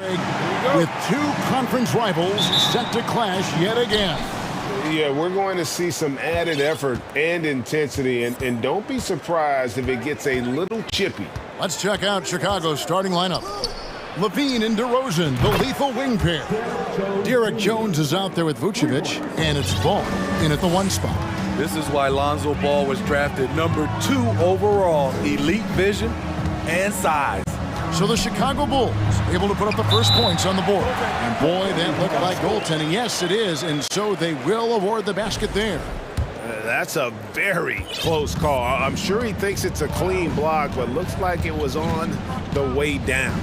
With two conference rivals set to clash yet again. Yeah, we're going to see some added effort and intensity, and don't be surprised if it gets a little chippy. Let's check out Chicago's starting lineup. Levine and DeRozan, the lethal wing pair. Derek Jones is out there with Vucevic, and it's Ball in at the 1 spot. This is why Lonzo Ball was drafted number 2 overall. Elite vision and size. So the Chicago Bulls able to put up the first points on the board. And boy, that looked like goaltending. Yes, it is, and so they will award the basket there. That's a very close call. I'm sure he thinks it's a clean block, but looks like it was on the way down.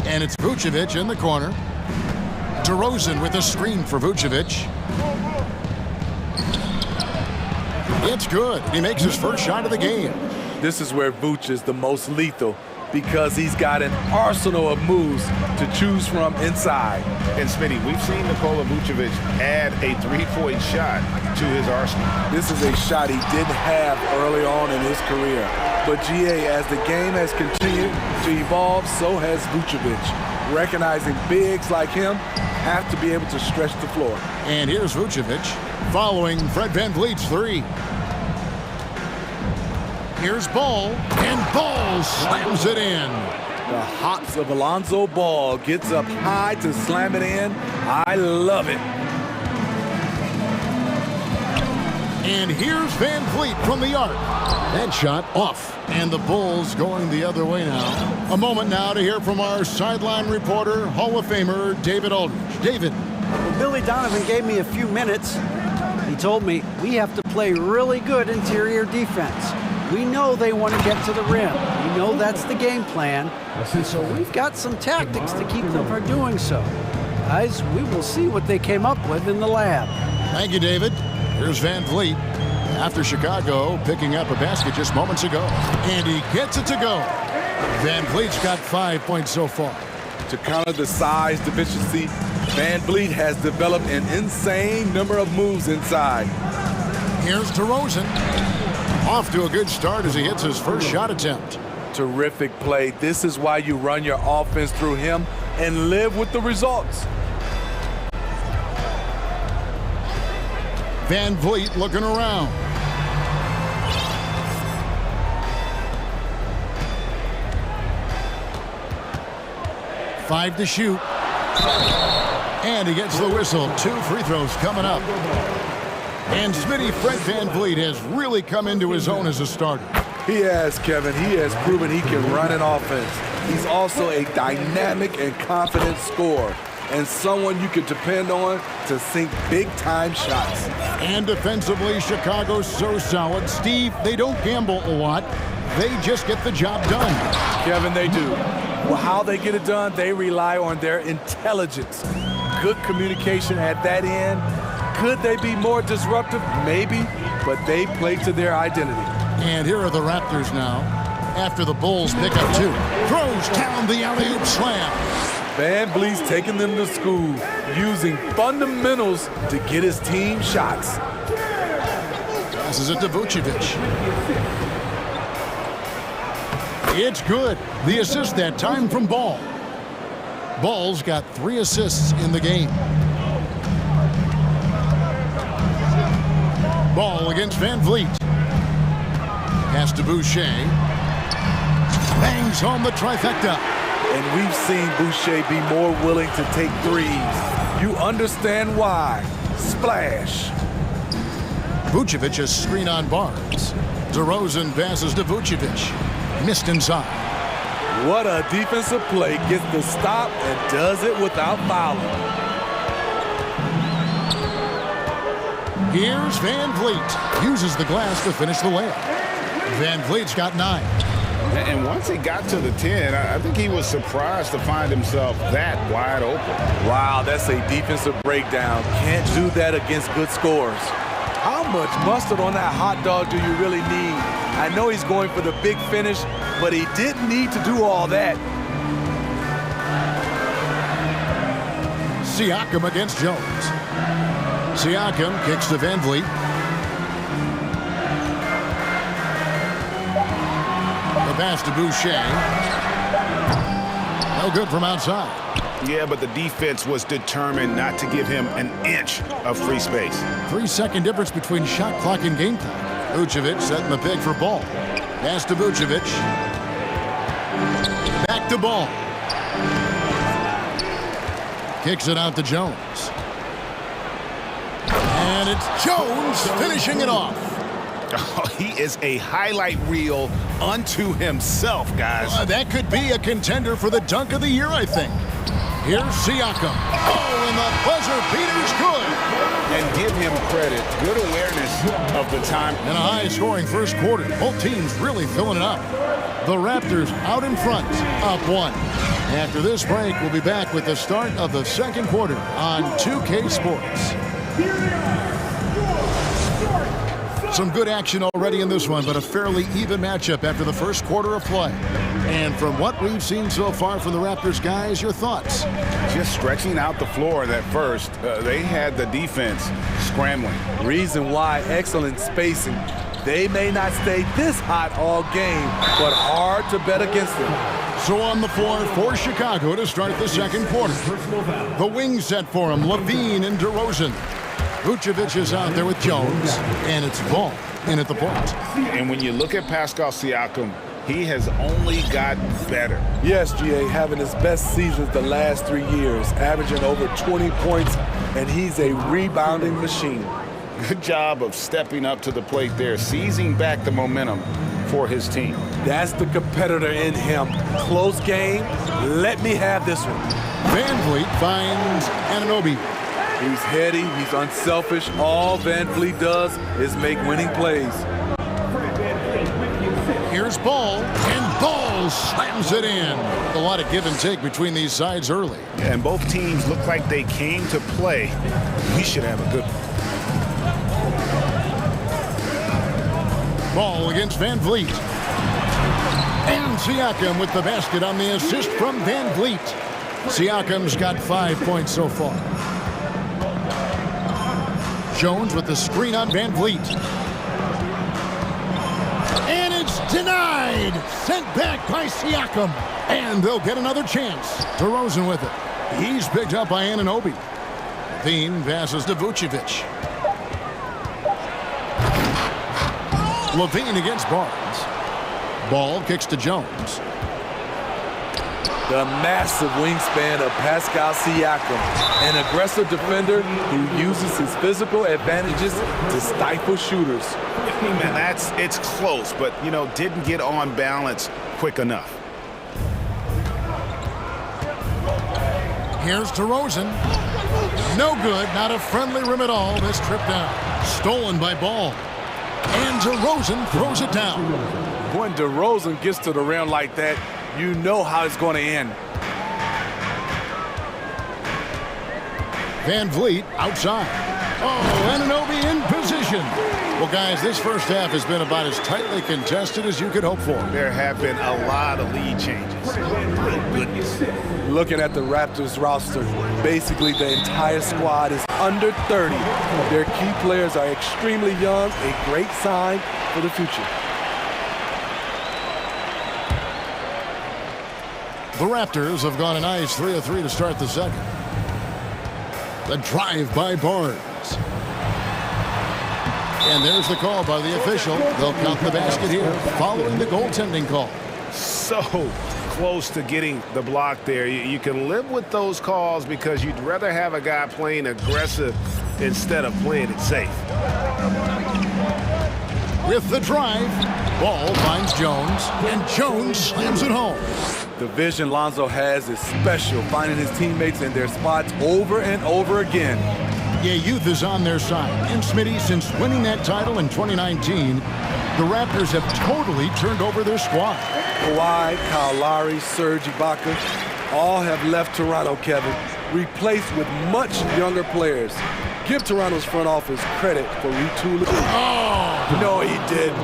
And it's Vucevic in the corner. DeRozan with a screen for Vucevic. It's good. He makes his first shot of the game. This is where Vuce is the most lethal because he's got an arsenal of moves to choose from inside. And Smitty, we've seen Nikola Vucevic add a three-point shot to his arsenal. This is a shot he didn't have early on in his career. But GA, as the game has continued to evolve, so has Vucevic. Recognizing bigs like him have to be able to stretch the floor. And here's Vucevic following Fred VanVleet's three. Here's Ball, and Ball slams it in. The hops of Alonzo Ball gets up high to slam it in. I love it. And here's VanVleet from the arc. That shot off. And the Bulls going the other way now. A moment now to hear from our sideline reporter, Hall of Famer David Aldridge. David. Well, Billy Donovan gave me a few minutes. He told me we have to play really good interior defense. We know they want to get to the rim. We know that's the game plan. So we've got some tactics to keep them from doing so. Guys, we will see what they came up with in the lab. Thank you, David. Here's VanVleet after Chicago picking up a basket just moments ago. And he gets it to go. VanVleet's got 5 points so far. To counter the size deficiency, VanVleet has developed an insane number of moves inside. Here's DeRozan. Off to a good start as he hits his first shot attempt. Terrific play. This is why you run your offense through him and live with the results. VanVleet looking around. Five to shoot. And he gets the whistle. 2 free throws coming up. And Smitty, Fred VanVleet has really come into his own as a starter. He has, Kevin. He has proven he can run an offense. He's also a dynamic and confident scorer and someone you can depend on to sink big-time shots. And defensively, Chicago's so solid. Steve, they don't gamble a lot. They just get the job done. Kevin, they do. Well, how they get it done, they rely on their intelligence. Good communication at that end. Could they be more disruptive? Maybe, but they play to their identity. And here are the Raptors now. After the Bulls pick up 2. Throws down the alley-oop slam. VanVleet's taking them to school, using fundamentals to get his team shots. Passes it to Vucevic. It's good. The assist that time from Ball. Ball's got 3 assists in the game. Ball against VanVleet. Pass to Boucher. Bangs home the trifecta. And we've seen Boucher be more willing to take threes. You understand why. Splash. Vucevic's screen on Barnes. DeRozan passes to Vucevic. Missed inside. What a defensive play. Gets the stop and does it without fouling. Here's VanVleet. Uses the glass to finish the layup. VanVleet's got 9. And once he got to the 10, I think he was surprised to find himself that wide open. Wow, that's a defensive breakdown. Can't do that against good scores. How much mustard on that hot dog do you really need? I know he's going for the big finish, but he didn't need to do all that. Siakam against Jones. Siakam kicks to VanVleet. The pass to Boucher. No good from outside. Yeah, but the defense was determined not to give him an inch of free space. 3-second difference between shot clock and game time. Vucevic setting the pick for Ball. Pass to Vucevic. Back to Ball. Kicks it out to Jones. And it's Jones finishing it off. Oh, he is a highlight reel unto himself, guys. That could be a contender for the dunk of the year, I think. Here's Siakam. Oh, and the buzzer beater's good. And give him credit. Good awareness of the time. And a high-scoring first quarter. Both teams really filling it up. The Raptors out in front, up 1. After this break, we'll be back with the start of the second quarter on 2K Sports. Some good action already in this one, but a fairly even matchup after the first quarter of play. And from what we've seen so far from the Raptors, guys, your thoughts? Just stretching out the floor that first. They had the defense scrambling. Reason why, excellent spacing. They may not stay this hot all game, but hard to bet against them. So on the floor for Chicago to start the second quarter. The wing set for him, Levine and DeRozan. Vucevic is out there with Jones, and it's Ball in at the point. And when you look at Pascal Siakam, he has only gotten better. Yes, GA, having his best seasons the last 3 years, averaging over 20 points, and he's a rebounding machine. Good job of stepping up to the plate there, seizing back the momentum for his team. That's the competitor in him. Close game. Let me have this one. VanVleet finds Anunoby. He's heady, he's unselfish. All VanVleet does is make winning plays. Here's Ball, and Ball slams it in. A lot of give and take between these sides early. And both teams look like they came to play. We should have a good one. Ball against VanVleet. And Siakam with the basket on the assist from VanVleet. Siakam's got 5 points so far. Jones with the screen on VanVleet. And it's denied. Sent back by Siakam. And they'll get another chance. DeRozan with it. He's picked up by Anunoby. Levine passes to Vucevic. Levine against Barnes. Ball kicks to Jones. The massive wingspan of Pascal Siakam, an aggressive defender who uses his physical advantages to stifle shooters. Man, it's close, but, didn't get on balance quick enough. Here's DeRozan. No good, not a friendly rim at all. This trip down. Stolen by Ball. And DeRozan throws it down. When DeRozan gets to the rim like that, you know how it's going to end. VanVleet outside. Oh, Anunoby in position. Well, guys, this first half has been about as tightly contested as you could hope for. There have been a lot of lead changes. My goodness. Looking at the Raptors roster, basically the entire squad is under 30. Their key players are extremely young, a great sign for the future. The Raptors have gone a nice 3 of 3 to start the second. The drive by Barnes. And there's the call by the official. They'll count the basket here following the goaltending call. So close to getting the block there. You can live with those calls because you'd rather have a guy playing aggressive instead of playing it safe. With the drive, Ball finds Jones, and Jones slams it home. The vision Lonzo has is special, finding his teammates in their spots over and over again. Yeah, youth is on their side. And Smitty, since winning that title in 2019, the Raptors have totally turned over their squad. Kawhi, Kyle Lowry, Serge Ibaka, all have left Toronto, Kevin, replaced with much younger players. Give Toronto's front office credit for retooling. Oh! No, he didn't.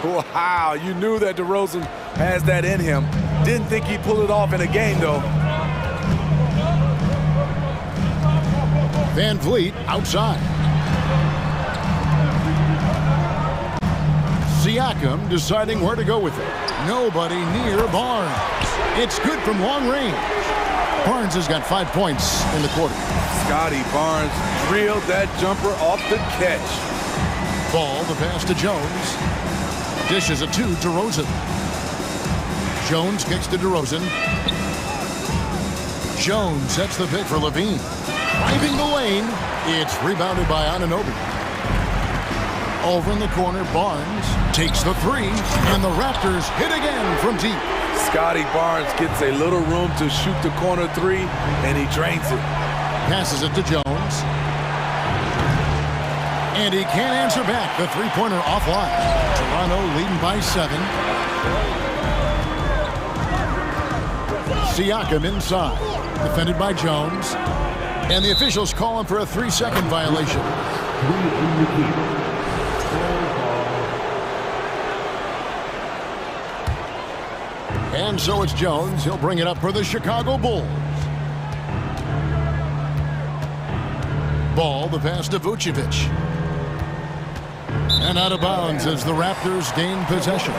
Wow, you knew that DeRozan has that in him. Didn't think he'd pull it off in a game, though. VanVleet outside. Siakam deciding where to go with it. Nobody near Barnes. It's good from long range. Barnes has got 5 points in the quarter. Scotty Barnes drilled that jumper off the catch. Ball, the pass to Jones. Dishes a 2 to DeRozan. Jones kicks to DeRozan. Jones sets the pick for Levine. Driving the lane. It's rebounded by Anunoby. Over in the corner, Barnes takes the 3, and the Raptors hit again from deep. Scotty Barnes gets a little room to shoot the corner 3, and he drains it. Passes it to Jones. And he can't answer back. The three-pointer offline. Toronto leading by 7. Siakam inside. Defended by Jones. And the officials call him for a 3-second violation. And so it's Jones. He'll bring it up for the Chicago Bulls. Ball, the pass to Vucevic. And out of bounds as the Raptors gain possession.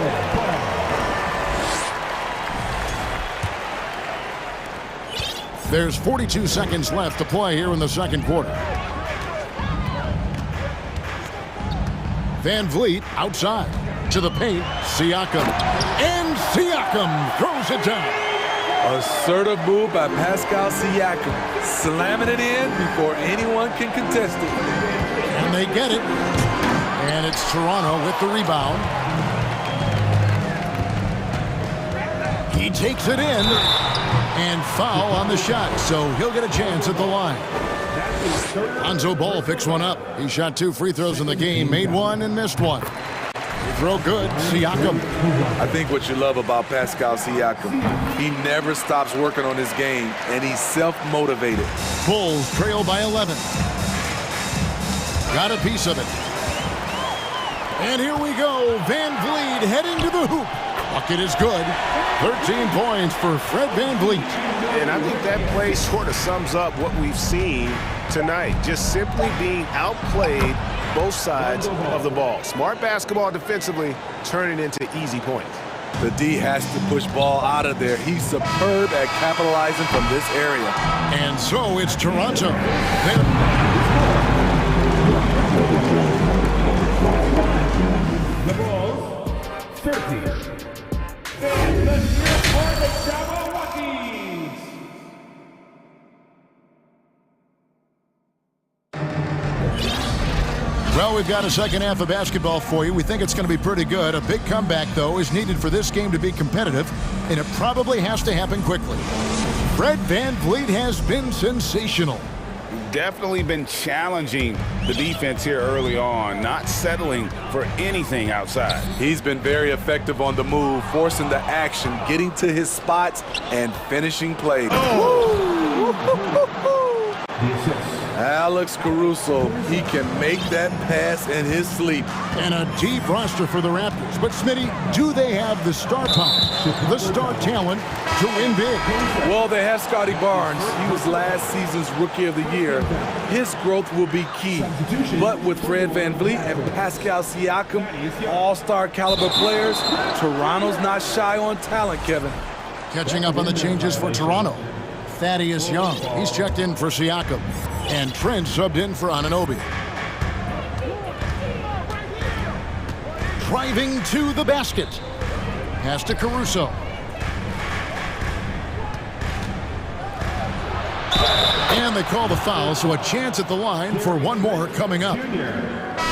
There's 42 seconds left to play here in the second quarter. Van Vliet outside to the paint. Siakam. And Siakam throws it down. Assertive move by Pascal Siakam, slamming it in before anyone can contest it. And they get it. And it's Toronto with the rebound. He takes it in. And foul on the shot, so he'll get a chance at the line. Lonzo Ball picks one up. He shot 2 free throws in the game, made 1 and missed 1. Throw good, Siakam. I think what you love about Pascal Siakam, he never stops working on his game, and he's self-motivated. Bulls trail by 11. Got a piece of it. And here we go. Van Vliet heading to the hoop. Bucket is good. 13 points for Fred Van Vliet. And I think that play sort of sums up what we've seen tonight. Just simply being outplayed both sides of the ball. Smart basketball defensively, turning into easy points. The D has to push ball out of there. He's superb at capitalizing from this area. And so it's Toronto. The Bulls, 13. And the Milwaukee Well, we've got a second half of basketball for you. We think it's going to be pretty good. A big comeback, though, is needed for this game to be competitive, and it probably has to happen quickly. Fred Van Vliet has been sensational. Definitely been challenging the defense here early on, not settling for anything outside. He's been very effective on the move, forcing the action, getting to his spots, and finishing plays. Alex Caruso, he can make that pass in his sleep. And a deep roster for the Raptors. But, Smitty, do they have the star power, the star talent to win big? Well, they have Scotty Barnes. He was last season's Rookie of the Year. His growth will be key. But with Fred Van Vliet and Pascal Siakam, all-star caliber players, Toronto's not shy on talent, Kevin. Catching up on the changes for Toronto. Thaddeus Young, he's checked in for Siakam. And Trent subbed in for Anunoby. Driving to the basket. Pass to Caruso. And they call the foul, so a chance at the line for one more coming up.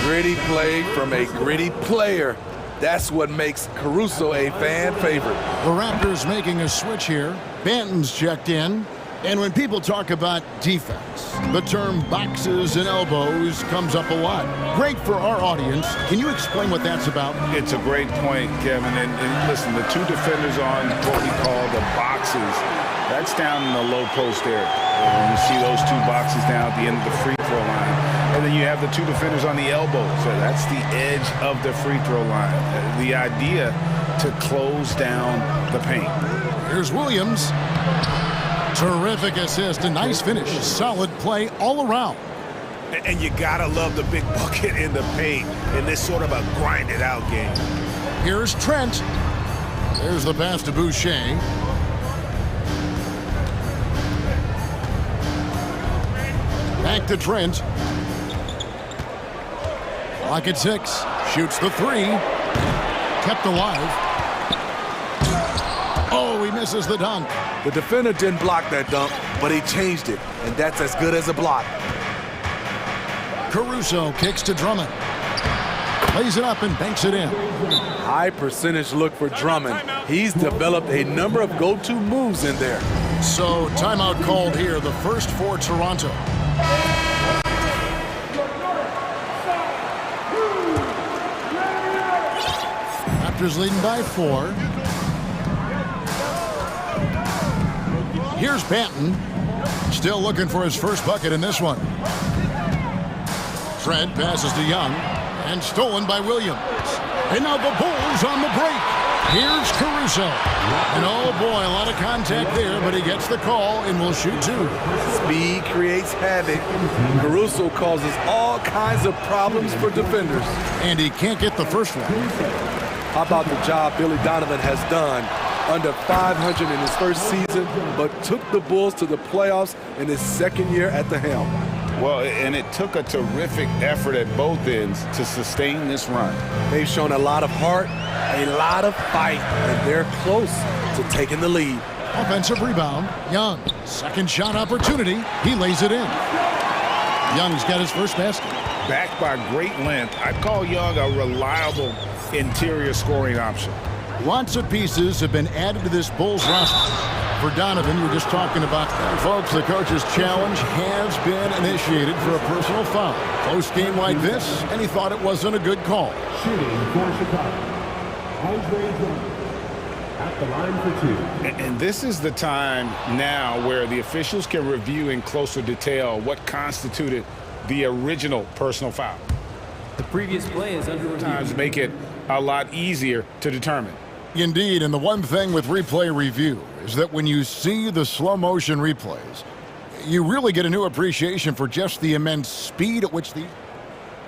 Gritty play from a gritty player. That's what makes Caruso a fan favorite. The Raptors making a switch here. Banton's checked in. And when people talk about defense, the term boxes and elbows comes up a lot. Great for our audience. Can you explain what that's about? It's a great point, Kevin. And listen, the two defenders on what we call the boxes, that's down in the low post area. And you see those two boxes down at the end of the free throw line. And then you have the two defenders on the elbows. So that's the edge of the free throw line. The idea to close down the paint. Here's Williams. Terrific assist, a nice finish, solid play all around. And you gotta love the big bucket in the paint in this sort of a grinded out game. Here's Trent. There's the pass to Boucher. Back to Trent. Clock at 6. Shoots the 3. Kept alive. Oh, he misses the dunk. The defender didn't block that dunk, but he changed it, and that's as good as a block. Caruso kicks to Drummond. Plays it up and banks it in. High percentage look for Drummond. He's developed a number of go-to moves in there. So timeout called here, the first for Toronto. Raptors leading by 4. Here's Banton. Still looking for his first bucket in this one. Trent passes to Young. And stolen by Williams. And now the Bulls on the break. Here's Caruso. And oh boy, a lot of contact there, but he gets the call and will shoot 2. Speed creates havoc. Caruso causes all kinds of problems for defenders. And he can't get the first one. How about the job Billy Donovan has done? Under 500 in his first season, but took the Bulls to the playoffs in his second year at the helm. Well, and it took a terrific effort at both ends to sustain this run. They've shown a lot of heart, a lot of fight, and they're close to taking the lead. Offensive rebound. Young. Second shot opportunity. He lays it in. Young's got his first basket. Backed by great length, I'd call Young a reliable interior scoring option. Lots of pieces have been added to this Bulls roster. For Donovan, you're just talking about, folks, the coach's challenge has been initiated for a personal foul. Close game like this, and he thought it wasn't a good call. Shooting for Chicago, Andre Drummond at the line for 2. And this is the time now where the officials can review in closer detail what constituted the original personal foul. The previous play is under review. Sometimes make it a lot easier to determine. Indeed, and the one thing with replay review is that when you see the slow motion replays, you really get a new appreciation for just the immense speed at which the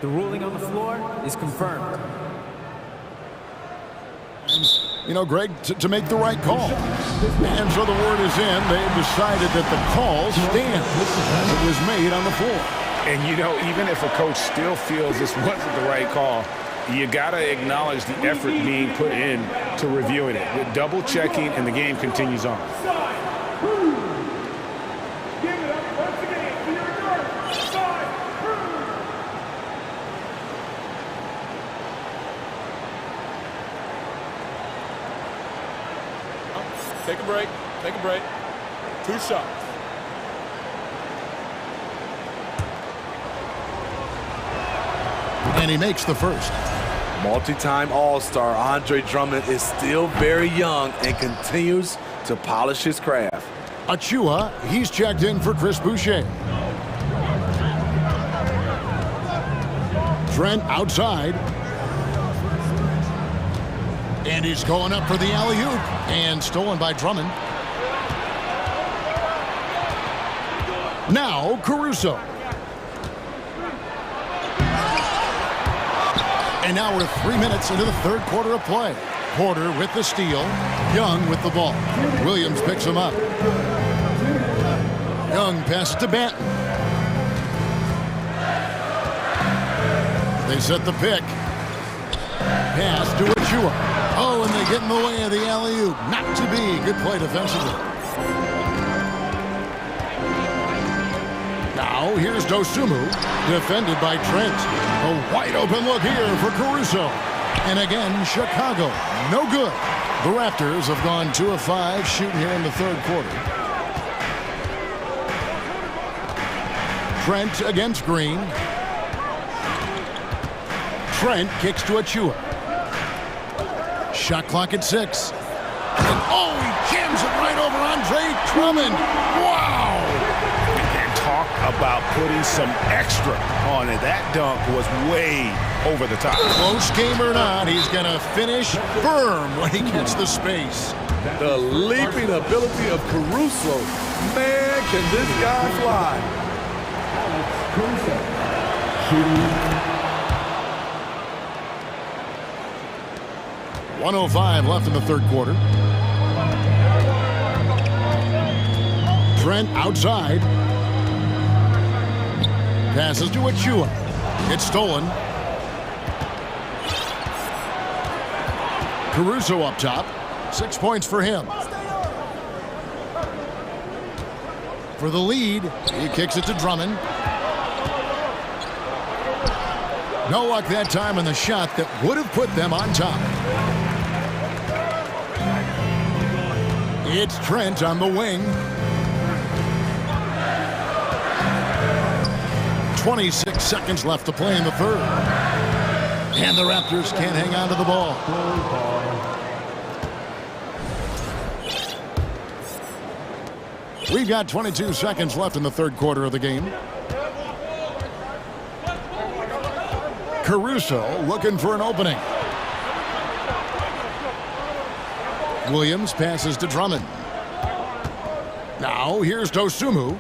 ruling on the floor is confirmed. You know, Greg, to make the right call. And so the word is in. They've decided that the call stands as it was made on the floor. And, you know, even if a coach still feels this wasn't the right call, you got to acknowledge the effort being put in to reviewing it. With double checking, and the game continues on. Give it up once again to your guard, side. Take a break. Take a break. 2 shots. And he makes the first. Multi-time All-Star Andre Drummond is still very young and continues to polish his craft. Achua, he's checked in for Chris Boucher. Trent outside. And he's going up for the alley-oop. And stolen by Drummond. Now Caruso. And now we're 3 minutes into the third quarter of play. Porter with the steal. Young with the ball. Williams picks him up. Young passes to Banton. They set the pick. Pass to Achua. Oh, and they get in the way of the alley-oop. Not to be. Good play defensively. Now here's Dosunmu, defended by Trent. A wide open look here for Caruso. And again, Chicago, no good. The Raptors have gone 2 of 5 shooting here in the third quarter. Trent against Green. Trent kicks to Achua. Shot clock at 6. And oh, he jams it right over Andre Drummond. Wow! Talk about putting some extra on it. That dunk was way over the top. Close game or not, he's going to finish firm when he gets the space. The leaping ability of Caruso. Man, can this guy fly? 1:05 left in the third quarter. Trent outside. Passes to Achua. It's stolen. Caruso up top. 6 points for him. For the lead, he kicks it to Drummond. No luck that time on the shot that would have put them on top. It's Trent on the wing. 26 seconds left to play in the third. And the Raptors can't hang on to the ball. We've got 22 seconds left in the third quarter of the game. Caruso looking for an opening. Williams passes to Drummond. Now here's Dosunmu.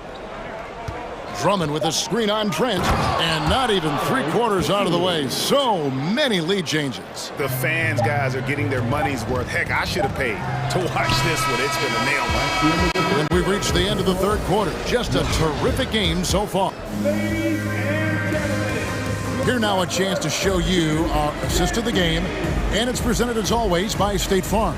Drummond with a screen on Trent, and not even 3/4 out of the way. So many lead changes. The fans, guys, are getting their money's worth. Heck, I should have paid to watch this one. It's been a nail biter. And we've reached the end of the third quarter. Just a terrific game so far. Here now a chance to show you our assist of the game, and it's presented as always by State Farm.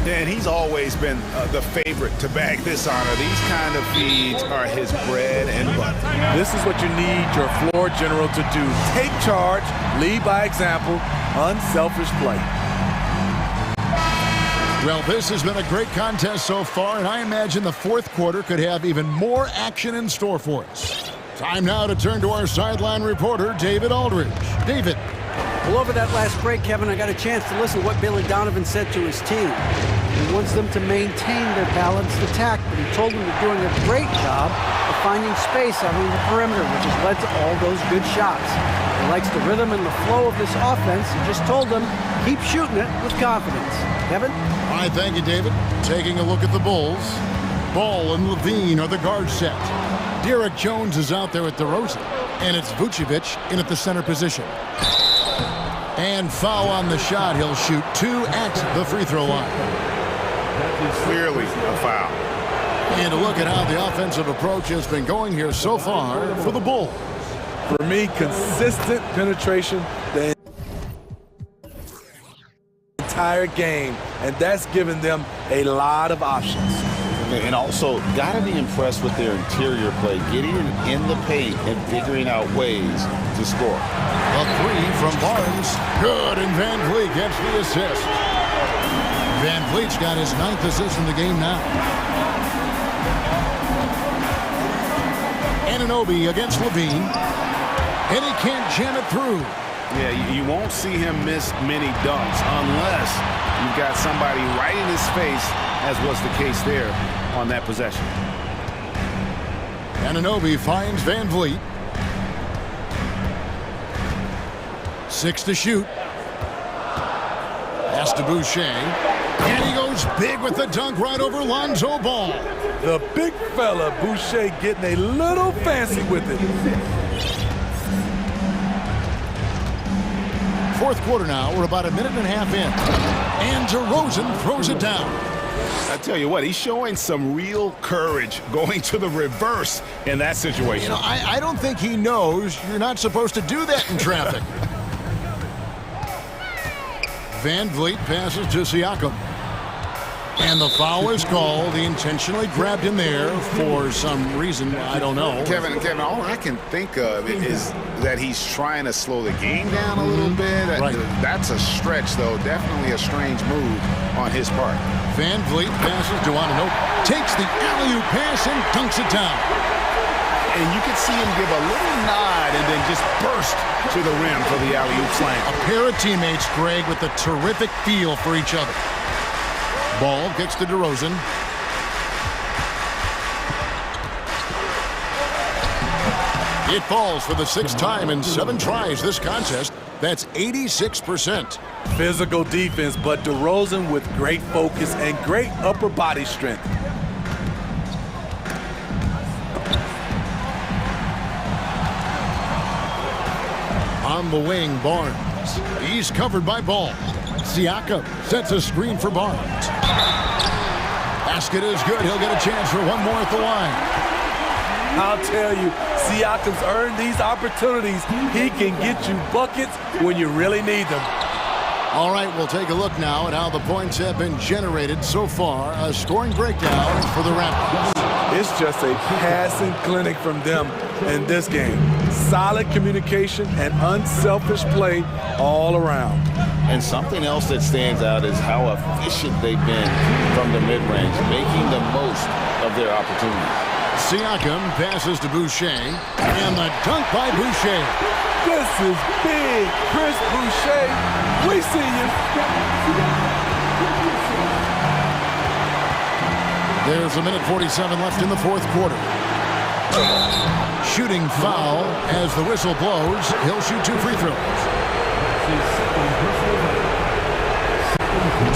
And he's always been the favorite to bag this honor. These kind of feeds are his bread and butter. This is what you need your floor general to do. Take charge, lead by example, unselfish play. Well, this has been a great contest so far, and I imagine the fourth quarter could have even more action in store for us. Time now to turn to our sideline reporter, David Aldridge. David. Well, over that last break, Kevin, I got a chance to listen to what Billy Donovan said to his team. He wants them to maintain their balanced attack, but he told them they're doing a great job of finding space out on the perimeter, which has led to all those good shots. He likes the rhythm and the flow of this offense. He just told them, keep shooting it with confidence. Kevin? All right, thank you, David. Taking a look at the Bulls. Ball and Levine are the guard set. Derek Jones is out there at DeRozan, and it's Vucevic in at the center position. And foul on the shot. He'll shoot 2 at the free throw line. Clearly a foul. And a look at how the offensive approach has been going here so far for the Bulls. For me, consistent penetration the entire game, and that's given them a lot of options. And also, got to be impressed with their interior play, getting in the paint and figuring out ways to score. A 3 from Barnes. Good, and Van Vliet gets the assist. Van Vliet's got his 9th assist in the game now. Anunoby against Levine. And he can't jam it through. Yeah, you won't see him miss many dunks unless you've got somebody right in his face, as was the case there on that possession. Anunoby finds Van Vliet. 6 to shoot. Pass to Boucher. And he goes big with the dunk right over Lonzo Ball. The big fella, Boucher, getting a little fancy with it. Fourth quarter now. We're about a minute and a half in. And DeRozan throws it down. I tell you what, he's showing some real courage going to the reverse in that situation. You know, I don't think he knows you're not supposed to do that in traffic. Van Vliet passes to Siakam. And the foul is called. He intentionally grabbed him there for some reason. I don't know. Kevin, all I can think of is that he's trying to slow the game down a little bit. Right. That's a stretch, though. Definitely a strange move on his part. Van Vliet passes to Anunoby. Takes the alley-oop pass and dunks it down. And you can see him give a little nod and then just burst to the rim for the alley-oop slam. A pair of teammates, Greg, with a terrific feel for each other. Ball gets to DeRozan. It falls for the 6th time in 7 tries this contest. That's 86%. Physical defense, but DeRozan with great focus and great upper body strength. On the wing, Barnes. He's covered by Ball. Siakam sets a screen for Barnes. Basket is good. He'll get a chance for one more at the line. I'll tell you, Siakam's earned these opportunities. He can get you buckets when you really need them. All right, we'll take a look now at how the points have been generated so far. A scoring breakdown for the Raptors. It's just a passing clinic from them in this game. Solid communication and unselfish play all around. And something else that stands out is how efficient they've been from the mid-range, making the most of their opportunities. Siakam passes to Boucher, and the dunk by Boucher. This is big, Chris Boucher. We see you. There's a minute 47 left in the fourth quarter. Shooting foul as the whistle blows. He'll shoot 2 free throws.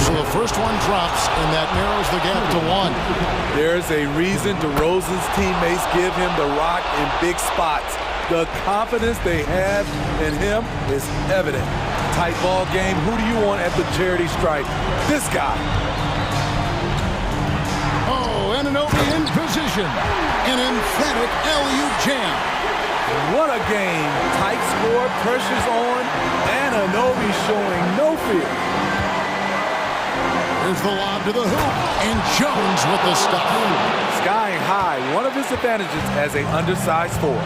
So the first one drops, and that narrows the gap to 1. There's a reason DeRozan's teammates give him the rock in big spots. The confidence they have in him is evident. Tight ball game. Who do you want at the charity stripe? This guy. Oh, Anunoby in position. An emphatic LU jam. What a game. Tight score, pressure's on. Anunoby showing no fear. There's the lob to the hoop, and Jones with the stop. Skying high, one of his advantages as an undersized forward.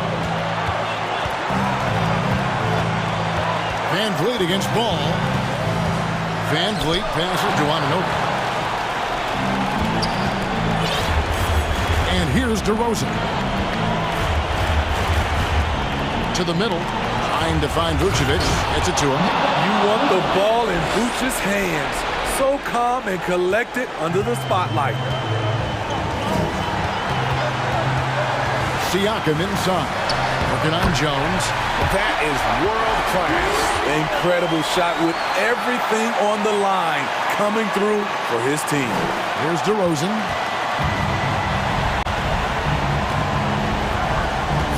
Van Vliet against Ball. Van Vliet passes to Anunoby. And here's DeRozan. To the middle, trying to find Vucevic. Gets it to him. You want the ball in Vucevic's hands. So calm and collected under the spotlight. Siakam inside. Working on Jones. That is world class. Incredible shot with everything on the line coming through for his team. Here's DeRozan.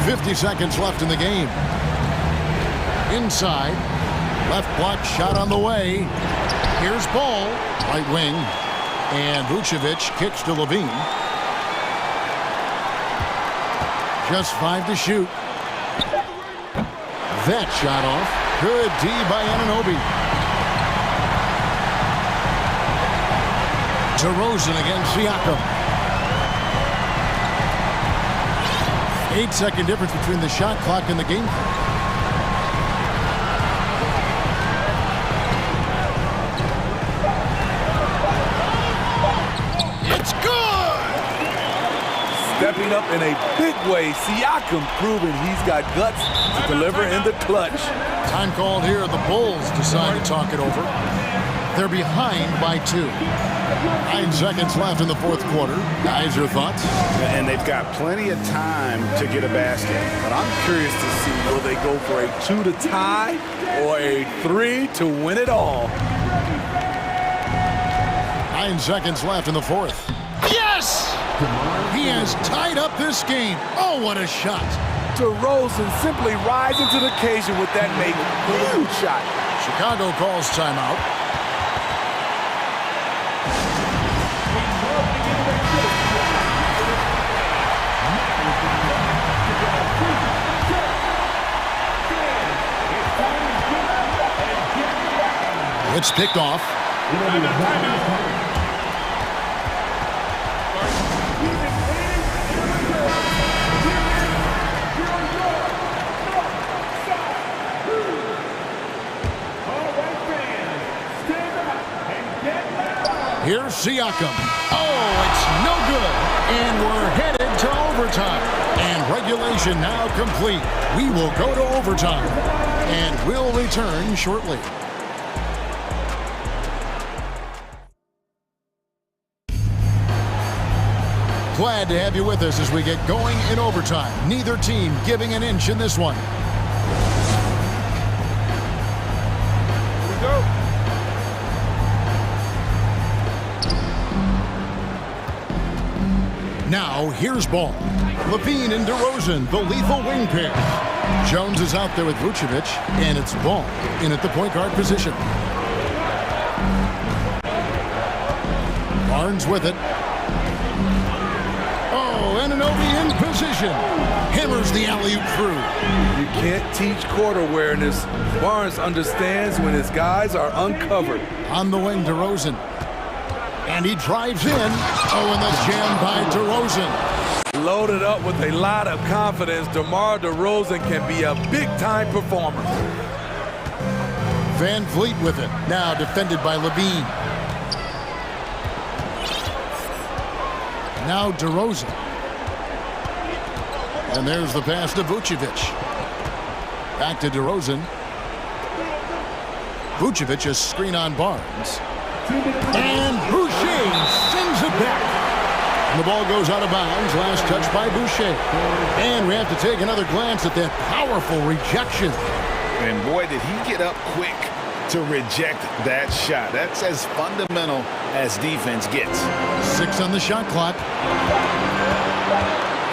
50 seconds left in the game. Inside. Left block shot on the way. Here's Ball, right wing, and Vucevic kicks to Levine. Just 5 to shoot. That shot off. Good D by Anunoby. DeRozan against Siakam. 8-second difference between the shot clock and the game clock. Stepping up in a big way, Siakam proving he's got guts to deliver in the clutch. Time called here. The Bulls decide to talk it over. They're behind by 2. 9 seconds left in the fourth quarter. Guys, your thoughts? And they've got plenty of time to get a basket. But I'm curious to see, will they go for a 2 to tie or a 3 to win it all? 9 seconds left in the fourth. Yes! He has tied up this game. Oh, what a shot. DeRozan simply rising to the occasion with that huge shot. Chicago calls timeout. It's picked off. Here's Siakam. Oh, it's no good. And we're headed to overtime. And regulation now complete. We will go to overtime. And we'll return shortly. Glad to have you with us as we get going in overtime. Neither team giving an inch in this one. Here we go. Now, here's Ball. Levine and DeRozan, the lethal wing pair. Jones is out there with Vucevic, and it's Ball in at the point guard position. Barnes with it. Oh, and Anunoby in position. Hammers the alley-oop through. You can't teach court awareness. Barnes understands when his guys are uncovered. On the wing, DeRozan. And he drives in. Oh, and the jam by DeRozan. Loaded up with a lot of confidence, DeMar DeRozan can be a big-time performer. Van Vliet with it. Now defended by Levine. Now DeRozan. And there's the pass to Vucevic. Back to DeRozan. Vucevic is screen on Barnes. And Boucher sends it back. And the ball goes out of bounds. Last touch by Boucher. And we have to take another glance at that powerful rejection. And boy, did he get up quick to reject that shot. That's as fundamental as defense gets. 6 on the shot clock.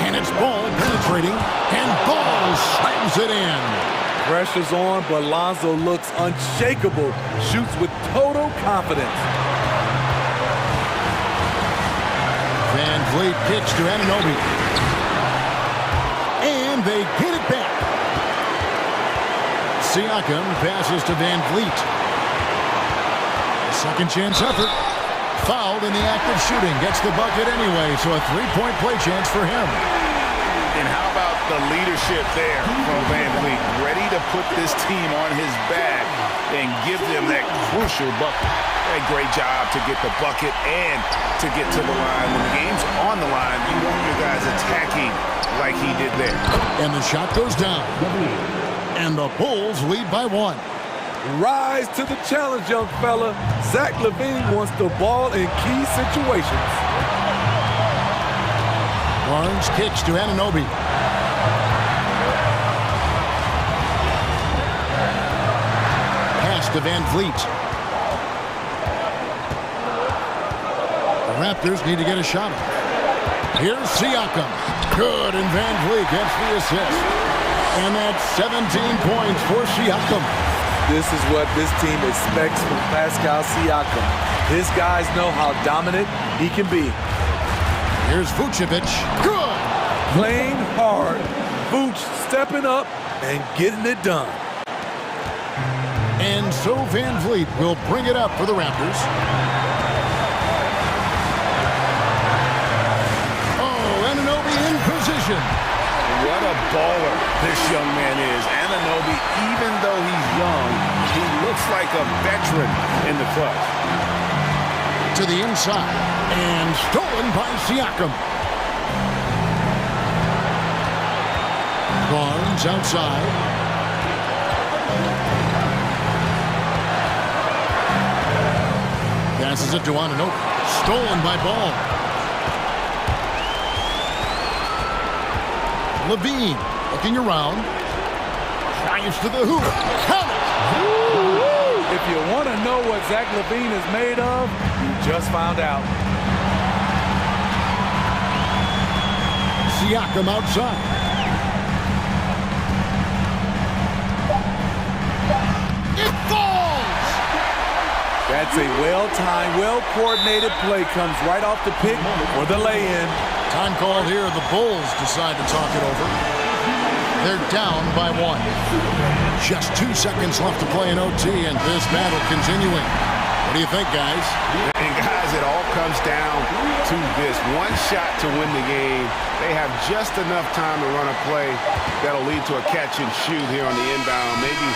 And it's Ball penetrating. And Ball slams it in. Pressure's on, but Lonzo looks unshakable. Shoots with total confidence. Van Vliet kicks to Anunoby. And they get it back. Siakam passes to Van Vliet. Second chance effort. Fouled in the act of shooting. Gets the bucket anyway, so a three-point play chance for him. And how about the leadership there from Van Vliet? Ready to put this team on his back and give them that crucial bucket. A great job to get the bucket and to get to the line. When the game's on the line, you want your guys attacking like he did there. And the shot goes down. And the Bulls lead by 1. Rise to the challenge, young fella. Zach LaVine wants the ball in key situations. Barnes kicks to Anunoby. Pass to Van Vliet. The Raptors need to get a shot off. Here's Siakam. Good, and Van Vliet gets the assist. And that's 17 points for Siakam. This is what this team expects from Pascal Siakam. His guys know how dominant he can be. Here's Vucevic. Good! Playing hard. Vooch stepping up and getting it done. And so Van Vliet will bring it up for the Raptors. Oh, Anunoby in position. What a baller this young man is. Anunoby, even though he's young, he looks like a veteran in the clutch. To the inside. And stolen by Siakam. Barnes outside. Passes it to Anunoby. Stolen by Ball. Levine looking around. Drives to the hoop. Count it! If you want to know what Zach LaVine is made of, you just found out. Siakam outside. It falls! That's a well-timed, well-coordinated play. Comes right off the pick or the lay-in. Time called here. The Bulls decide to talk it over. They're down by 1. Just 2 seconds left to play in OT, and this battle continuing. What do you think, guys? And guys, it all comes down to this. One shot to win the game. They have just enough time to run a play that'll lead to a catch and shoot here on the inbound. Maybe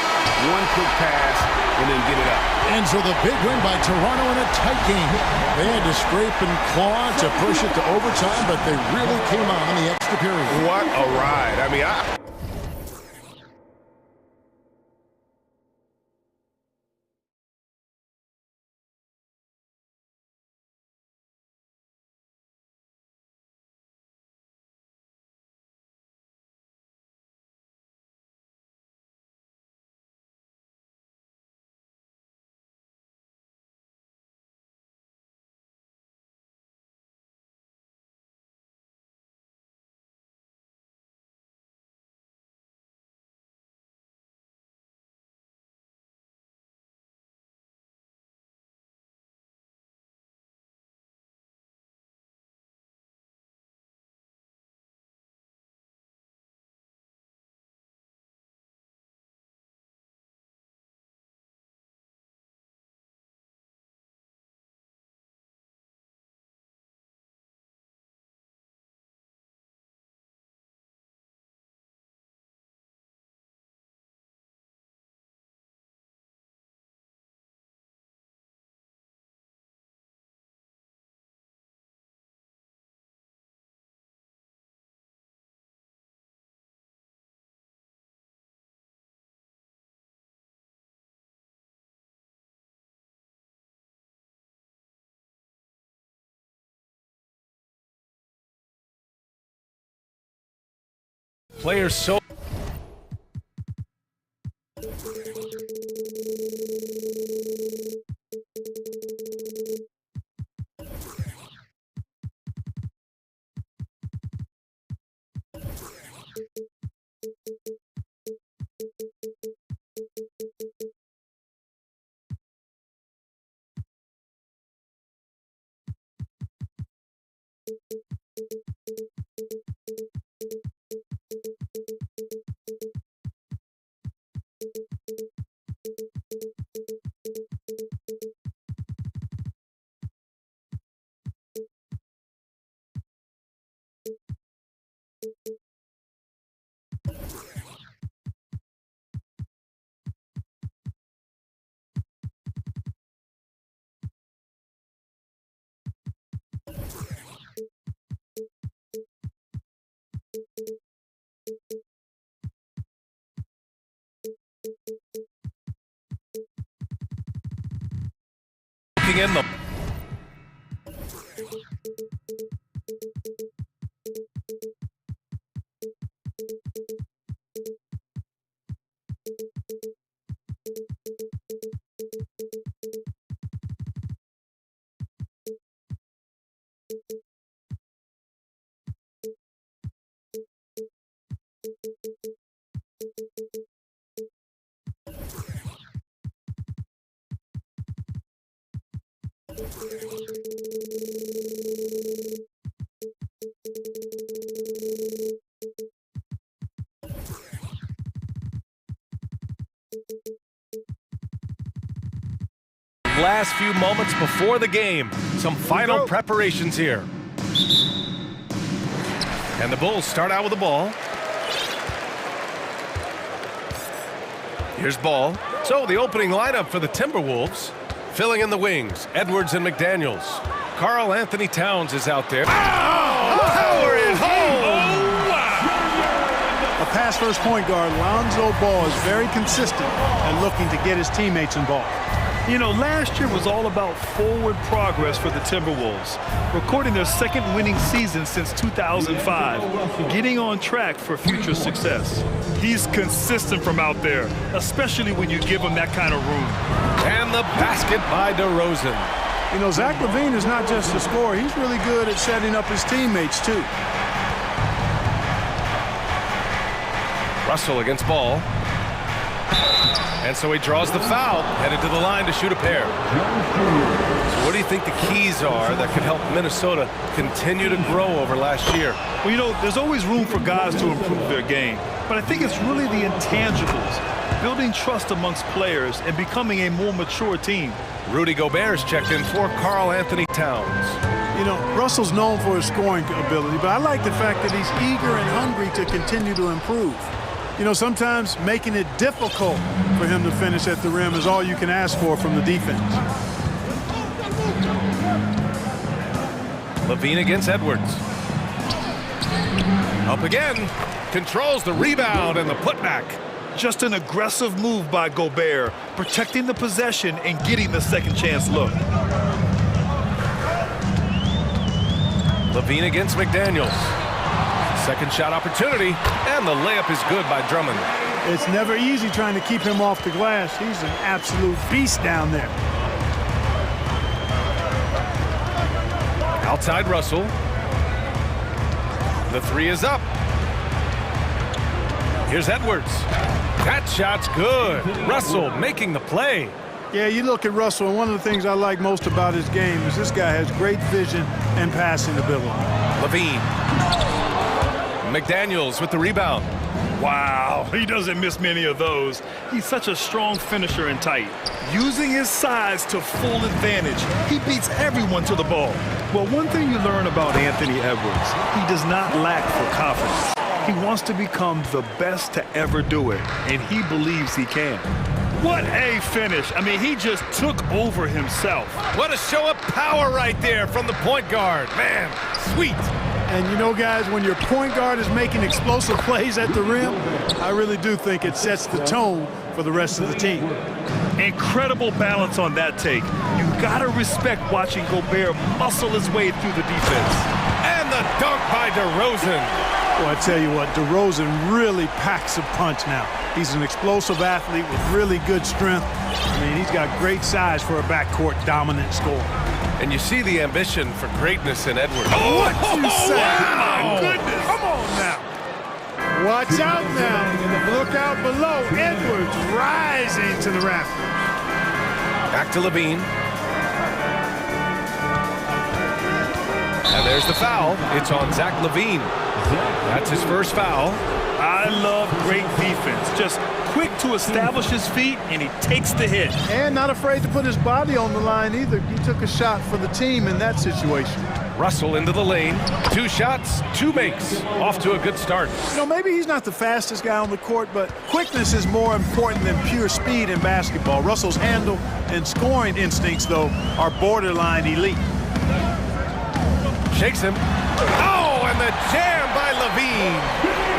one quick pass and then get it up. And so the big win by Toronto in a tight game. They had to scrape and claw to push it to overtime, but they really came on in the extra period. What a ride. I mean, Players so... in the... Last few moments before the game. Some final preparations here. And the Bulls start out with the ball. Here's ball. So the opening lineup for the Timberwolves. Filling in the wings, Edwards and McDaniels. Karl Anthony Towns is out there. Power it home! Oh, wow! A pass-first point guard, Lonzo Ball, is very consistent and looking to get his teammates involved. You know, last year was all about forward progress for the Timberwolves, recording their second winning season since 2005, getting on track for future success. He's consistent from out there, especially when you give him that kind of room. And the basket by DeRozan. You know, Zach LaVine is not just a scorer. He's really good at setting up his teammates, too. Russell against Ball. And so he draws the foul, headed to the line to shoot a pair. So what do you think the keys are that could help Minnesota continue to grow over last year? Well, you know, there's always room for guys to improve their game. But I think it's really the intangibles, building trust amongst players and becoming a more mature team. Rudy Gobert's checked in for Karl Anthony Towns. You know, Russell's known for his scoring ability, but I like the fact that he's eager and hungry to continue to improve. You know, sometimes making it difficult for him to finish at the rim is all you can ask for from the defense. LaVine against Edwards. Up again. Controls the rebound and the putback. Just an aggressive move by Gobert, protecting the possession and getting the second chance look. LaVine against McDaniels. Second shot opportunity, and the layup is good by Drummond. It's never easy trying to keep him off the glass. He's an absolute beast down there. Outside Russell. The three is up. Here's Edwards. That shot's good. Russell making the play. Yeah, you look at Russell, and one of the things I like most about his game is this guy has great vision and passing ability. LaVine. McDaniels with the rebound. Wow, he doesn't miss many of those. He's such a strong finisher and tight. Using his size to full advantage, he beats everyone to the ball. Well, one thing you learn about Anthony Edwards, he does not lack for confidence. He wants to become the best to ever do it, and he believes he can. What a finish. I mean, he just took over himself. What a show of power right there from the point guard. Man, sweet. And you know, guys, when your point guard is making explosive plays at the rim, I really do think it sets the tone for the rest of the team. Incredible balance on that take. You gotta respect watching Gobert muscle his way through the defense. And the dunk by DeRozan. Well, I tell you what, DeRozan really packs a punch now. He's an explosive athlete with really good strength. I mean, he's got great size for a backcourt dominant scorer. And you see the ambition for greatness in Edwards. Oh, what you say? Wow. My goodness. Come on now. Watch out now. Look out below. Edwards rising to the rafters. Back to Levine. And there's the foul. It's on Zach Levine. That's his first foul. I love great defense. Just quick to establish his feet, and he takes the hit. And not afraid to put his body on the line either. He took a shot for the team in that situation. Russell into the lane. 2 shots, 2 makes. Off to a good start. You know, maybe he's not the fastest guy on the court, but quickness is more important than pure speed in basketball. Russell's handle and scoring instincts, though, are borderline elite. Shakes him. Oh, and the jam by Levine.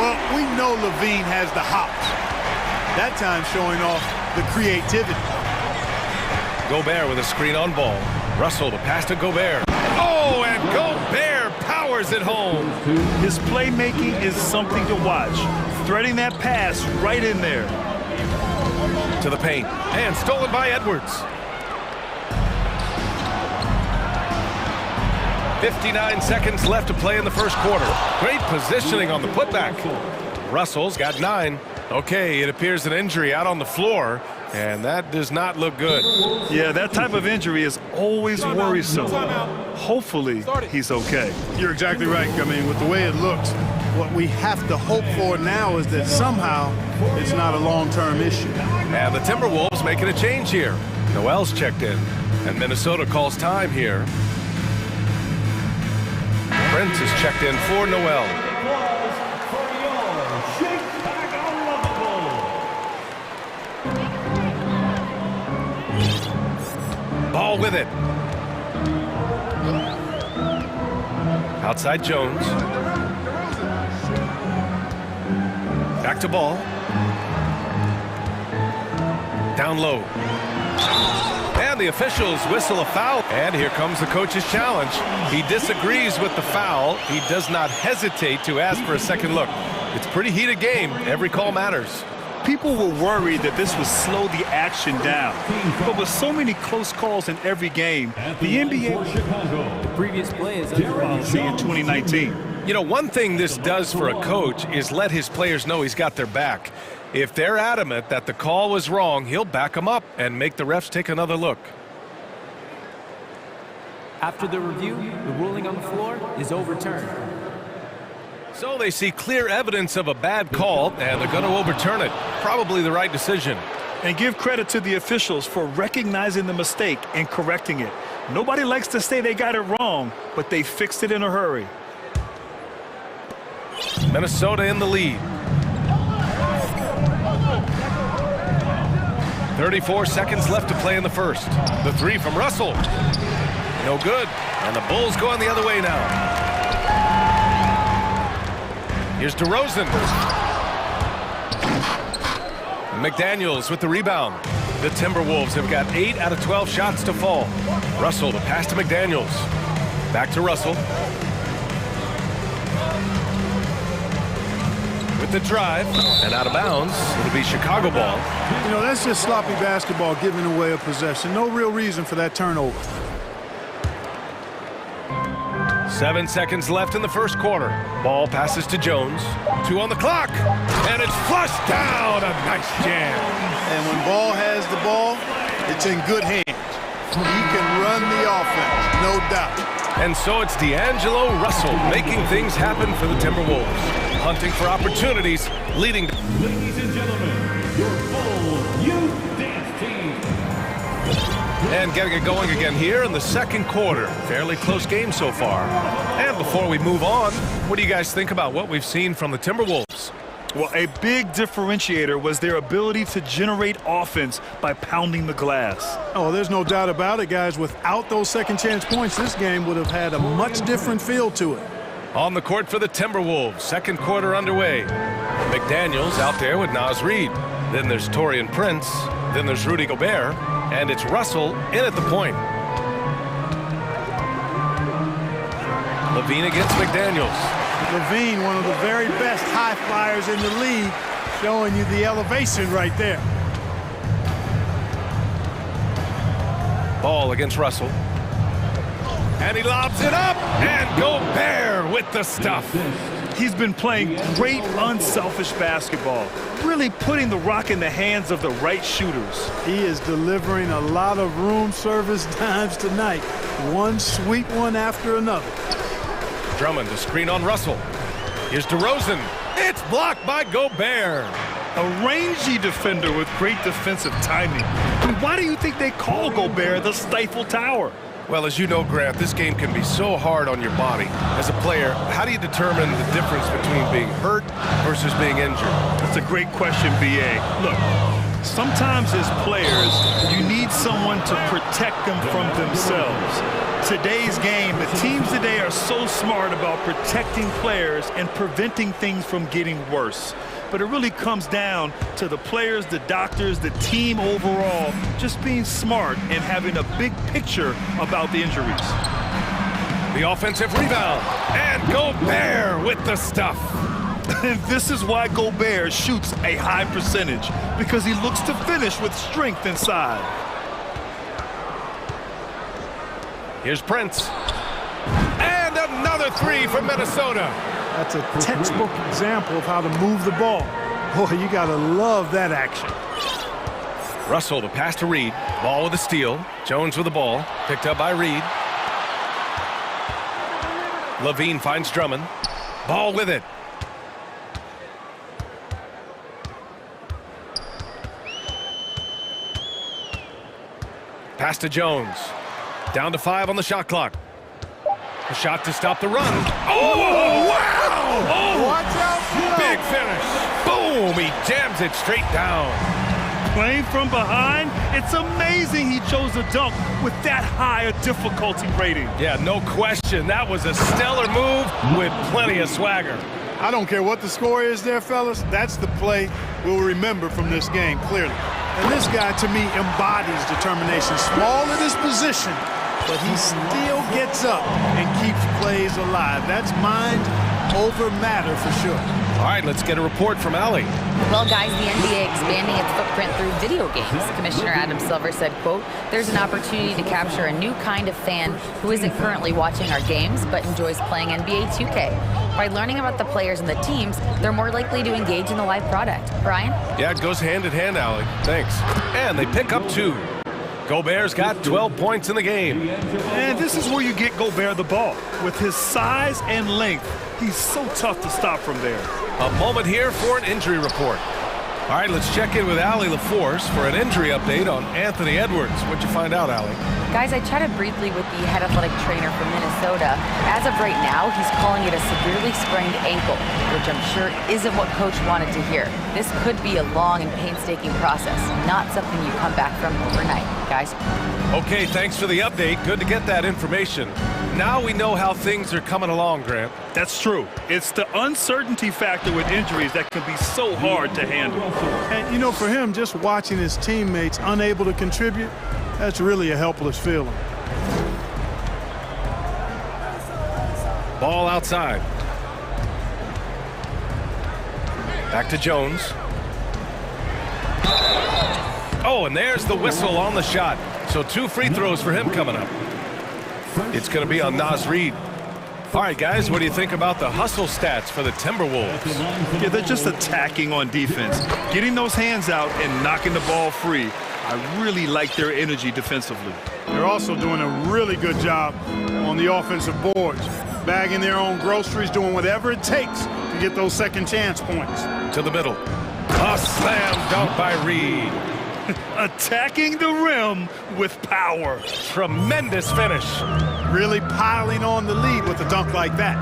Well, we know Levine has the hops. That time showing off the creativity. Gobert with a screen on ball. Russell to pass to Gobert. Oh, and Gobert powers it home. His playmaking is something to watch. Threading that pass right in there. To the paint. And stolen by Edwards. 59 seconds left to play in the first quarter. Great positioning on the putback. Russell's got 9. Okay, it appears an injury out on the floor, and that does not look good. Yeah, that type of injury is always worrisome. Hopefully, he's okay. You're exactly right. I mean, with the way it looks, what we have to hope for now is that somehow it's not a long-term issue. And the Timberwolves making a change here. Noel's checked in, and Minnesota calls time here. Prince is checked in for Noel. Ball with it. Outside Jones. Back to Ball. Down low. And the officials whistle a foul. And here comes the coach's challenge. He disagrees with the foul. He does not hesitate to ask for a second look. It's a pretty heated game. Every call matters. People were worried that this would slow the action down. But with so many close calls in every game, the NBA The previous play is under in 2019. You know, one thing this does for a coach is let his players know he's got their back. If they're adamant that the call was wrong, he'll back them up and make the refs take another look. After the review, the ruling on the floor is overturned. So they see clear evidence of a bad call, and they're going to overturn it. Probably the right decision. And give credit to the officials for recognizing the mistake and correcting it. Nobody likes to say they got it wrong, but they fixed it in a hurry. Minnesota in the lead. 34 seconds left to play in the first. The 3 from Russell. No good. And the Bulls going the other way now. Here's DeRozan. McDaniels with the rebound. The Timberwolves have got 8 out of 12 shots to fall. Russell to pass to McDaniels. Back to Russell. With the drive and out of bounds. It'll be Chicago ball. You know, that's just sloppy basketball giving away a possession. No real reason for that turnover. 7 seconds left in the first quarter. Ball passes to Jones. 2 on the clock. And it's flushed down. A nice jam. And when Ball has the ball, it's in good hands. You can run the offense, no doubt. And so it's D'Angelo Russell making things happen for the Timberwolves. Hunting for opportunities, leading to... Ladies and gentlemen, your full youth dance team. And getting it going again here in the second quarter. Fairly close game so far. And before we move on, what do you guys think about what we've seen from the Timberwolves? Well, a big differentiator was their ability to generate offense by pounding the glass. Oh, there's no doubt about it, guys. Without those second chance points, this game would have had a much different feel to it. On the court for the Timberwolves, second quarter underway. McDaniels out there with Naz Reid. Then there's Taurean Prince. Then there's Rudy Gobert. And it's Russell in at the point. Levine against McDaniels. Levine, one of the very best high flyers in the league, showing you the elevation right there. Ball against Russell. And he lobs it up, and Gobert with the stuff. He's been playing great, unselfish basketball, really putting the rock in the hands of the right shooters. He is delivering a lot of room service dimes tonight. One sweet one after another. Drummond to screen on Russell. Here's DeRozan. It's blocked by Gobert. A rangy defender with great defensive timing. I mean, why do you think they call Gobert the Stifle Tower? Well, as you know, Grant, this game can be so hard on your body. As a player, how do you determine the difference between being hurt versus being injured? That's a great question, B.A. Look, sometimes as players, you need someone to protect them from themselves. Today's game, the teams today are so smart about protecting players and preventing things from getting worse. But it really comes down to the players, the doctors, the team overall, just being smart and having a big picture about the injuries. The offensive rebound, and Gobert with the stuff. And this is why Gobert shoots a high percentage, because he looks to finish with strength inside. Here's Prince. And another three from Minnesota. That's a textbook example of how to move the ball. Boy, you gotta love that action. Russell, the pass to Reed. Ball with a steal. Jones with the ball. Picked up by Reed. Levine finds Drummond. Ball with it. Pass to Jones. Down to 5 on the shot clock. A shot to stop the run. Oh, wow! Oh, watch out! Big finish. Boom! He jams it straight down. Playing from behind, it's amazing he chose a dunk with that high a difficulty rating. Yeah, no question. That was a stellar move with plenty of swagger. I don't care what the score is there, fellas. That's the play we'll remember from this game, clearly. And this guy, to me, embodies determination. Small in his position, but he still gets up and keeps plays alive. That's mind over matter for sure. All right, let's get a report from Allie. Well, guys, the NBA expanding its footprint through video games. Commissioner Adam Silver said, quote, "There's an opportunity to capture a new kind of fan who isn't currently watching our games but enjoys playing NBA 2K. By learning about the players and the teams, they're more likely to engage in the live product." Brian? Yeah, it goes hand in hand, Allie. Thanks. And they pick up 2. Gobert's got 12 points in the game. And this is where you get Gobert the ball. With his size and length, he's so tough to stop from there. A moment here for an injury report. All right, let's check in with Allie LaForce for an injury update on Anthony Edwards. What'd you find out, Allie? Guys, I chatted briefly with the head athletic trainer from Minnesota. As of right now, he's calling it a severely sprained ankle, which I'm sure isn't what Coach wanted to hear. This could be a long and painstaking process, not something you come back from overnight, guys. Okay, thanks for the update. Good to get that information. Now we know how things are coming along, Grant. That's true. It's the uncertainty factor with injuries that can be so hard to handle. And, you know, for him, just watching his teammates unable to contribute, that's really a helpless feeling. Ball outside. Back to Jones. Oh, and there's the whistle on the shot. So 2 free throws for him coming up. It's going to be on Naz Reid. All right, guys, what do you think about the hustle stats for the Timberwolves? Yeah, they're just attacking on defense, getting those hands out and knocking the ball free. I really like their energy defensively. They're also doing a really good job on the offensive boards, bagging their own groceries, doing whatever it takes to get those second chance points. To the middle. A slam dunk by Reid. Attacking the rim with power. Tremendous finish. Really piling on the lead with a dunk like that.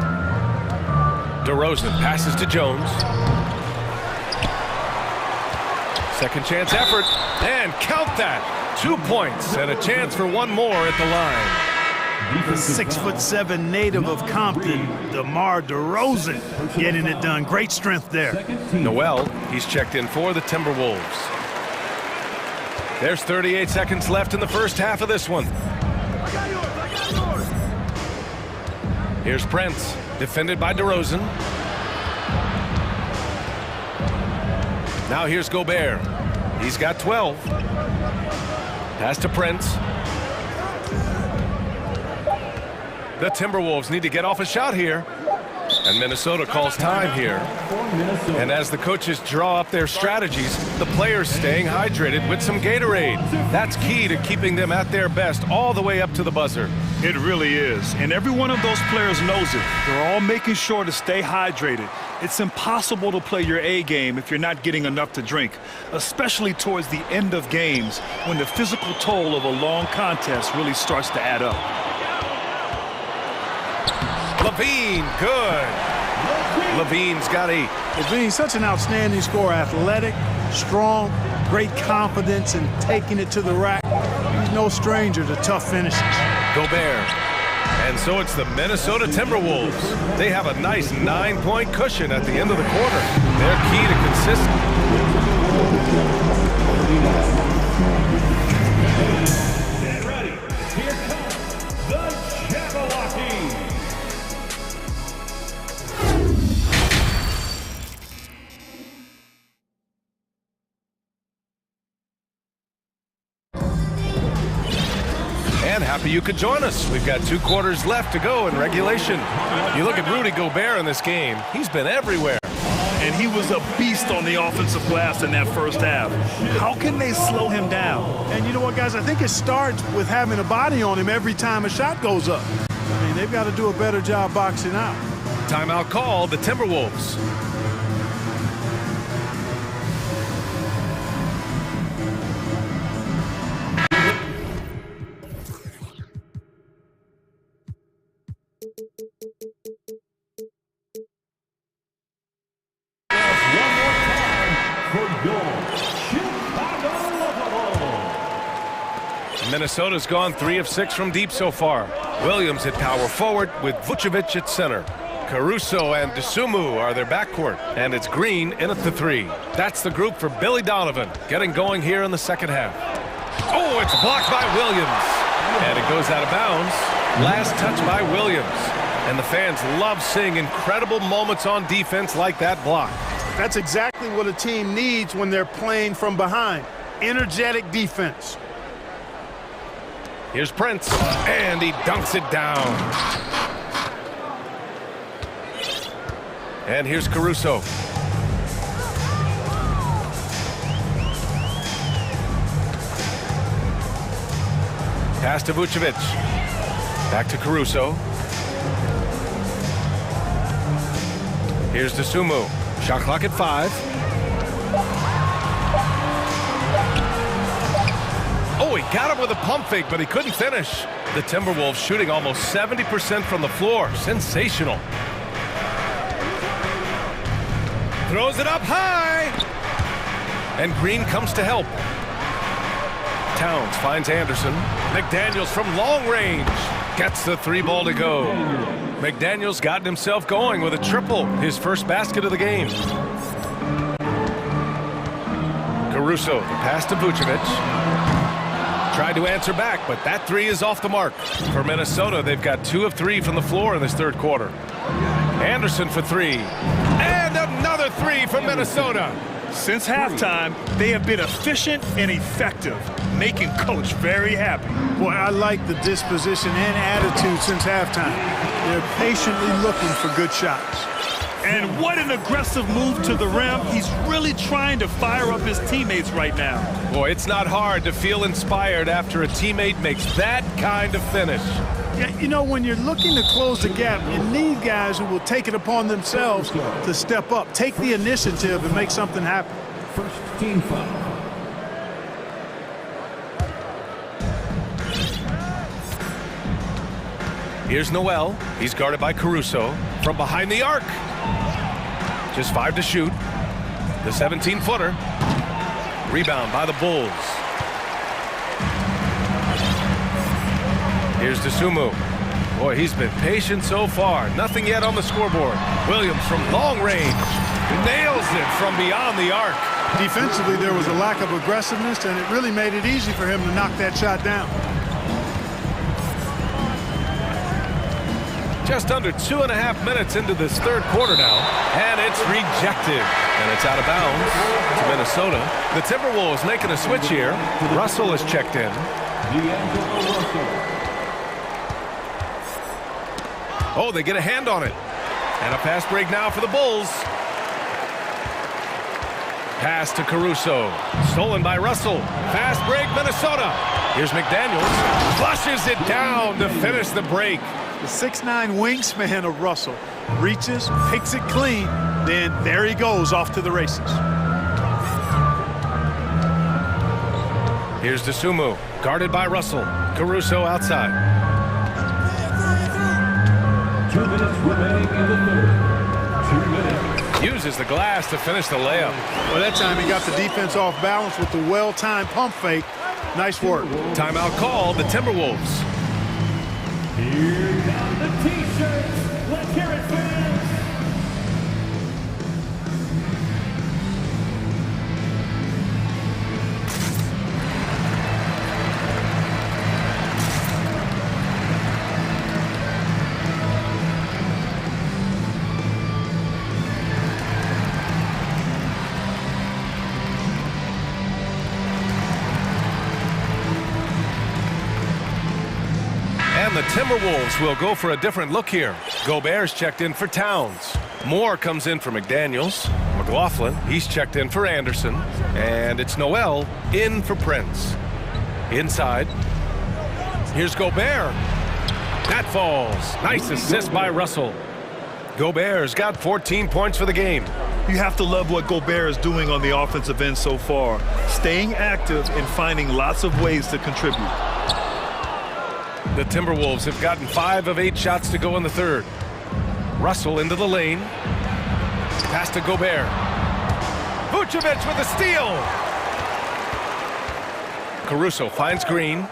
DeRozan passes to Jones. Second chance effort, and count that. 2 points and a chance for one more at the line. The 6'7" native of Compton, DeMar DeRozan, getting it done. Great strength there. Noel, he's checked in for the Timberwolves. There's 38 seconds left in the first half of this one. Here's Prince. Defended by DeRozan. Now here's Gobert. He's got 12. Pass to Prince. The Timberwolves need to get off a shot here. And Minnesota calls time here. And as the coaches draw up their strategies, the players staying hydrated with some Gatorade. That's key to keeping them at their best all the way up to the buzzer. It really is. And every one of those players knows it. They're all making sure to stay hydrated. It's impossible to play your A game if you're not getting enough to drink, especially towards the end of games when the physical toll of a long contest really starts to add up. Levine, good. Levine's got 8. Levine's such an outstanding scorer, athletic, strong, great confidence in taking it to the rack. He's no stranger to tough finishes. Gobert. And so it's the Minnesota Timberwolves. They have a nice 9-point cushion at the end of the quarter. They're key to consistency. Get ready. Here comes the Jabberwocky. And happy you could join us. We've got 2 quarters left to go in regulation. You look at Rudy Gobert in this game. He's been everywhere. And he was a beast on the offensive glass in that first half. How can they slow him down? And you know what, guys? I think it starts with having a body on him every time a shot goes up. I mean, they've got to do a better job boxing out. Timeout called, the Timberwolves. Minnesota's gone 3 of 6 from deep so far. Williams at power forward with Vucevic at center. Caruso and DeSumo are their backcourt, and it's Green in at the 3. That's the group for Billy Donovan, getting going here in the second half. Oh, it's blocked by Williams, and it goes out of bounds. Last touch by Williams, and the fans love seeing incredible moments on defense like that block. That's exactly what a team needs when they're playing from behind. Energetic defense. Here's Prince, and he dunks it down. And here's Caruso. Pass to Vucevic. Back to Caruso. Here's DeSumo. Shot clock at 5. Oh, he got him with a pump fake, but he couldn't finish. The Timberwolves shooting almost 70% from the floor. Sensational. Throws it up high. And Green comes to help. Towns finds Anderson. McDaniels from long range gets the 3 ball to go. McDaniels gotten himself going with a triple, his first basket of the game. Caruso, the pass to Vucevic. Tried to answer back, but that 3 is off the mark. For Minnesota, they've got 2 of 3 from the floor in this third quarter. Anderson for 3. And another 3 from Minnesota. Since halftime, they have been efficient and effective, making Coach very happy. Boy, I like the disposition and attitude since halftime. They're patiently looking for good shots. And what an aggressive move to the rim. He's really trying to fire up his teammates right now. Boy, it's not hard to feel inspired after a teammate makes that kind of finish. Yeah, you know, when you're looking to close the gap, you need guys who will take it upon themselves to step up, take the initiative, and make something happen. First team foul. Here's Noel. He's guarded by Caruso from behind the arc. Just 5 to shoot. The 17-footer. Rebound by the Bulls. Here's DeSumo. Boy, he's been patient so far. Nothing yet on the scoreboard. Williams from long range. Nails it from beyond the arc. Defensively, there was a lack of aggressiveness, and it really made it easy for him to knock that shot down. Just under 2.5 minutes into this third quarter now, and it's rejected. And it's out of bounds to Minnesota. The Timberwolves making a switch here. Russell is checked in. Oh, they get a hand on it. And a fast break now for the Bulls. Pass to Caruso. Stolen by Russell. Fast break, Minnesota. Here's McDaniels. Flushes it down to finish the break. The 6'9" wingspan of Russell reaches, picks it clean, then there he goes off to the races. Here's DeSumo, guarded by Russell. Caruso outside. 2 minutes remaining in the third. 2 minutes. Uses the glass to finish the layup. Well, that time he got the defense off balance with the well-timed pump fake. Nice work. Timeout called, the Timberwolves. Here come the T-shirts. Let's hear it, fans. And the Timberwolves will go for a different look here. Gobert's checked in for Towns. Moore comes in for McDaniels. McLaughlin, he's checked in for Anderson. And it's Noel in for Prince. Inside. Here's Gobert. That falls. Nice assist by Russell. Gobert's got 14 points for the game. You have to love what Gobert is doing on the offensive end so far. Staying active and finding lots of ways to contribute. The Timberwolves have gotten 5 of 8 shots to go in the third. Russell into the lane. Pass to Gobert. Vucevic with a steal. Caruso finds Green.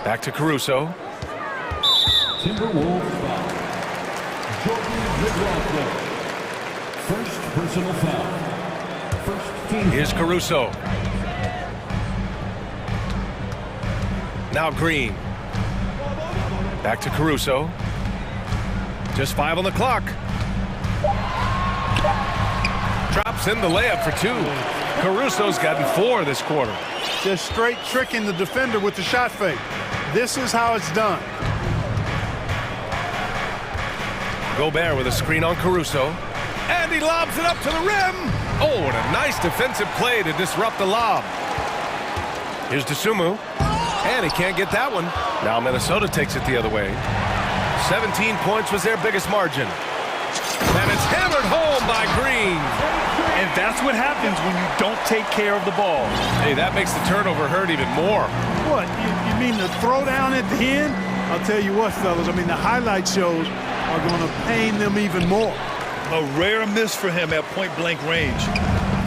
Back to Caruso. Timberwolves foul. Jordan McLaughlin. First personal foul. First team. Here's Caruso. Now Green. Back to Caruso. Just 5 on the clock. Drops in the layup for 2. Caruso's gotten 4 this quarter. Just straight tricking the defender with the shot fake. This is how it's done. Gobert with a screen on Caruso. And he lobs it up to the rim. Oh, and a nice defensive play to disrupt the lob. Here's DeSumo. And he can't get that one. Now Minnesota takes it the other way. 17 points was their biggest margin. And it's hammered home by Green. And that's what happens when you don't take care of the ball. Hey, that makes the turnover hurt even more. What, you mean the throwdown at the end? I'll tell you what, fellas, I mean, the highlight shows are going to pain them even more. A rare miss for him at point-blank range.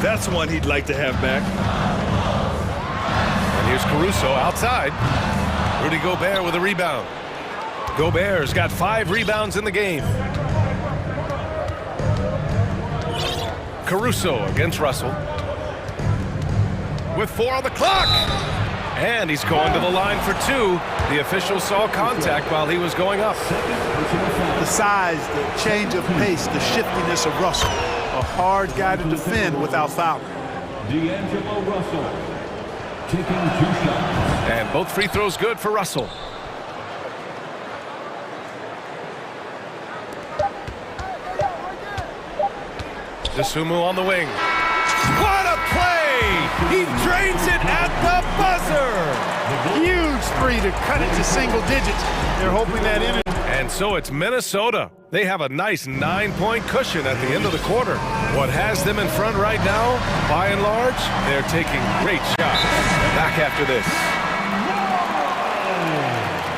That's one he'd like to have back. Here's Caruso outside. Rudy Gobert with a rebound. Gobert's got 5 rebounds in the game. Caruso against Russell. With 4 on the clock. And he's going to the line for 2. The official saw contact while he was going up. The size, the change of pace, the shiftiness of Russell. A hard guy to defend without fouling. D'Angelo Russell. Taking 2 shots. And both free throws good for Russell. DeSumo on the wing. What a play! He drains it at the buzzer! Huge 3 to cut it to single digits. They're hoping that in. And so it's Minnesota. They have a nice 9-point cushion at the end of the quarter. What has them in front right now, by and large, they're taking great shots. Back after this.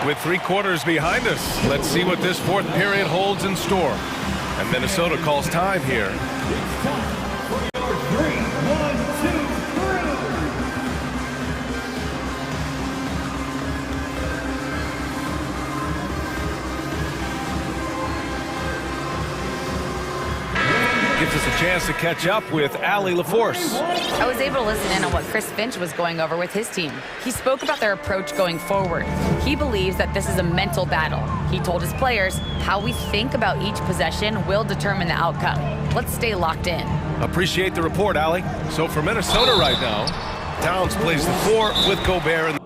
With 3 quarters behind us, let's see what this 4th period holds in store. And Minnesota calls time here. It's time for your 3, 1, 2, 3. Gives us us a chance to catch up with Allie LaForce. I was able to listen in on what Chris Finch was going over with his team. He spoke about their approach going forward. He believes that this is a mental battle. He told his players how we think about each possession will determine the outcome. Let's stay locked in. Appreciate the report, Allie. So for Minnesota right now, Towns plays the 4 with Gobert in the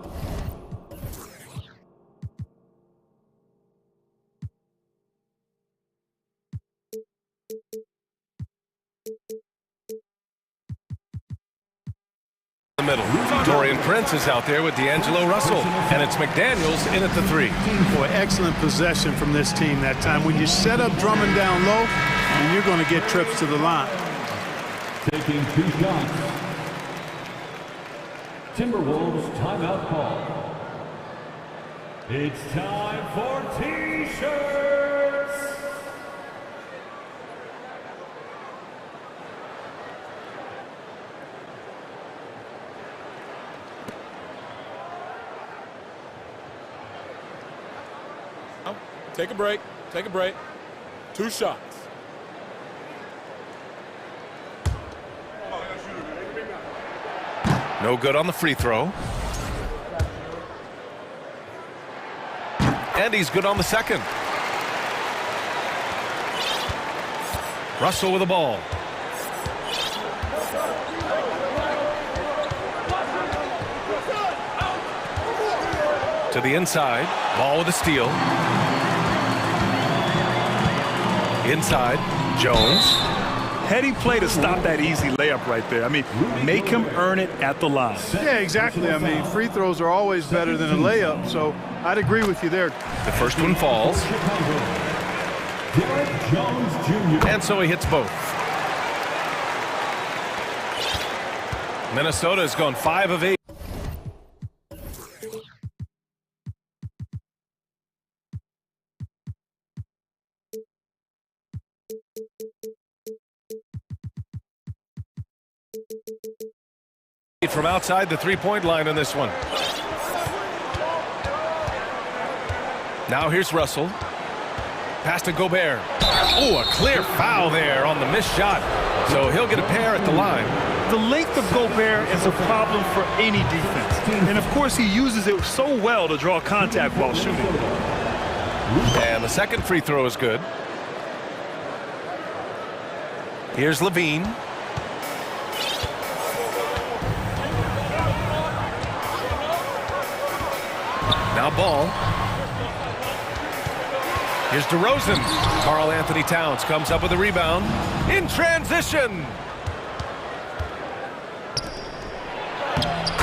middle. Dorian Prince is out there with D'Angelo Russell, and it's McDaniels in at the 3. Boy, excellent possession from this team that time. When you set up Drummond down low, and you're going to get trips to the line. Taking 2 shots. Timberwolves timeout call. It's time for T-shirts. Take a break. Take a break. 2 shots. No good on the free throw. And he's good on the second. Russell with the ball. To the inside. Ball with a steal. Inside. Jones. Heady play to stop that easy layup right there. I mean, make him earn it at the line. Yeah, exactly. I mean, free throws are always better than a layup, so I'd agree with you there. The first one falls. And so he hits both. Minnesota has gone 5 of 8. From outside the three-point line on this one. Now here's Russell. Pass to Gobert. Oh, a clear foul there on the missed shot. So he'll get a pair at the line. The length of Gobert is a problem for any defense. And of course he uses it so well to draw contact while shooting. And the second free throw is good. Here's Levine. Now Ball. Here's DeRozan. Karl Anthony Towns comes up with a rebound. In transition.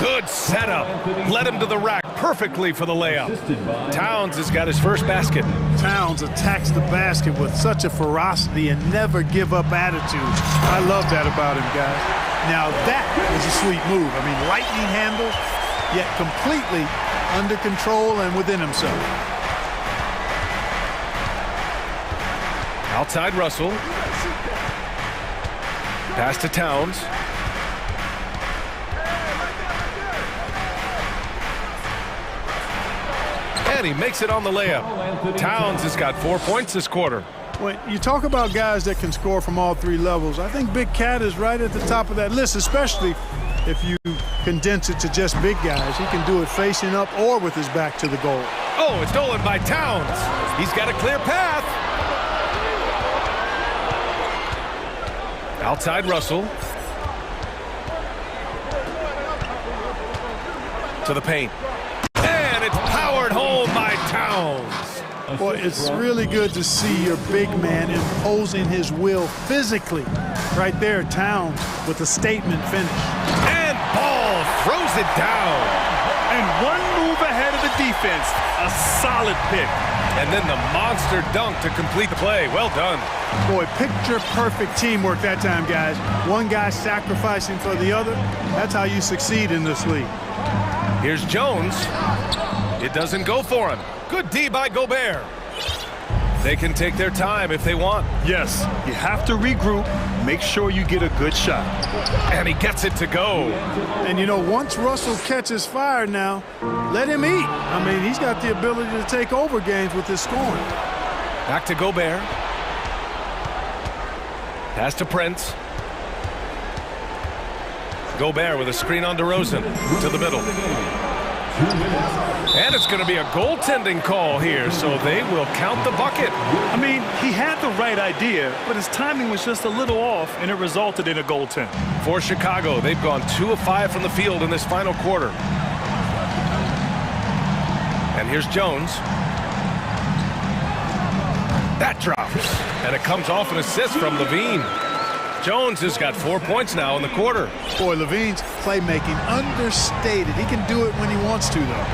Good setup. Led him to the rack perfectly for the layup. Towns has got his first basket. Towns attacks the basket with such a ferocity and never give up attitude. I love that about him, guys. Now that is a sweet move. I mean, lightning handle, yet completely under control and within himself. Outside Russell. Pass to Towns. And he makes it on the layup. Towns has got 4 points this quarter. When you talk about guys that can score from all 3 levels, I think Big Cat is right at the top of that list, especially if you condense it to just big guys. He can do it facing up or with his back to the goal. Oh, it's stolen by Towns. He's got a clear path. Outside Russell. To the paint. And it's powered home by Towns. Boy, it's really good to see your big man imposing his will physically. Right there, Towns with a statement finish. And Ball throws it down. And one move ahead of the defense. A solid pick. And then the monster dunk to complete the play. Well done. Boy, picture-perfect teamwork that time, guys. One guy sacrificing for the other. That's how you succeed in this league. Here's Jones. It doesn't go for him. Good D by Gobert. They can take their time if they want. Yes, you have to regroup. Make sure you get a good shot. And he gets it to go. And, you know, once Russell catches fire now, let him eat. I mean, he's got the ability to take over games with his scoring. Back to Gobert. Pass to Prince. Gobert with a screen on DeRozan to the middle. And it's going to be a goaltending call here, so they will count the bucket. I mean, he had the right idea, but his timing was just a little off, and it resulted in a goaltend. For Chicago, they've gone 2 of 5 from the field in this final quarter. And here's Jones. That drops, and it comes off an assist from Levine. Jones has got 4 points now in the quarter. Boy, Levine's playmaking understated. He can do it when he wants to, though.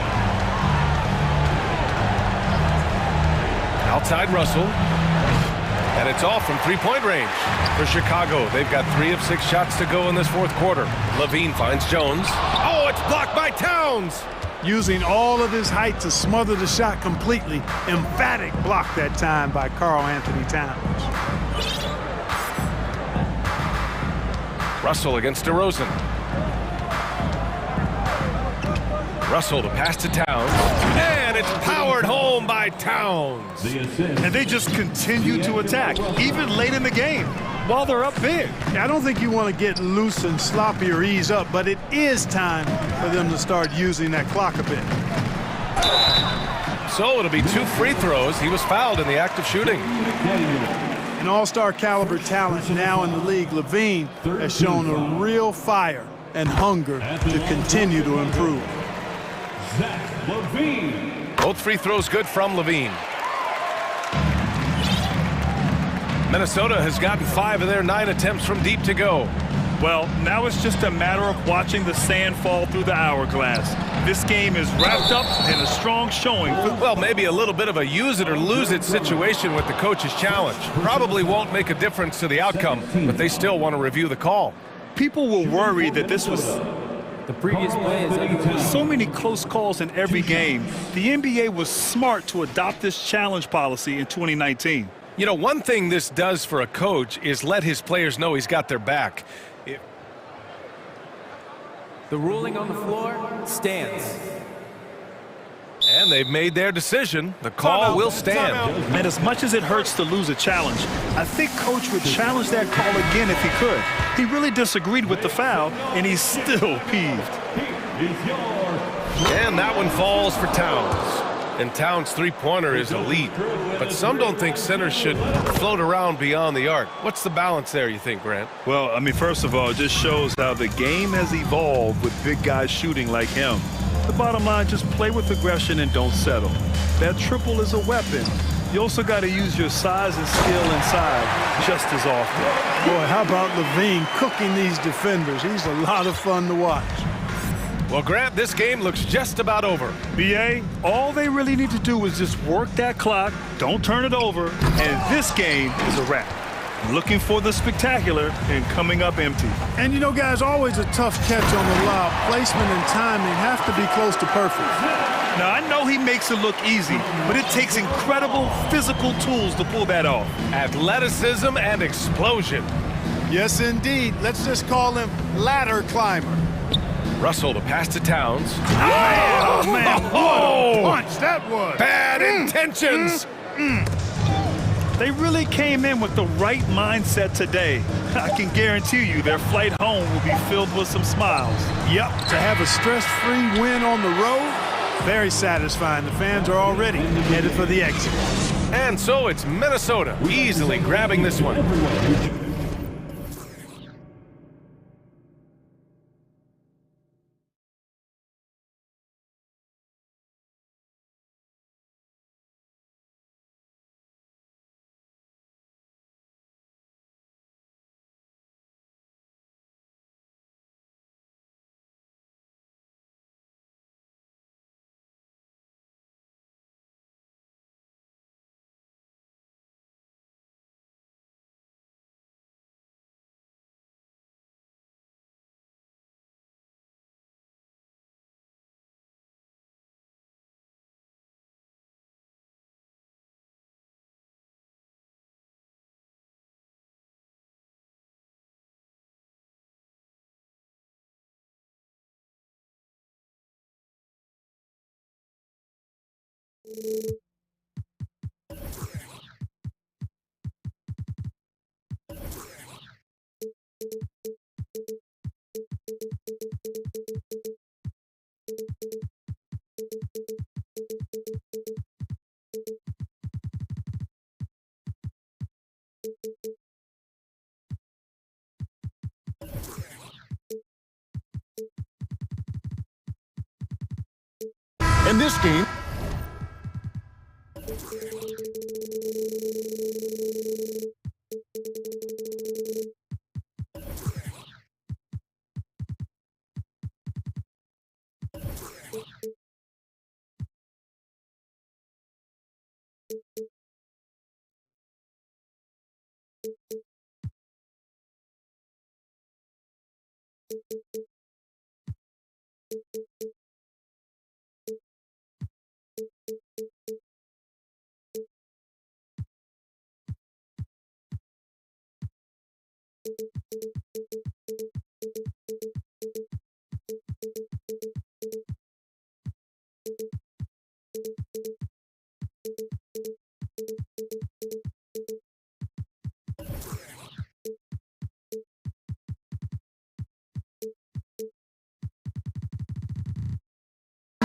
Outside Russell. And it's off from three-point range for Chicago. They've got 3 of 6 shots to go in this fourth quarter. Levine finds Jones. Oh, it's blocked by Towns. Using all of his height to smother the shot completely. Emphatic block that time by Karl Anthony Towns. Russell against DeRozan. Russell to pass to Towns. And it's powered home by Towns. And they just continue to attack, even late in the game, while they're up big. I don't think you want to get loose and sloppy or ease up, but it is time for them to start using that clock a bit. So it'll be 2 free throws. He was fouled in the act of shooting. An all-star caliber talent now in the league, Levine has shown a real fire and hunger to continue to improve. Both free throws good from Levine. Minnesota has gotten 5 of their 9 attempts from deep to go. Well, now it's just a matter of watching the sand fall through the hourglass. This game is wrapped up in a strong showing. Well, maybe a little bit of a use it or lose it situation with the coach's challenge. Probably won't make a difference to the outcome, but they still want to review the call. People were worried that this was... The previous play is... So many close calls in every game. The NBA was smart to adopt this challenge policy in 2019. You know, one thing this does for a coach is let his players know he's got their back. The ruling on the floor stands. And they've made their decision. The call will stand. And as much as it hurts to lose a challenge, I think Coach would challenge that call again if he could. He really disagreed with the foul, and he's still peeved. And that one falls for Towns. And Towns' three-pointer is elite. But some don't think centers should float around beyond the arc. What's the balance there, you think, Grant? Well, I mean, first of all, it just shows how the game has evolved with big guys shooting like him. The bottom line, just play with aggression and don't settle. That triple is a weapon. You also got to use your size and skill inside just as often. Boy, how about Levine cooking these defenders? He's a lot of fun to watch. Well, Grant, this game looks just about over. BA, all they really need to do is just work that clock, don't turn it over, and this game is a wrap. Looking for the spectacular and coming up empty. And you know, guys, always a tough catch on the lob. Placement and timing have to be close to perfect. Now, I know he makes it look easy, but it takes incredible physical tools to pull that off. Athleticism and explosion. Yes, indeed. Let's just call him ladder climber. Russell to pass to Towns. Oh, man, what a punch that was. Bad intentions. They really came in with the right mindset today. I can guarantee you their flight home will be filled with some smiles. Yep, to have a stress-free win on the road, very satisfying. The fans are already headed for the exit. And so it's Minnesota easily grabbing this one. In this game,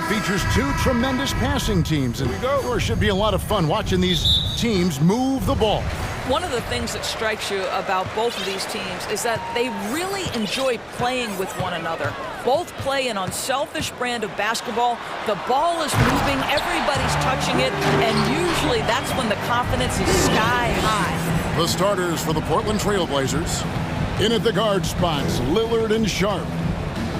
features two tremendous passing teams, and it should be a lot of fun watching these teams move the ball. One of the things that strikes you about both of these teams is that they really enjoy playing with one another. Both play an unselfish brand of basketball. The ball is moving, everybody's touching it, and usually that's when the confidence is sky high. The starters for the Portland Trailblazers. In at the guard spots, Lillard and Sharp.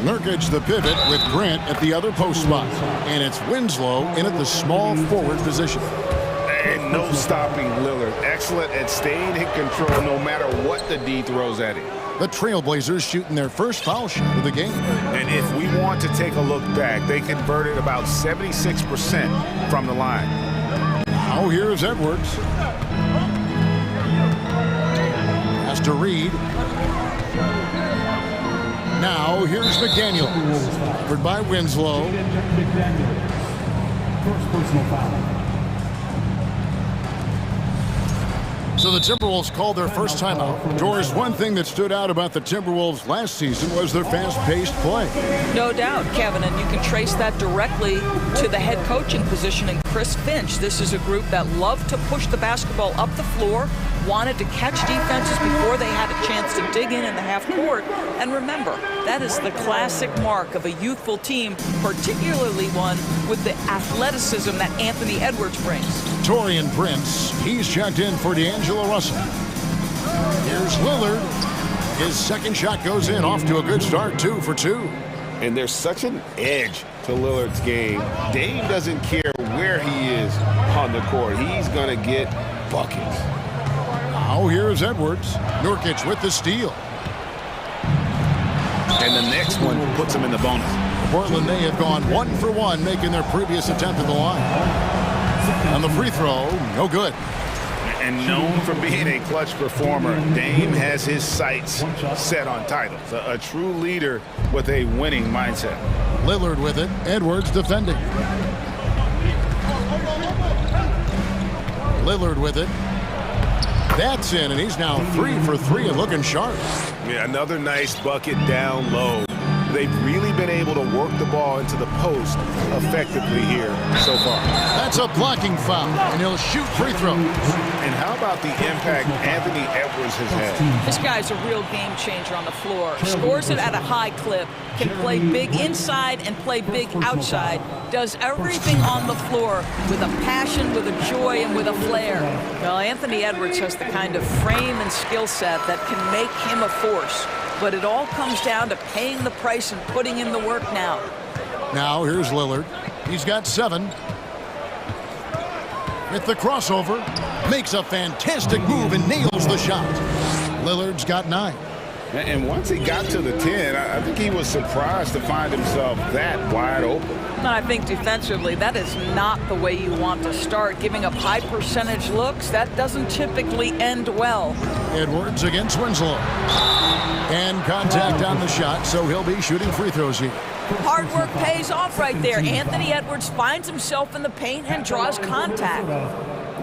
Nurkic the pivot with Grant at the other post spot. And it's Winslow in at the small forward position. And no stopping Lillard. Excellent at staying in control no matter what the D throws at him. The Trailblazers shooting their first foul shot of the game. And if we want to take a look back, they converted about 76% from the line. Now here's Edwards. Has to Reed. Now here's McDaniel. Covered by Winslow. First personal foul. So the Timberwolves called their first timeout. Doris, one thing that stood out about the Timberwolves last season was their fast-paced play. No doubt, Kevin, and you can trace that directly to the head coaching position in Chris Finch. This is a group that loved to push the basketball up the floor, wanted to catch defenses before they had a chance to dig in the half court. And remember, that is the classic mark of a youthful team, particularly one with the athleticism that Anthony Edwards brings. Torian Prince, he's checked in for D'Angelo Russell. Here's Lillard. His second shot goes in, off to a good start, 2 for 2. And there's such an edge to Lillard's game. Dame doesn't care where he is on the court. He's going to get buckets. Now here's Edwards. Nurkic with the steal. And the next one puts him in the bonus. Portland, they have gone 1 for 1, making their previous attempt at the line. On the free throw, no good. And known for being a clutch performer, Dame has his sights set on titles. A true leader with a winning mindset. Lillard with it. Edwards defending. Lillard with it. That's in, and he's now 3 for 3 and looking sharp. Yeah, another nice bucket down low. They've really been able to work the ball into the post effectively here so far. That's a blocking foul, and he'll shoot free throws. And how about the impact Anthony Edwards has had? This guy's a real game changer on the floor. Scores it at a high clip, can play big inside and play big outside, does everything on the floor with a passion, with a joy, and with a flair. Well, Anthony Edwards has the kind of frame and skill set that can make him a force. But it all comes down to paying the price and putting in the work now. Now here's Lillard. He's got 7. With the crossover, makes a fantastic move and nails the shot. Lillard's got 9. And once he got to the 10, I think he was surprised to find himself that wide open. I think defensively, that is not the way you want to start. Giving up high percentage looks, that doesn't typically end well. Edwards against Winslow. And contact on the shot, so he'll be shooting free throws here. Hard work pays off right there. Anthony Edwards finds himself in the paint and draws contact.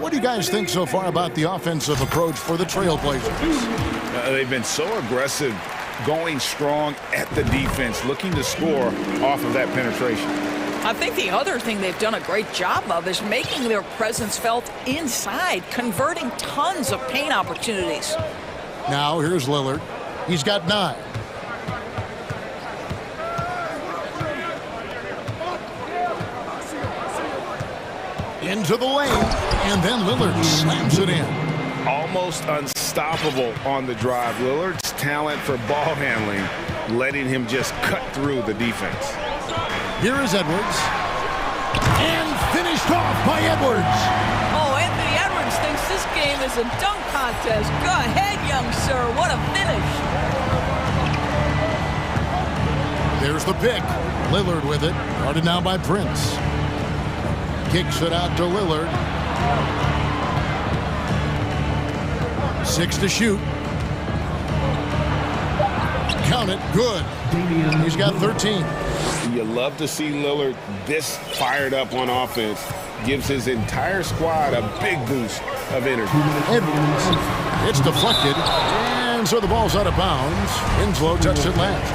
What do you guys think so far about the offensive approach for the Trailblazers? They've been so aggressive, going strong at the defense, looking to score off of that penetration. I think the other thing they've done a great job of is making their presence felt inside, converting tons of paint opportunities. Now here's Lillard. He's got 9. Into the lane, and then Lillard slams it in. Almost unstoppable on the drive. Lillard's talent for ball handling, letting him just cut through the defense. Here is Edwards. And finished off by Edwards. Oh, Anthony Edwards thinks this game is a dunk contest. Go ahead, young sir. What a finish. There's the pick. Lillard with it. Guarded now by Prince. Kicks it out to Lillard. 6 to shoot. Count it. Good. He's got 13. You love to see Lillard this fired up on offense. Gives his entire squad a big boost of energy. Edwards. It's deflected. And so the ball's out of bounds. Winslow touched it last.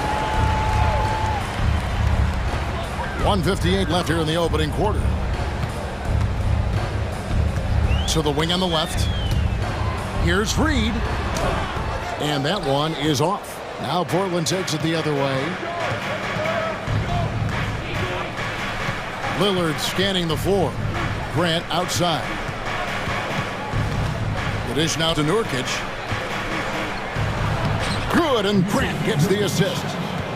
1:58 left here in the opening quarter. So the wing on the left. Here's Reed. And that one is off. Now Portland takes it the other way. Lillard scanning the floor. Grant outside. The dish now to Nurkic. Good, and Grant gets the assist.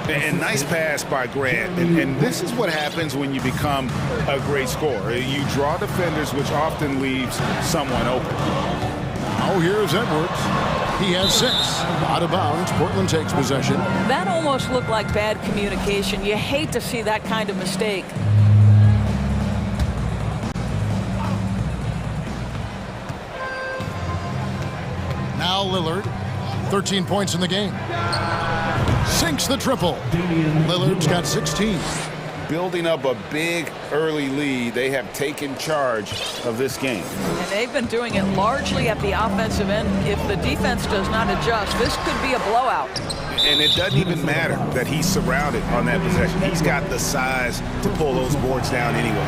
And nice pass by Grant. And this is what happens when you become a great scorer. You draw defenders, which often leaves someone open. Now here's Edwards. He has 6. Out of bounds. Portland takes possession. That almost looked like bad communication. You hate to see that kind of mistake. Now Lillard, 13 points in the game. Sinks the triple. Lillard's got 16. Building up a big early lead, they have taken charge of this game. And they've been doing it largely at the offensive end. If the defense does not adjust, this could be a blowout. And it doesn't even matter that he's surrounded on that possession. He's got the size to pull those boards down anyway.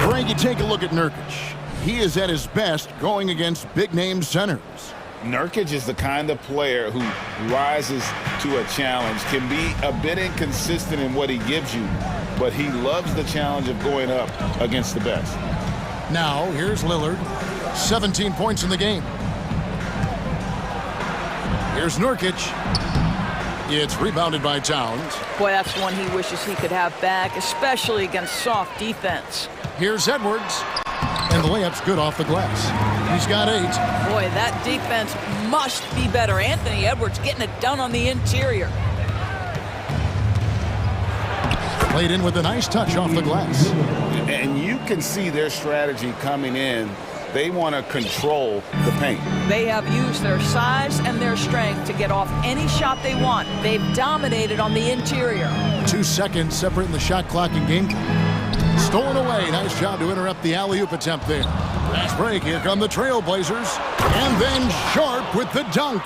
Frank, you take a look at Nurkic. He is at his best going against big-name centers. Nurkic is the kind of player who rises to a challenge, can be a bit inconsistent in what he gives you, but he loves the challenge of going up against the best. Now, here's Lillard, 17 points in the game. Here's Nurkic. It's rebounded by Towns. Boy, that's one he wishes he could have back, especially against soft defense. Here's Edwards. And the layup's good off the glass. He's got 8. Boy, that defense must be better. Anthony Edwards getting it done on the interior. Played in with a nice touch off the glass. And you can see their strategy coming in. They want to control the paint. They have used their size and their strength to get off any shot they want. They've dominated on the interior. 2 seconds separating the shot clock and game clock. Stolen away. Nice job to interrupt the alley-oop attempt there. Last break. Here come the Trailblazers. And then Sharp with the dunk.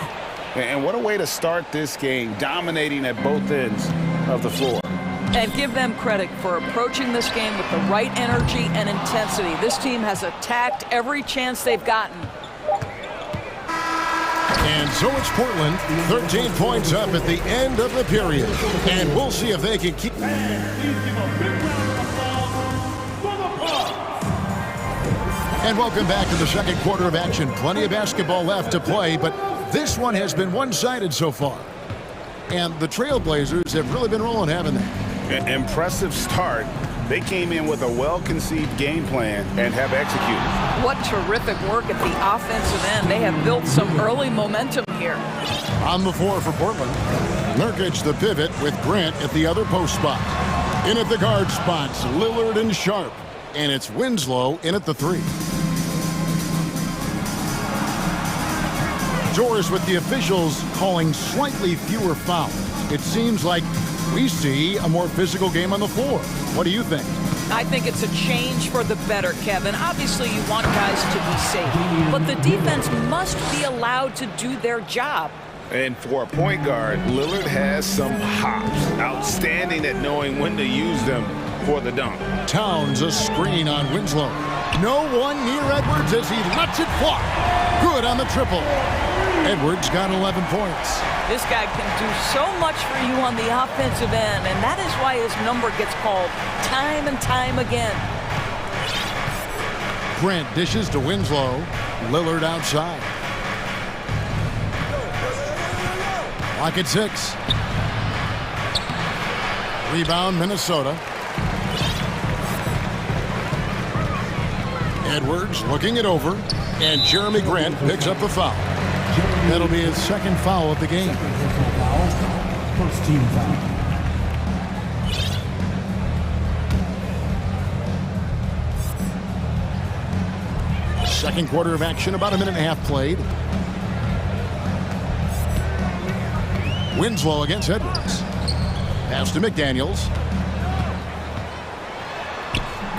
And what a way to start this game, dominating at both ends of the floor. And give them credit for approaching this game with the right energy and intensity. This team has attacked every chance they've gotten. And so it's Portland, 13 points up at the end of the period. And we'll see if they can keep... And welcome back to the second quarter of action. Plenty of basketball left to play, but this one has been one-sided so far. And the Trailblazers have really been rolling, haven't they? An impressive start. They came in with a well-conceived game plan and have executed. What terrific work at the offensive end. They have built some early momentum here. On the floor for Portland, Nurkic the pivot with Grant at the other post spot. In at the guard spots, Lillard and Sharp. And it's Winslow in at the 3. Doris with the officials calling slightly fewer fouls. It seems like we see a more physical game on the floor. What do you think? I think it's a change for the better, Kevin. Obviously, you want guys to be safe, but the defense must be allowed to do their job. And for a point guard, Lillard has some hops. Outstanding at knowing when to use them for the dunk. Towns a screen on Winslow. No one near Edwards as he lets it fly. Good on the triple. Edwards got 11 points. This guy can do so much for you on the offensive end, and that is why his number gets called time and time again. Grant dishes to Winslow. Lillard outside. Lock at 6. Rebound, Minnesota. Edwards looking it over. And Jeremy Grant picks up the foul. That'll be his second foul of the game. First team foul. Second quarter of action, about a minute and a half played. Winslow against Edwards. Pass to McDaniels.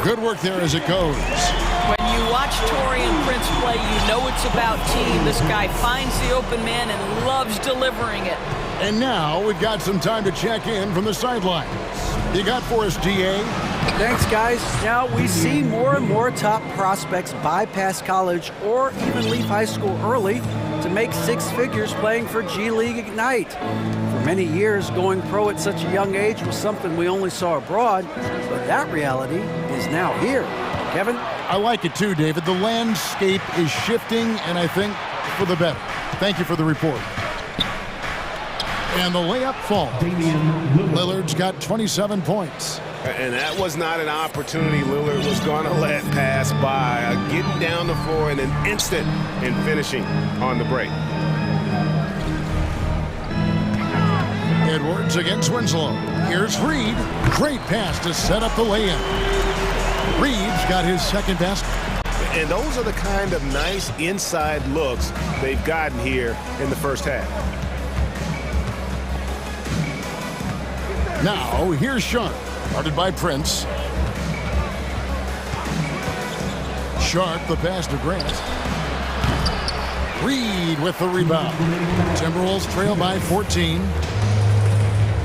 Good work there as it goes. When you watch Taurean Prince play, you know it's about team. This guy finds the open man and loves delivering it. And now we've got some time to check in from the sidelines. You got for us, DA? Thanks, guys. Now we see more and more top prospects bypass college or even leave high school early to make six figures playing for G League Ignite. For many years, going pro at such a young age was something we only saw abroad, but that reality is now here. Kevin? I like it too, David. The landscape is shifting, and I think for the better. Thank you for the report. And the layup falls. Lillard's got 27 points. And that was not an opportunity Lillard was going to let pass by. Getting down the floor in an instant and finishing on the break. Edwards against Winslow. Here's Reed. Great pass to set up the lay-in. Reed's got his second basket. And those are the kind of nice inside looks they've gotten here in the first half. Now, here's Sharp. Guarded by Prince. Sharp, the pass to Grant. Reed with the rebound. Timberwolves trail by 14.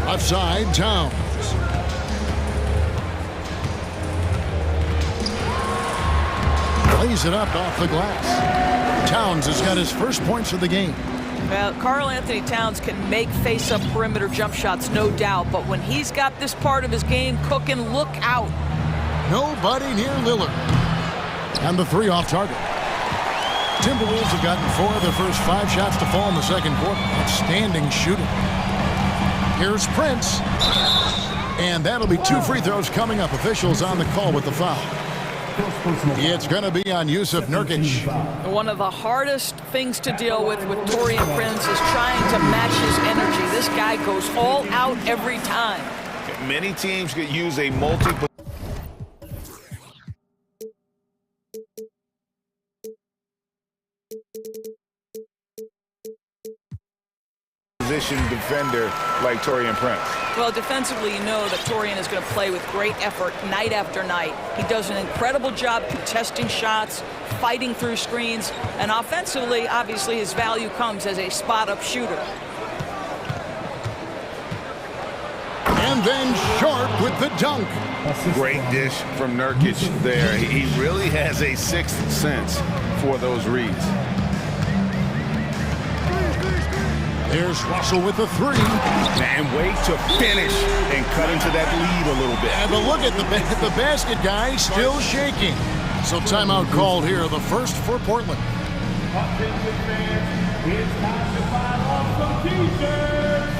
Left side, Towns. Lays it up off the glass. Towns has got his first points of the game. Well, Karl Anthony Towns can make face-up perimeter jump shots, no doubt, but when he's got this part of his game cooking, look out. Nobody near Lillard. And the three off target. Timberwolves have gotten 4 of their first 5 shots to fall in the second quarter. Outstanding shooting. Here's Prince. And that'll be 2 free throws coming up. Officials on the call with the foul. It's going to be on Yusuf Nurkic. One of the hardest things to deal with Taurean Prince is trying to match his energy. This guy goes all out every time. Many teams could use a multi-position defender like Taurean Prince. Well, defensively, you know that Taurean is going to play with great effort night after night. He does an incredible job contesting shots, fighting through screens, and offensively, obviously, his value comes as a spot-up shooter. And then Sharp with the dunk. Great dish from Nurkic there. He really has a sixth sense for those reads. There's Russell with the 3. And wait to finish and cut into that lead a little bit. And but look at the basket guy still shaking. So timeout called here, the first for Portland. It's time to fire off some t-shirts.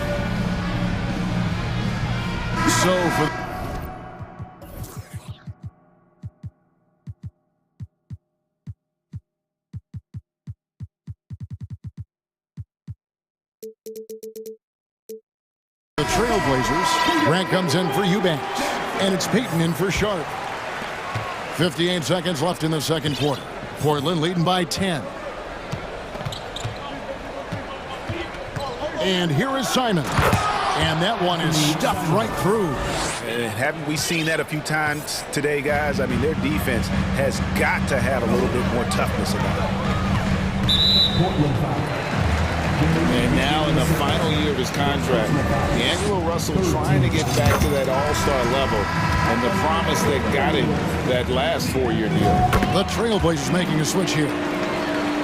So for the Trailblazers, Grant comes in for Eubanks, and it's Peyton in for Sharp. 58 seconds left in the second quarter. Portland leading by 10. And here is Simon. And that one is stuffed right through. And haven't we seen that a few times today, guys? I mean, their defense has got to have a little bit more toughness about it. And now in the final year of his contract, D'Angelo Russell trying to get back to that all-star level and the promise that got him that last 4-year deal. The Trailblazers making a switch here.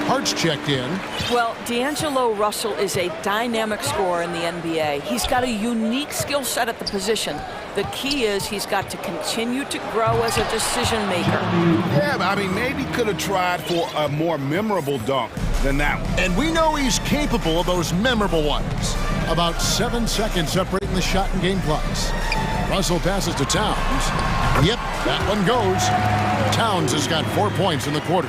Hart's checked in. Well, D'Angelo Russell is a dynamic scorer in the NBA. He's got a unique skill set at the position. The key is he's got to continue to grow as a decision maker. Yeah, I mean, maybe could have tried for a more memorable dunk than that one. And we know he's capable of those memorable ones. About 7 seconds separating the shot and game clocks. Russell passes to Towns. Yep, that one goes. Towns has got 4 points in the quarter.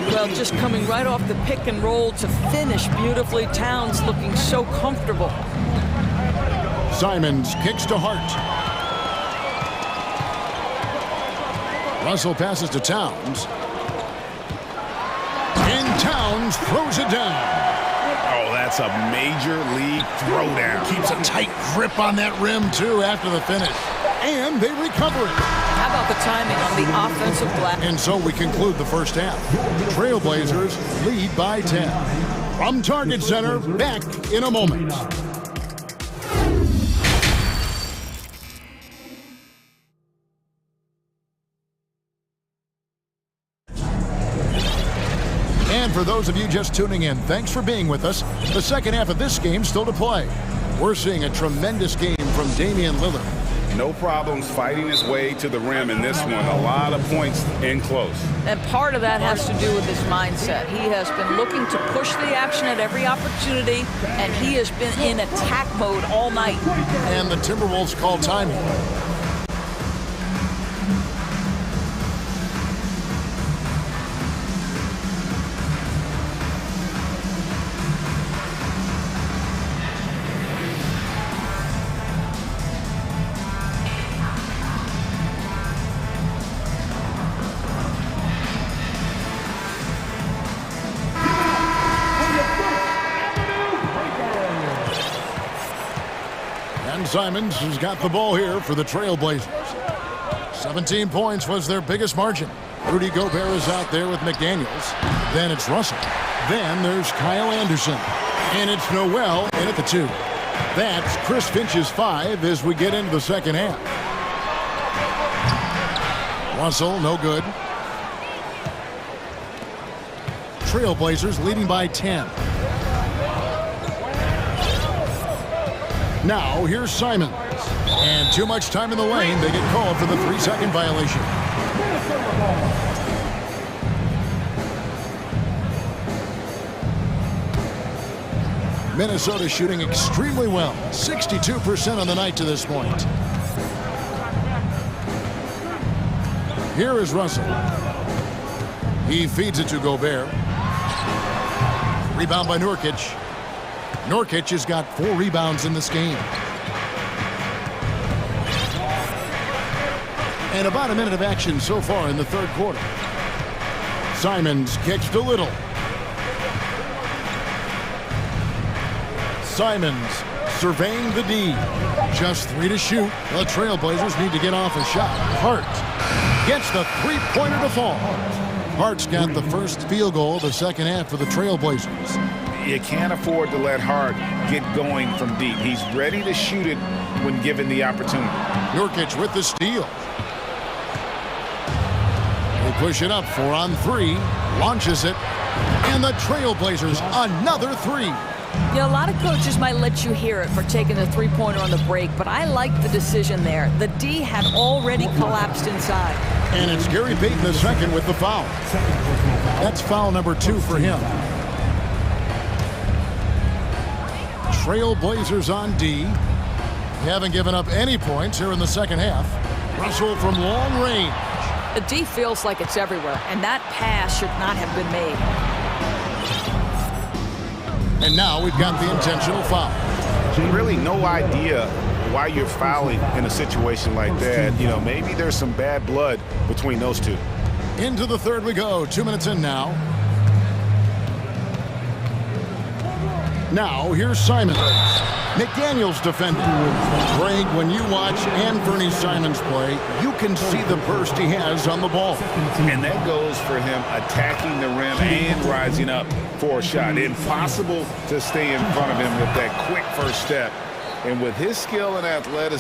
Well, just coming right off the pick and roll to finish beautifully. Towns looking so comfortable. Simons kicks to Hart. Russell passes to Towns. And Towns throws it down. Oh, that's a major league throwdown. Keeps a tight grip on that rim, too, after the finish. And they recover it. How about the timing on the offensive glass? And so we conclude the first half. Trailblazers lead by 10. From Target Center, back in a moment. And for those of you just tuning in, thanks for being with us. The second half of this game still to play. We're seeing a tremendous game from Damian Lillard. No problems fighting his way to the rim in this one. A lot of points in close. And part of that has to do with his mindset. He has been looking to push the action at every opportunity, and he has been in attack mode all night. And the Timberwolves call timing. Simons has got the ball here for the Trailblazers. 17 points was their biggest margin. Rudy Gobert is out there with McDaniels. Then it's Russell. Then there's Kyle Anderson. And it's Noel in at the 2. That's Chris Finch's 5 as we get into the second half. Russell, no good. Trailblazers leading by 10. Now, here's Simons. And too much time in the lane. They get called for the 3-second violation. Minnesota shooting extremely well. 62% on the night to this point. Here is Russell. He feeds it to Gobert. Rebound by Nurkic. Nurkic has got 4 rebounds in this game. And about a minute of action so far in the third quarter. Simons kicks to Little. Simons surveying the D. Just 3 to shoot. The Trailblazers need to get off a shot. Hart gets the 3-pointer to fall. Hart's got the first field goal of the second half for the Trailblazers. You can't afford to let Hart get going from deep. He's ready to shoot it when given the opportunity. Nurkic with the steal. They push it up 4 on 3. Launches it. And the Trailblazers another 3. Yeah, a lot of coaches might let you hear it for taking the 3-pointer on the break, but I like the decision there. The D had already collapsed inside. And it's Gary Payton II with the foul. That's foul number 2 for him. Trailblazers on D. They haven't given up any points here in the second half. Russell from long range. The D feels like it's everywhere, and that pass should not have been made. And now we've got the intentional foul. Really no idea why you're fouling in a situation like that. You know, maybe there's some bad blood between those two. Into the third we go. 2 minutes in now. Now, here's Simons. McDaniels defending. Greg, when you watch Anthony Simons play, you can see the burst he has on the ball. And that goes for him attacking the rim and rising up for a shot. Impossible to stay in front of him with that quick first step. And with his skill and athleticism,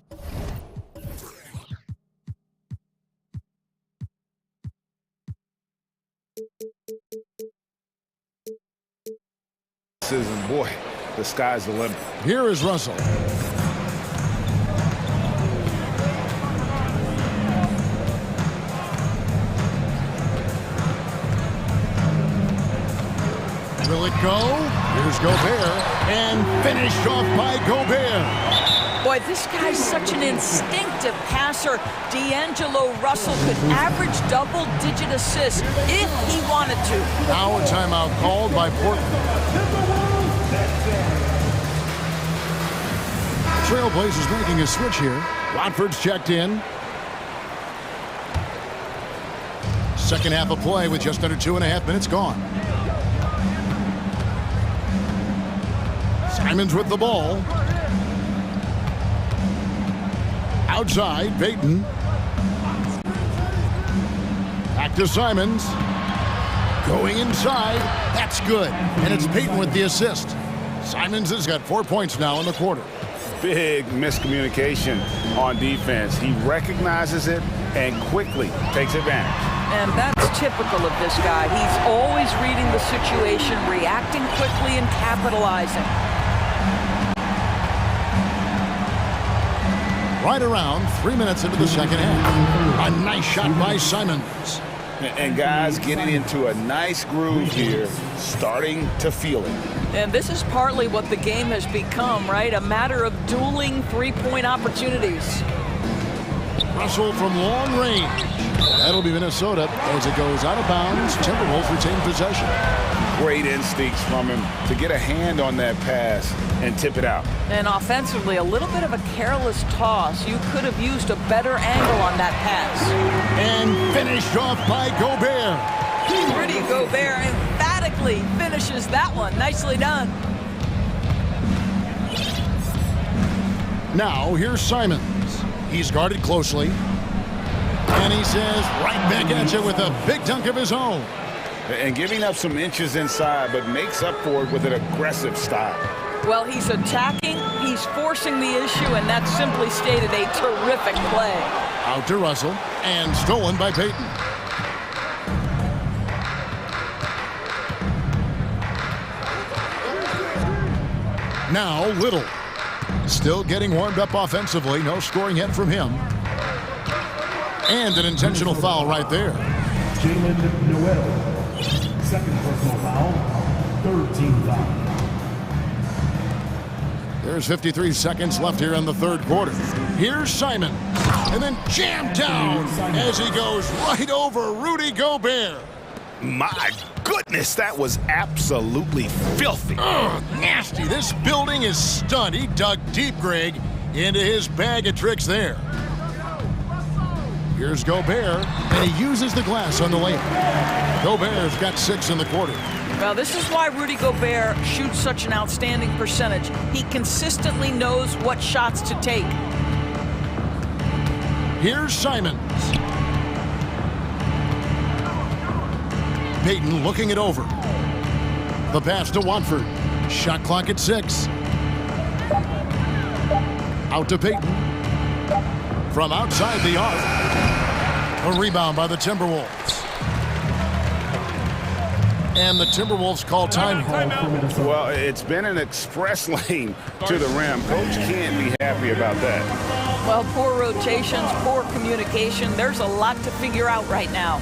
boy, the sky's the limit. Here is Russell. Will it go? Here's Gobert, and finished off by Gobert. Boy, this guy's such an instinctive passer. D'Angelo Russell could average double-digit assists if he wanted to. Now a timeout called by Portland. Trailblazers making a switch here. Watford's checked in. Second half of play with just under 2.5 minutes gone. Simons with the ball. Outside, Payton. Back to Simons. Going inside. That's good. And it's Payton with the assist. Simons has got 4 points now in the quarter. Big miscommunication on defense. He recognizes it and quickly takes advantage. And that's typical of this guy. He's always reading the situation, reacting quickly and capitalizing. Right around 3 minutes into the second half. A nice shot by Simons. And guys getting into a nice groove here, starting to feel it. And this is partly what the game has become, right? A matter of dueling three-point opportunities. Russell from long range. That'll be Minnesota as it goes out of bounds. Timberwolves retain possession. Great instincts from him to get a hand on that pass and tip it out. And offensively, a little bit of a careless toss. You could have used a better angle on that pass. And finished off by Gobert. Rudy Gobert emphatically finishes that one. Nicely done. Now here's Simons. He's guarded closely. And he says right back at you with a big dunk of his own. And giving up some inches inside, but makes up for it with an aggressive style. Well, he's attacking, he's forcing the issue, and that's simply stated a terrific play. Out to Russell, and stolen by Payton. Now Little. Still getting warmed up offensively. No scoring yet from him. And an intentional foul right there. Jalen Noel. Second personal foul. Third team foul. There's 53 seconds left here in the third quarter. Here's Simon. And then jammed down as he goes right over Rudy Gobert. My goodness, that was absolutely filthy. Ugh, nasty. This building is stunned. He dug deep, Greg, into his bag of tricks there. Here's Gobert, and he uses the glass on the layup. Gobert's got 6 in the quarter. Well, this is why Rudy Gobert shoots such an outstanding percentage. He consistently knows what shots to take. Here's Simons. Payton looking it over. The pass to Watford. Shot clock at 6. Out to Payton. From outside the arc. A rebound by the Timberwolves. And the Timberwolves call time. Well, it's been an express lane to the rim. Coach can't be happy about that. Well, poor rotations, poor communication. There's a lot to figure out right now.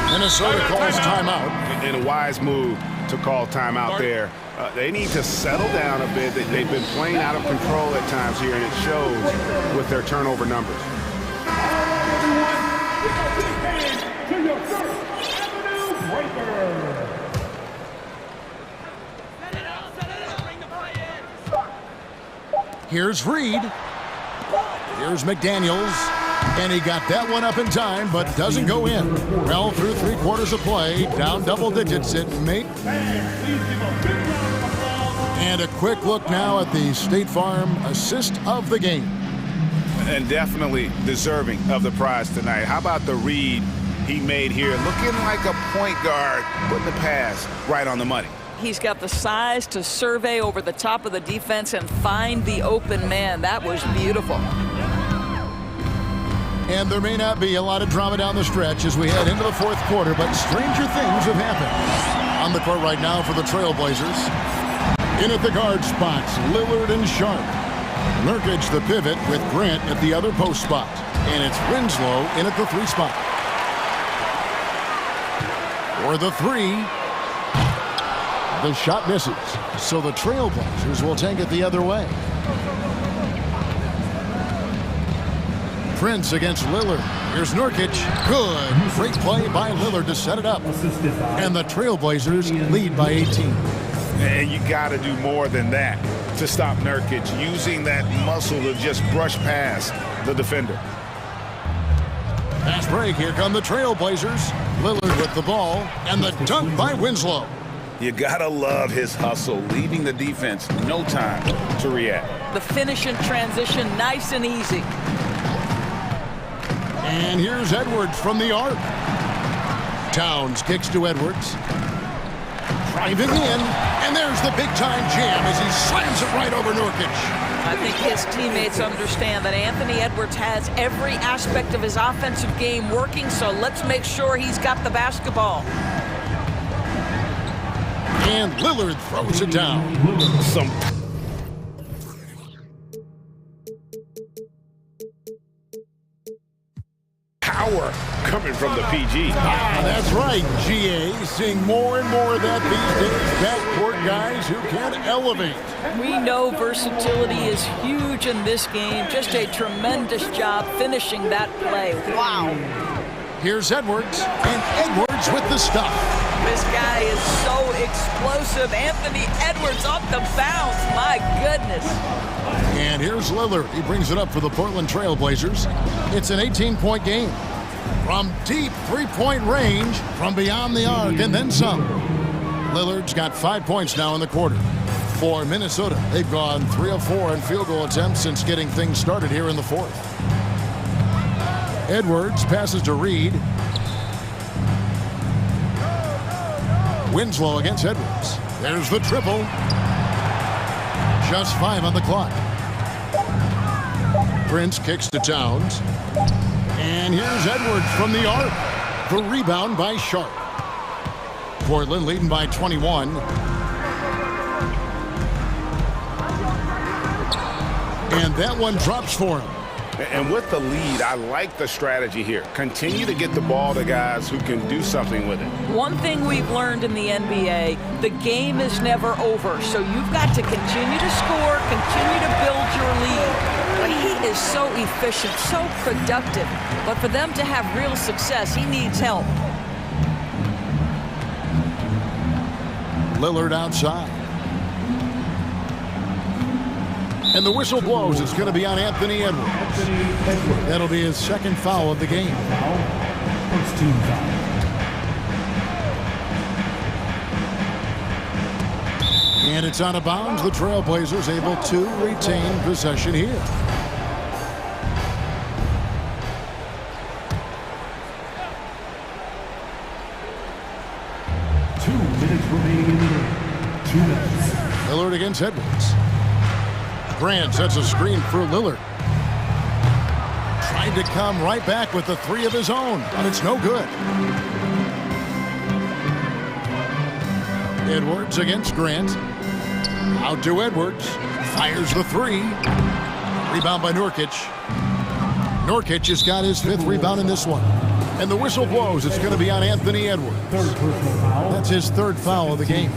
Minnesota calls timeout. And a wise move to call timeout there. They need to settle down a bit. They've been playing out of control at times here, and it shows with their turnover numbers. Here's Reed. Here's McDaniels. And he got that one up in time, but doesn't go in. Well, through 3 quarters of play, down double digits it may. And a quick look now at the State Farm assist of the game. And definitely deserving of the prize tonight. How about the read he made here? Looking like a point guard, putting the pass right on the money. He's got the size to survey over the top of the defense and find the open man. That was beautiful. And there may not be a lot of drama down the stretch as we head into the fourth quarter, but stranger things have happened. On the court right now for the Trailblazers. In at the guard spots, Lillard and Sharp. Nurkic the pivot with Grant at the other post spot. And it's Winslow in at the 3 spot. For the 3. The shot misses. So the Trailblazers will take it the other way. Prince against Lillard. Here's Nurkic. Good. Great play by Lillard to set it up. And the Trailblazers lead by 18. And you got to do more than that to stop Nurkic, using that muscle to just brush past the defender. Fast break. Here come the Trailblazers. Lillard with the ball. And the dunk by Winslow. You got to love his hustle, leaving the defense no time to react. The finish in transition, nice and easy. And here's Edwards from the arc. Towns kicks to Edwards. Driving in, and there's the big-time jam as he slams it right over Nurkic. I think his teammates understand that Anthony Edwards has every aspect of his offensive game working, so let's make sure he's got the basketball. And Lillard throws it down. Some power coming from the PG. That's right, GA. Seeing more and more of that these days. Backcourt guys who can elevate. We know versatility is huge in this game. Just a tremendous job finishing that play. Wow. Here's Edwards, and Edwards with the stuff. This guy is so explosive. Anthony Edwards off the bounce. My goodness. And here's Lillard. He brings it up for the Portland Trailblazers. It's an 18-point game. From deep three-point range, from beyond the arc, and then some. Lillard's got 5 points now in the quarter. For Minnesota, they've gone 3 of 4 in field goal attempts since getting things started here in the fourth. Edwards passes to Reed. Winslow against Edwards. There's the triple. Just 5 on the clock. Prince kicks to Towns. And here's Edwards from the arc. The rebound by Sharp. Portland leading by 21. And that one drops for him. And with the lead, I like the strategy here. Continue to get the ball to guys who can do something with it. One thing we've learned in the NBA, the game is never over. So you've got to continue to score, continue to build your lead. But he is so efficient, so productive. But for them to have real success, he needs help. Lillard outside. And the whistle blows. It's going to be on Anthony Edwards. That'll be his second foul of the game. First team foul. And it's out of bounds. The Trailblazers able to retain possession here. Remaining in the game. 2 minutes. Lillard against Edwards. Grant sets a screen for Lillard. Tried to come right back with the 3 of his own, but it's no good. Edwards against Grant. Out to Edwards. Fires the 3. Rebound by Nurkic. Nurkic has got his 5th rebound in this one. And the whistle blows. It's going to be on Anthony Edwards. That's his 3rd foul of the game.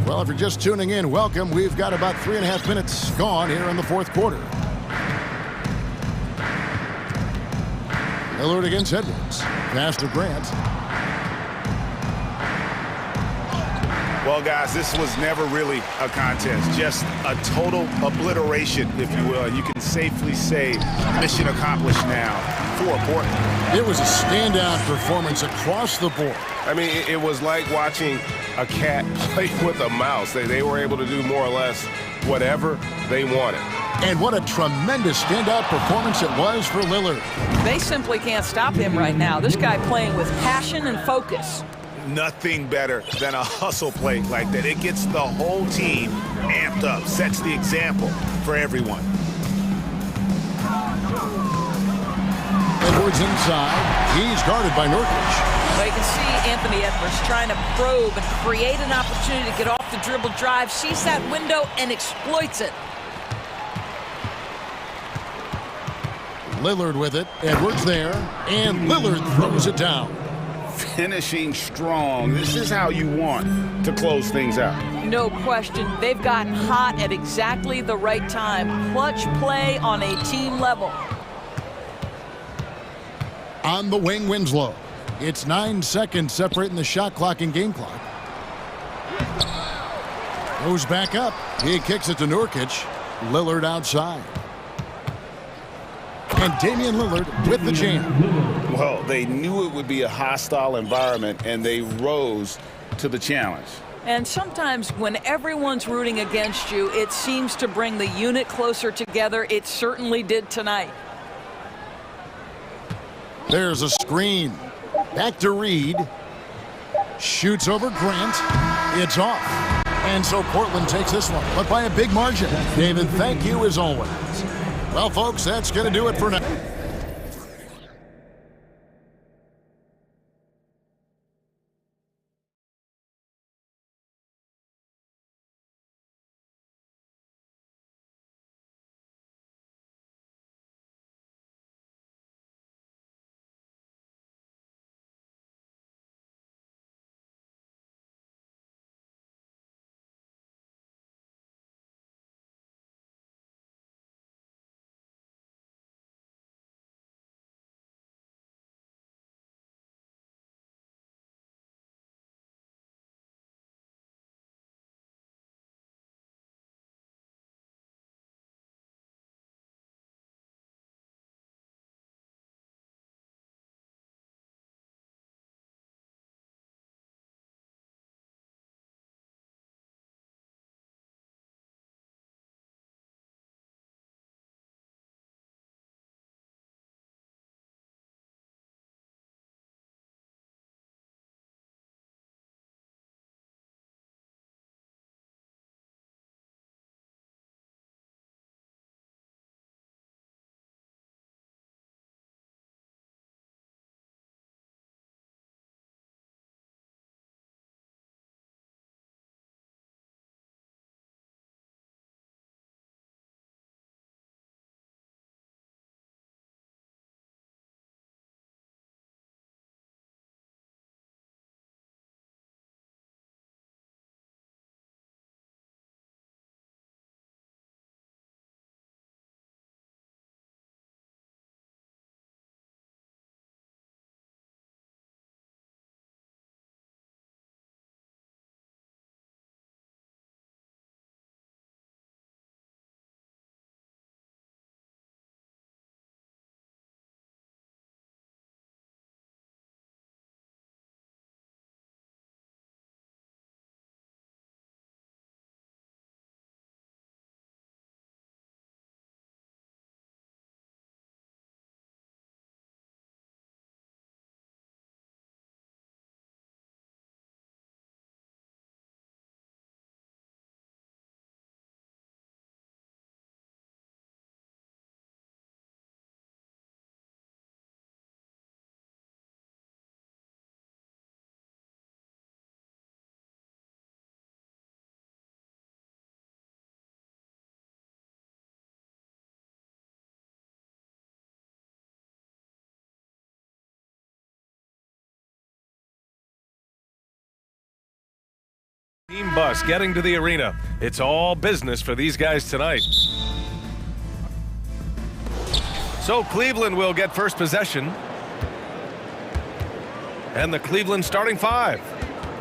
Well, if you're just tuning in, welcome. We've got about 3.5 minutes gone here in the fourth quarter. Lillard against Edwards. Pass to Grant. Well, guys, this was never really a contest, just a total obliteration, if you will. You can safely say mission accomplished now for Portland. It was a standout performance across the board. I mean, it was like watching a cat play with a mouse. They were able to do more or less whatever they wanted. And what a tremendous standout performance it was for Lillard. They simply can't stop him right now. This guy playing with passion and focus. Nothing better than a hustle play like that. It gets the whole team amped up, sets the example for everyone. Edwards inside. He's guarded by Nurkic. Well, you can see Anthony Edwards trying to probe and create an opportunity to get off the dribble drive, sees that window and exploits it. Lillard with it. Edwards there. And Lillard throws it down. Finishing strong. This is how you want to close things out. No question. They've gotten hot at exactly the right time. Clutch play on a team level. On the wing, Winslow. It's 9 seconds separating the shot clock and game clock. Goes back up. He kicks it to Nurkic. Lillard outside. And Damian Lillard with the jam. Well, they knew it would be a hostile environment, and they rose to the challenge. And sometimes when everyone's rooting against you, it seems to bring the unit closer together. It certainly did tonight. There's a screen. Back to Reed. Shoots over Grant. It's off. And so Portland takes this one, but by a big margin. David, thank you as always. Well, folks, that's going to do it for now. Team bus getting to the arena. It's all business for these guys tonight. So Cleveland will get first possession. And the Cleveland starting five.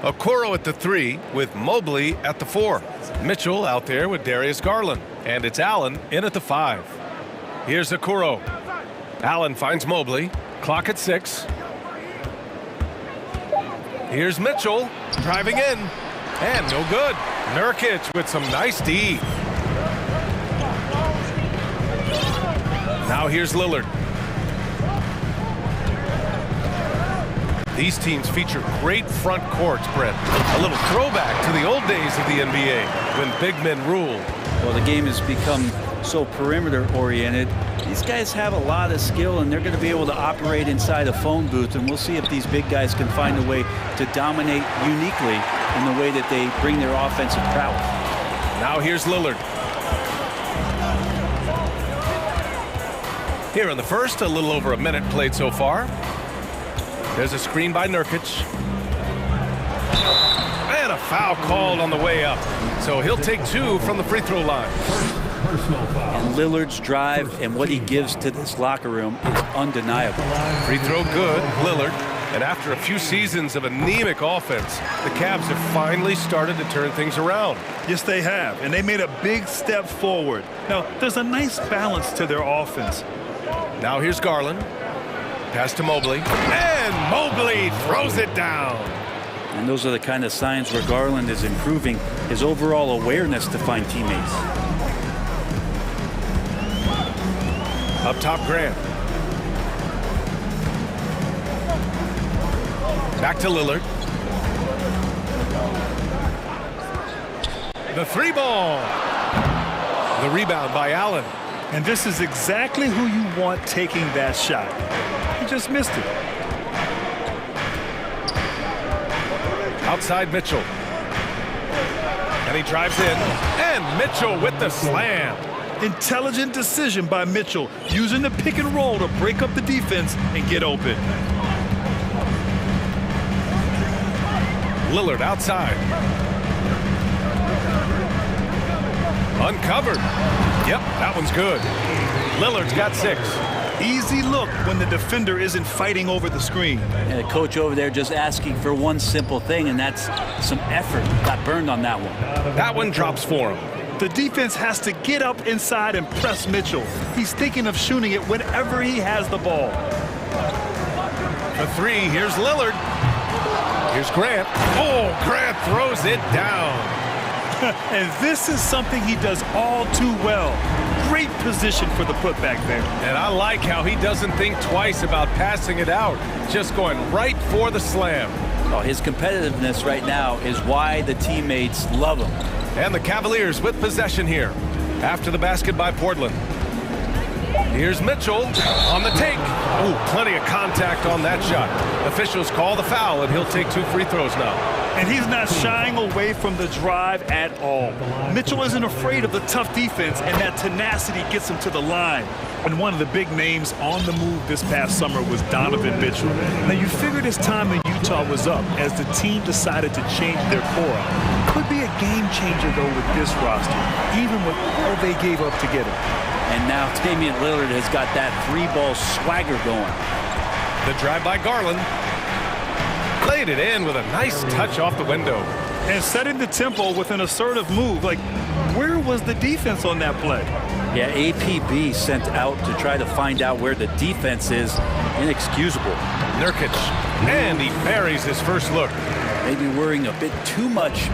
Okoro at the 3 with Mobley at the 4. Mitchell out there with Darius Garland. And it's Allen in at the 5. Here's Okoro. Allen finds Mobley. Clock at 6. Here's Mitchell driving in. And no good. Nurkic with some nice D. Now here's Lillard. These teams feature great front courts, Brent. A little throwback to the old days of the NBA when big men ruled. Well, the game has become so perimeter-oriented. These guys have a lot of skill, and they're going to be able to operate inside a phone booth, and we'll see if these big guys can find a way to dominate uniquely in the way that they bring their offensive prowess. Now here's Lillard. Here in the first, a little over a minute played so far. There's a screen by Nurkic. And a foul called on the way up. So he'll take 2 from the free throw line. And Lillard's drive and what he gives to this locker room is undeniable. Free throw good, Lillard. And after a few seasons of anemic offense, the Cavs have finally started to turn things around. Yes, they have. And they made a big step forward. Now, there's a nice balance to their offense. Now here's Garland. Pass to Mobley. And Mobley throws it down. And those are the kind of signs where Garland is improving his overall awareness to find teammates. Up top, Grant. Back to Lillard. The 3 ball. The rebound by Allen. And this is exactly who you want taking that shot. He just missed it. Outside Mitchell. And he drives in. And Mitchell with the slam. Intelligent decision by Mitchell, using the pick and roll to break up the defense and get open. Lillard outside. Uncovered. Yep, that one's good. Lillard's got 6. Easy look when the defender isn't fighting over the screen. And the coach over there just asking for one simple thing, and that's some effort. Got burned on that one. That one drops for him. The defense has to get up inside and press Mitchell. He's thinking of shooting it whenever he has the ball. The 3, here's Lillard. Here's Grant. Oh, Grant throws it down. And this is something he does all too well. Great position for the putback there. And I like how he doesn't think twice about passing it out. Just going right for the slam. Oh, his competitiveness right now is why the teammates love him. And the Cavaliers with possession here after the basket by Portland. Here's Mitchell on the take. Ooh, plenty of contact on that shot. Officials call the foul, and he'll take 2 free throws now. And he's not shying away from the drive at all. Mitchell isn't afraid of the tough defense, and that tenacity gets him to the line. And one of the big names on the move this past summer was Donovan Mitchell. Now, you figured his time in Utah was up as the team decided to change their core. Could be a game changer, though, with this roster, even with all they gave up to get him. And now Damian Lillard has got that 3-ball swagger going. The drive by Garland. Played it in with a nice touch off the window. And setting the tempo with an assertive move. Like, where was the defense on that play? Yeah, APB sent out to try to find out where the defense is. Inexcusable. Nurkic. And he buries his first look. Maybe worrying a bit too much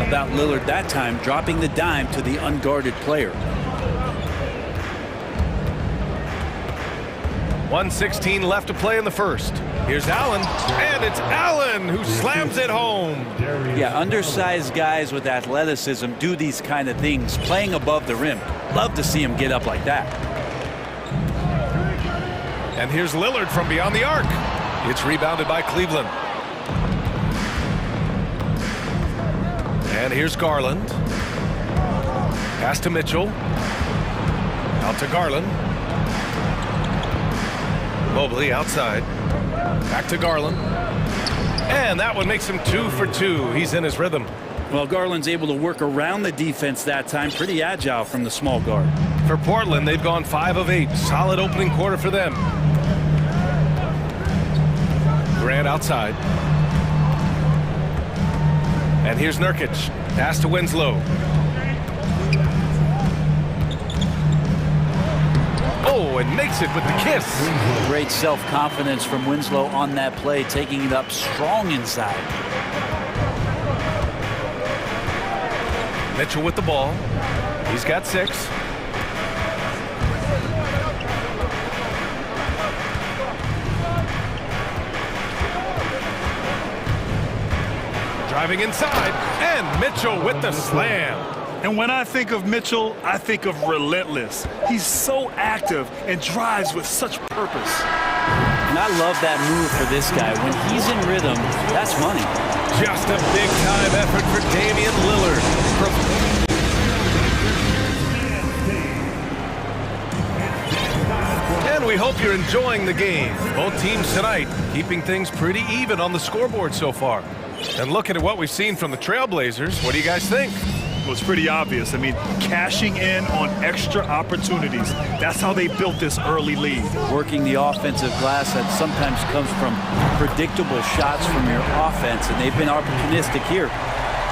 about Lillard that time, dropping the dime to the unguarded player. 1:16 left to play in the first. Here's Allen, and it's Allen who slams it home. Yeah, undersized guys with athleticism do these kind of things, playing above the rim. Love to see him get up like that. And here's Lillard from beyond the arc. It's rebounded by Cleveland. And here's Garland. Pass to Mitchell. Out to Garland. Mobley outside. Back to Garland. And that one makes him 2 for 2. He's in his rhythm. Well, Garland's able to work around the defense that time. Pretty agile from the small guard. For Portland, they've gone 5 of 8. Solid opening quarter for them. Grant outside. And here's Nurkic. Pass to Winslow. Oh, and makes it with the kiss. Great self-confidence from Winslow on that play, taking it up strong inside. Mitchell with the ball. He's got 6. Driving inside, and Mitchell with the slam. And when I think of Mitchell, I think of relentless. He's so active and drives with such purpose. And I love that move for this guy. When he's in rhythm, that's money. Just a big-time effort for Damian Lillard. And we hope you're enjoying the game. Both teams tonight keeping things pretty even on the scoreboard so far. And looking at what we've seen from the Trailblazers, what do you guys think? Well, it's pretty obvious. I mean, cashing in on extra opportunities. That's how they built this early lead. Working the offensive glass that sometimes comes from predictable shots from your offense, and they've been opportunistic here.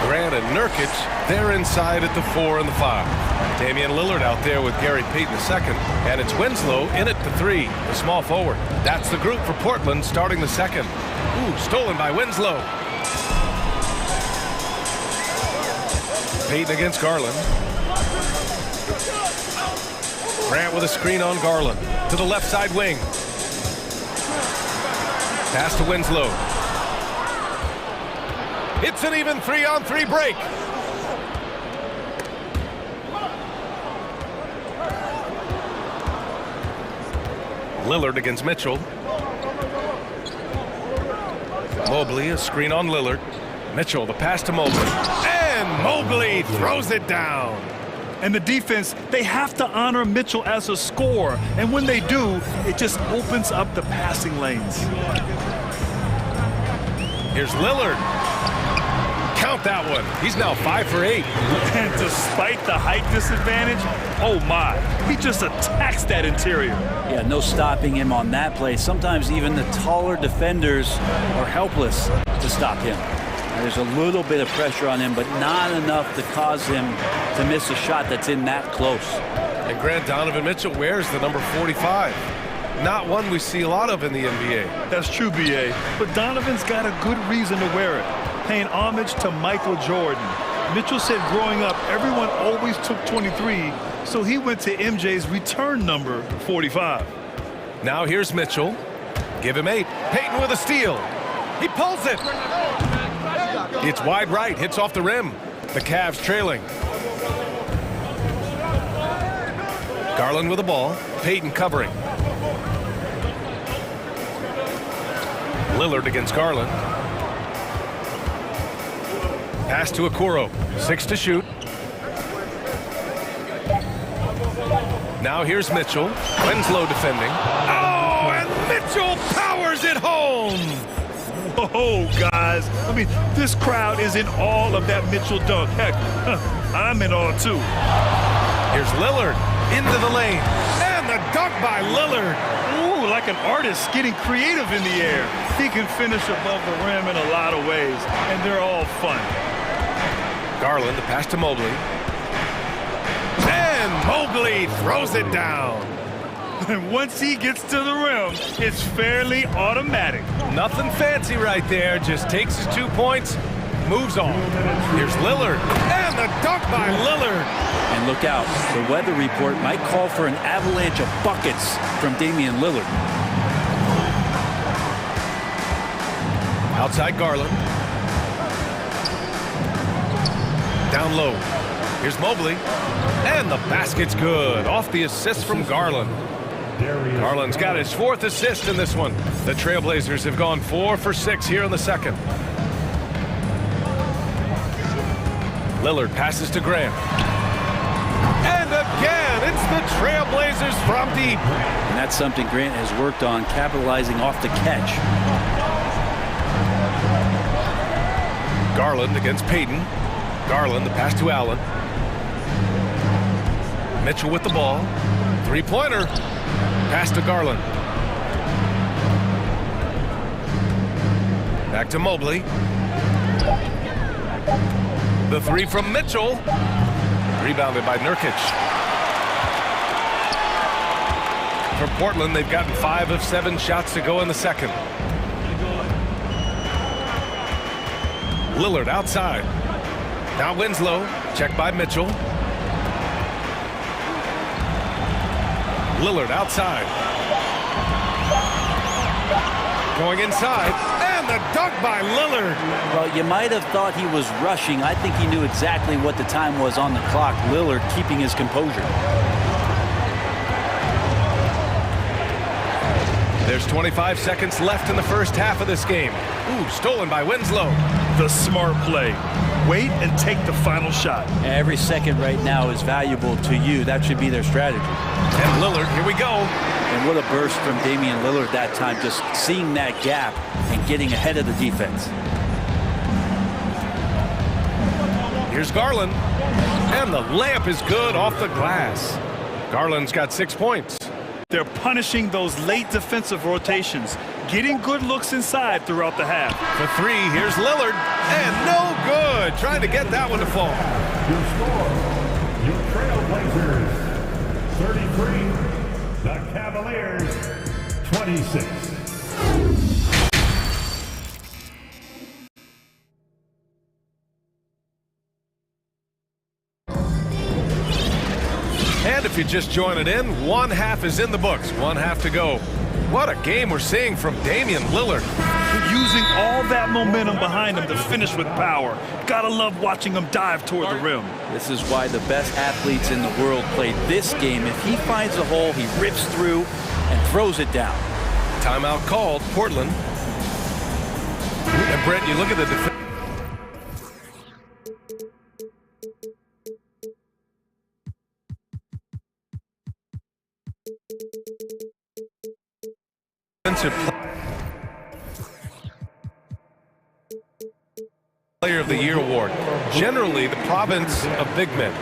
Grant and Nurkic, they're inside at the 4 and the 5. Damian Lillard out there with Gary Payton II, and it's Winslow in at the 3, the small forward. That's the group for Portland starting the second. Ooh, stolen by Winslow. Payton against Garland. Grant with a screen on Garland to the left side wing. Pass to Winslow. It's an even 3-on-3 break. Lillard against Mitchell. Mobley, a screen on Lillard. Mitchell, the pass to Mobley. And Mobley throws it down. And the defense, they have to honor Mitchell as a scorer. And when they do, it just opens up the passing lanes. Here's Lillard. Count that one. He's now 5 for 8. And despite the height disadvantage, oh my, he just attacks that interior. Yeah, no stopping him on that play. Sometimes even the taller defenders are helpless to stop him. There's a little bit of pressure on him, but not enough to cause him to miss a shot that's in that close. And Grant Donovan Mitchell wears the number 45. Not one we see a lot of in the NBA. That's true, B.A. But Donovan's got a good reason to wear it, paying homage to Michael Jordan. Mitchell said growing up, everyone always took 23, so he went to MJ's return number, 45. Now here's Mitchell. Give him 8. Payton with a steal. He pulls it. It's wide right, hits off the rim. The Cavs trailing. Garland with the ball. Payton covering. Lillard against Garland. Pass to Okoro. 6 to shoot. Now here's Mitchell. Winslow defending. Oh, and Mitchell powers it home. Oh, guys, I mean, this crowd is in awe of that Mitchell dunk. Heck, I'm in awe, too. Here's Lillard into the lane. And the dunk by Lillard. Ooh, like an artist getting creative in the air. He can finish above the rim in a lot of ways, and they're all fun. Garland, the pass to Mobley. And Mobley throws it down. And once he gets to the rim, it's fairly automatic. Nothing fancy right there. Just takes his 2 points, moves on. Here's Lillard. And the dunk by Lillard. And look out, the weather report might call for an avalanche of buckets from Damian Lillard. Outside Garland. Down low. Here's Mobley. And the basket's good. Off the assist from Garland. Garland's got his 4th assist in this one. The Trailblazers have gone 4 for 6 here in the second. Lillard passes to Grant. And again, it's the Trailblazers from deep. And that's something Grant has worked on, capitalizing off the catch. Garland against Payton. Garland, the pass to Allen. Mitchell with the ball. 3-pointer. Pass to Garland. Back to Mobley. The 3 from Mitchell. Rebounded by Nurkic. For Portland, they've gotten 5 of 7 shots to go in the second. Lillard outside. Now Winslow. Checked by Mitchell. Lillard outside. Going inside. And And the dunk by Lillard. Well, you might have thought he was rushing. I think he knew exactly what the time was on the clock. Lillard keeping his composure. There's 25 seconds left in the first half of this game. Ooh, stolen by Winslow. The smart play. Wait and take the final shot. Every second right now is valuable to you. That should be their strategy. And Lillard, here we go. And what a burst from Damian Lillard that time, just seeing that gap and getting ahead of the defense. Here's Garland. And the layup is good off the glass. Garland's got 6 points. They're punishing those late defensive rotations, getting good looks inside throughout the half. For three, here's Lillard. And no good. Trying to get that one to fall. Your score, your Trailblazers, 33. The Cavaliers, 26. And if you're just joining in, one half is in the books. One half to go. What a game we're seeing from Damian Lillard. Using all that momentum behind him to finish with power. Gotta love watching him dive toward the rim. This is why the best athletes in the world play this game. If he finds a hole, he rips through and throws it down. Timeout called, Portland. And Brett, you look at the defense. Player of the Year award. Generally, the province of big men.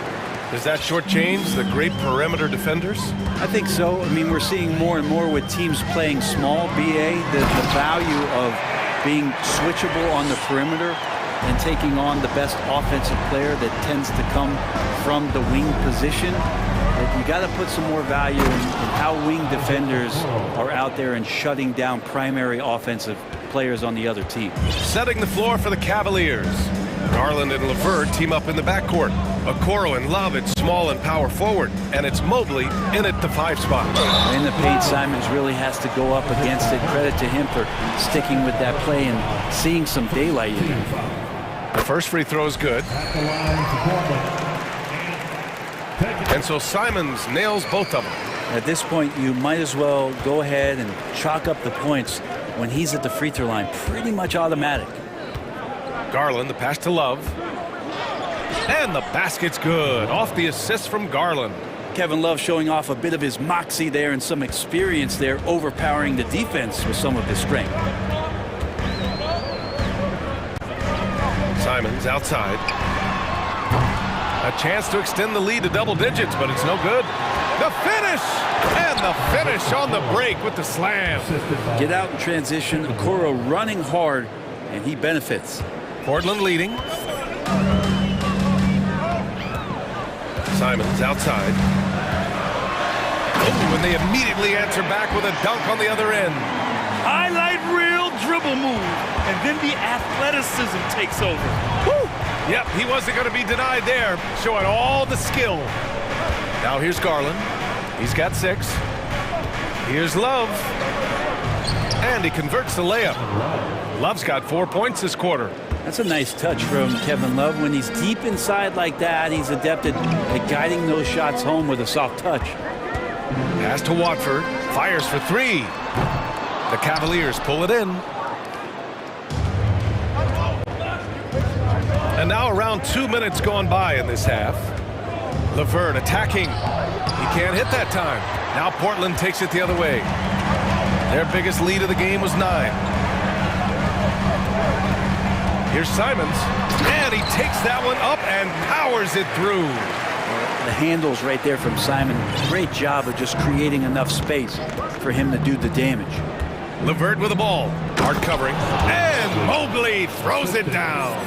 Does that shortchange the great perimeter defenders? I think so. I mean, we're seeing more and more with teams playing small, BA, the value of being switchable on the perimeter and taking on the best offensive player that tends to come from the wing position. But you got to put some more value in how wing defenders are out there and shutting down primary offensive players on the other team. Setting the floor for the Cavaliers. Garland and LeVert team up in the backcourt. Okoro and Love at small and power forward. And it's Mobley in at the 5 spot. In the paint, Simons really has to go up against it. Credit to him for sticking with that play and seeing some daylight in it. The first free throw is good. And so Simons nails both of them. At this point, you might as well go ahead and chalk up the points when he's at the free throw line. Pretty much automatic. Garland, the pass to Love. And the basket's good. Off the assist from Garland. Kevin Love showing off a bit of his moxie there and some experience there, overpowering the defense with some of his strength. Simons outside. A chance to extend the lead to double digits, but it's no good. The finish! And the finish on the break with the slam. Get out in transition. Okoro running hard, and he benefits. Portland leading. Simons outside. Oh, and they immediately answer back with a dunk on the other end. Highlight reel dribble move, and then the athleticism takes over. Woo! Yep, he wasn't going to be denied there, showing all the skill. Now here's Garland. He's got 6. Here's Love. And he converts the layup. Love's got 4 points this quarter. That's a nice touch from Kevin Love. When he's deep inside like that, he's adapted at guiding those shots home with a soft touch. Pass to Watford. Fires for 3. The Cavaliers pull it in. And now around 2 minutes gone by in this half. LeVert attacking. He can't hit that time. Now Portland takes it the other way. Their biggest lead of the game was 9. Here's Simons. And he takes that one up and powers it through. The handles right there from Simon. Great job of just creating enough space for him to do the damage. LeVert with the ball. Hard covering. And Mobley throws it down.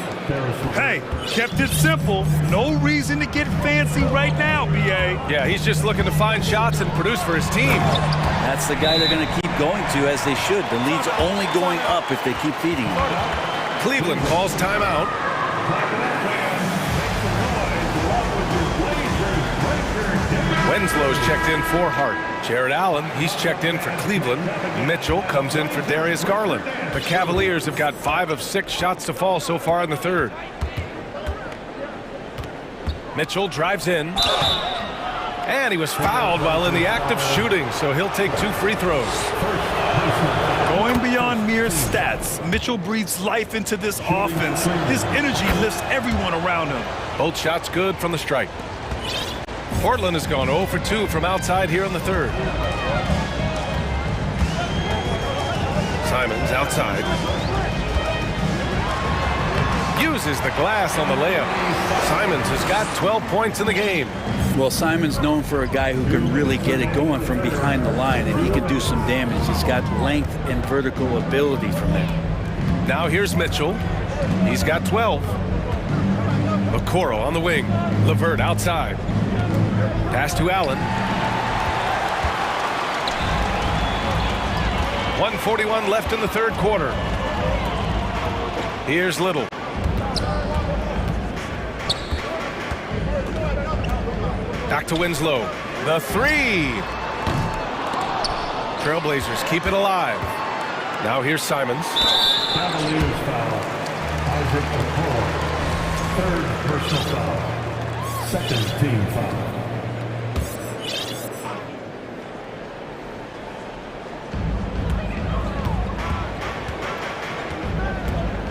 Hey, kept it simple. No reason to get fancy right now, B.A. Yeah, he's just looking to find shots and produce for his team. That's the guy they're going to keep going to, as they should. The lead's only going up if they keep feeding him. Cleveland calls timeout. Winslow's checked in for Hart. Jared Allen, he's checked in for Cleveland. Mitchell comes in for Darius Garland. The Cavaliers have got 5 of 6 shots to fall so far in the third. Mitchell drives in. And he was fouled while in the act of shooting, so he'll take 2 free throws. Going beyond mere stats, Mitchell breathes life into this offense. His energy lifts everyone around him. Both shots good from the stripe. Portland has gone 0 for 2 from outside here in the third. Simons outside. Uses the glass on the layup. Simons has got 12 points in the game. Well, Simon's known for a guy who can really get it going from behind the line, and he can do some damage. He's got length and vertical ability from there. Now here's Mitchell. He's got 12. Okoro on the wing. LeVert outside. Pass to Allen. 1:41 left in the third quarter. Here's Little. Back to Winslow. The 3. Trailblazers keep it alive. Now here's Simons. Cavaliers foul. Isaac Okoro. 3rd personal foul. 2nd team foul.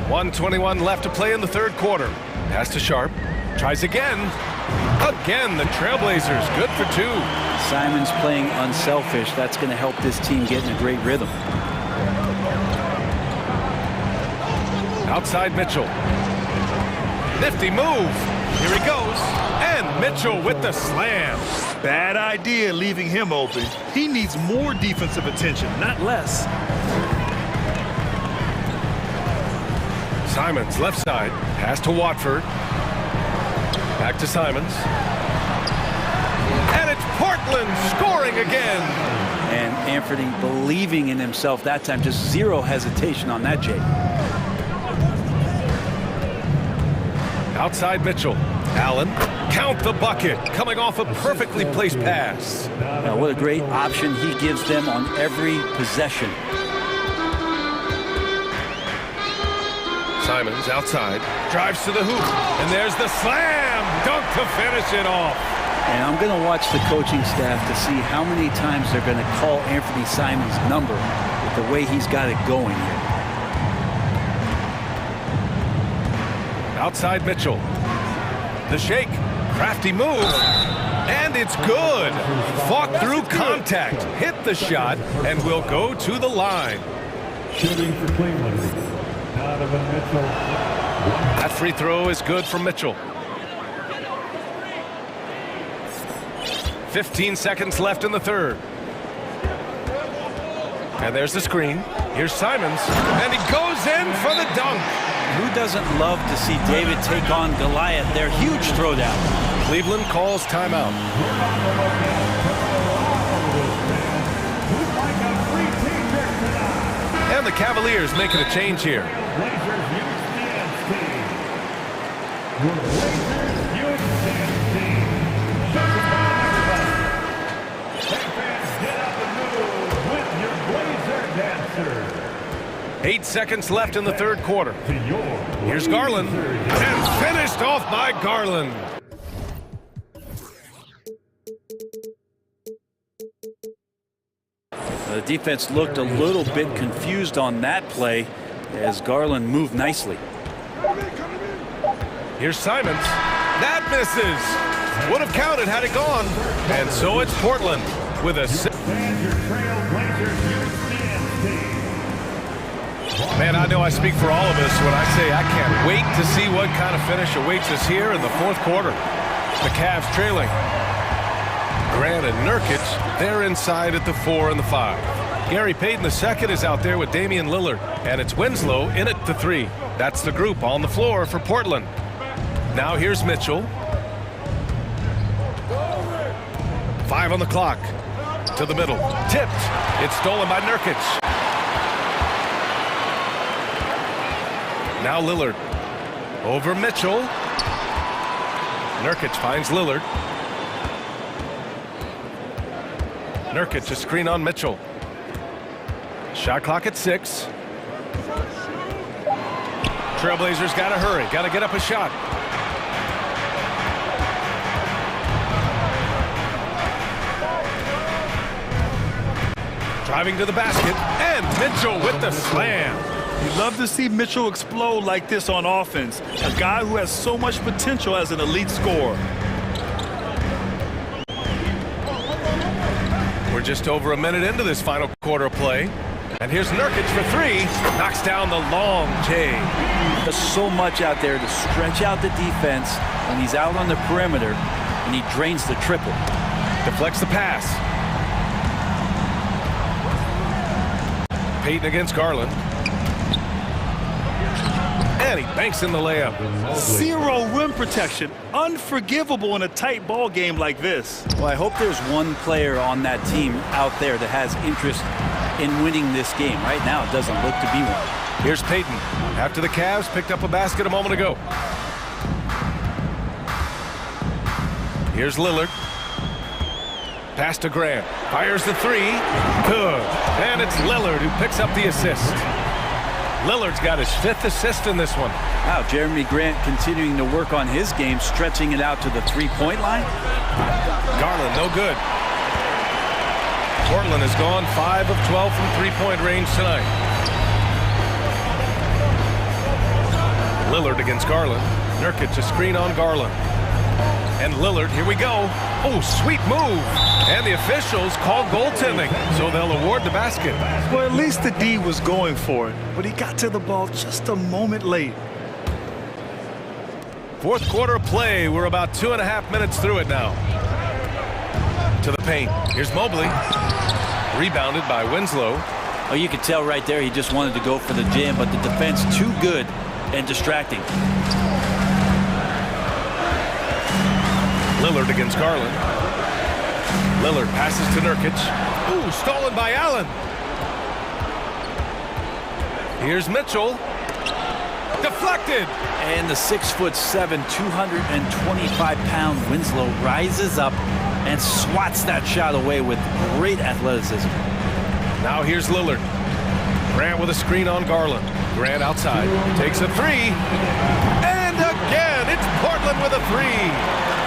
.121 left to play in the third quarter. Pass to Sharp. Tries again. Again, the Trailblazers good for 2. Simons playing unselfish. That's going to help this team get in a great rhythm. Outside Mitchell. Nifty move. Here he goes. And Mitchell with the slam. Bad idea leaving him open. He needs more defensive attention, not less. Simons left side. Pass to Watford. Back to Simons. And it's Portland scoring again. And Anthony believing in himself that time. Just 0 hesitation on that, Jay. Outside Mitchell. Allen. Count the bucket. Coming off a perfectly placed pass. Now, what a great option he gives them on every possession. Simons outside, drives to the hoop, and there's the slam dunk to finish it off. And I'm going to watch the coaching staff to see how many times they're going to call Anthony Simons' number with the way he's got it going here. Outside Mitchell. The shake, crafty move, and it's good. Fought through contact, hit the shot, and will go to the line. Shooting for Cleveland. That free throw is good from Mitchell. 15 seconds left in the third. And there's the screen. Here's Simons, and he goes in for the dunk. Who doesn't love to see David take on Goliath? Their huge throwdown. Cleveland calls timeout. And the Cavaliers making a change here. Your Blazers Youth Dance Team. Shut the down, everybody. Hey, fans, get up and move with your Blazer dancers. 8 seconds left in the third quarter. Here's Garland. And finished off by Garland. The defense looked a little bit confused on that play as Garland moved nicely. Here's Simons. That misses. Would have counted had it gone. And so it's Portland with a... Man, I know I speak for all of us when I say I can't wait to see what kind of finish awaits us here in the fourth quarter. The Cavs trailing. Grant and Nurkic, they're inside at the 4 and the 5. Gary Payton II is out there with Damian Lillard. And it's Winslow in at the 3. That's the group on the floor for Portland. Now here's Mitchell. 5 on the clock. To the middle. Tipped. It's stolen by Nurkic. Now Lillard. Over Mitchell. Nurkic finds Lillard. Nurkic, a screen on Mitchell. Shot clock at 6. Trailblazers got to hurry. Got to get up a shot. Driving to the basket, and Mitchell with the slam. You love to see Mitchell explode like this on offense. A guy who has so much potential as an elite scorer. We're just over a minute into this final quarter play. And here's Nurkic for 3. Knocks down the long J. There's so much out there to stretch out the defense when he's out on the perimeter, and he drains the triple. Deflects the pass. Payton against Garland. And he banks in the layup. Zero rim protection. Unforgivable in a tight ball game like this. Well, I hope there's one player on that team out there that has interest in winning this game. Right now, it doesn't look to be one. Here's Payton. After the Cavs picked up a basket a moment ago. Here's Lillard. Pass to Grant. Fires the 3. Good. And it's Lillard who picks up the assist. Lillard's got his 5th assist in this one. Wow, Jeremy Grant continuing to work on his game, stretching it out to the three-point line. Garland, no good. Portland has gone 5 of 12 from three-point range tonight. Lillard against Garland. Nurkic, a screen on Garland. And Lillard, here we go. Oh, sweet move. And the officials call goaltending, so they'll award the basket. Well, at least the D was going for it, but he got to the ball just a moment late. Fourth quarter play. We're about 2.5 minutes through it now. To the paint. Here's Mobley. Rebounded by Winslow. Oh, you could tell right there he just wanted to go for the jam, but the defense too good and distracting. Lillard against Garland. Lillard passes to Nurkic. Ooh, stolen by Allen. Here's Mitchell. Deflected. And the 6'7", 225-pound Winslow rises up and swats that shot away with great athleticism. Now here's Lillard. Grant with a screen on Garland. Grant outside. Takes a 3. And again, it's Portland with a 3.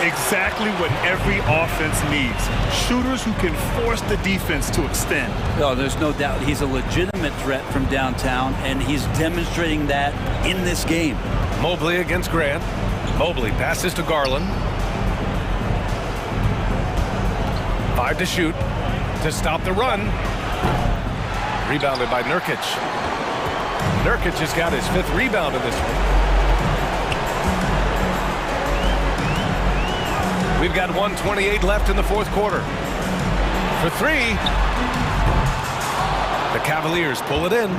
Exactly what every offense needs. Shooters who can force the defense to extend. Oh, there's no doubt he's a legitimate threat from downtown, and he's demonstrating that in this game. Mobley against Grant. Mobley passes to Garland. 5 to shoot to stop the run. Rebounded by Nurkic. Nurkic has got his 5th rebound in this one. We've got 1:28 left in the fourth quarter. For 3. The Cavaliers pull it in.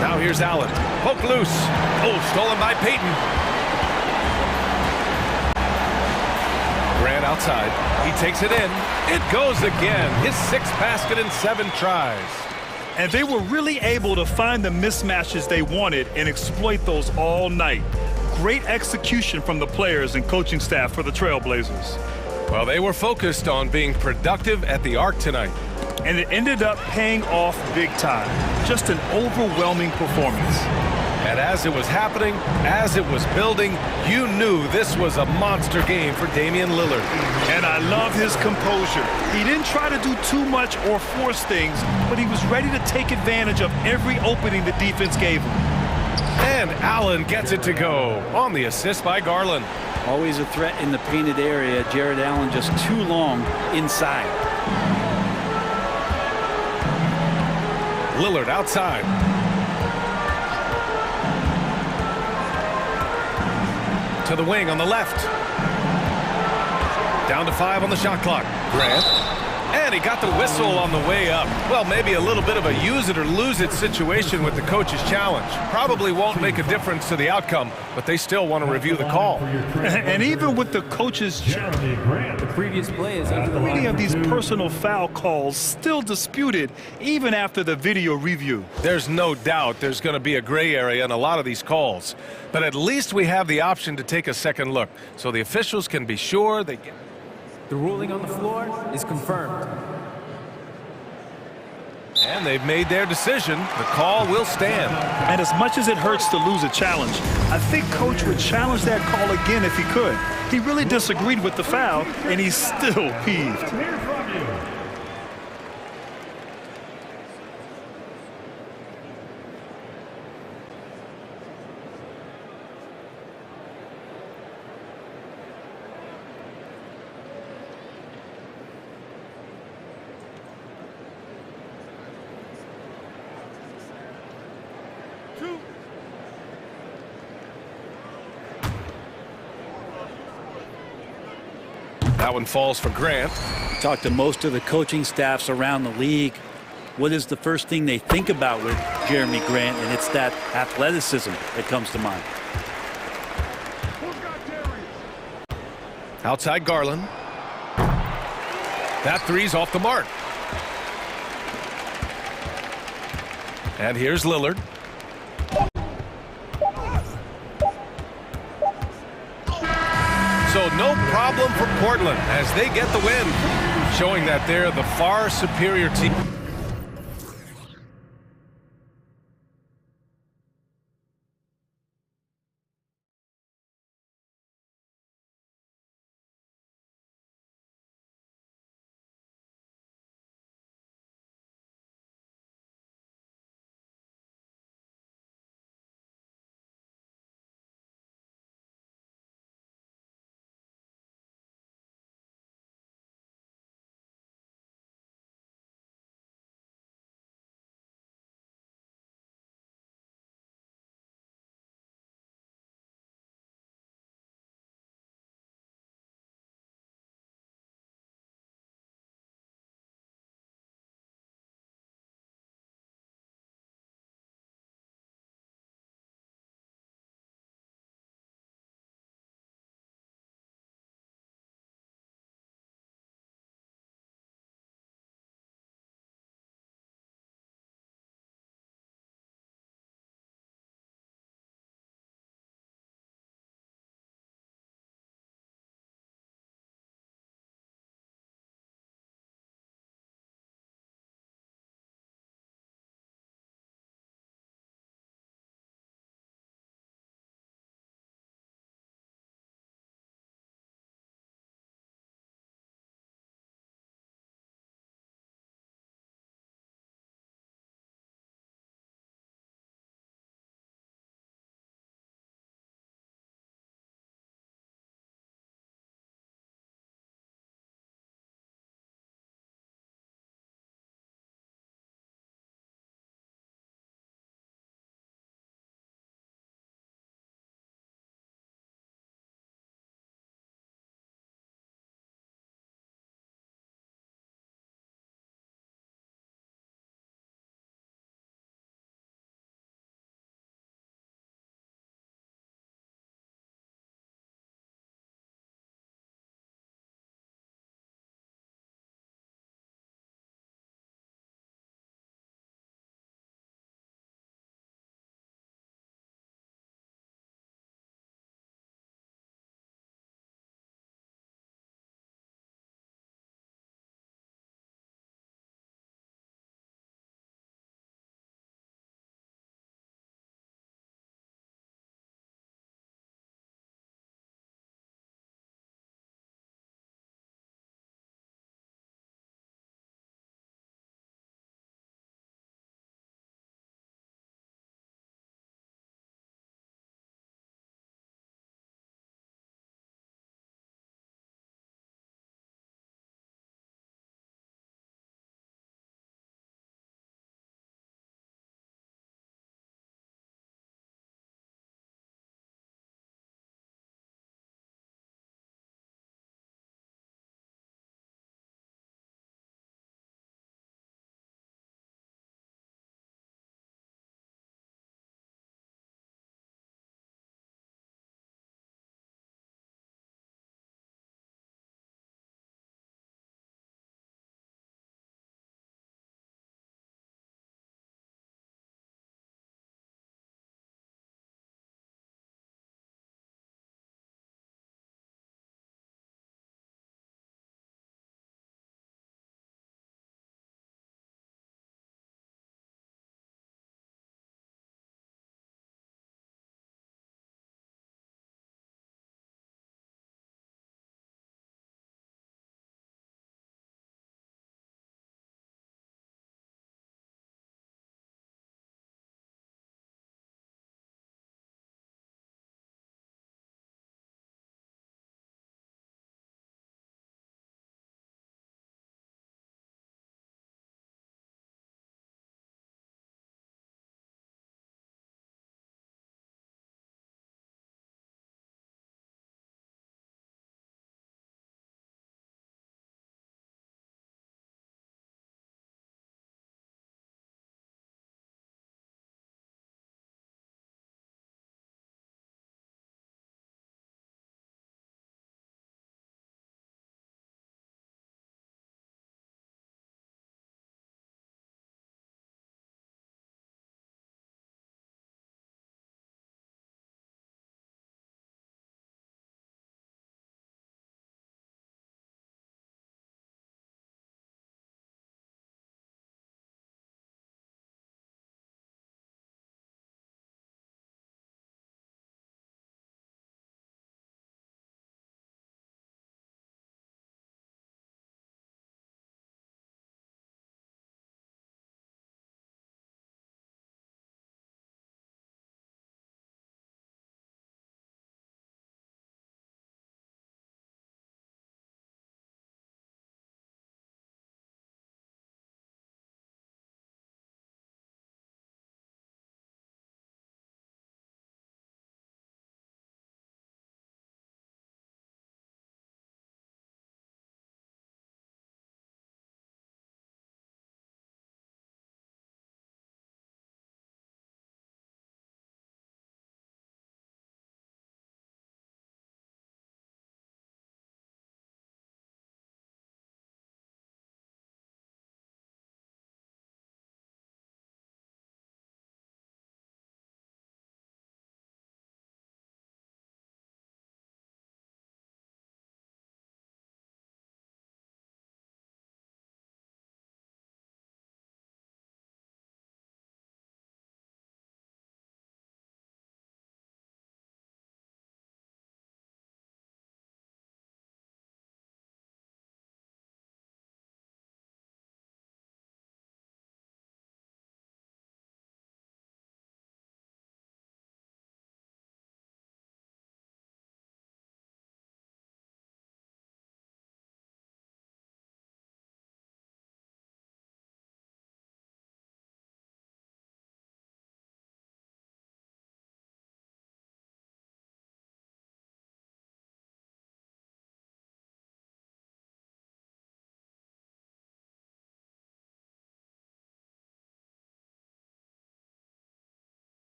Now here's Allen. Poke loose. Oh, stolen by Payton. Grant outside. He takes it in. It goes again. His 6th basket in 7 tries. And they were really able to find the mismatches they wanted and exploit those all night. Great execution from the players and coaching staff for the Trailblazers. Well, they were focused on being productive at the arc tonight. And it ended up paying off big time. Just an overwhelming performance. And as it was happening, as it was building, you knew this was a monster game for Damian Lillard. And I love his composure. He didn't try to do too much or force things, but he was ready to take advantage of every opening the defense gave him. And Allen gets it to go on the assist by Garland. Always a threat in the painted area. Jared Allen just too long inside. Lillard outside. To the wing on the left. Down to 5 on the shot clock. Grant. And he got the whistle on the way up. Well, maybe a little bit of a use it or lose it situation with the coach's challenge. Probably won't make a difference to the outcome, but they still want to review the call. And even with the coach's challenge, the previous play is many of these personal foul calls still disputed even after the video review. There's no doubt there's going to be a gray area in a lot of these calls, but at least we have the option to take a second look so the officials can be sure they get. The ruling on the floor is confirmed. And they've made their decision. The call will stand. And as much as it hurts to lose a challenge, I think Coach would challenge that call again if he could. He really disagreed with the foul, and he's still peeved. That one falls for Grant. Talk to most of the coaching staffs around the league. What is the first thing they think about with Jeremy Grant? And it's that athleticism that comes to mind. Outside Garland. That three's off the mark. And here's Lillard. So no problem for Portland as they get the win, showing that they're the far superior team.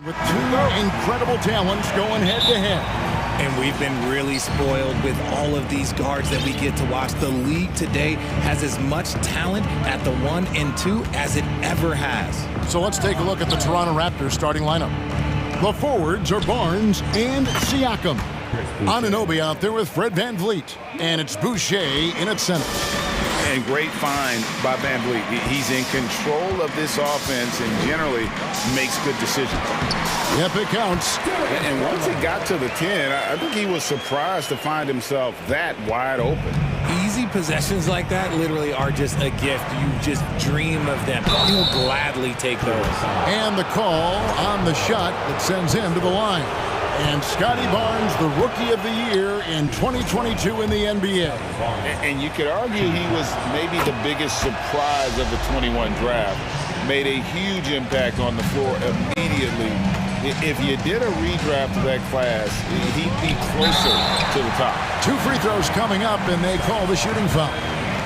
With two incredible talents going head-to-head. And we've been really spoiled with all of these guards that we get to watch. The league today has as much talent at the 1 and 2 as it ever has. So let's take a look at the Toronto Raptors starting lineup. The forwards are Barnes and Siakam. Anunoby out there with Fred VanVleet. And it's Boucher in at center. And great find by VanVleet. He's in control of this offense and generally makes good decisions. Yep, it counts. And once he got to the 10, I think he was surprised to find himself that wide open. Easy possessions like that literally are just a gift. You just dream of them. You'll gladly take those. And the call on the shot that sends him to the line. And Scotty Barnes, the Rookie of the Year in 2022 in the NBA. And you could argue he was maybe the biggest surprise of the 21 draft. Made a huge impact on the floor immediately. If you did a redraft of that class, he'd be closer to the top. 2 free throws coming up, and they call the shooting foul.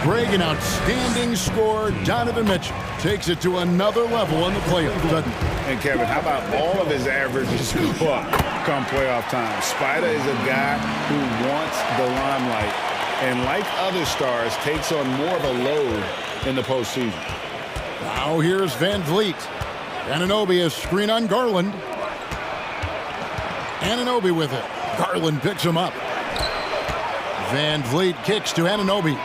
Greg, an outstanding scorer. Donovan Mitchell takes it to another level in the playoffs. And Kevin, how about all of his averages go up come playoff time? Spider is a guy who wants the limelight, and like other stars, takes on more of a load in the postseason. Now here's VanVleet. Anunoby a screen on Garland. Anunoby with it. Garland picks him up. VanVleet kicks to Anunoby.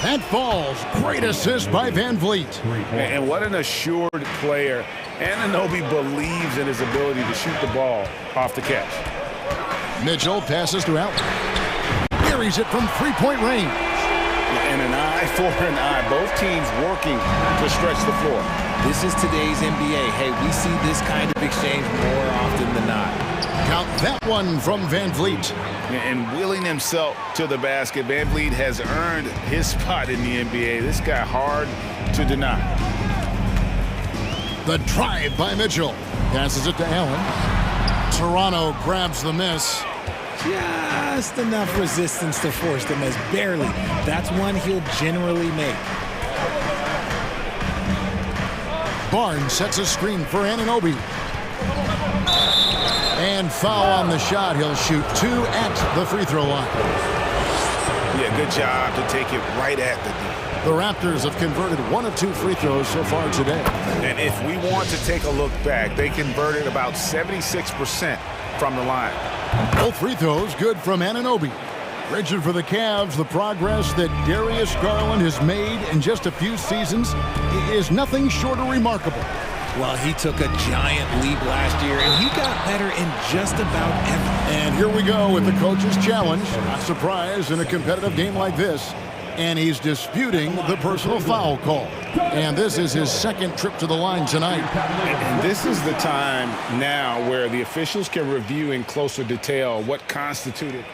That falls. Great assist by VanVleet. And what an assured player. Anunoby believes in his ability to shoot the ball off the catch. Mitchell passes to Allen. Carries it from three-point range. And an eye for an eye. Both teams working to stretch the floor. This is today's NBA. Hey, we see this kind of exchange more often than not. Count that one from VanVleet. And willing himself to the basket, VanVleet has earned his spot in the NBA. This guy hard to deny. The drive by Mitchell. Passes it to Allen. Toronto grabs the miss. Just enough resistance to force the miss. Barely. That's one he'll generally make. Barnes sets a screen for Anunoby. And foul on the shot. He'll shoot 2 at the free throw line. Yeah, good job to take it right at the D. The Raptors have converted 1 of 2 free throws so far today. And if we want to take a look back, they converted about 76% from the line. Both free throws good from Anunoby. Rigid for the Cavs, the progress that Darius Garland has made in just a few seasons is nothing short of remarkable. Well, he took a giant leap last year, and he got better in just about everything. And here we go with the coach's challenge. Not surprised in a competitive game like this. And he's disputing the personal foul call. And this is his second trip to the line tonight. And this is the time now where the officials can review in closer detail what constituted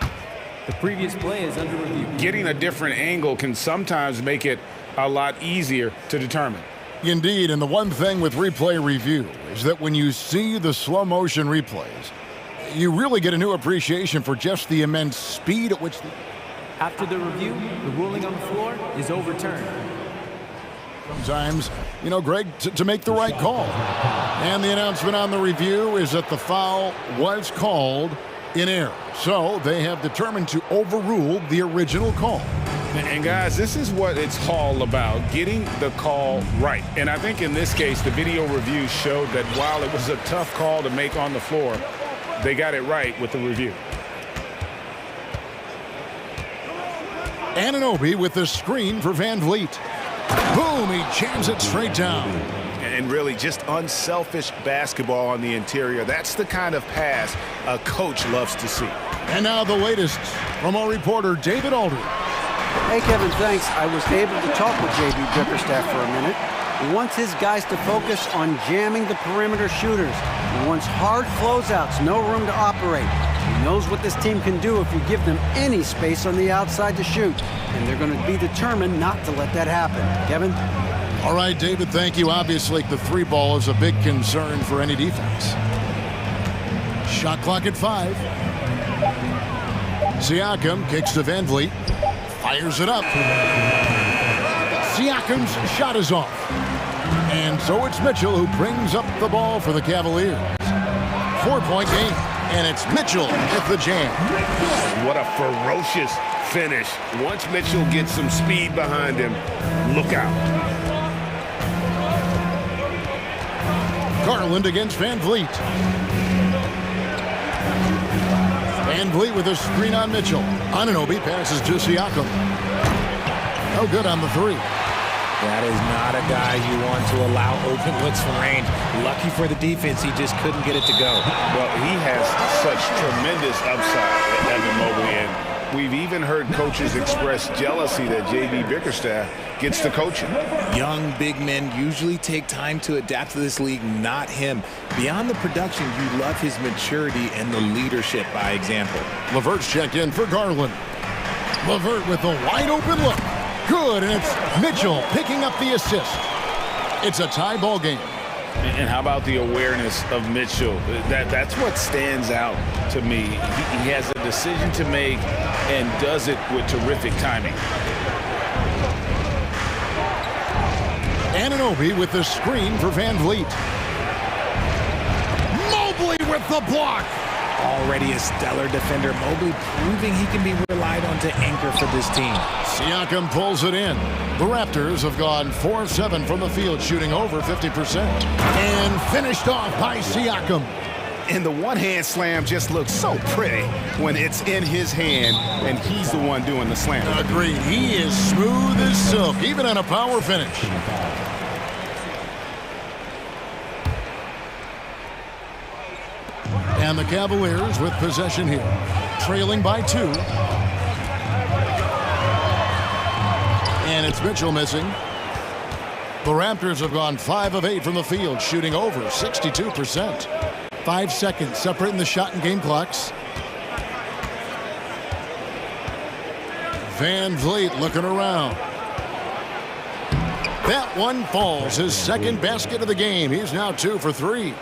the previous play is under review. Getting a different angle can sometimes make it a lot easier to determine. Indeed, and the one thing with replay review is that when you see the slow motion replays, you really get a new appreciation for just the immense speed at which After the review, the ruling on the floor is overturned. Sometimes, you know, Greg, to make the right call. And the announcement on the review is that the foul was called in error. So they have determined to overrule the original call. And guys, this is what it's all about, getting the call right. And I think in this case, the video review showed that while it was a tough call to make on the floor, they got it right with the review. Anunoby with the screen for VanVleet. Boom, he jams it straight down. And really just unselfish basketball on the interior. That's the kind of pass a coach loves to see. And now the latest from our reporter, David Aldridge. Hey, Kevin, thanks. I was able to talk with J.B. Bickerstaff for a minute. He wants his guys to focus on jamming the perimeter shooters. He wants hard closeouts, no room to operate. He knows what this team can do if you give them any space on the outside to shoot. And they're going to be determined not to let that happen. Kevin? All right, David, thank you. Obviously, the 3-ball is a big concern for any defense. Shot clock at 5. Siakam kicks to VanVleet. Fires it up. Siakam's shot is off. And so it's Mitchell who brings up the ball for the Cavaliers. 4-point game. And it's Mitchell with the jam. What a ferocious finish. Once Mitchell gets some speed behind him, look out. Garland against Van Vliet. Van Vliet with a screen on Mitchell. Anunoby passes to Siakam. No good on the three. That is not a guy you want to allow open looks from range. Lucky for the defense, he just couldn't get it to go. Well, he has such tremendous upside, Evan Mobley, and we've even heard coaches express jealousy that J.B. Bickerstaff gets the coaching. Young big men usually take time to adapt to this league, not him. Beyond the production, you love his maturity and the leadership by example. LeVert's checked in for Garland. LeVert with a wide open look. Good, and it's Mitchell picking up the assist. It's a tie ball game. And how about the awareness of Mitchell? That's what stands out to me. He has a decision to make and does it with terrific timing. Anunoby with the screen for Van Vliet. Mobley with the block. Already a stellar defender, Mobley proving he can be relied on to anchor for this team. Siakam pulls it in. The Raptors have gone 4-7 from the field, shooting over 50%. And finished off by Siakam. And the one-hand slam just looks so pretty when it's in his hand and he's the one doing the slam. Agreed. He is smooth as silk, even on a power finish. And the Cavaliers with possession here, trailing by 2. And it's Mitchell missing. The Raptors have gone 5 of 8 from the field, shooting over 62%. 5 seconds separating the shot and game clocks. Van Vliet looking around. That one falls, his second basket of the game. He's now 2 for 3.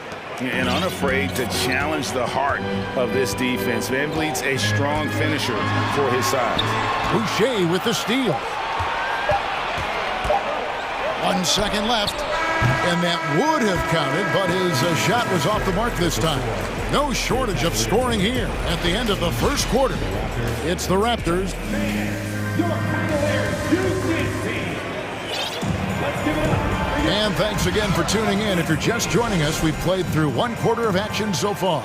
And unafraid to challenge the heart of this defense. Van Vliet's a strong finisher for his size. Boucher with the steal. 1 second left, and that would have counted, but his shot was off the mark this time. No shortage of scoring here at the end of the first quarter. It's the Raptors. And thanks again for tuning in. If you're just joining us, we've played through 1 quarter of action so far.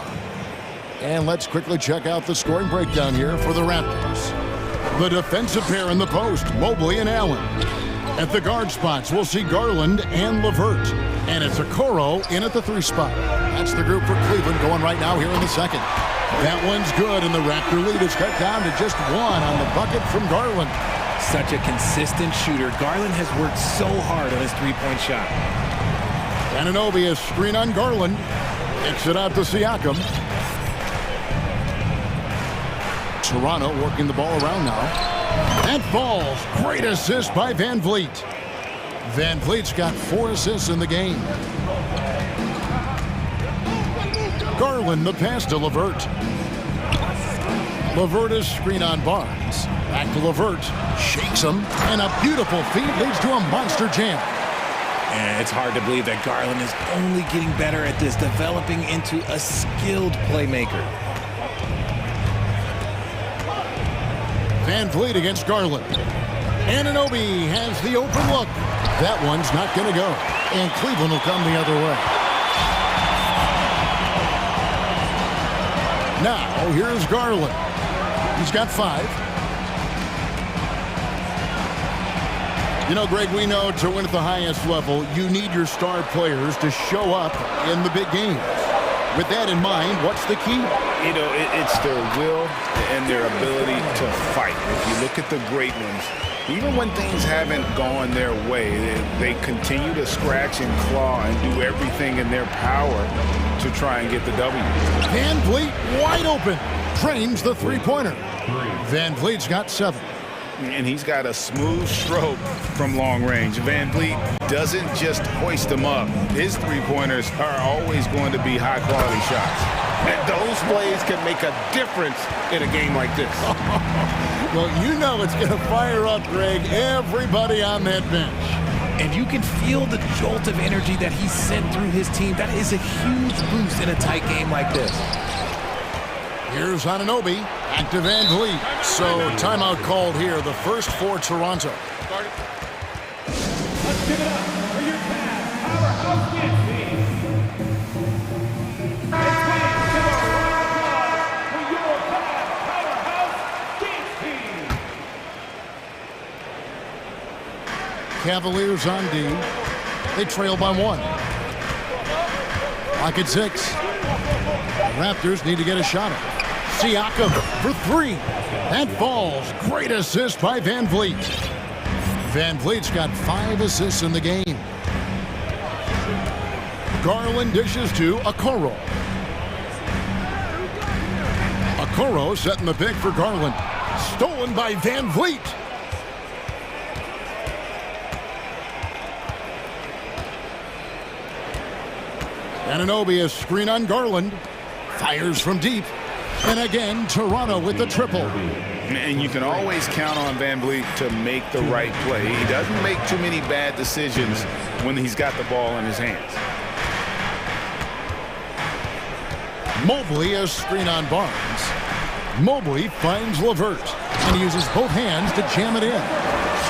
And let's quickly check out the scoring breakdown here for the Raptors. The defensive pair in the post, Mobley and Allen. At the guard spots, we'll see Garland and LeVert. And it's Okoro in at the 3 spot. That's the group for Cleveland going right now here in the second. That one's good, and the Raptor lead is cut down to just 1 on the bucket from Garland. Such a consistent shooter. Garland has worked so hard on his 3-point shot. Anunoby, a screen on Garland. Kicks it out to Siakam. Toronto working the ball around now. That falls. Great assist by Van Vliet. Van Vliet's got 4 assists in the game. Garland the pass to LeVert. LeVert is screen on Barnes. Back to LeVert. Shakes him. And a beautiful feed leads to a monster jam. And it's hard to believe that Garland is only getting better at this, developing into a skilled playmaker. Van Vliet against Garland. Anunoby has the open look. That one's not going to go. And Cleveland will come the other way. Now, here's Garland. He's got 5. You know, Greg, we know to win at the highest level, you need your star players to show up in the big games. With that in mind, what's the key? You know, it's their will and their ability to fight. If you look at the great ones, even when things haven't gone their way, they continue to scratch and claw and do everything in their power to try and get the W. Van Vliet wide open. Trains the 3-pointer. Van Vliet's got 7. And he's got a smooth stroke from long range. Van Vliet doesn't just hoist them up. His 3-pointers are always going to be high-quality shots. And those plays can make a difference in a game like this. Well, you know it's going to fire up, Greg, everybody on that bench. and you can feel the jolt of energy that he sent through his team. That is a huge boost in a tight game like this. Here's Anunoby, back to Van Vliet. So timeout called here, the first for Toronto. Let's give it up for your Cavs powerhouse dance team. Let's wait to the round of applause for your Cavs powerhouse dance team. Cavaliers on D. They trail by 1. Clock at 6. The Raptors need to get a shot at it. Siakam for 3. That falls. Great assist by Van Vliet. Van Vliet's got 5 assists in the game. Garland dishes to Okoro. Okoro setting the pick for Garland. Stolen by Van Vliet. Anunoby a screen on Garland. Fires from deep. And again, Toronto with the triple. And you can always count on Van Vliet to make the right play. He doesn't make too many bad decisions when he's got the ball in his hands. Mobley a screen on Barnes. Mobley finds LeVert and uses both hands to jam it in.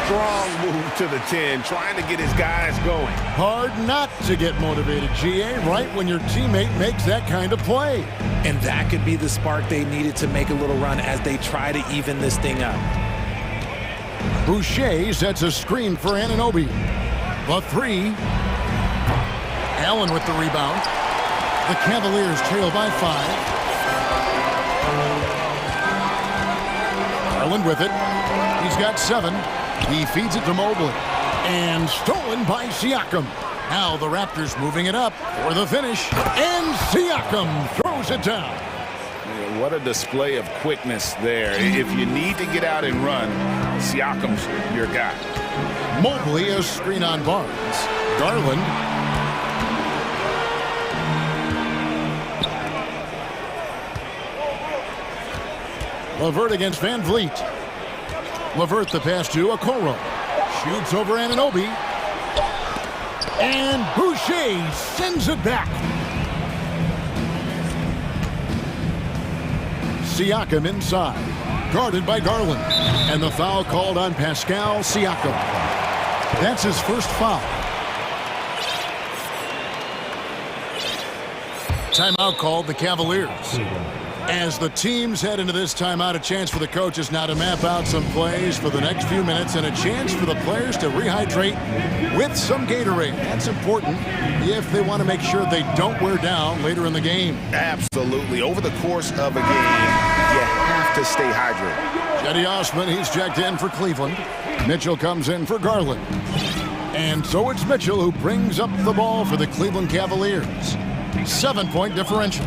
Strong move to the 10, trying to get his guys going. Hard not to get motivated, GA, right when your teammate makes that kind of play. And that could be the spark they needed to make a little run as they try to even this thing up. Boucher sets a screen for Anunoby. The 3. Allen with the rebound. The Cavaliers trail by 5. Garland with it. He's got 7. He feeds it to Mobley. And stolen by Siakam. Now the Raptors moving it up for the finish. And Siakam throws it down. Yeah, what a display of quickness there. If you need to get out and run, Siakam's your guy. Mobley a screen on Barnes. Garland. LeVert against Van Vliet. LeVert the pass to Okoro. Shoots over Anunoby. And Boucher sends it back. Siakam inside. Guarded by Garland. And the foul called on Pascal Siakam. That's his first foul. Timeout called the Cavaliers. As the teams head into this timeout, a chance for the coaches now to map out some plays for the next few minutes and a chance for the players to rehydrate with some Gatorade. That's important if they want to make sure they don't wear down later in the game. Absolutely. Over the course of a game, you have to stay hydrated. Cedi Osman, he's checked in for Cleveland. Mitchell comes in for Garland. And so it's Mitchell who brings up the ball for the Cleveland Cavaliers. 7-point differential.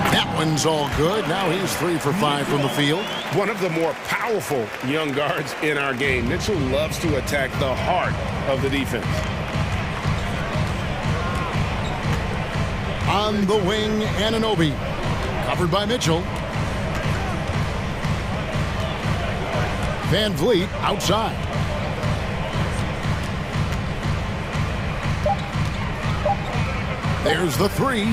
That one's all good. Now he's 3 for 5 from the field. One of the more powerful young guards in our game. Mitchell loves to attack the heart of the defense. On the wing, Anunoby. Covered by Mitchell. Van Vliet outside. There's the 3.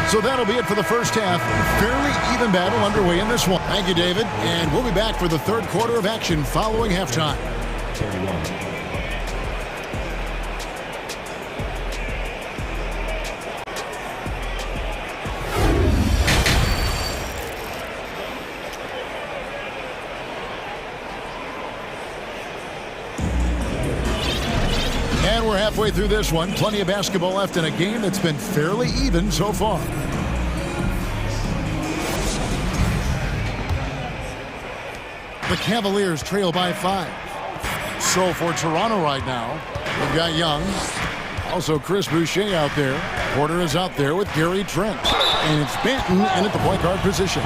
So that'll be it for the first half. Fairly even battle underway in this one. Thank you, David. And we'll be back for the third quarter of action following halftime. And we're halfway through this one. Plenty of basketball left in a game that's been fairly even so far. The Cavaliers trail by 5. So for Toronto right now, we've got Young. Also Chris Boucher out there. Porter is out there with Gary Trent. And it's Banton in at the point guard position.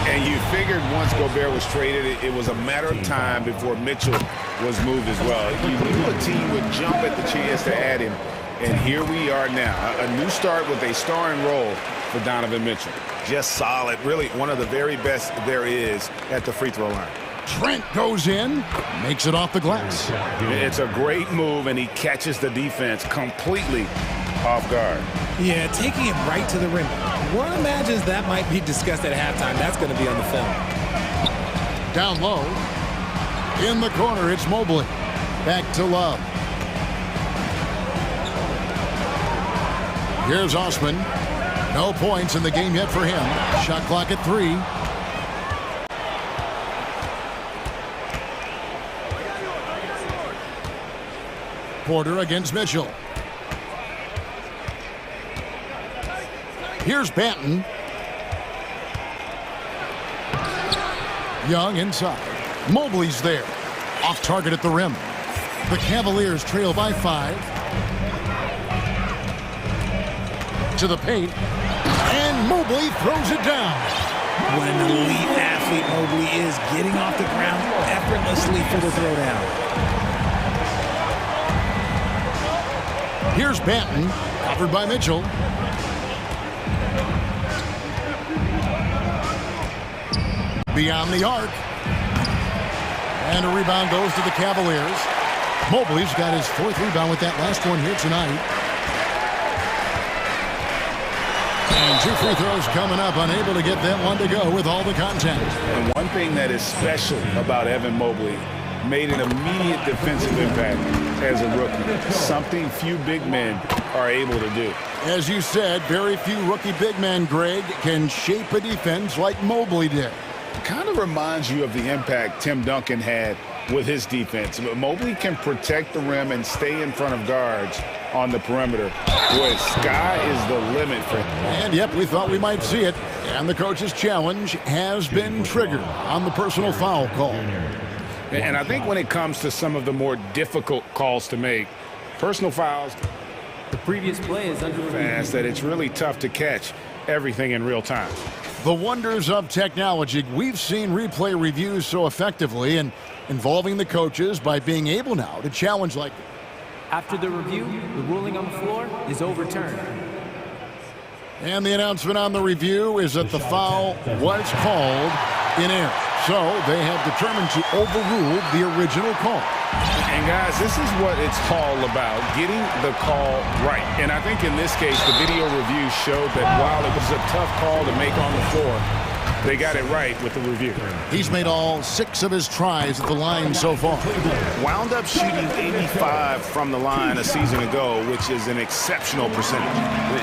And you figured once Gobert was traded, it was a matter of time before Mitchell was moved as well. You knew a team would jump at the chance to add him. And here we are now. A new start with a starring role for Donovan Mitchell. Just solid. Really one of the very best there is at the free throw line. Trent goes in, makes it off the glass. It's a great move, and he catches the defense completely off guard. Yeah, taking it right to the rim. One imagines that might be discussed at halftime. That's going to be on the film. Down low. In the corner, it's Mobley. Back to Love. Here's Osman. No points in the game yet for him. Shot clock at 3. Porter against Mitchell. Here's Banton. Young inside. Mobley's there. Off target at the rim. The Cavaliers trail by 5. To the paint. And Mobley throws it down. What an elite athlete Mobley is, getting off the ground effortlessly for the throwdown. Here's Banton, covered by Mitchell. Beyond the arc. And a rebound goes to the Cavaliers. Mobley's got his 4th rebound with that last one here tonight. And 2 free throws coming up, unable to get that one to go with all the contact. And one thing that is special about Evan Mobley, made an immediate defensive impact as a rookie. Something few big men are able to do. As you said, very few rookie big men, Greg, can shape a defense like Mobley did. Kind of reminds you of the impact Tim Duncan had with his defense. But Mobley can protect the rim and stay in front of guards on the perimeter. Boy, sky is the limit for him. And yep, we thought we might see it. And the coach's challenge has been triggered on the personal foul call. And I think when it comes to some of the more difficult calls to make, personal fouls, the previous play is under review. Fast that it's really tough to catch everything in real time. The wonders of technology. We've seen replay reviews so effectively and involving the coaches by being able now to challenge like this. After the review, the ruling on the floor is overturned. And the announcement on the review is that the foul was called in error. So they have determined to overrule the original call. And guys, this is what it's all about, getting the call right. And I think in this case, the video review showed that while it was a tough call to make on the floor, they got it right with the review. He's made all 6 of his tries at the line so far. Wound up shooting 85 from the line a season ago, which is an exceptional percentage.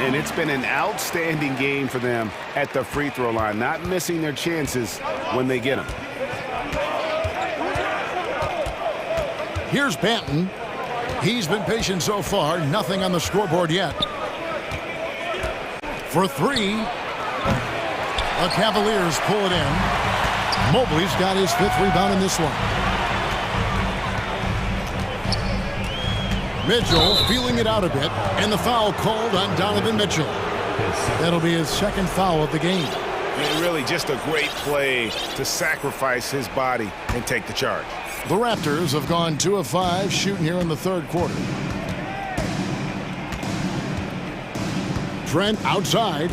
And it's been an outstanding game for them at the free throw line, not missing their chances when they get them. Here's Banton. He's been patient so far. Nothing on the scoreboard yet. For 3. The Cavaliers pull it in. Mobley's got his 5th rebound in this one. Mitchell feeling it out a bit, and the foul called on Donovan Mitchell. That'll be his 2nd foul of the game. And really just a great play to sacrifice his body and take the charge. The Raptors have gone 2 of 5 shooting here in the 3rd quarter. Trent outside.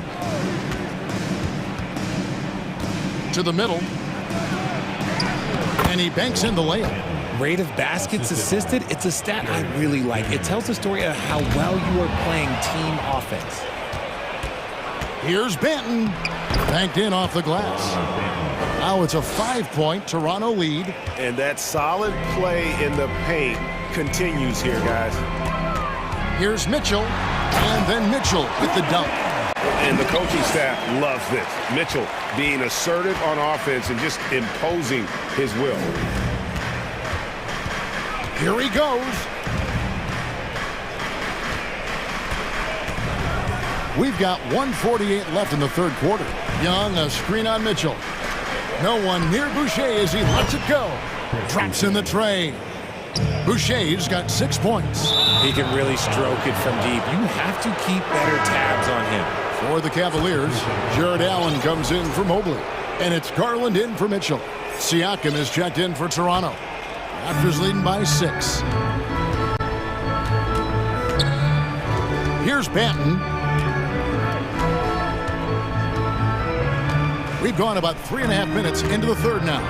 To the middle. And he banks in the layup. Rate of baskets assisted, it's a stat I really like. It tells the story of how well you are playing team offense. Here's Banton. Banked in off the glass. Now it's a 5-point Toronto lead. And that solid play in the paint continues here, guys. Here's Mitchell. And then Mitchell with the dunk. And the coaching staff loves this. Mitchell being assertive on offense and just imposing his will. Here he goes. We've got 1:48 left in the 3rd quarter. Young, a screen on Mitchell. No one near Boucher as he lets it go. Drops in the tray. Boucher's got 6 points. He can really stroke it from deep. You have to keep better tabs on him. For the Cavaliers, Jared Allen comes in for Mobley. And it's Garland in for Mitchell. Siakam is checked in for Toronto. Raptors leading by 6. Here's Banton. We've gone about 3.5 minutes into the 3rd now.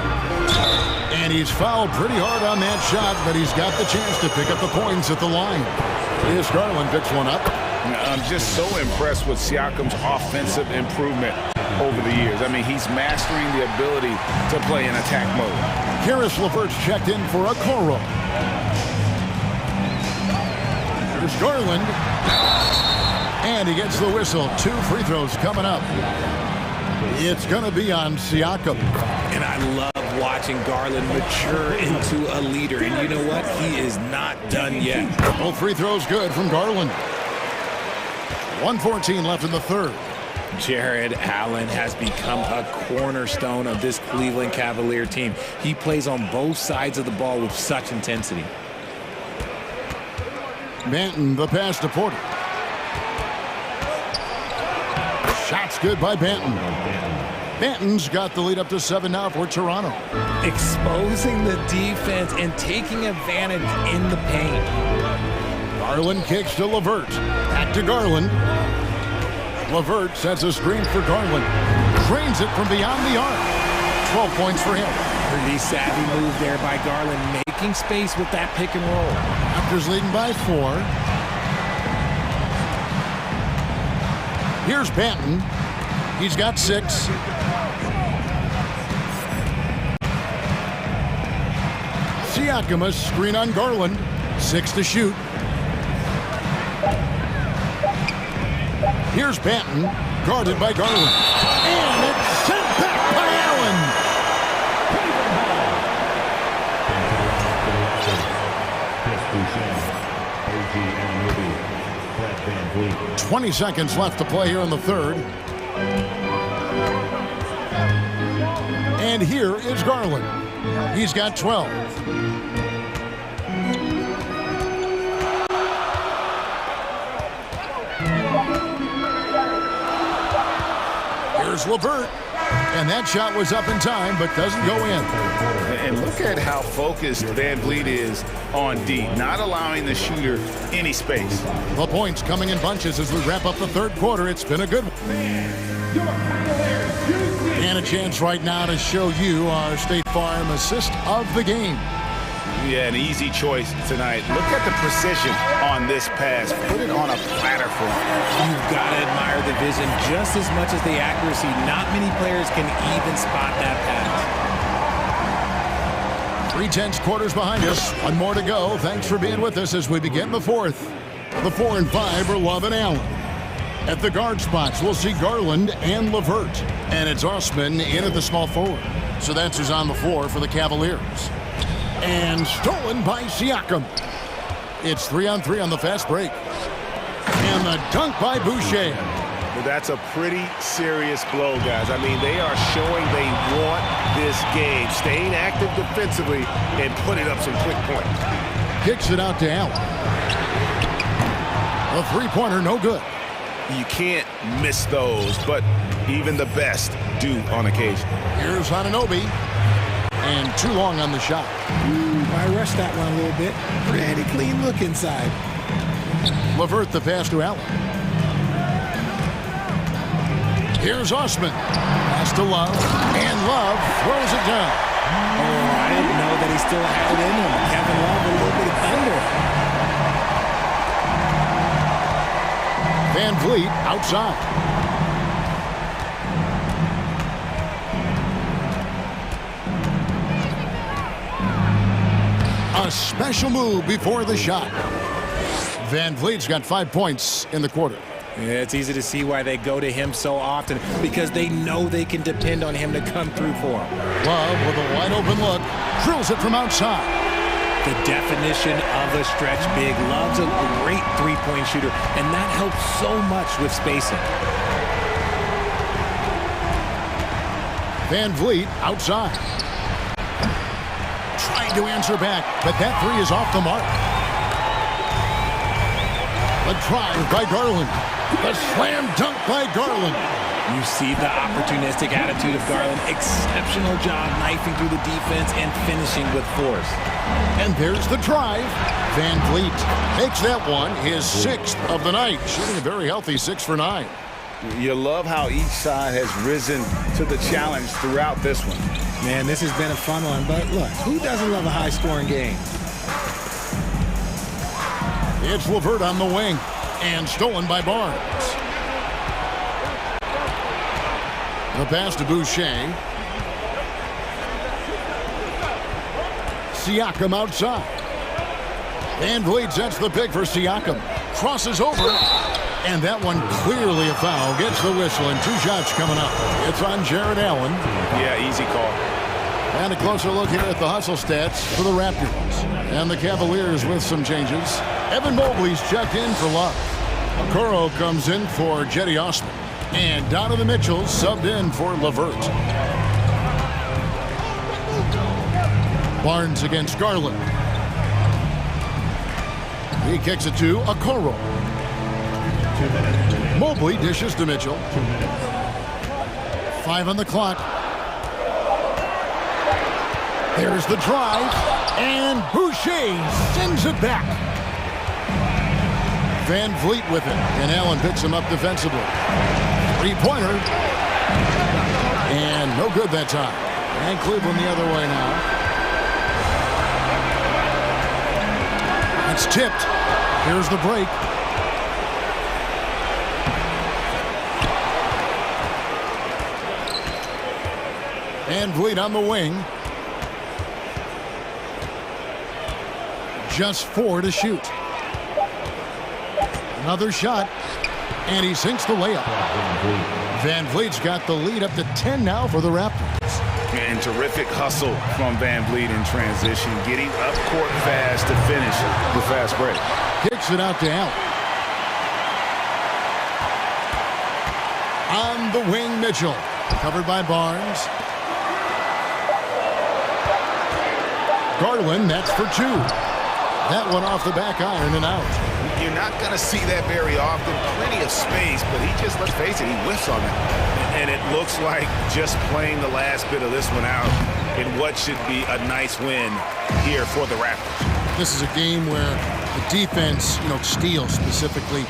And he's fouled pretty hard on that shot, but he's got the chance to pick up the points at the line. Here's Garland, picks one up. I'm just so impressed with Siakam's offensive improvement over the years. I mean, he's mastering the ability to play in attack mode. Karis LeVert's checked in for a Okoro. Here's Garland. And he gets the whistle. 2 free throws coming up. It's going to be on Siakam. And I love watching Garland mature into a leader. And you know what? He is not done yet. Both free throws good from Garland. 1:14 left in the third. Jared Allen has become a cornerstone of this Cleveland Cavalier team. He plays on both sides of the ball with such intensity. Banton, the pass to Porter. Shot's good by Banton. Banton's got the lead up to 7 now for Toronto. Exposing the defense and taking advantage in the paint. Garland kicks to LeVert. Back to Garland. LeVert sets a screen for Garland. Drains it from beyond the arc. 12 points for him. Pretty savvy move there by Garland, making space with that pick and roll. Raptors leading by 4. Here's Banton. He's got 6. Siakam, a screen on Garland. 6 to shoot. Here's Banton, guarded by Garland. And it's sent back by Allen. 20 seconds left to play here in the third. And here is Garland. He's got 12. Here's LeVert. And that shot was up in time, but doesn't go in. And look at how focused Van Vliet is on D, not allowing the shooter any space. The points coming in bunches as we wrap up the third quarter. It's been a good one. And a chance right now to show you our State Farm assist of the game. Yeah, an easy choice tonight. Look at the precision on this pass. Put it on a platter for him. You've got to admire the vision just as much as the accuracy. Not many players can even spot that pass. 3/10 quarters behind us. One more to go. Thanks for being with us as we begin the fourth. The 4 and 5 are Love and Allen. At the guard spots, we'll see Garland and LeVert. And it's Osman in at the small forward. So that's who's on the floor for the Cavaliers. And stolen by Siakam. It's 3-on-3 on the fast break. And the dunk by Boucher. Well, that's a pretty serious blow, guys. I mean, they are showing they want this game, staying active defensively and putting up some quick points. Kicks it out to Allen. A three-pointer, no good. You can't miss those, but even the best do on occasion. Here's Anunoby. And too long on the shot. I rushed that one a little bit. Pretty clean look inside. LeVert the pass to Allen. Here's Osman. Pass to Love. And Love throws it down. Oh, I didn't know that he still had it in him. Kevin Love a little bit of thunder. Van Vliet outside. A special move before the shot. Van Vliet's got 5 points in the quarter. Yeah, it's easy to see why they go to him so often, because they know they can depend on him to come through for them. Love with a wide open look, drills it from outside. The definition of a stretch big. Love's a great three-point shooter, and that helps so much with spacing. Van Vliet outside. Trying to answer back, but that three is off the mark. A drive by Garland. A slam dunk by Garland. You see the opportunistic attitude of Garland. Exceptional job knifing through the defense and finishing with force. And there's the drive. Van Vliet makes that one his 6th of the night, shooting a very healthy 6 for 9. You love how each side has risen to the challenge throughout this one. Man, this has been a fun one, but look, who doesn't love a high-scoring game? It's Levert on the wing, and stolen by Barnes. The pass to Boucher. Siakam outside. Van Vliet sets the pick for Siakam. Crosses over. And that one clearly a foul. Gets the whistle, and 2 shots coming up. It's on Jared Allen. Yeah, easy call. And a closer look here at the hustle stats for the Raptors. And the Cavaliers with some changes. Evan Mobley's checked in for Love. Okoro comes in for Jetty Osman. And Donovan Mitchell subbed in for Levert. Barnes against Garland. He kicks it to Okoro. Mobley dishes to Mitchell. 5 on the clock. There's the drive, and Boucher sends it back. Van Vliet with it, and Allen picks him up defensively. 3-pointer, and no good that time. And Cleveland the other way now. It's tipped. Here's the break. Van Vliet on the wing. Just 4 to shoot. Another shot, and he sinks the layup. Van Vliet's got the lead up to 10 now for the Raptors. And terrific hustle from Van Vliet in transition, getting up court fast to finish the fast break. Kicks it out to Allen. On the wing, Mitchell. Covered by Barnes. Garland, that's for 2. That one off the back iron and out. You're not going to see that very often. Plenty of space, but he just, let's face it, he whiffs on it. And it looks like just playing the last bit of this one out in what should be a nice win here for the Raptors. This is a game where the defense, steals specifically,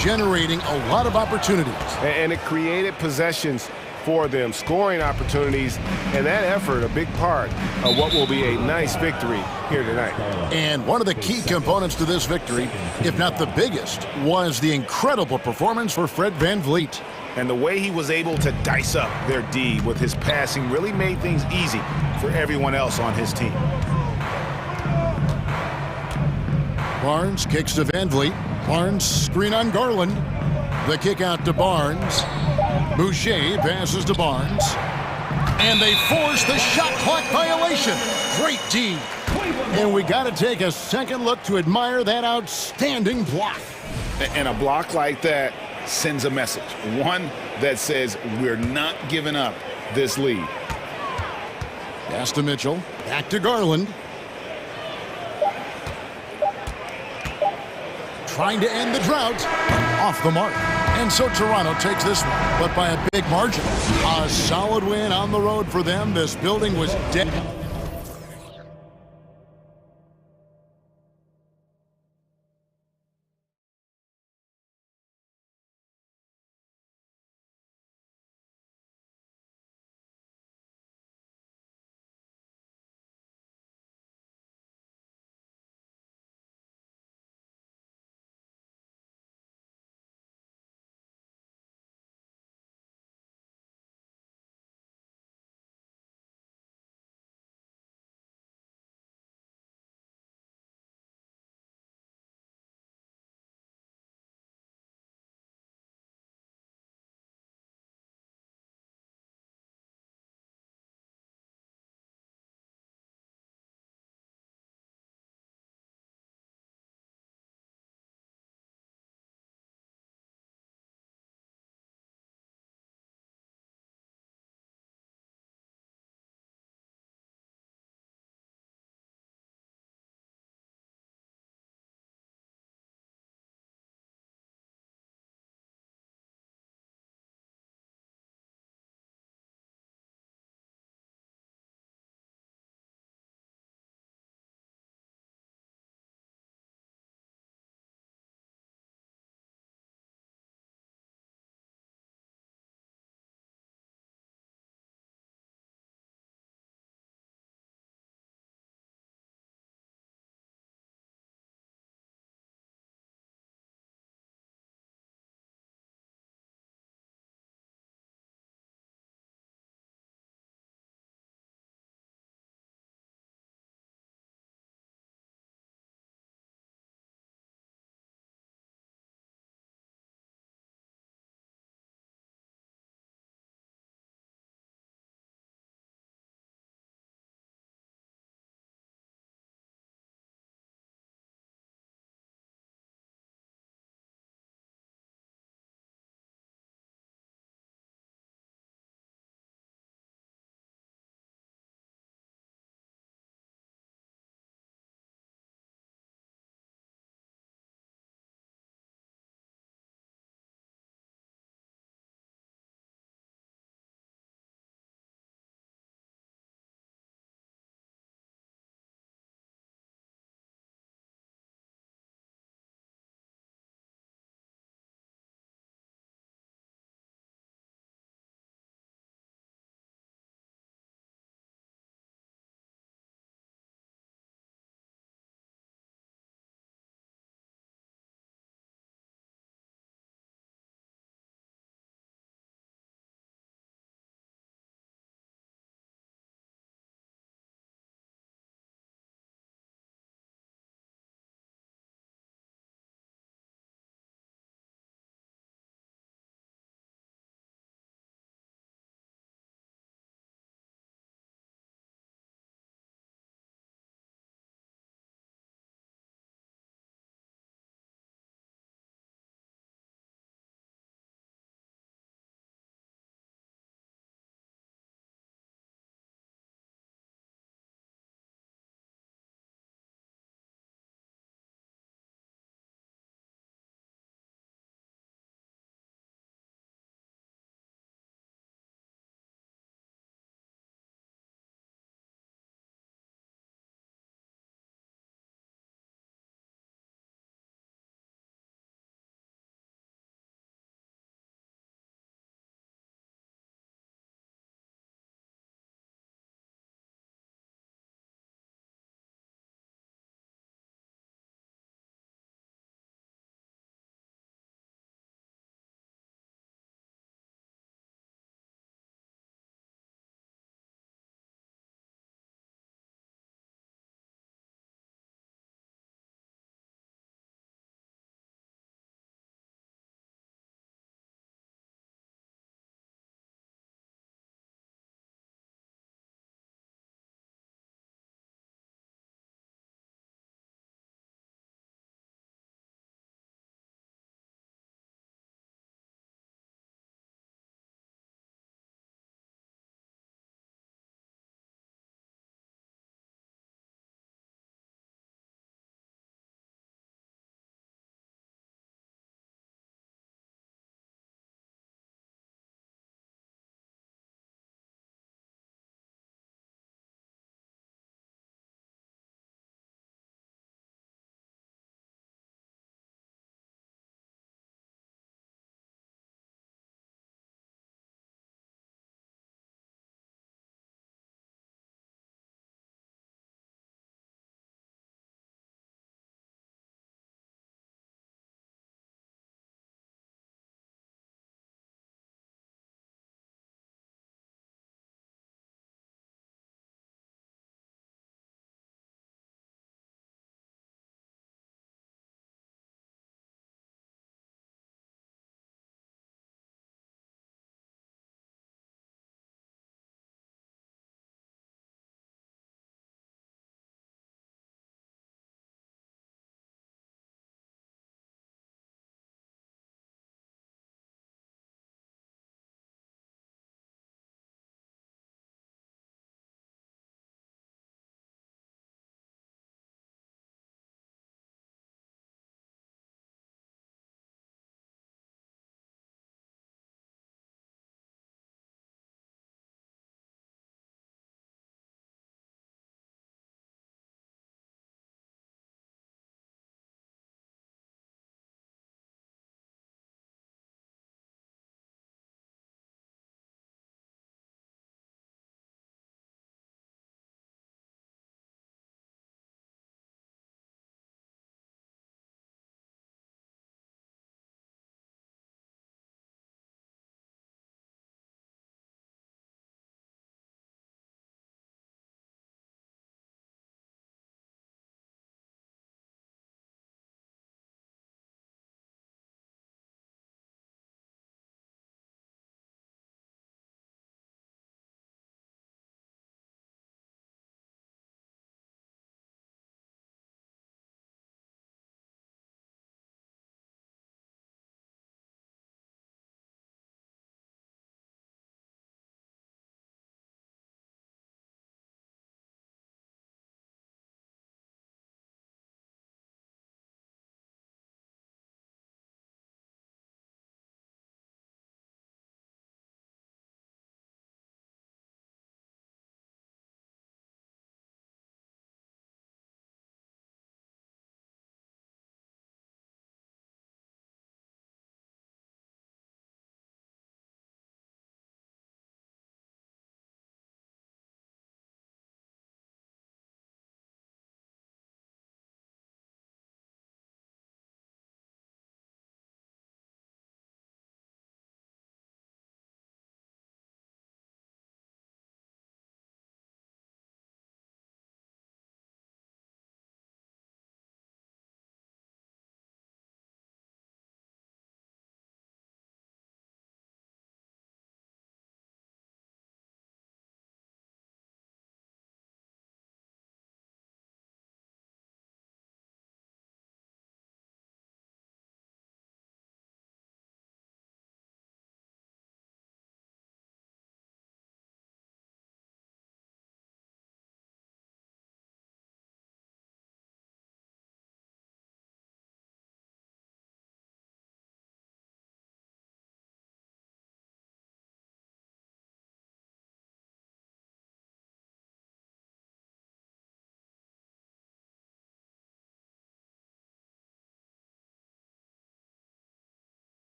generating a lot of opportunities. And it created possessions for them, scoring opportunities, and that effort a big part of what will be a nice victory here tonight. And one of the key components to this victory, if not the biggest, was the incredible performance for Fred Van Vliet. And the way he was able to dice up their D with his passing really made things easy for everyone else on his team. Barnes kicks to Van Vliet. Barnes screen on Garland. The kick out to Barnes. Boucher passes to Barnes. And they force the shot clock violation. Great D. And we got to take a second look to admire that outstanding block. And a block like that sends a message. One that says we're not giving up this lead. Pass to Mitchell. Back to Garland. Trying to end the drought. Off the mark. And so Toronto takes this one, but by a big margin. A solid win on the road for them. This building was dead.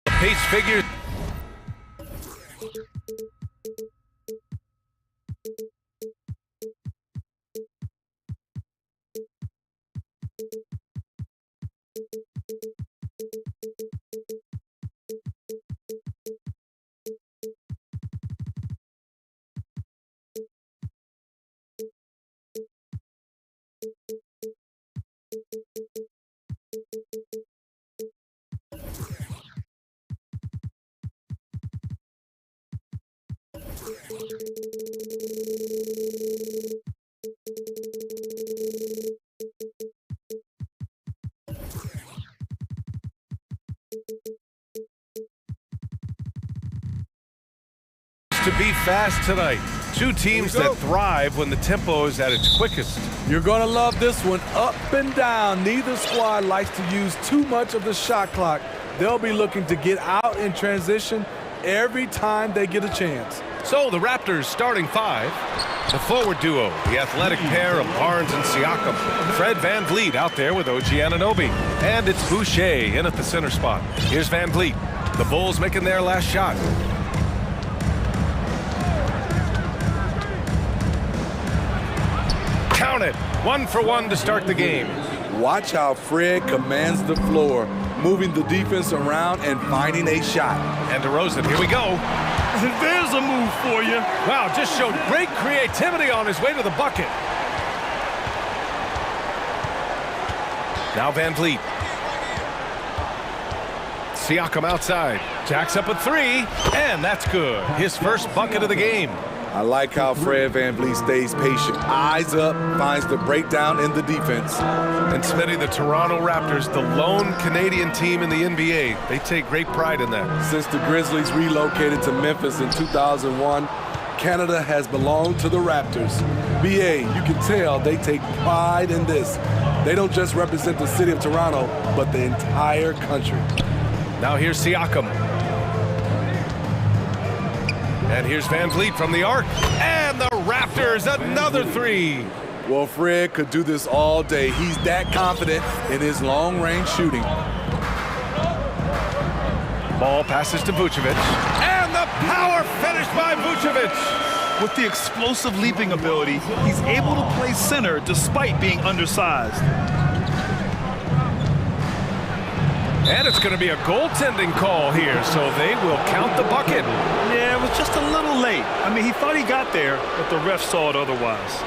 Pace figures. To be fast tonight. Two teams that thrive when the tempo is at its quickest. You're going to love this one. Up and down. Neither squad likes to use too much of the shot clock. They'll be looking to get out in transition every time they get a chance. So the Raptors starting five. The forward duo, the athletic pair of Barnes and Siakam. Fred VanVleet out there with OG Anunoby. And it's Boucher in at the center spot. Here's VanVleet. The Bulls making their last shot. Count it. 1 for 1 to start the game. Watch how Fred commands the floor, moving the defense around and finding a shot. And DeRozan, here we go. There's a move for you. Wow, just showed great creativity on his way to the bucket. Now VanVleet. Siakam outside. Jacks up a three, and that's good. His first bucket of the game. I like how Fred VanVleet stays patient. Eyes up, finds the breakdown in the defense. And Smitty, the Toronto Raptors, the lone Canadian team in the NBA. They take great pride in that. Since the Grizzlies relocated to Memphis in 2001, Canada has belonged to the Raptors. BA, you can tell they take pride in this. They don't just represent the city of Toronto, but the entire country. Now here's Siakam. And here's VanVleet from the arc. And the Raptors, another three. Well, Fred could do this all day. He's that confident in his long-range shooting. Ball passes to Vucevic. And the power finish by Vucevic. With the explosive leaping ability, he's able to play center despite being undersized. And it's going to be a goaltending call here, so they will count the bucket. Yeah, it was just a little late. I mean, he thought he got there, but the ref saw it otherwise.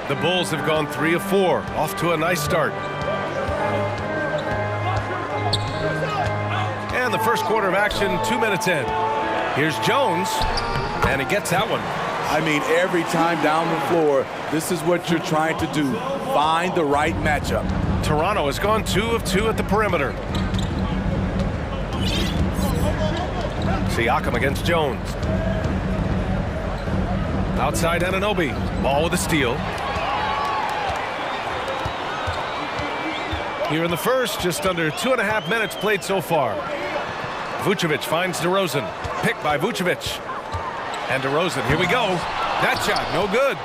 The Bulls have gone 3 of 4, off to a nice start. And the first quarter of action, 2 minutes in. Here's Jones, and he gets that one. I mean, every time down the floor, this is what you're trying to do. Find the right matchup. Toronto has gone 2 of 2 at the perimeter. Siakam against Jones. Outside Anunoby. Ball with a steal. Here in the first, just under 2.5 minutes played so far. Vucevic finds DeRozan. Picked by Vucevic. And DeRozan, here we go. That shot, no good.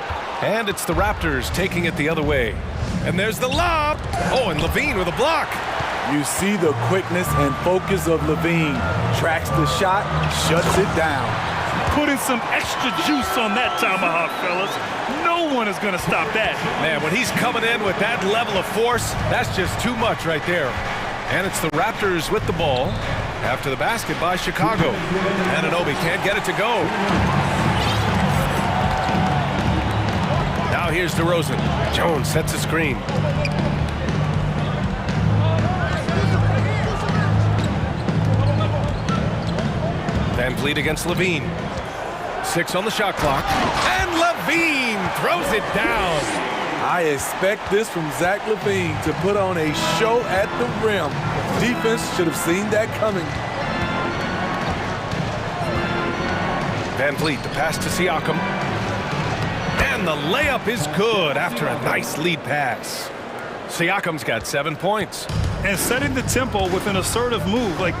And it's the Raptors taking it the other way. And there's the lob. Oh, and Levine with a block. You see the quickness and focus of Levine. Tracks the shot, shuts it down. Putting some extra juice on that tomahawk, fellas. No one is going to stop that. Man, when he's coming in with that level of force, that's just too much right there. And it's the Raptors with the ball. After the basket by Chicago. Anunoby can't get it to go. Now here's DeRozan. Jones sets a screen. VanVleet against Levine. 6 on the shot clock. And Levine throws it down. I expect this from Zach Levine to put on a show at the rim. Defense should have seen that coming. VanVleet, the pass to Siakam. And the layup is good after a nice lead pass. Siakam's got 7 points. And setting the tempo with an assertive move. Like,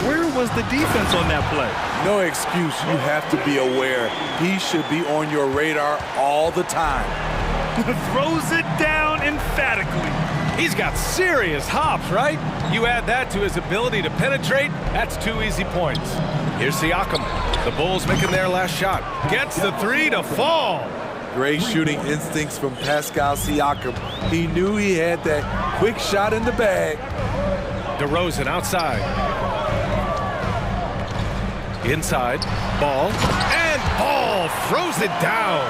where was the defense on that play? No excuse. You have to be aware. He should be on your radar all the time. Throws it down emphatically. He's got serious hops, right? You add that to his ability to penetrate, that's 2 easy points. Here's Siakam. The Bulls making their last shot. Gets the 3 to fall. Great shooting instincts from Pascal Siakam. He knew he had that quick shot in the bag. DeRozan outside. Inside. Ball. And Ball throws it down.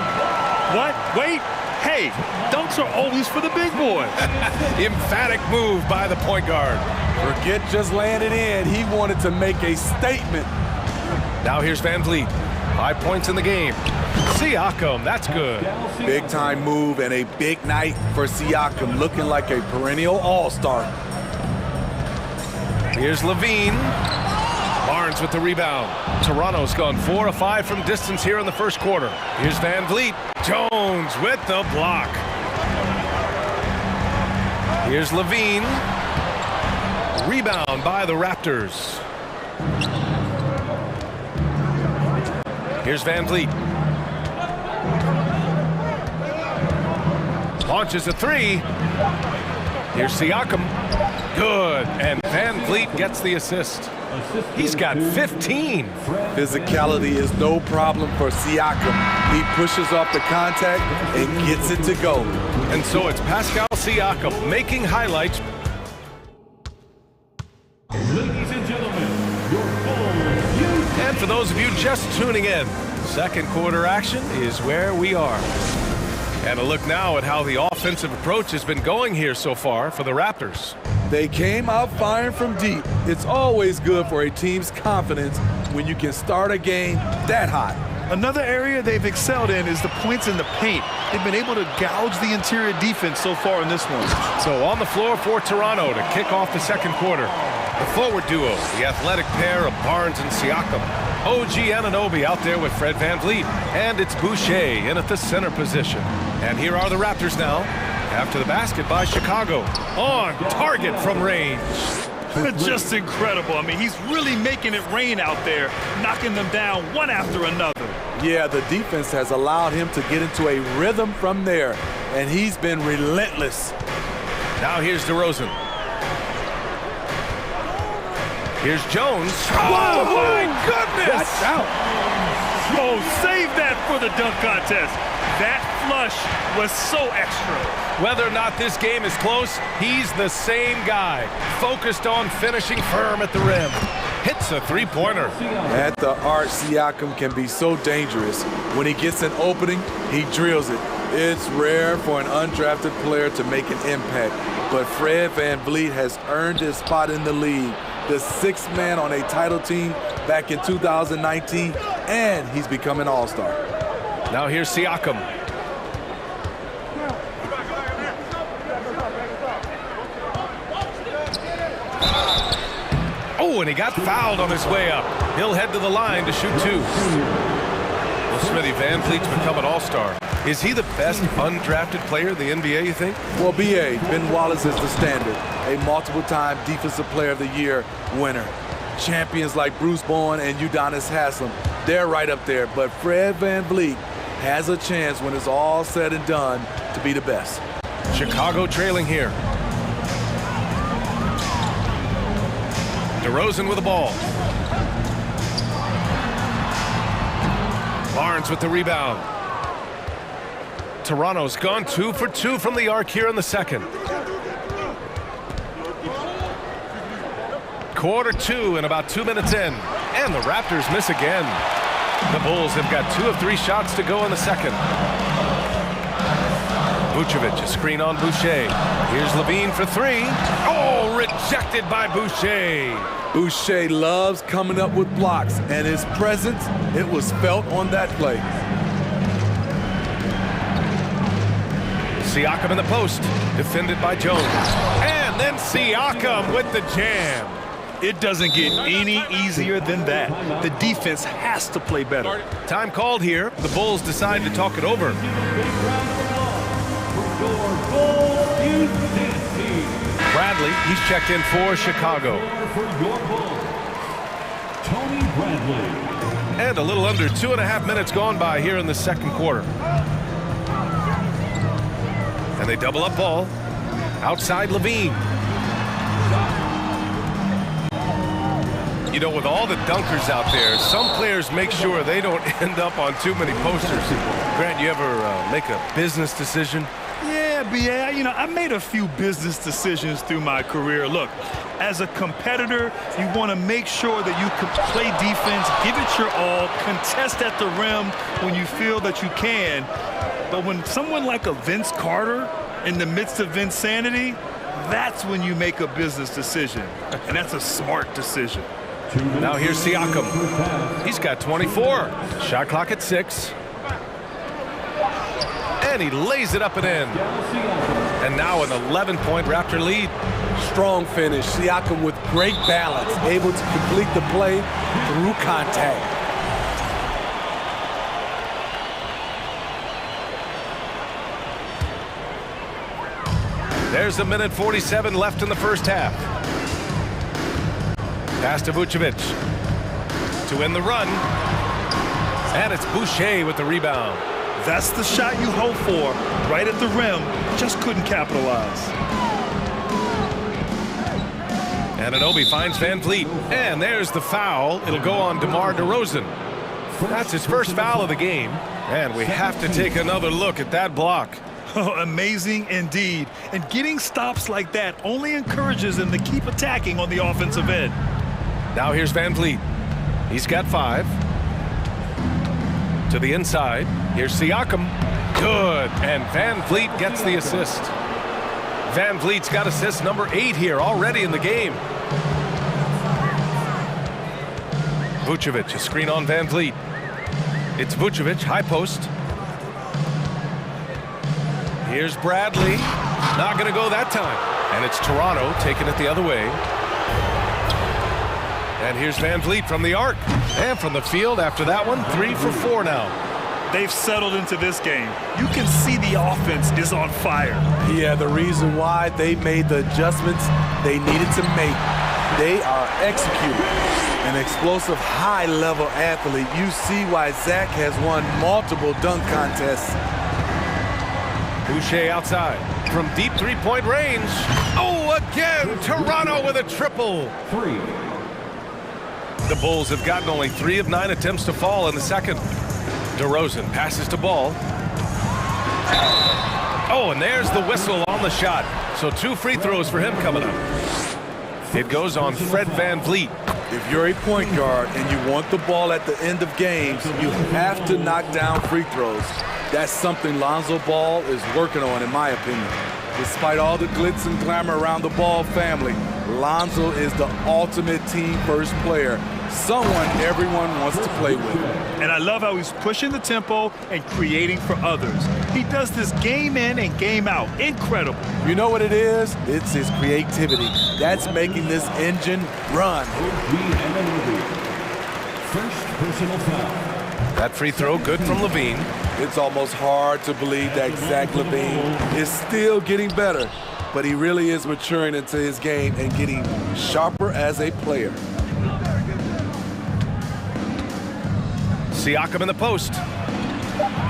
What? Wait. Hey, dunks are always for the big boys. Emphatic move by the point guard. Forget just laying it in. He wanted to make a statement. Now here's Van Vliet. 5 points in the game. Siakam, that's good. Big time move and a big night for Siakam, looking like a perennial all-star. Here's Levine. Barnes with the rebound. Toronto's gone 4 of 5 from distance here in the first quarter. Here's Van Vliet. Jones with the block. Here's Levine. Rebound by the Raptors. Here's Van Vliet. Launches a 3. Here's Siakam. Good. And Van Vliet gets the assist. He's got 15. Physicality is no problem for Siakam. He pushes off the contact and gets it to go. And so it's Pascal Siakam making highlights. Ladies and gentlemen, your And for those of you just tuning in, second quarter action is where we are. And a look now at how the offensive approach has been going here so far for the Raptors. They came out firing from deep. It's always good for a team's confidence when you can start a game that hot. Another area they've excelled in is the points in the paint. They've been able to gouge the interior defense so far in this one. So on the floor for Toronto to kick off the second quarter, the forward duo, the athletic pair of Barnes and Siakam. OG Anunoby out there with Fred VanVleet, and it's Boucher in at the center position. And here are the Raptors now, after the basket by Chicago, on target from range. Just incredible. I mean, he's really making it rain out there, knocking them down one after another. Yeah, the defense has allowed him to get into a rhythm from there, and he's been relentless. Now here's DeRozan. Here's Jones. Oh, my goodness! Watch out. Oh, save that for the dunk contest. That flush was so extra. Whether or not this game is close, he's the same guy, focused on finishing firm at the rim. Hits a three-pointer. At the arc, Siakam can be so dangerous. When he gets an opening, he drills it. It's rare for an undrafted player to make an impact, but Fred VanVleet has earned his spot in the league, the sixth man on a title team back in 2019, and he's become an all-star. Now here's Siakam. Oh, and he got fouled on his way up. He'll head to the line to shoot two. Well, Smitty, VanVleet's become an all-star. Is he the best undrafted player in the NBA, you think? Well, B.A., Ben Wallace is the standard, a multiple-time Defensive Player of the Year winner. Champions like Bruce Bowen and Udonis Haslem, they're right up there. But Fred VanVleet has a chance when it's all said and done to be the best. Chicago trailing here. DeRozan with the ball. Barnes with the rebound. Toronto's gone 2 for 2 from the arc here in the second. Quarter 2 and about 2 minutes in. And the Raptors miss again. The Bulls have got 2 of 3 shots to go in the second. Vucevic, a screen on Boucher. Here's Levine for 3. Oh, rejected by Boucher. Boucher loves coming up with blocks, and his presence, it was felt on that play. Siakam in the post, defended by Jones. And then Siakam with the jam. It doesn't get any easier than that. The defense has to play better. Time called here. The Bulls decide to talk it over. Bradley, he's checked in for Chicago. And a little under 2.5 minutes gone by here in the second quarter. And they double up ball. Outside Levine. You know, with all the dunkers out there, some players make sure they don't end up on too many posters. Grant, you ever make a business decision? Yeah, B.A., you know, I made a few business decisions through my career. Look, as a competitor, you want to make sure that you can play defense, give it your all, contest at the rim when you feel that you can. But when someone like a Vince Carter, in the midst of insanity, that's when you make a business decision. And that's a smart decision. Now here's Siakam. He's got 24. Shot clock at 6. And he lays it up and in. And now an 11-point Raptor lead. Strong finish. Siakam with great balance, able to complete the play through contact. There's a minute 47 left in the first half. Pass to Vucevic to win the run. And it's Boucher with the rebound. That's the shot you hope for, right at the rim. Just couldn't capitalize. Anunoby finds Van Vliet. And there's the foul. It'll go on DeMar DeRozan. That's his first foul of the game. And we have to take another look at that block. Oh, amazing indeed. And getting stops like that only encourages them to keep attacking on the offensive end. Now here's Van Vliet. He's got 5. To the inside. Here's Siakam. Good. And Van Vliet gets the assist. Van Vliet's got assist number 8 here already in the game. Vucevic, a screen on Van Vliet. It's Vucevic, high post. Here's Bradley. Not going to go that time. And it's Toronto taking it the other way. And here's Van Vliet from the arc. And from the field after that one, 3 for 4 now. They've settled into this game. You can see the offense is on fire. Yeah, the reason why they made the adjustments they needed to make. They are executing. An explosive, high-level athlete. You see why Zach has won multiple dunk contests. Boucher outside from deep three-point range. Oh, again, Toronto with a triple. 3. The Bulls have gotten only 3 of 9 attempts to fall in the second. DeRozan passes to Ball. Oh, and there's the whistle on the shot. So 2 free throws for him coming up. It goes on Fred Van Vliet. If you're a point guard and you want the ball at the end of games, you have to knock down free throws. That's something Lonzo Ball is working on, in my opinion. Despite all the glitz and glamour around the Ball family, Lonzo is the ultimate team-first player, someone everyone wants to play with. And I love how he's pushing the tempo and creating for others. He does this game in and game out. Incredible. You know what it is? It's his creativity. That's making this engine run. First personal foul. That free throw good from Levine. It's almost hard to believe that Zach Levine is still getting better, but he really is maturing into his game and getting sharper as a player. Siakam in the post.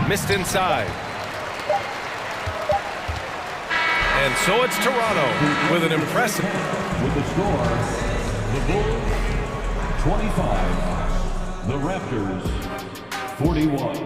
Missed inside. And so it's Toronto with an impressive. With the score, the Bulls 25, the Raptors 41.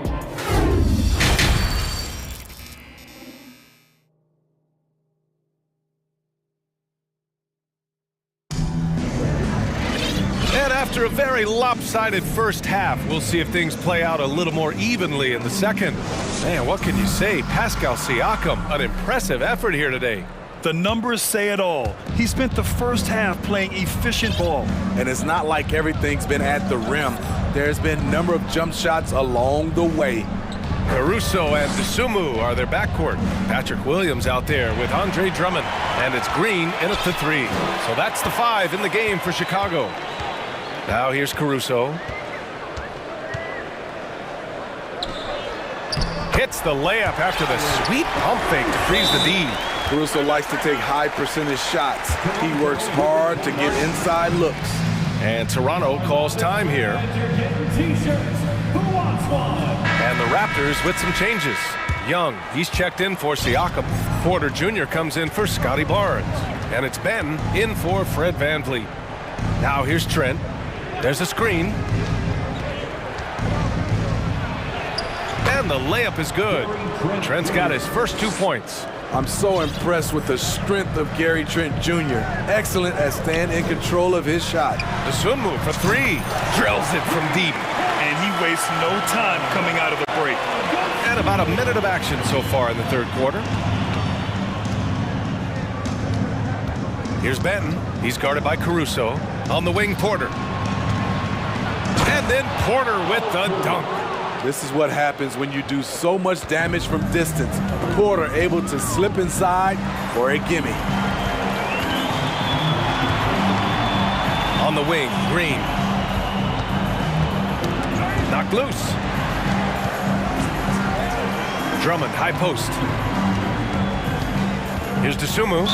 And after a very lopsided first half, we'll see if things play out a little more evenly in the second. Man, what can you say? Pascal Siakam, an impressive effort here today. The numbers say it all. He spent the first half playing efficient ball. And it's not like everything's been at the rim. There's been a number of jump shots along the way. Caruso and Dosunmu are their backcourt. Patrick Williams out there with Andre Drummond. And it's Green in at the 3. So that's the 5 in the game for Chicago. Now here's Caruso. Hits the layup after the sweet pump fake to freeze the D. Caruso likes to take high percentage shots. He works hard to get inside looks. And Toronto calls time here. Who wants one? And the Raptors with some changes. Young, he's checked in for Siakam. Porter Jr. comes in for Scotty Barnes. And it's Ben in for Fred VanVleet. Now here's Trent. There's a screen. And the layup is good. Trent's got his first 2 points. I'm so impressed with the strength of Gary Trent Jr. Excellent at staying in control of his shot. The swim move for three. Drills it from deep. And he wastes no time coming out of the break. And about a minute of action so far in the third quarter. Here's Benton. He's guarded by Caruso. On the wing, Porter. And then Porter with the dunk. This is what happens when you do so much damage from distance. Porter able to slip inside for a gimme. On the wing, Green. Knocked loose. Drummond, high post. Here's Dosunmu.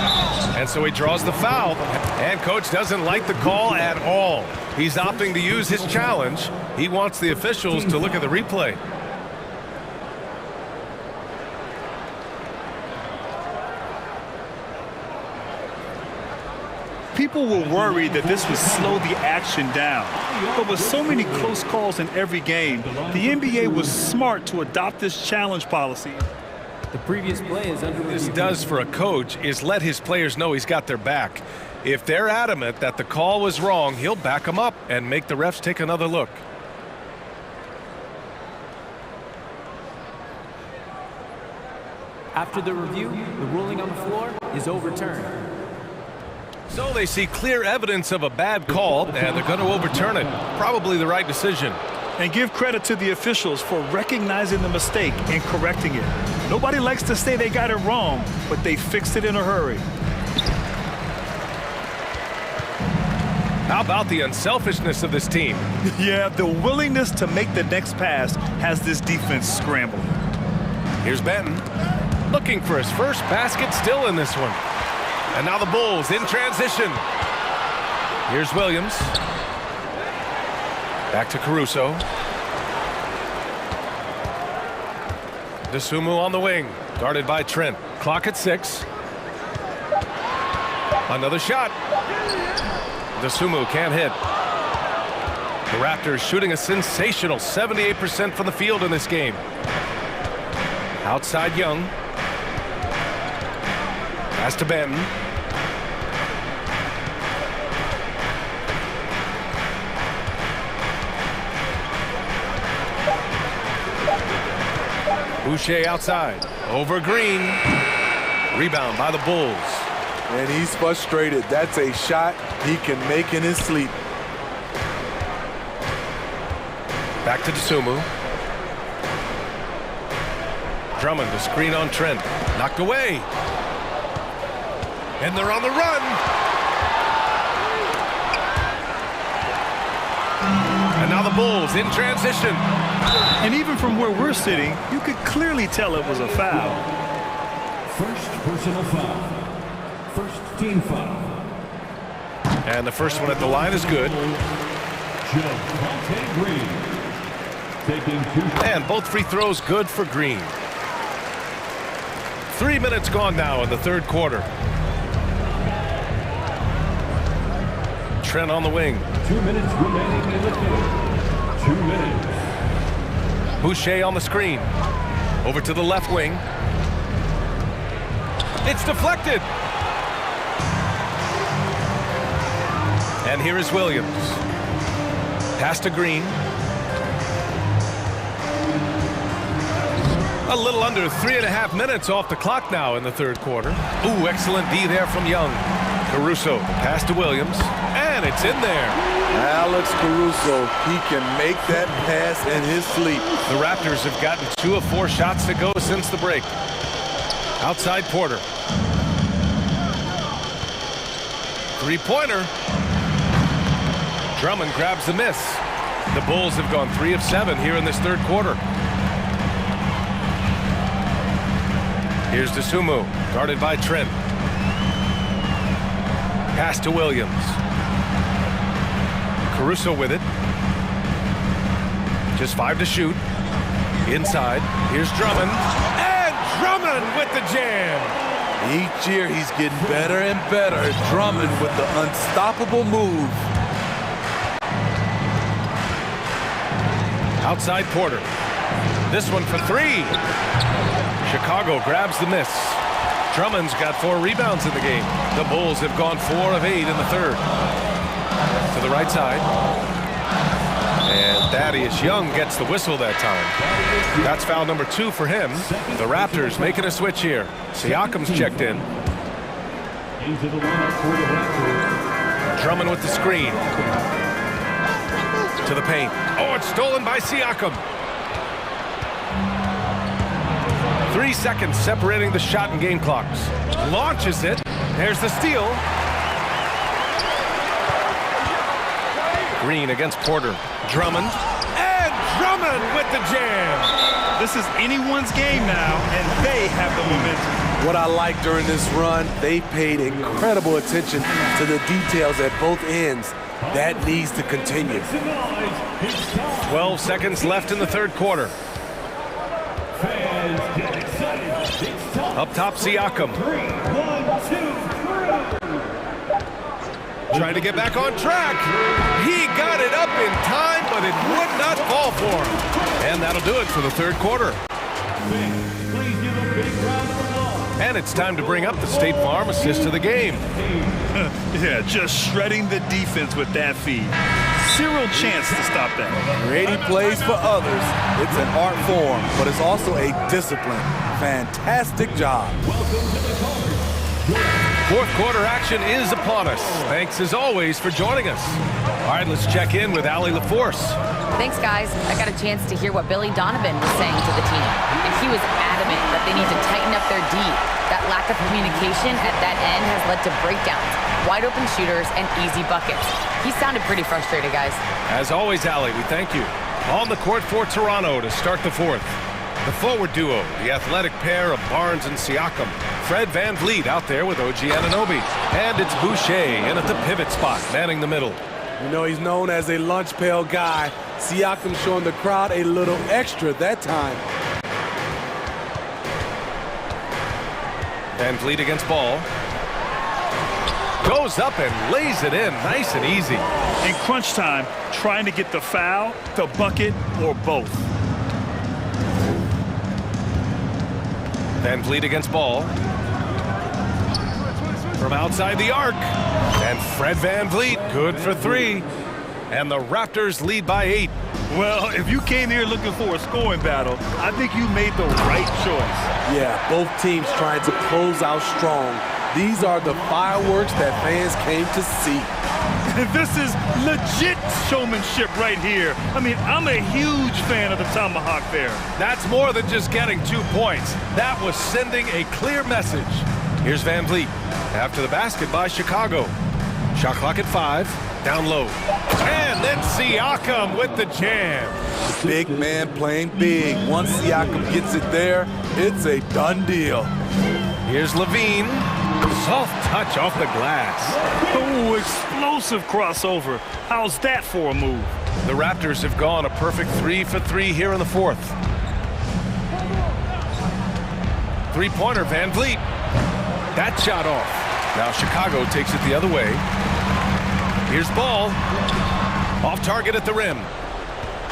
And so he draws the foul. And coach doesn't like the call at all. He's opting to use his challenge. He wants the officials to look at the replay. People were worried that this would slow the action down. But with so many close calls in every game, the NBA was smart to adopt this challenge policy. The previous play is under review. This does for a coach is let his players know he's got their back. If they're adamant that the call was wrong, he'll back them up and make the refs take another look. After the review, the ruling on the floor is overturned. So they see clear evidence of a bad call, and they're going to overturn it. Probably the right decision. And give credit to the officials for recognizing the mistake and correcting it. Nobody likes to say they got it wrong, but they fixed it in a hurry. How about the unselfishness of this team? Yeah, the willingness to make the next pass has this defense scrambling. Here's Benton. Looking for his first basket still in this one. And now the Bulls in transition. Here's Williams. Back to Caruso. Dosunmu on the wing. Guarded by Trent. Clock at 6. Another shot. Dosunmu can't hit. The Raptors shooting a sensational 78% from the field in this game. Outside Young. Pass to Benton. Boucher outside. Over Green. Rebound by the Bulls. And he's frustrated. That's a shot he can make in his sleep. Back to Dosunmu. Drummond, the screen on Trent. Knocked away. And they're on the run. And now the Bulls in transition. And even from where we're sitting, you could clearly tell it was a foul. First personal foul. First team foul. And the first one at the line is good. Green. And both free throws good for Green. 3 minutes gone now in the third quarter. Trent on the wing. 2 minutes remaining in the third. 2 minutes. Boucher on the screen. Over to the left wing. It's deflected. And here is Williams. Pass to Green. A little under 3.5 minutes off the clock now in the third quarter. Ooh, excellent D there from Young. Caruso, pass to Williams. And it's in there. Alex Caruso, he can make that pass in his sleep. The Raptors have gotten 2 of 4 shots to go since the break. Outside Porter. Three-pointer. Drummond grabs the miss. The Bulls have gone 3 of 7 here in this third quarter. Here's Dosunmu, guarded by Trent. Pass to Williams. Caruso with it. Just 5 to shoot. Inside. Here's Drummond. And Drummond with the jam. Each year he's getting better and better. Drummond with the unstoppable move. Outside Porter. This one for three. Chicago grabs the miss. Drummond's got 4 rebounds in the game. The Bulls have gone 4 of 8 in the third. To the right side. And Thaddeus Young gets the whistle that time. That's foul number 2 for him. The Raptors making a switch here. Siakam's checked in. Drummond with the screen. To the paint. Oh, it's stolen by Siakam. 3 seconds separating the shot and game clocks. Launches it. There's the steal. Green against Porter. Drummond. And Drummond with the jam. This is anyone's game now, and they have the momentum. What I like during this run, they paid incredible attention to the details at both ends. That needs to continue. 12 seconds left in the third quarter. Up top, Siakam. Trying to get back on track. He got it up in time, but it would not fall for him. And that'll do it for the third quarter. And it's time to bring up the State Farm assist of the game. Yeah, just shredding the defense with that feed. Zero chance to stop that. Creating plays for others. It's an art form, but it's also a discipline. Fantastic job. Fourth quarter action is upon us. Thanks as always for joining us. All right, let's check in with Allie LaForce. Thanks, guys. I got a chance to hear what Billy Donovan was saying to the team. And he was adamant that they need to tighten up their D. That lack of communication at that end has led to breakdowns, wide open shooters, and easy buckets. He sounded pretty frustrated, guys. As always, Allie, we thank you. On the court for Toronto to start the fourth. The forward duo, the athletic pair of Barnes and Siakam. Fred VanVleet out there with OG Anunoby. And it's Boucher in at the pivot spot, manning the middle. You know, he's known as a lunch pail guy. Siakam showing the crowd a little extra that time. VanVleet against Ball. Goes up and lays it in, nice and easy. In crunch time, trying to get the foul, the bucket, or both. VanVleet against Ball. From outside the arc. And Fred VanVleet, good for 3. And the Raptors lead by 8. Well, if you came here looking for a scoring battle, I think you made the right choice. Yeah, both teams trying to close out strong. These are the fireworks that fans came to see. This is legit showmanship right here. I mean, I'm a huge fan of the tomahawk there. That's more than just getting 2 points. That was sending a clear message. Here's VanVleet after the basket by Chicago. Shot clock at 5, down low. And then Siakam with the jam. Big man playing big. Once Siakam gets it there, it's a done deal. Here's Levine. Soft touch off the glass. Oh, explosive crossover. How's that for a move? The Raptors have gone a perfect 3 for 3 here in the fourth. Three-pointer, VanVleet. That shot off. Now Chicago takes it the other way. Here's Ball. Off target at the rim.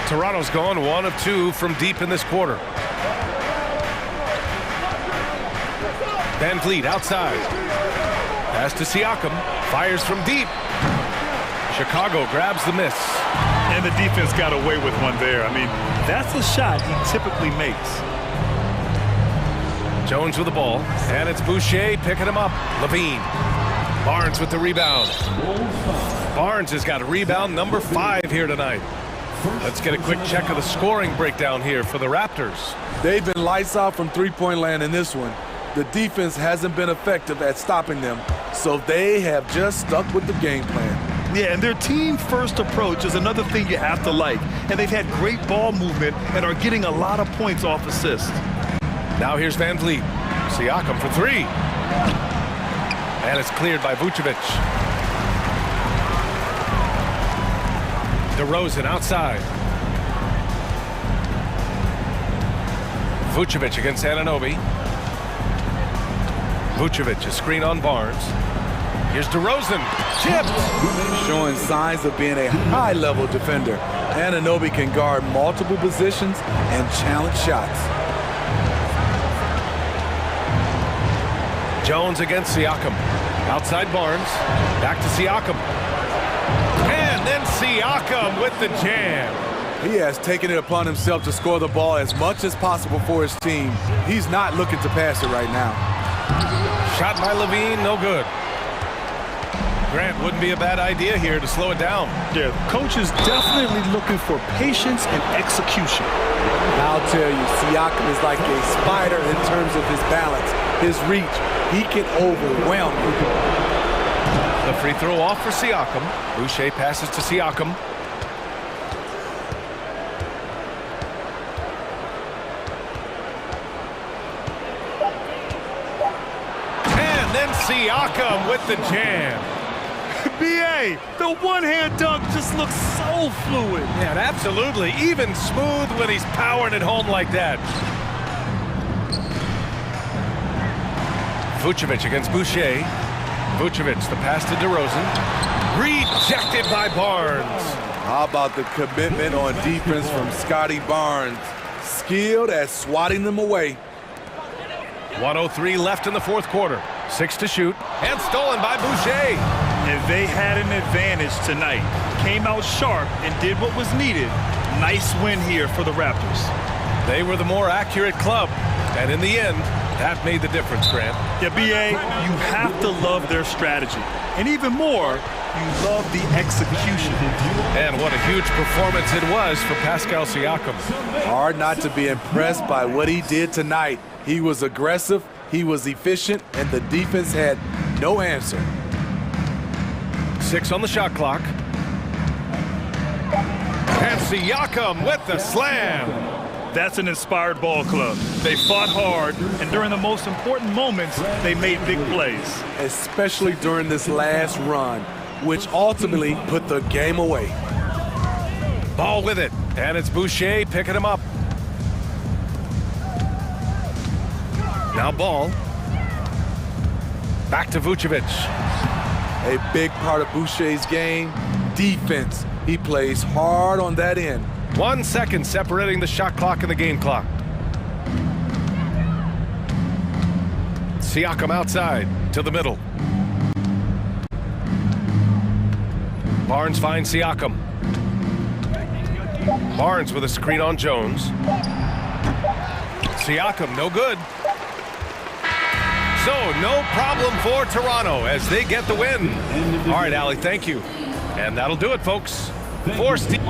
Toronto's gone 1 of 2 from deep in this quarter. VanVleet outside. Pass to Siakam. Fires from deep. Chicago grabs the miss. And the defense got away with one there. I mean, that's a shot he typically makes. Jones with the ball. And it's Boucher picking him up. Levine. Barnes with the rebound. Barnes has got a rebound number 5 here tonight. Let's get a quick check of the scoring breakdown here for the Raptors. They've been lights out from three-point land in this one. The defense hasn't been effective at stopping them, so they have just stuck with the game plan. Yeah, and their team-first approach is another thing you have to like. And they've had great ball movement and are getting a lot of points off assists. Now here's VanVleet. Siakam for 3. And it's cleared by Vucevic. DeRozan outside. Vucevic against Anunoby. Vucevic, a screen on Barnes. Here's DeRozan, chipped. Showing signs of being a high-level defender. Anunoby can guard multiple positions and challenge shots. Jones against Siakam. Outside Barnes, back to Siakam. And then Siakam with the jam. He has taken it upon himself to score the ball as much as possible for his team. He's not looking to pass it right now. Shot by Levine, no good. Grant, wouldn't be a bad idea here to slow it down. Yeah, coach is definitely looking for patience and execution. I'll tell you, Siakam is like a spider in terms of his balance, his reach. He can overwhelm you. The free throw off for Siakam. Boucher passes to Siakam. And then Siakam with the jam. B.A., the one-hand dunk just looks so fluid. Yeah, absolutely. Even smooth when he's powering it home like that. Vucevic against Boucher. Vucevic, the pass to DeRozan. Rejected by Barnes. How about the commitment on defense from Scotty Barnes? Skilled at swatting them away. 1:03 left in the fourth quarter. 6 to shoot. And stolen by Boucher. And they had an advantage tonight. Came out sharp and did what was needed. Nice win here for the Raptors. They were the more accurate club. And in the end, that made the difference, Grant. Yeah, B.A., you have to love their strategy. And even more, you love the execution. And what a huge performance it was for Pascal Siakam. Hard not to be impressed by what he did tonight. He was aggressive, he was efficient, and the defense had no answer. 6 on the shot clock. And Siakam with the slam. That's an inspired ball club. They fought hard, and during the most important moments, they made big plays. Especially during this last run, which ultimately put the game away. Ball with it, and it's Boucher picking him up. Now Ball. Back to Vucevic. A big part of Boucher's game, defense. He plays hard on that end. 1 second separating the shot clock and the game clock. Siakam outside to the middle. Barnes finds Siakam. Barnes with a screen on Jones. Siakam, no good. So, no problem for Toronto as they get the win. All right, Allie, thank you. And that'll do it, folks. For Steve.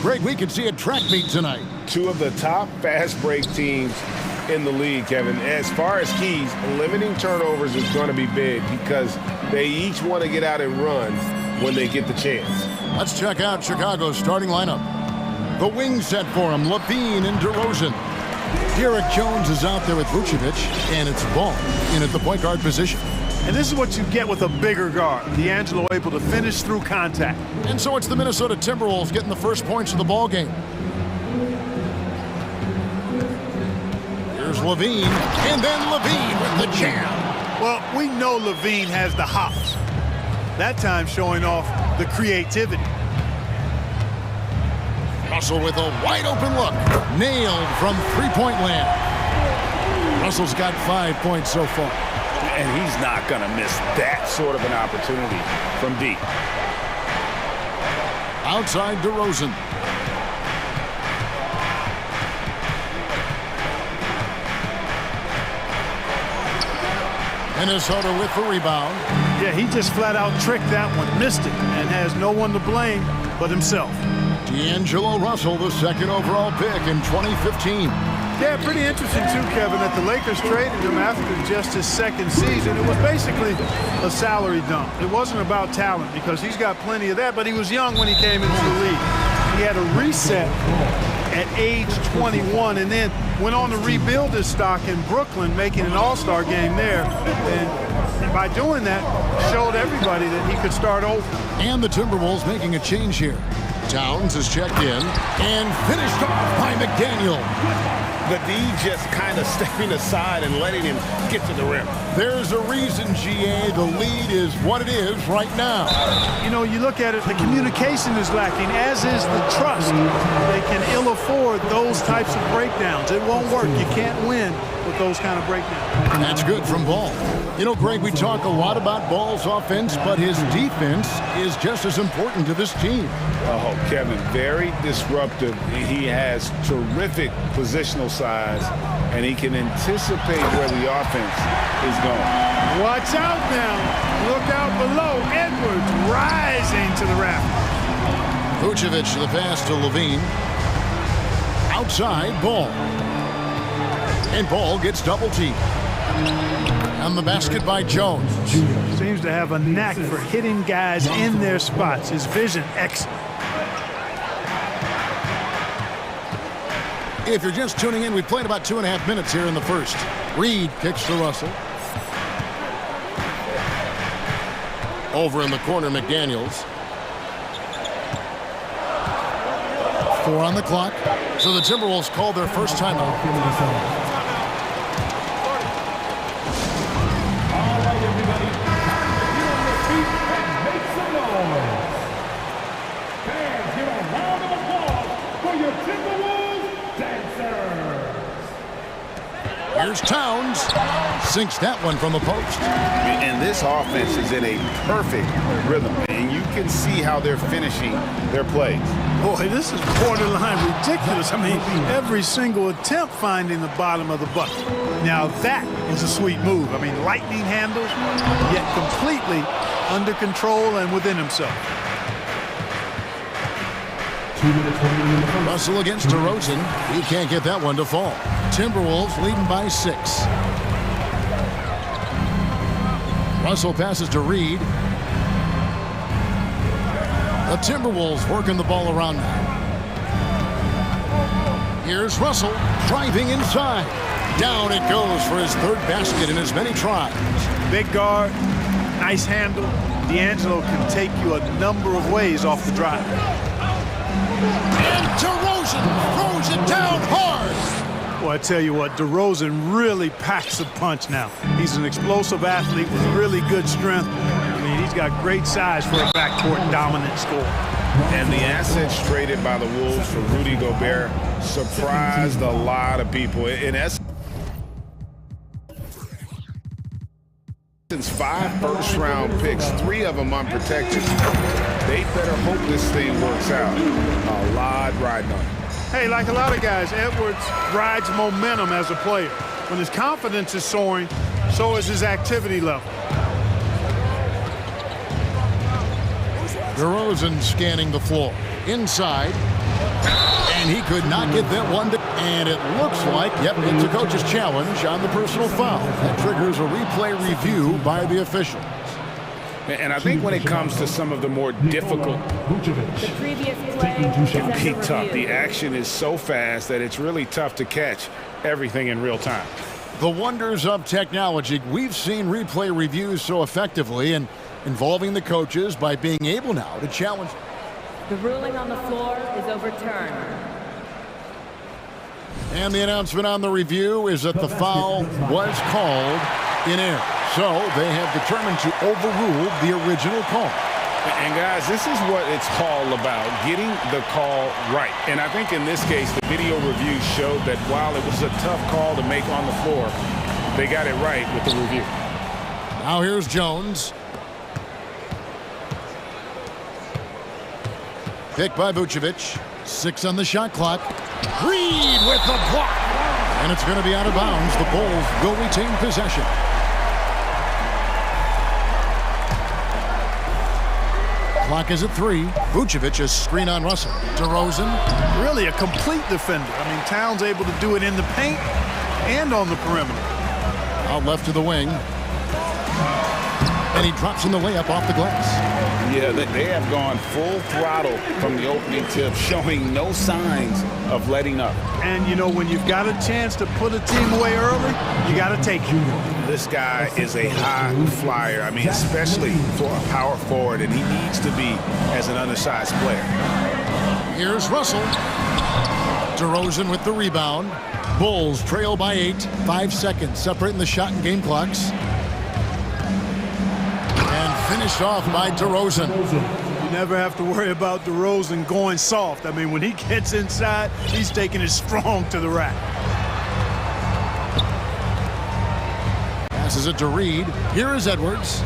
Greg, we can see a track meet tonight. Two of the top fast break teams in the league, Kevin. As far as keys, limiting turnovers is going to be big because they each want to get out and run when they get the chance. Let's check out Chicago's starting lineup. The wings set for him, Levine and DeRozan. Derek Jones is out there with Vucevic, and it's Ball in at the point guard position. And this is what you get with a bigger guard. D'Angelo able to finish through contact. And so it's the Minnesota Timberwolves getting the first points of the ball game. Here's Levine, and then Levine with the jam. Well, we know Levine has the hops. That time showing off the creativity. Russell with a wide open look. Nailed from three-point land. Russell's got 5 points so far. And he's not going to miss that sort of an opportunity from deep. Outside DeRozan. Minnesota with the rebound. Yeah, he just flat out tricked that one, missed it, and has no one to blame but himself. D'Angelo Russell, the second overall pick in 2015. Yeah, pretty interesting too, Kevin, that the Lakers traded him after just his second season. It was basically a salary dump. It wasn't about talent because he's got plenty of that, but he was young when he came into the league. He had a reset at age 21 and then went on to rebuild his stock in Brooklyn, making an all-star game there. And by doing that, showed everybody that he could start over. And the Timberwolves making a change here. Towns is checked in and finished off by McDaniel. The D just kind of stepping aside and letting him get to the rim. There's a reason, GA, the lead is what it is right now. You know, you look at it, the communication is lacking, as is the trust. They can ill afford those types of breakdowns. It won't work. You can't win with those kind of breakdowns. And that's good from Ball. You know, Greg, we talk a lot about Ball's offense, but his defense is just as important to this team. Oh, Kevin, very disruptive. He has terrific positional size, and he can anticipate where the offense is going. Watch out now. Look out below. Edwards rising to the raft. Vucevic, the pass to Levine. Outside, Ball. And Ball gets double teamed. And the basket by Jones. Seems to have a knack for hitting guys in their spots. His vision excellent. If you're just tuning in, we played about 2.5 minutes here in the first. Reed kicks to Russell. Over in the corner, McDaniels. 4 on the clock. So the Timberwolves called their first timeout. Here's Towns. Sinks that one from the post. And this offense is in a perfect rhythm. And you can see how they're finishing their plays. Boy, this is borderline ridiculous. I mean, every single attempt finding the bottom of the bucket. Now that is a sweet move. I mean, lightning handles, yet completely under control and within himself. Russell against DeRozan. He can't get that one to fall. Timberwolves leading by 6. Russell passes to Reed. The Timberwolves working the ball around now. Here's Russell driving inside. Down it goes for his third basket in as many tries. Big guard, nice handle. D'Angelo can take you a number of ways off the drive. And DeRozan throws it down hard. Well, I tell you what, DeRozan really packs a punch now. He's an explosive athlete with really good strength. I mean, he's got great size for a backcourt dominant scorer. And the assets traded by the Wolves for Rudy Gobert surprised a lot of people. In essence, 5 first-round picks, 3 of them unprotected. They better hope this thing works out. A lot riding on it. Hey, like a lot of guys, Edwards rides momentum as a player. When his confidence is soaring, so is his activity level. DeRozan scanning the floor. inside. And he could not get that one to, and it looks like, yep, it's a coach's challenge on the personal foul. That triggers a replay review by the official. And I think when it comes to some of the more difficult, The previous play it can be tough. The action is so fast that it's really tough to catch everything in real time. The wonders of technology. We've seen replay reviews so effectively and involving the coaches by being able now to challenge. The ruling on the floor is overturned. And the announcement on the review is that the foul was called in error. So they have determined to overrule the original call. And guys, this is what it's all about, getting the call right. And I think in this case, the video review showed that while it was a tough call to make on the floor, they got it right with the review. Now here's Jones. Picked by Vucevic. 6 on the shot clock. Reed with the block. And it's going to be out of bounds. The Bulls will retain possession. Clock is at 3. Vucevic is screen on Russell. DeRozan. Really a complete defender. I mean, Towns able to do it in the paint and on the perimeter. Out left to the wing. And he drops in the layup off the glass. Yeah, they have gone full throttle from the opening tip, showing no signs of letting up. And, you know, when you've got a chance to put a team away early, you got to take it. This guy is a high flyer. I mean, especially for a power forward, and he needs to be as an undersized player. Here's Russell. DeRozan with the rebound. Bulls trail by 8. 5 seconds separating the shot and game clocks. Finished off by DeRozan. You never have to worry about DeRozan going soft. I mean, when he gets inside, he's taking it strong to the rack. Passes it to Reed. Here is Edwards.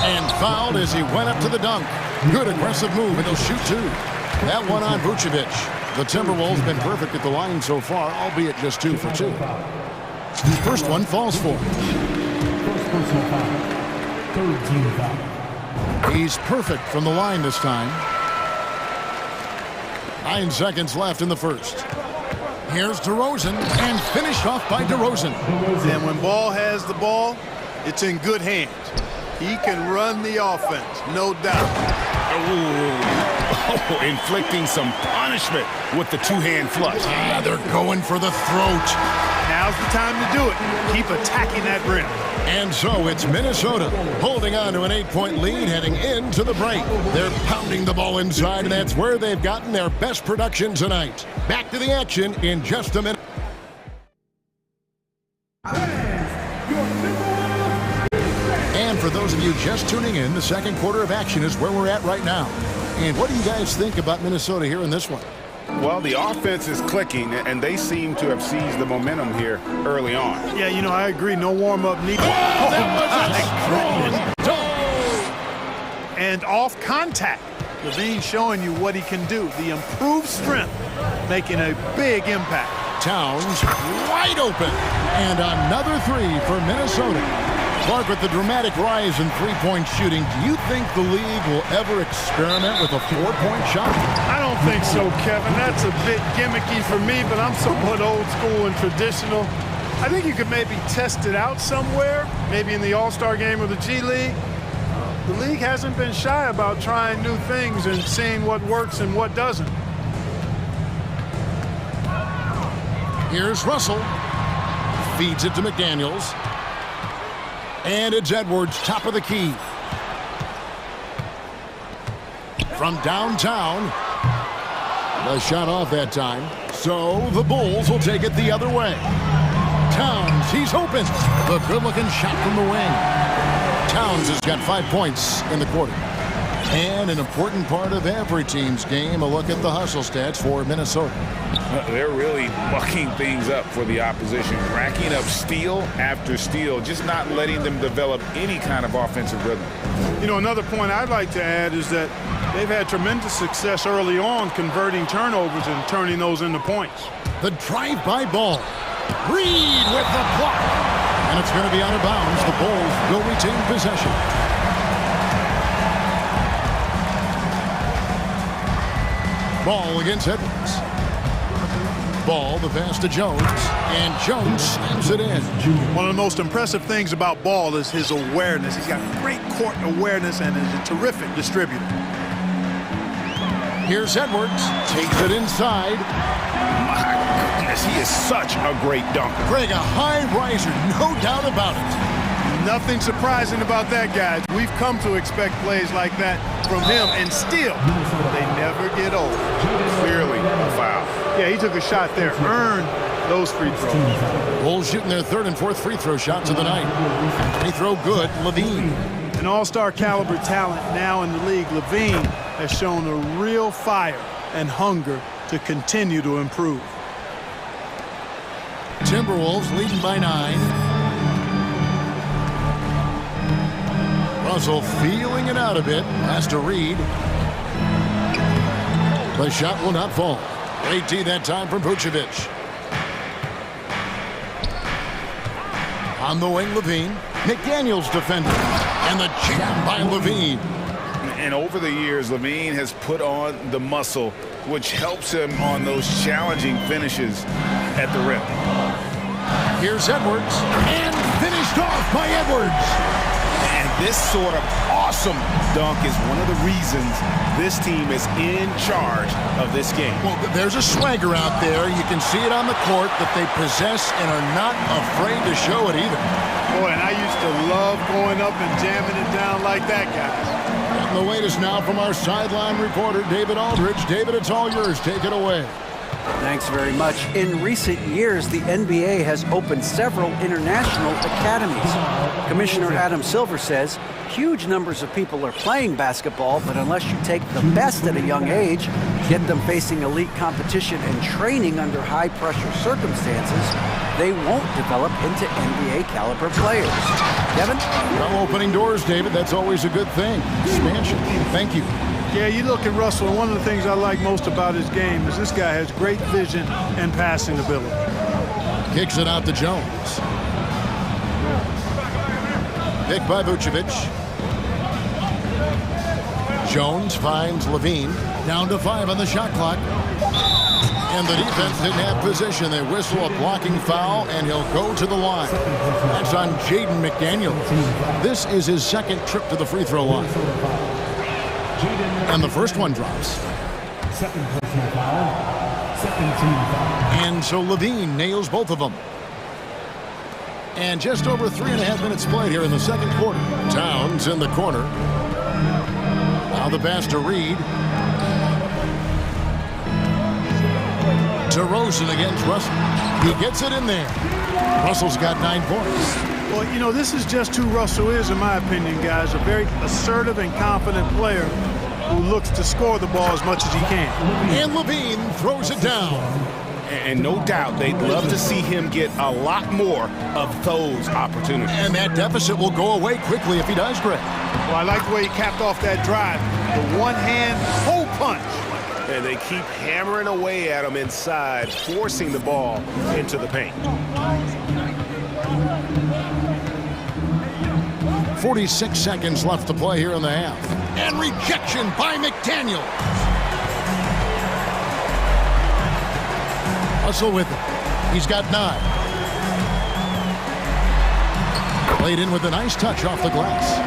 And fouled as he went up to the dunk. Good aggressive move, and he'll shoot 2. That one on Vucevic. The Timberwolves been perfect at the line so far, albeit just 2 for 2. First one falls for him. He's perfect from the line this time. 9 seconds left in the first. Here's DeRozan, and finished off by DeRozan. And when Ball has the ball, it's in good hands. He can run the offense, no doubt. Oh, inflicting some punishment with the two-hand flush. They're going for the throat. Now's the time to do it. Keep attacking that rim. And so it's Minnesota holding on to an 8-point lead heading into the break. They're pounding the ball inside, and that's where they've gotten their best production tonight. Back to the action in just a minute. And for those of you just tuning in, the second quarter of action is where we're at right now. And what do you guys think about Minnesota here in this one? Well, the offense is clicking, and they seem to have seized the momentum here early on. Yeah, you know, I agree. No warm-up needed. And off contact. Levine showing you what he can do. The improved strength making a big impact. Towns wide open. And another 3 for Minnesota. Clark, with the dramatic rise in three-point shooting, do you think the league will ever experiment with a 4-point shot? I don't think so, Kevin. That's a bit gimmicky for me, but I'm somewhat old school and traditional. I think you could maybe test it out somewhere, maybe in the All-Star game or the G League. The league hasn't been shy about trying new things and seeing what works and what doesn't. Here's Russell. Feeds it to McDaniels. And it's Edwards, top of the key. From downtown. The shot off that time. So the Bulls will take it the other way. Towns, he's open. The good-looking shot from the wing. Towns has got 5 points in the quarter. And an important part of every team's game, a look at the hustle stats for Minnesota. They're really mucking things up for the opposition, racking up steal after steal, just not letting them develop any kind of offensive rhythm. You know, another point I'd like to add is that they've had tremendous success early on converting turnovers and turning those into points. The drive-by ball. Reed with the block. And it's going to be out of bounds. The Bulls will retain possession. Ball against Edwards. Ball, the pass to Jones, and Jones snaps it in. One of the most impressive things about Ball is his awareness. He's got great court awareness and is a terrific distributor. Here's Edwards, takes it inside. My goodness, he is such a great dunker. Greg, a high riser, no doubt about it. Nothing surprising about that, guys. We've come to expect plays like that from him, and still, they never get old. Clearly a foul. Yeah, he took a shot there, earned those free throws. Bulls shooting their third and fourth free throw shots of the night. Free throw good, Levine. An all-star caliber talent now in the league, Levine has shown a real fire and hunger to continue to improve. Timberwolves leading by 9. Russell feeling it out a bit. Has to Reed. The shot will not fall. Great D that time from Vucevic. On the wing, Levine. McDaniels defending. And the jam by Levine. And over the years, Levine has put on the muscle, which helps him on those challenging finishes at the rim. Here's Edwards. And finished off by Edwards. And this sort of awesome dunk is one of the reasons this team is in charge of this game. Well, there's a swagger out there. You can see it on the court that they possess and are not afraid to show it either. Boy, and I used to love going up and jamming it down like that, guys. And the latest now from our sideline reporter, David Aldridge. David, it's all yours. Take it away. Thanks very much. In recent years, the NBA has opened several international academies. Commissioner Adam Silver says huge numbers of people are playing basketball, but unless you take the best at a young age, get them facing elite competition and training under high-pressure circumstances, they won't develop into NBA-caliber players. Kevin? Well, opening doors, David. That's always a good thing. Expansion. Thank you. Yeah, you look at Russell, and one of the things I like most about his game is this guy has great vision and passing ability. Kicks it out to Jones. Picked by Vucevic. Jones finds Levine. Down to 5 on the shot clock. And the defense didn't have position. They whistle a blocking foul, and he'll go to the line. That's on Jaden McDaniels. This is his second trip to the free throw line. And the first one drops. Second personal foul. Second team foul. And so Levine nails both of them. And just over 3.5 minutes played here in the second quarter. Towns in the corner. Now the pass to Reed. DeRozan against Russell. He gets it in there. Russell's got 9 points. Well, you know, this is just who Russell is, in my opinion, guys. A very assertive and confident player who looks to score the ball as much as he can. And Levine throws it down. And no doubt they'd love to see him get a lot more of those opportunities. And that deficit will go away quickly if he does, Greg. Well, I like the way he capped off that drive. The one-hand hole punch. And they keep hammering away at him inside, forcing the ball into the paint. 46 seconds left to play here in the half. And rejection by McDaniel. Russell with it. He's got 9. Played in with a nice touch off the glass.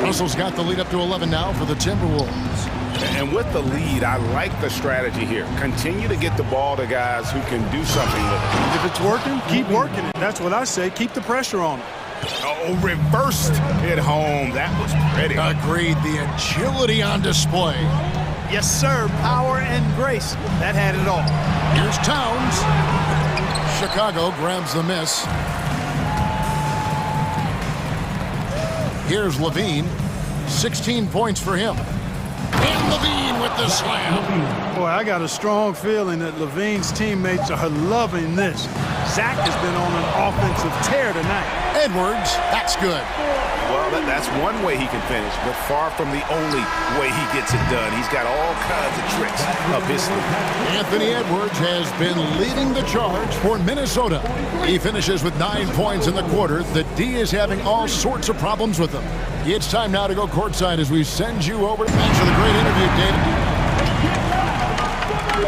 Russell's got the lead up to 11 now for the Timberwolves. And with the lead, I like the strategy here. Continue to get the ball to guys who can do something with it. If it's working, keep working it. That's what I say. Keep the pressure on it. Oh, reversed it home. That was pretty. Agreed. The agility on display. Yes, sir. Power and grace. That had it all. Here's Towns. Chicago grabs the miss. Here's Levine. 16 points for him. And Levine with the slam. Boy, I got a strong feeling that Levine's teammates are loving this. Zach has been on an offensive tear tonight. Edwards, that's good. Well, that's one way he can finish, but far from the only way he gets it done. He's got all kinds of tricks up his sleeve. Anthony Edwards has been leading the charge for Minnesota. He finishes with 9 points in the quarter. The D is having all sorts of problems with him. It's time now to go courtside as we send you over. Thanks for the great interview, David. We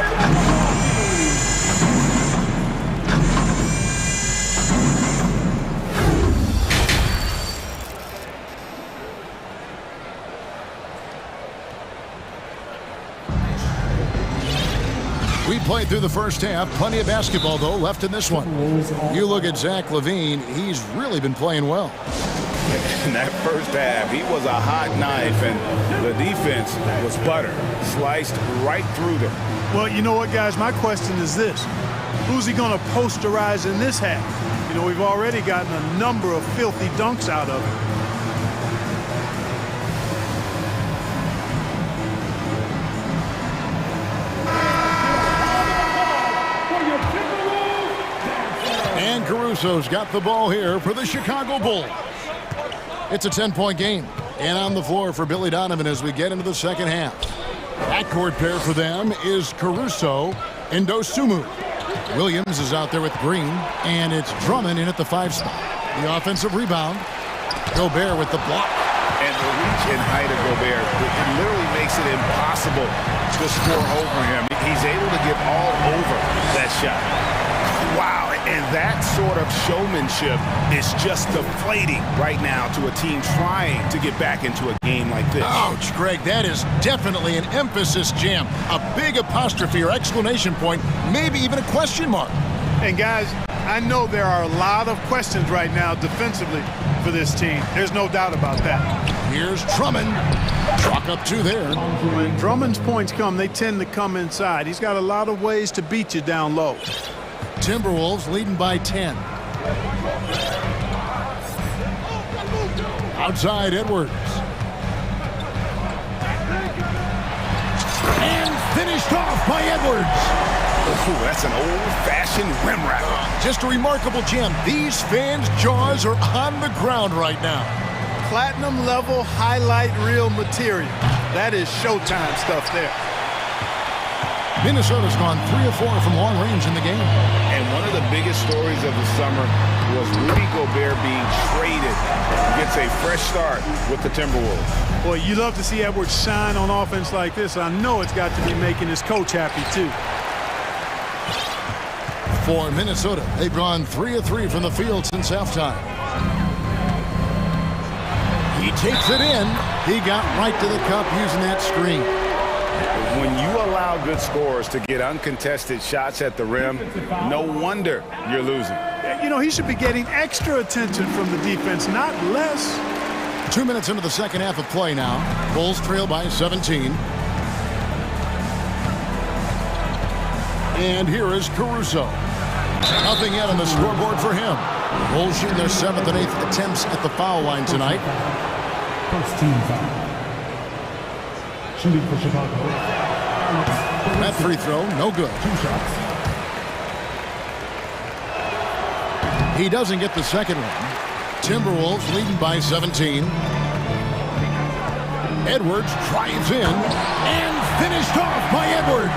played through the first half. Plenty of basketball, though, left in this one. You look at Zach LaVine. He's really been playing well. In that first half, he was a hot knife, and the defense was butter, sliced right through them. Well, you know what, guys? My question is this. Who's he going to posterize in this half? You know, we've already gotten a number of filthy dunks out of him. And Caruso's got the ball here for the Chicago Bulls. It's a 10-point game. And on the floor for Billy Donovan as we get into the second half. Backcourt pair for them is Caruso and Dosunmu. Williams is out there with Green, and it's Drummond in at the 5 spot. The offensive rebound. Gobert with the block. And the reach and height of Gobert, it literally makes it impossible to score over him. He's able to get all over that shot. Wow, and that sort of showmanship is just deflating right now to a team trying to get back into a game like this. Ouch, Greg, that is definitely an emphasis jam. A big apostrophe or exclamation point, maybe even a question mark. And guys, I know there are a lot of questions right now defensively for this team. There's no doubt about that. Here's Drummond. Chalk up 2 there. When Drummond's points come, they tend to come inside. He's got a lot of ways to beat you down low. Timberwolves leading by 10. Outside Edwards. And finished off by Edwards. Ooh, that's an old-fashioned rim wrap. Just a remarkable jam. These fans' jaws are on the ground right now. Platinum level highlight reel material. That is Showtime stuff there. Minnesota's gone 3 of 4 from long range in the game. And one of the biggest stories of the summer was Rudy Gobert being traded. He gets a fresh start with the Timberwolves. Boy, you love to see Edwards shine on offense like this. I know it's got to be making his coach happy, too. For Minnesota, they've gone 3 of 3 from the field since halftime. He takes it in. He got right to the cup using that screen. When you allow good scorers to get uncontested shots at the rim, no wonder you're losing. You know, he should be getting extra attention from the defense, not less. 2 minutes into the second half of play now. Bulls trail by 17. And here is Caruso. Nothing yet on the scoreboard for him. Bulls shooting their 7th and 8th attempts at the foul line tonight. First team foul. Shooting for Chicago. That free throw, no good. 2 shots. He doesn't get the second one. Timberwolves leading by 17. Edwards drives in and finished off by Edwards.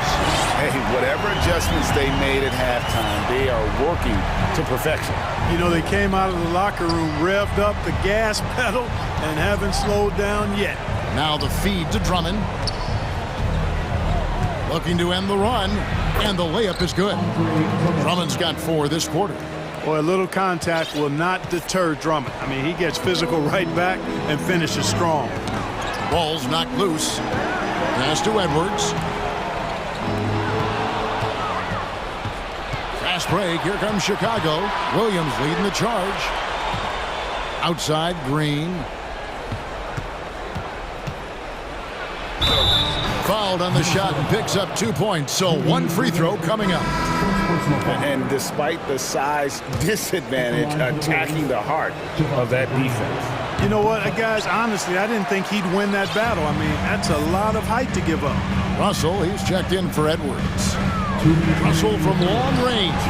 Hey, whatever adjustments they made at halftime, they are working to perfection. You know, they came out of the locker room, revved up the gas pedal, and haven't slowed down yet. Now the feed to Drummond. Looking to end the run, and the layup is good. Drummond's got 4 this quarter. Boy, a little contact will not deter Drummond. I mean, he gets physical right back and finishes strong. Ball's knocked loose. Pass to Edwards. Fast break. Here comes Chicago. Williams leading the charge. Outside, Green. Fouled on the shot and picks up 2 points. So 1 free throw coming up. And despite the size disadvantage, attacking the heart of that defense. You know what, guys, honestly, I didn't think he'd win that battle. I mean, that's a lot of height to give up. Russell, he's checked in for Edwards. Russell from long range.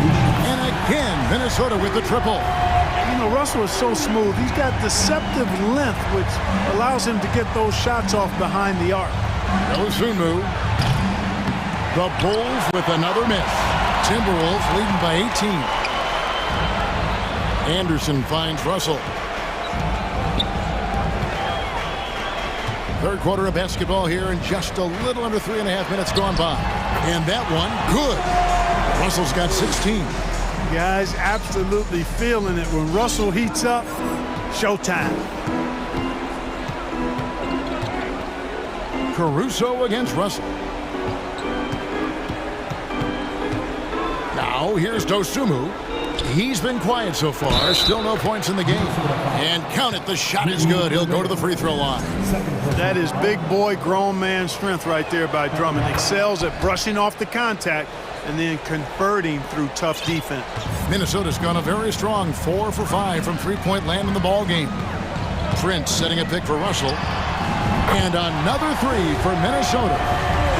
And again, Minnesota with the triple. You know, Russell is so smooth. He's got deceptive length, which allows him to get those shots off behind the arc. Dosunmu. The Bulls with another miss. Timberwolves leading by 18. Anderson finds Russell. Third quarter of basketball here, and just a little under 3.5 minutes gone by. And that one, good. Russell's got 16. Guys absolutely feeling it. When Russell heats up, showtime. Caruso against Russell. Now here's Dosunmu. He's been quiet so far. Still no points in the game. And count it, the shot is good. He'll go to the free throw line. That is big boy, grown man strength right there by Drummond. Excels at brushing off the contact and then converting through tough defense. Minnesota's gone a very strong 4 for 5 from three-point land in the ball game. Prince setting a pick for Russell. And another three for Minnesota.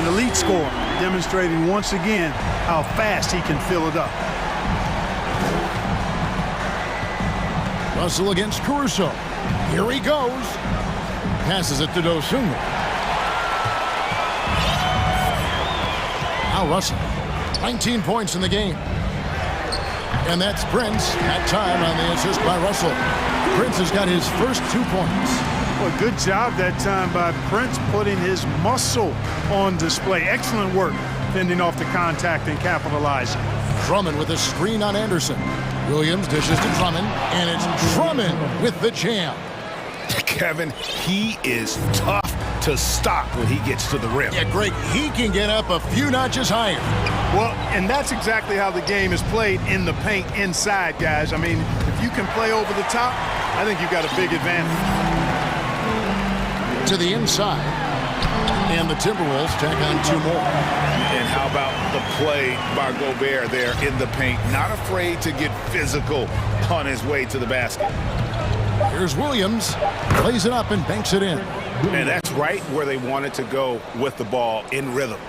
An elite score, demonstrating once again how fast he can fill it up. Russell against Caruso. Here he goes. Passes it to Dosunmu. Now Russell. 19 points in the game. And that's Prince. That time on the assist by Russell. Prince has got his first 2 points. Well, good job that time by Prince putting his muscle on display. Excellent work fending off the contact and capitalizing. Drummond with a screen on Anderson. Williams dishes to Drummond, and it's Drummond with the jam. Kevin, he is tough to stop when he gets to the rim. Yeah, Greg, he can get up a few notches higher. Well, and that's exactly how the game is played in the paint inside, guys. I mean, if you can play over the top, I think you've got a big advantage. To the inside, and the Timberwolves tack on 2 more. And how about the play by Gobert there in the paint? Not afraid to get physical on his way to the basket. Here's Williams. Plays it up and banks it in. And that's right where they wanted to go with the ball, in rhythm.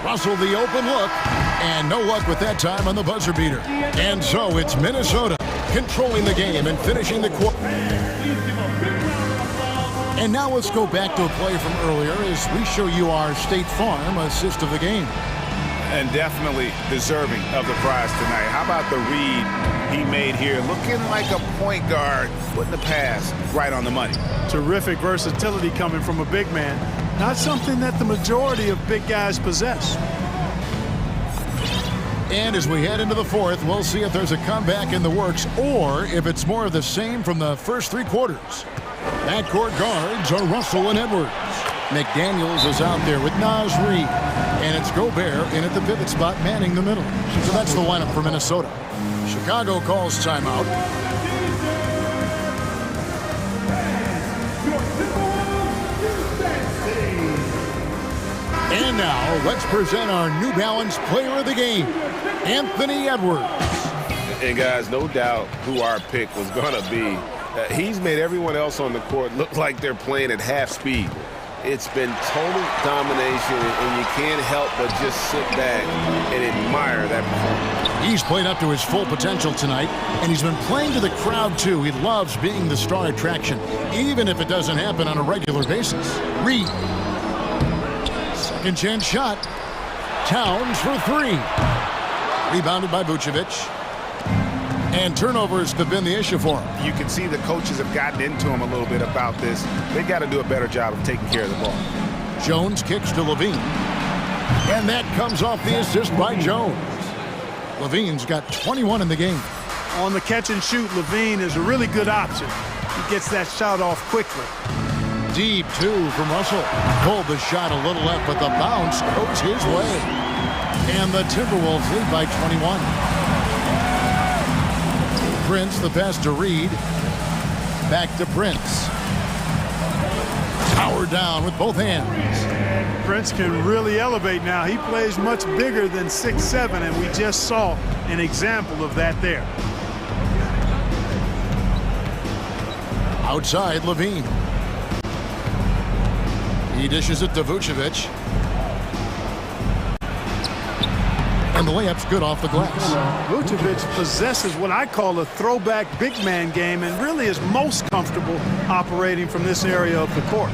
Russell the open look, and no luck with that time on the buzzer beater. And so it's Minnesota controlling the game and finishing the quarter. And now let's go back to a play from earlier as we show you our State Farm assist of the game. And definitely deserving of the prize tonight. How about the read he made here? Looking like a point guard, putting the pass right on the money. Terrific versatility coming from a big man. Not something that the majority of big guys possess. And as we head into the fourth, we'll see if there's a comeback in the works or if it's more of the same from the first 3 quarters. Backcourt guards are Russell and Edwards. McDaniels is out there with Naz Reid. And it's Gobert in at the pivot spot, manning the middle. So that's the lineup for Minnesota. Chicago calls timeout. And now, let's present our New Balance player of the game, Anthony Edwards. And guys, no doubt who our pick was going to be. He's made everyone else on the court look like they're playing at half speed. It's been total domination, and you can't help but just sit back and admire that performance. He's played up to his full potential tonight, and he's been playing to the crowd, too. He loves being the star attraction, even if it doesn't happen on a regular basis. Reid. Second chance shot. Towns for 3. Rebounded by Vucevic. And turnovers have been the issue for him. You can see the coaches have gotten into him a little bit about this. They've got to do a better job of taking care of the ball. Jones kicks to Levine. And that comes off the assist by Jones. Levine's got 21 in the game. On the catch and shoot, Levine is a really good option. He gets that shot off quickly. Deep 2 from Russell. Pulled the shot a little left, but the bounce goes his way. And the Timberwolves lead by 21. Prince, the pass to Reid. Back to Prince. Powered down with both hands. Prince can really elevate now. He plays much bigger than 6'7", and we just saw an example of that there. Outside, Levine. He dishes it to Vucevic. And the layup's good off the glass. Vucevic possesses what I call a throwback big man game and really is most comfortable operating from this area of the court.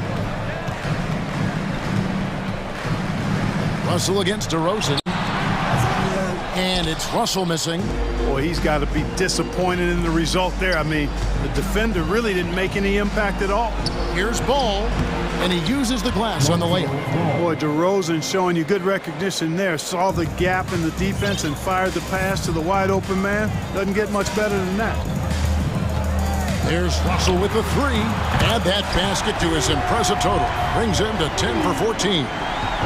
Russell against DeRozan. And it's Russell missing. Boy, he's got to be disappointed in the result there. I mean, the defender really didn't make any impact at all. Here's Ball, and he uses the glass on the layup. Boy, DeRozan showing you good recognition there. Saw the gap in the defense and fired the pass to the wide open man. Doesn't get much better than that. There's Russell with the three. Add that basket to his impressive total. Brings him to 10 for 14.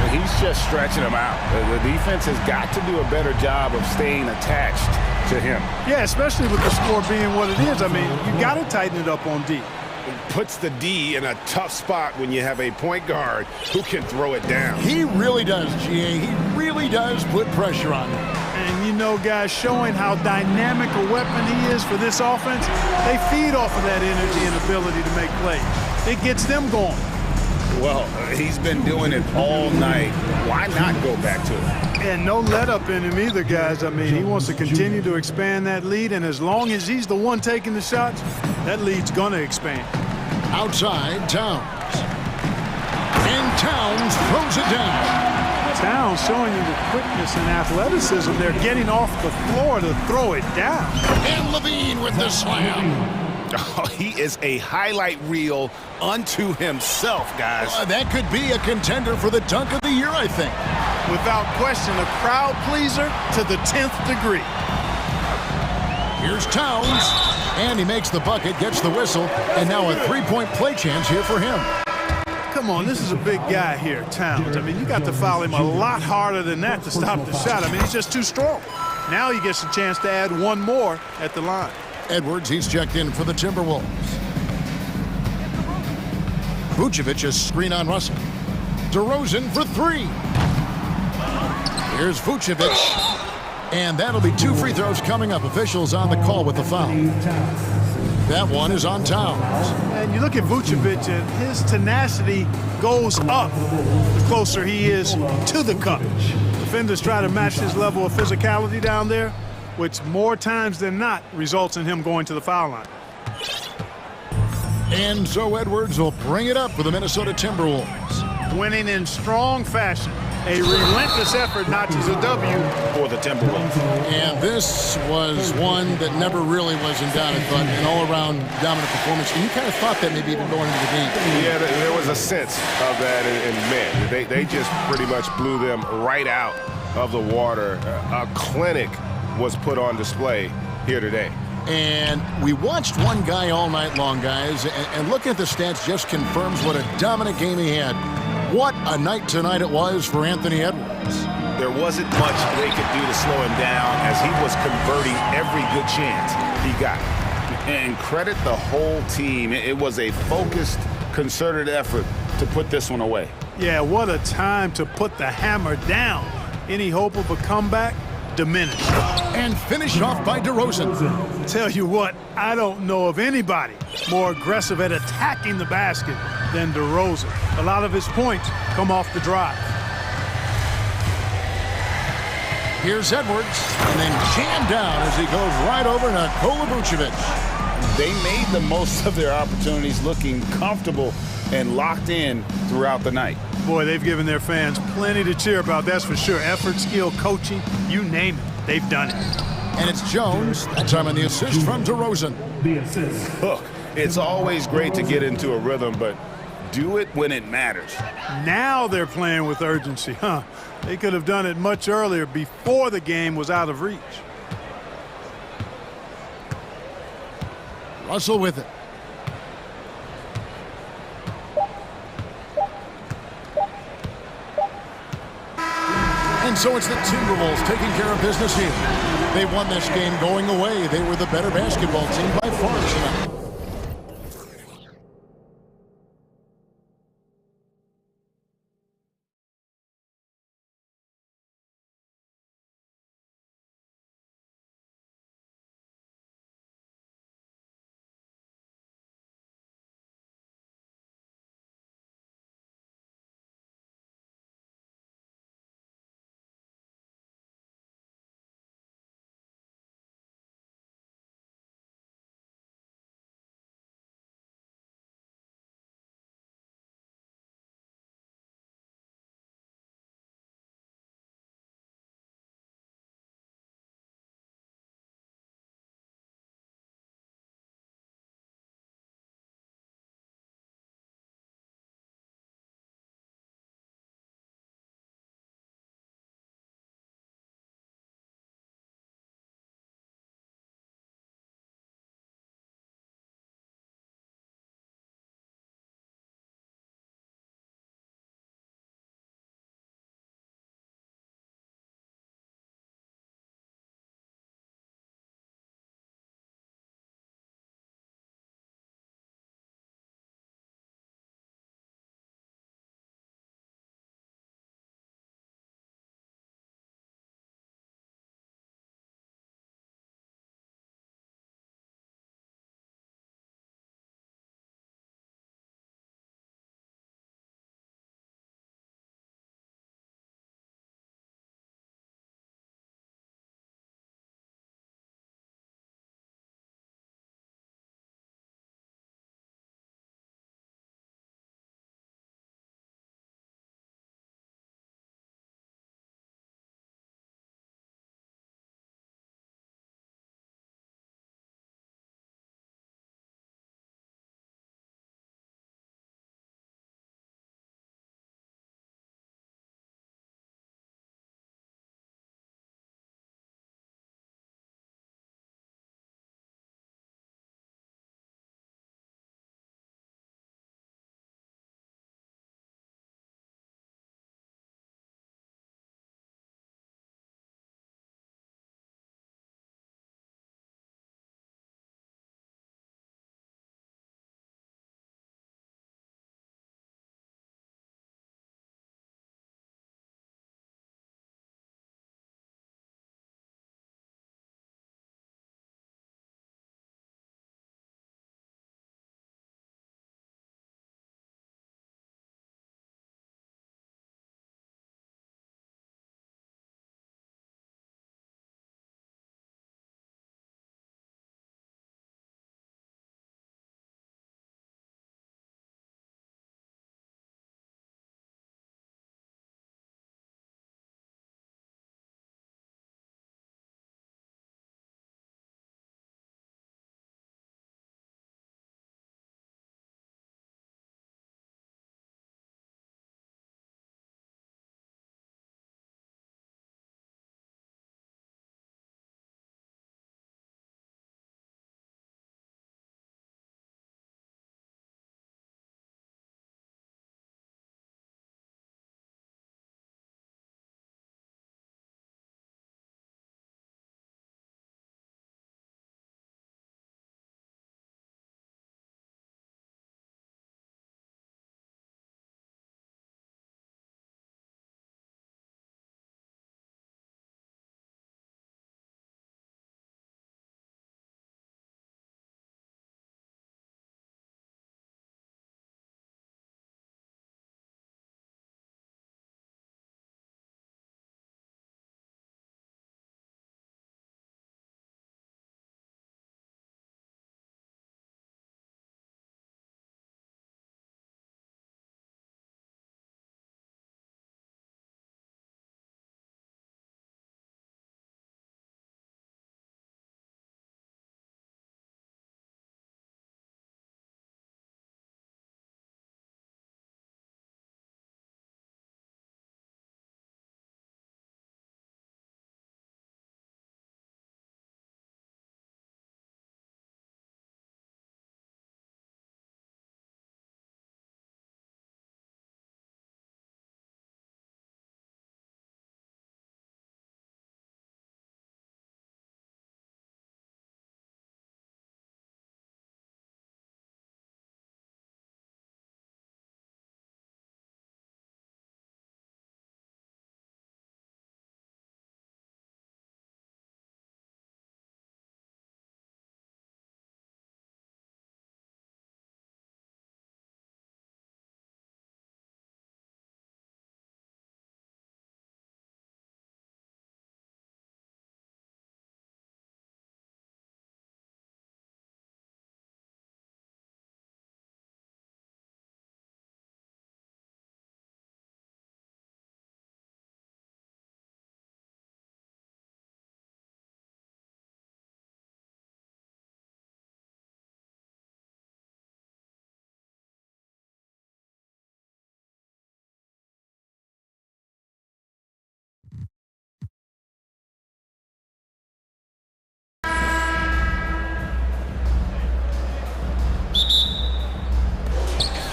He's just stretching him out. The defense has got to do a better job of staying attached to him. Yeah, especially with the score being what it is. I mean, you got to tighten it up on D. It puts the D in a tough spot when you have a point guard who can throw it down. He really does, GA. He really does put pressure on him. And, you know, guys, showing how dynamic a weapon he is for this offense, they feed off of that energy and ability to make plays. It gets them going. Well, he's been doing it all night. Why not go back to it? And no let up in him either, guys. I mean, he wants to continue to expand that lead, and as long as he's the one taking the shots, that lead's going to expand. Outside, Towns. And Towns throws it down. Towns showing you the quickness and athleticism. They're getting off the floor to throw it down. And Levine with the slam. Oh, he is a highlight reel unto himself, guys. That could be a contender for the dunk of the year, I think. Without question, a crowd pleaser to the 10th degree. Here's Towns, and he makes the bucket, gets the whistle, and now a three-point play chance here for him. Come on, this is a big guy here, Towns. I mean, you got to foul him a lot harder than that to stop the shot. I mean, he's just too strong. Now he gets a chance to add one more at the line. Edwards, he's checked in for the Timberwolves. Vucevic is screen on Russell. DeRozan for three. Here's Vucevic. And that'll be two free throws coming up. Officials on the call with the foul. That one is on Towns. And you look at Vucevic, and his tenacity goes up the closer he is to the cup. Defenders try to match his level of physicality down there, which more times than not results in him going to the foul line. And so Edwards will bring it up for the Minnesota Timberwolves. Winning in strong fashion. A relentless effort notches a W for the Timberwolves. And this was one that never really was in doubt. I thought an all-around dominant performance. And you kind of thought that maybe even going into the game. Yeah, there was a sense of that in men. They just pretty much blew them right out of the water. A clinic was put on display here today. And we watched one guy all night long, guys, and looking at the stats just confirms what a dominant game he had. What a night tonight it was for Anthony Edwards. There wasn't much they could do to slow him down as he was converting every good chance he got. And credit the whole team. It was a focused, concerted effort to put this one away. Yeah, what a time to put the hammer down. Any hope of a comeback? Diminished. And finished off by DeRozan. Tell you what, I don't know of anybody more aggressive at attacking the basket than DeRozan. A lot of his points come off the drive. Here's Edwards, and then jammed down as he goes right over Nikola Vucevic. They made the most of their opportunities, looking comfortable and locked in throughout the night. Boy, they've given their fans plenty to cheer about, that's for sure. Effort, skill, coaching, you name it, they've done it. And it's Jones, that time on the assist from DeRozan. Look, it's always great to get into a rhythm, but do it when it matters. Now they're playing with urgency, huh? They could have done it much earlier, before the game was out of reach. Russell with it. And so it's the Timberwolves taking care of business here. They won this game going away. They were the better basketball team by far tonight.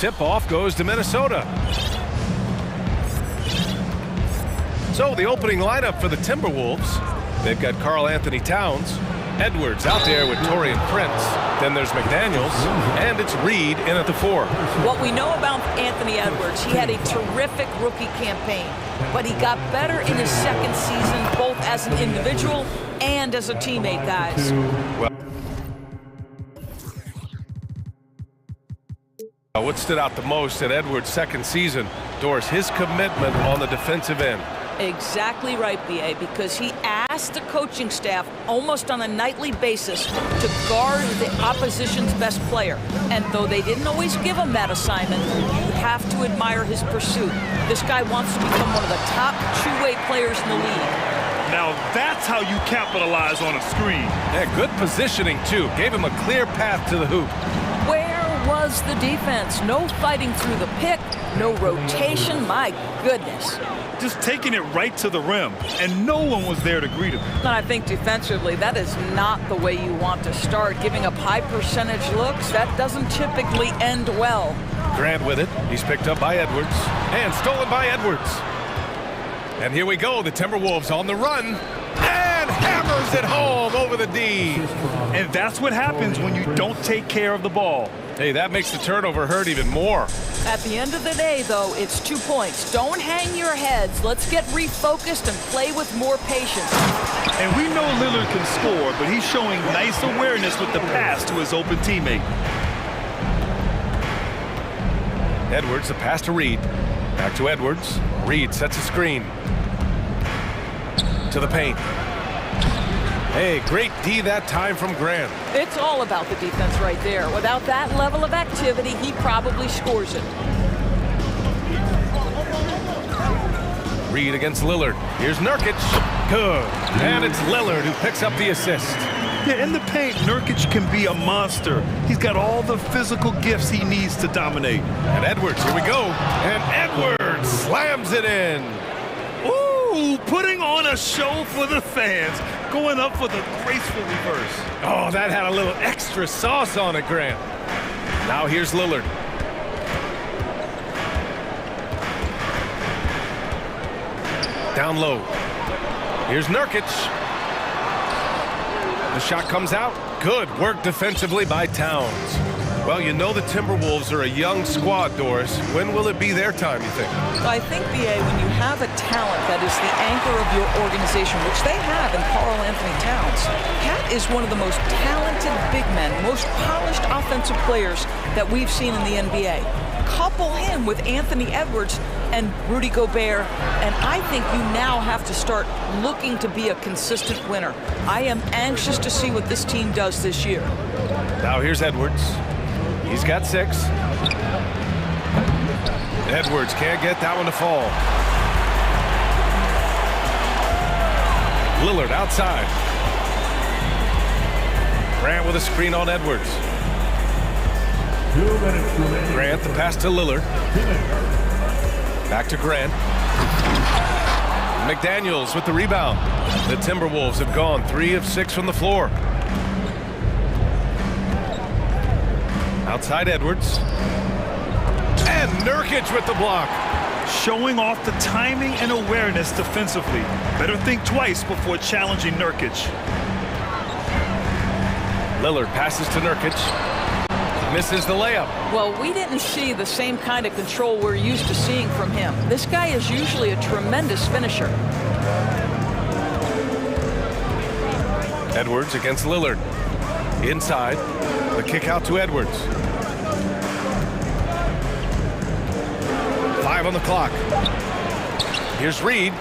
Tip-off goes to Minnesota. So the opening lineup for the Timberwolves. They've got Karl Anthony Towns, Edwards out there with Taurean Prince. Then there's McDaniels, and it's Reed in at the 4. What we know about Anthony Edwards, he had a terrific rookie campaign, but he got better in his second season, both as an individual and as a teammate, guys. What stood out the most in Edwards' second season, Doris, his commitment on the defensive end. Exactly right, B.A., because he asked the coaching staff almost on a nightly basis to guard the opposition's best player. And though they didn't always give him that assignment, you have to admire his pursuit. This guy wants to become one of the top two-way players in the league. Now that's how you capitalize on a screen. Yeah, good positioning, too. Gave him a clear path to the hoop. Where was the defense? No fighting through the pick, no rotation, my goodness. Just taking it right to the rim, and no one was there to greet him. And I think defensively, that is not the way you want to start. Giving up high percentage looks, that doesn't typically end well. Grant with it. He's picked up by Edwards, and stolen by Edwards. And here we go, the Timberwolves on the run, and hammers it home over the D. And that's what happens when you don't take care of the ball. Hey, that makes the turnover hurt even more. At the end of the day, though, it's 2 points. Don't hang your heads. Let's get refocused and play with more patience. And we know Lillard can score, but he's showing nice awareness with the pass to his open teammate. Edwards, the pass to Reed. Back to Edwards. Reed sets a screen. To the paint. Hey, great D that time from Grant. It's all about the defense right there. Without that level of activity, he probably scores it. Reed against Lillard. Here's Nurkic. Good. And it's Lillard who picks up the assist. Yeah, in the paint, Nurkic can be a monster. He's got all the physical gifts he needs to dominate. And Edwards, here we go. And Edwards slams it in. Ooh, putting on a show for the fans. Going up with a graceful reverse. Oh, that had a little extra sauce on it, Grant. Now here's Lillard. Down low. Here's Nurkic. The shot comes out. Good work defensively by Towns. Well, you know the Timberwolves are a young squad, Doris. When will it be their time, you think? I think, B.A., when you have a talent that is the anchor of your organization, which they have in Karl Anthony Towns, Cat is one of the most talented big men, most polished offensive players that we've seen in the NBA. Couple him with Anthony Edwards and Rudy Gobert, and I think you now have to start looking to be a consistent winner. I am anxious to see what this team does this year. Now here's Edwards. He's got 6. Edwards can't get that one to fall. Lillard outside. Grant with a screen on Edwards. Grant, the pass to Lillard. Back to Grant. McDaniels with the rebound. The Timberwolves have gone 3 of 6 from the floor. Outside Edwards. And Nurkic with the block. Showing off the timing and awareness defensively. Better think twice before challenging Nurkic. Lillard passes to Nurkic. Misses the layup. Well, we didn't see the same kind of control we're used to seeing from him. This guy is usually a tremendous finisher. Edwards against Lillard. Inside. The kick out to Edwards. 5 on the clock. Here's Reed.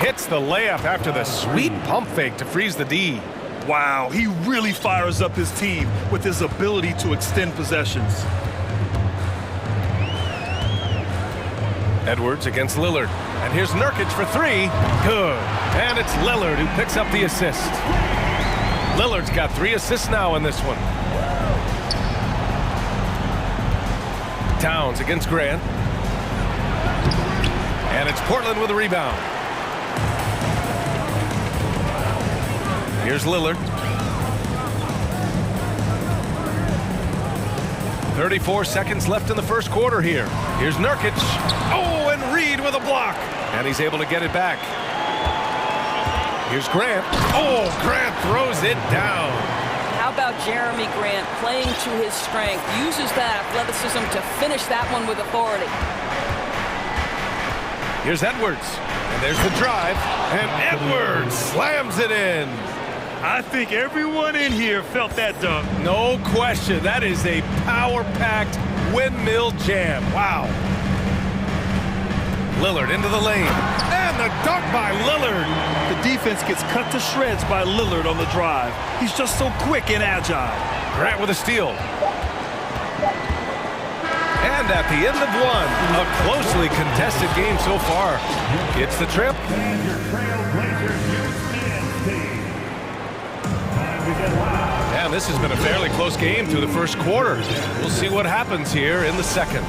Hits the layup after the sweet pump fake to freeze the D. Wow, he really fires up his team with his ability to extend possessions. Edwards against Lillard. And here's Nurkic for 3. Good. And it's Lillard who picks up the assist. Lillard's got 3 assists now in this one. Towns against Grant. And it's Portland with a rebound. Here's Lillard. 34 seconds left in the first quarter here. Here's Nurkic. Oh, and Reed with a block. And he's able to get it back. Here's Grant. Oh, Grant throws it down. How about Jeremy Grant playing to his strength, uses that athleticism to finish that one with authority. Here's Edwards. And there's the drive. And Edwards slams it in. I think everyone in here felt that dunk. No question. That is a power-packed windmill jam. Wow. Lillard into the lane. And the dunk by Lillard. The defense gets cut to shreds by Lillard on the drive. He's just so quick and agile. Grant with a steal. And at the end of one, a closely contested game so far. It's the trip. And your Trailblazers UNC team. Time to get loud. And this has been a fairly close game through the first quarter. We'll see what happens here in the second.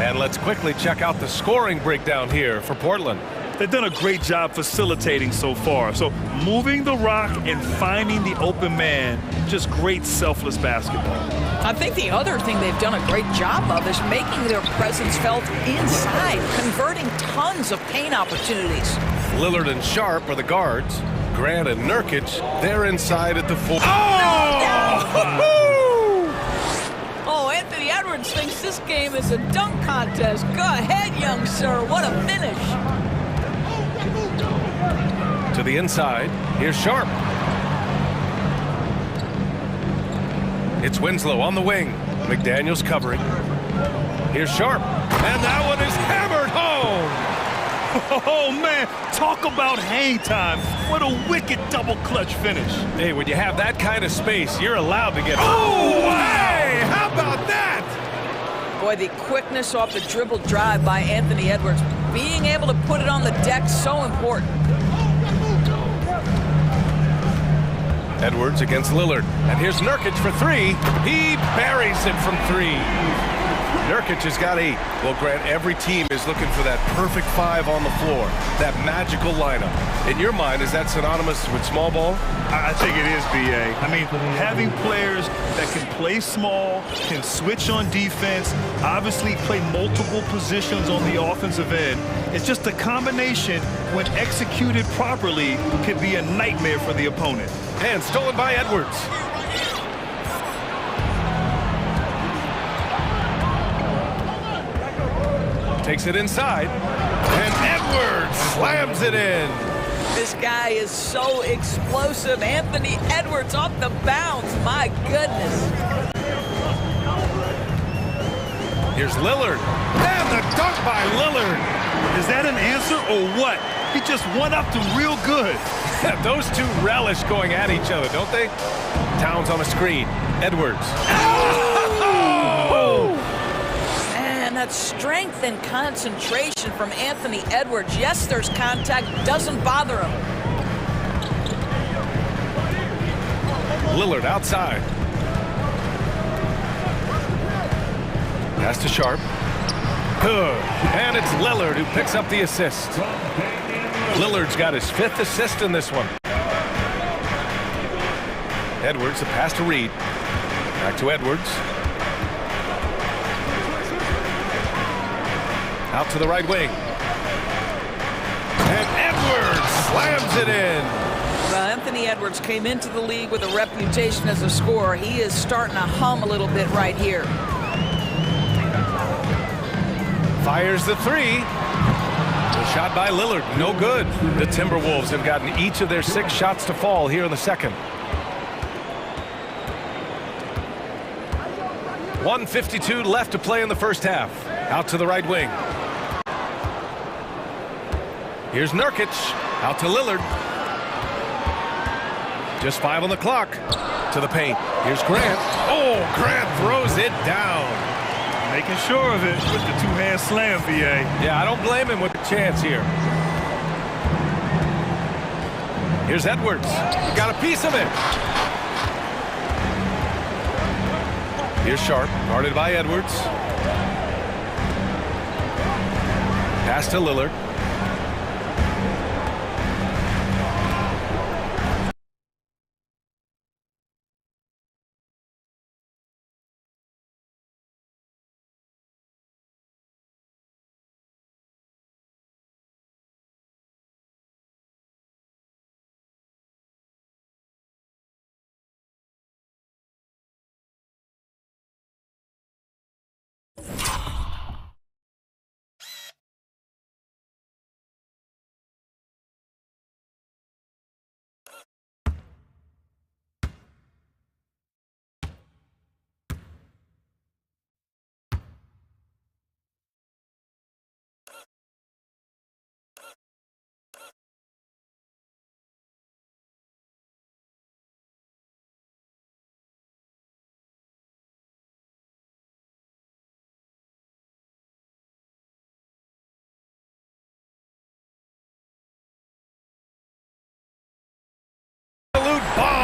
And let's quickly check out the scoring breakdown here for Portland. They've done a great job facilitating so far. So moving the rock and finding the open man, just great selfless basketball. I think the other thing they've done a great job of is making their presence felt inside, converting tons of paint opportunities. Lillard and Sharp are the guards. Grant and Nurkic, they're inside at the four. Oh, Anthony Edwards thinks this game is a dunk contest. Go ahead, young sir. What a finish. To the inside, here's Sharp. It's Winslow on the wing. McDaniels covering. Here's Sharp. And that one is hammered home. Oh, man, talk about hang time. What a wicked double clutch finish. Hey, when you have that kind of space, you're allowed to get... Oh, hey, how about that? Boy, the quickness off the dribble drive by Anthony Edwards. Being able to put it on the deck, so important. Edwards against Lillard. And here's Nurkic for three. He buries it from three. Nurkic has got 8. Well, Grant, every team is looking for that perfect 5 on the floor, that magical lineup. In your mind, is that synonymous with small ball? I think it is, B.A. I mean, having players that can play small, can switch on defense, obviously play multiple positions on the offensive end. It's just a combination, when executed properly, could be a nightmare for the opponent. And stolen by Edwards. Takes it inside. And Edwards slams it in. This guy is so explosive. Anthony Edwards off the bounce. My goodness. Here's Lillard. And the dunk by Lillard. Is that an answer or what? He just one-upped him real good. Those two relish going at each other, don't they? Towns on a screen. Edwards. Oh! Man, that strength and concentration from Anthony Edwards. Yes, there's contact. Doesn't bother him. Lillard outside. Pass to Sharp. Good. And it's Lillard who picks up the assist. Lillard's got his 5th assist in this one. Edwards, the pass to Reed. Back to Edwards. Out to the right wing. And Edwards slams it in. Well, Anthony Edwards came into the league with a reputation as a scorer. He is starting to hum a little bit right here. Fires the 3. The shot by Lillard, no good. The Timberwolves have gotten each of their 6 shots to fall here in the second. 1:52 left to play in the first half. Out to the right wing. Here's Nurkic. Out to Lillard. Just 5 on the clock. To the paint. Here's Grant. Oh, Grant throws it down. Making sure of it with the 2-hand slam, VA. Yeah, I don't blame him with the chance here. Here's Edwards. Got a piece of it. Here's Sharp, guarded by Edwards. Pass to Lillard.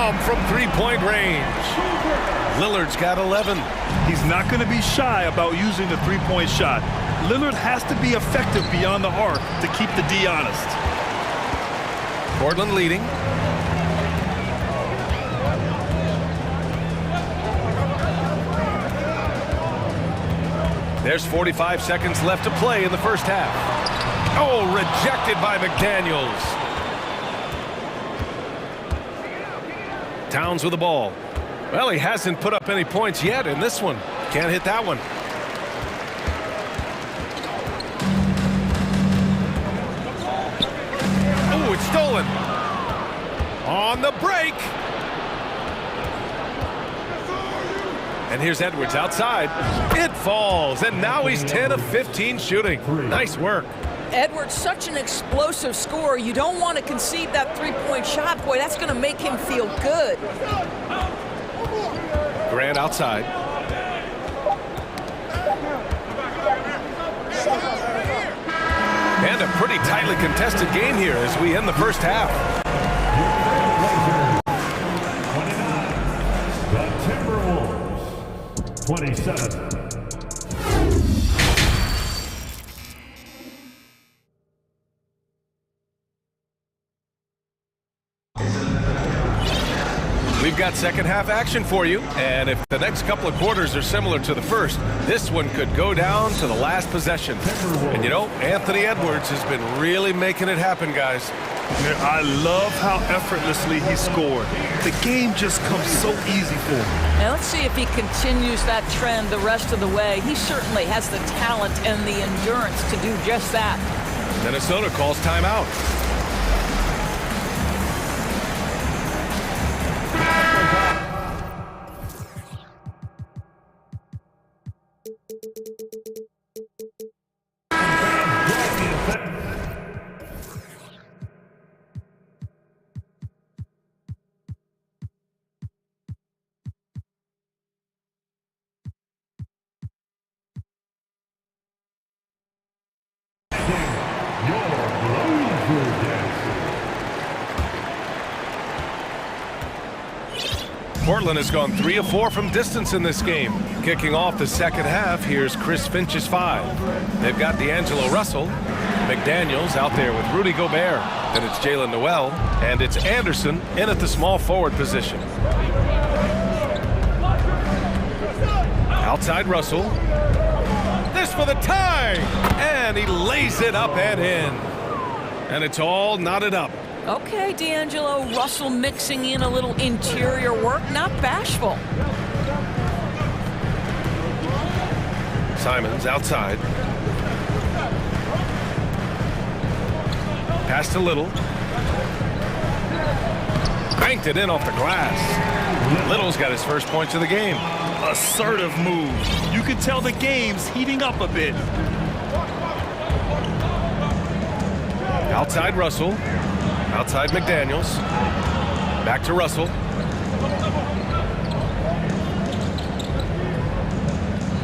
bomb from three-point range. Lillard's got 11. He's not going to be shy about using the three-point shot. Lillard has to be effective beyond the arc to keep the D honest. Portland leading. There's 45 seconds left to play in the first half. Oh, rejected by McDaniels. Towns with the ball. Well, he hasn't put up any points yet in this one. Can't hit that one. Oh, it's stolen. On the break. And here's Edwards outside. It falls, and now he's 10 of 15 shooting. Nice work. Edwards, such an explosive scorer. You don't want to concede that three-point shot. Boy, that's going to make him feel good. Grant outside. And a pretty tightly contested game here as we end the first half. The Timberwolves, 27. We've got second half action for you, and if the next couple of quarters are similar to the first, this one could go down to the last possession. And you know, Anthony Edwards has been really making it happen, guys. I love how effortlessly he scored. The game just comes so easy for him. Now let's see if he continues that trend the rest of the way. He certainly has the talent and the endurance to do just that. Minnesota calls timeout. Portland has gone 3 of 4 from distance in this game. Kicking off the second half, here's Chris Finch's 5. They've got D'Angelo Russell, McDaniels out there with Rudy Gobert. Then it's Jalen Noel, and it's Anderson in at the small forward position. Outside Russell. This for the tie! And he lays it up and in. And it's all knotted up. Okay, D'Angelo Russell mixing in a little interior work, not bashful. Simons outside. Pass to Little. Banked it in off the glass. Little's got his first points of the game. Assertive move. You can tell the game's heating up a bit. Outside Russell. Outside McDaniels. Back to Russell.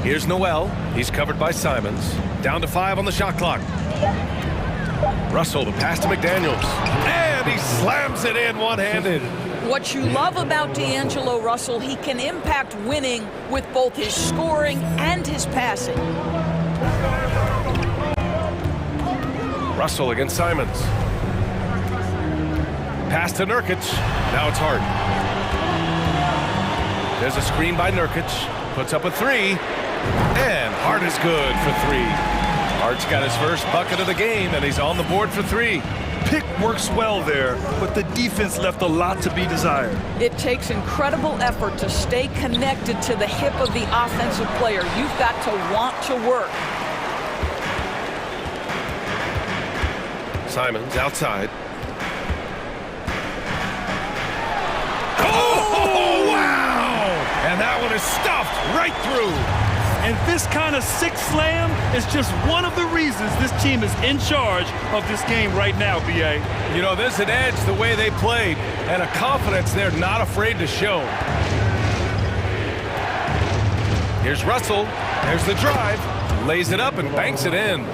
Here's Noel. He's covered by Simons. Down to 5 on the shot clock. Russell to pass to McDaniels. And he slams it in one-handed. What you love about D'Angelo Russell, he can impact winning with both his scoring and his passing. Russell against Simons. Pass to Nurkic. Now it's Hart. There's a screen by Nurkic. Puts up a 3. And Hart is good for 3. Hart's got his first bucket of the game, and he's on the board for 3. Pick works well there, but the defense left a lot to be desired. It takes incredible effort to stay connected to the hip of the offensive player. You've got to want to work. Simons outside. Oh, wow! And that one is stuffed right through. And this kind of sick slam is just one of the reasons this team is in charge of this game right now, B.A. You know, there's an edge the way they played and a confidence they're not afraid to show. Here's Russell. There's the drive. Lays it up and banks it in.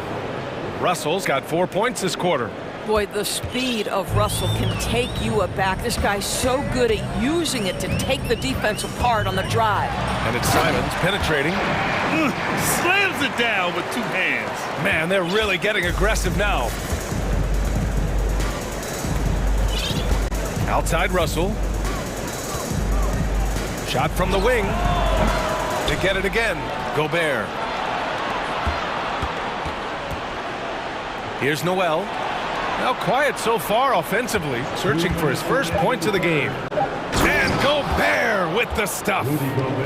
Russell's got 4 points this quarter. Boy, the speed of Russell can take you aback. This guy's so good at using it to take the defense apart on the drive. And it's Simons penetrating. Slams it down with 2 hands. Man, they're really getting aggressive now. Outside Russell. Shot from the wing. They get it again. Gobert. Here's Noel. Now quiet so far offensively, searching for his first points of the game. And Gobert with the stuff.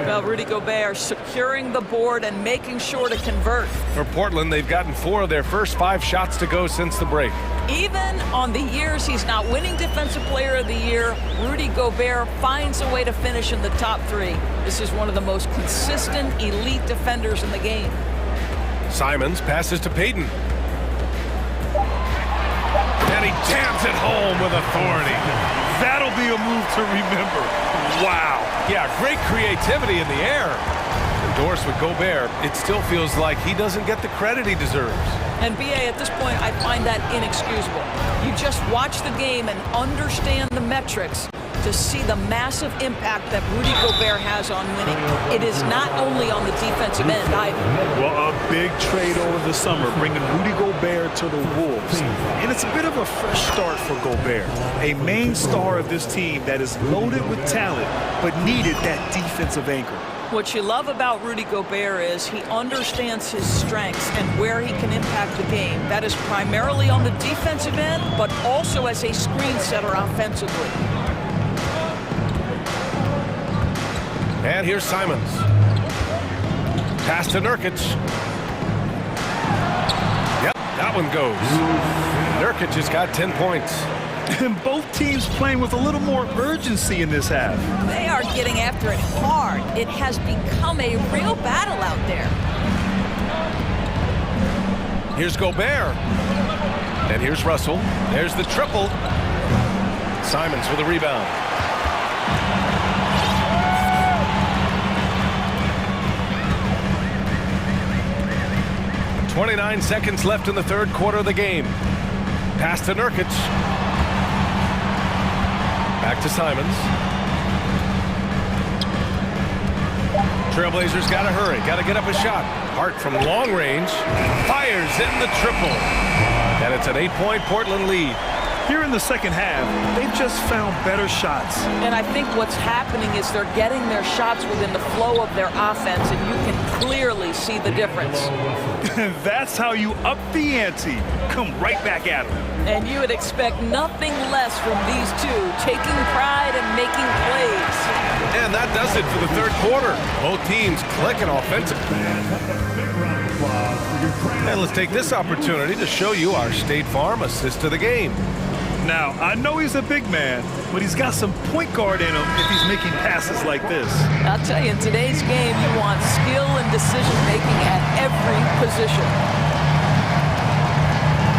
Well, Rudy Gobert securing the board and making sure to convert. For Portland, they've gotten 4 of their first 5 shots to go since the break. Even on the years he's not winning Defensive Player of the Year, Rudy Gobert finds a way to finish in the top 3. This is one of the most consistent, elite defenders in the game. Simons passes to Payton. And he jams it home with authority. That'll be a move to remember. Wow. Yeah, great creativity in the air. Endorsed with Gobert, it still feels like he doesn't get the credit he deserves. And BA, at this point, I find that inexcusable. You just watch the game and understand the metrics to see the massive impact that Rudy Gobert has on winning. It is not only on the defensive end either. Well, a big trade over the summer, bringing Rudy Gobert to the Wolves. And it's a bit of a fresh start for Gobert, a main star of this team that is loaded with talent, but needed that defensive anchor. What you love about Rudy Gobert is he understands his strengths and where he can impact the game. That is primarily on the defensive end, but also as a screen setter offensively. And here's Simons. Pass to Nurkic. Yep, that one goes. Nurkic has got 10 points. And both teams playing with a little more urgency in this half. They are getting after it hard. It has become a real battle out there. Here's Gobert. And here's Russell. There's the triple. Simons with a rebound. .29 seconds left in the third quarter of the game. Pass to Nurkic. Back to Simons. Trailblazers got to hurry. Got to get up a shot. Hart from long range. Fires in the triple. And it's an 8-point Portland lead. Here in the second half, they've just found better shots. And I think what's happening is they're getting their shots within the flow of their offense, and you can clearly see the difference. That's how you up the ante. Come right back at them. And you would expect nothing less from these two, taking pride and making plays. And that does it for the third quarter. Both teams clicking offensively. And let's take this opportunity to show you our State Farm assist to the game. Now, I know he's a big man, but he's got some point guard in him if he's making passes like this. I'll tell you, in today's game, you want skill and decision-making at every position.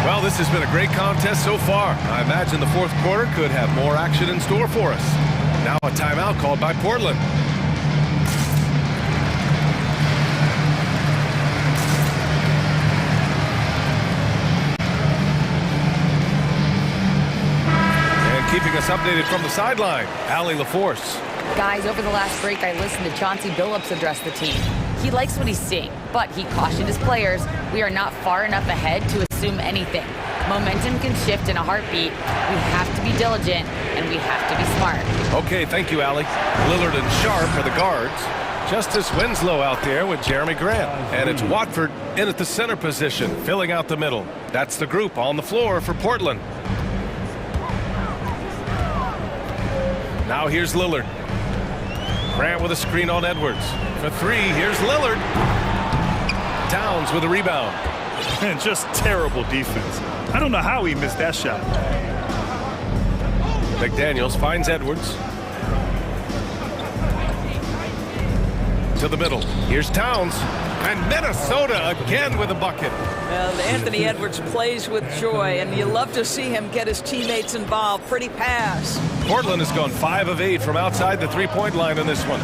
Well, this has been a great contest so far. I imagine the fourth quarter could have more action in store for us. Now a timeout called by Portland. Keeping us updated from the sideline, Allie LaForce. Guys, over the last break, I listened to Chauncey Billups address the team. He likes what he's seeing, but he cautioned his players, we are not far enough ahead to assume anything. Momentum can shift in a heartbeat. We have to be diligent, and we have to be smart. Okay, thank you, Allie. Lillard and Sharp are the guards. Justice Winslow out there with Jeremy Grant. And it's Watford in at the center position, filling out the middle. That's the group on the floor for Portland. Now here's Lillard. Grant with a screen on Edwards. For 3, here's Lillard. Towns with a rebound. And just terrible defense. I don't know how he missed that shot. McDaniels finds Edwards. To the middle. Here's Towns. And Minnesota again with a bucket. Well, Anthony Edwards plays with joy, and you love to see him get his teammates involved. Pretty pass. Portland has gone 5 of 8 from outside the three-point line in this one.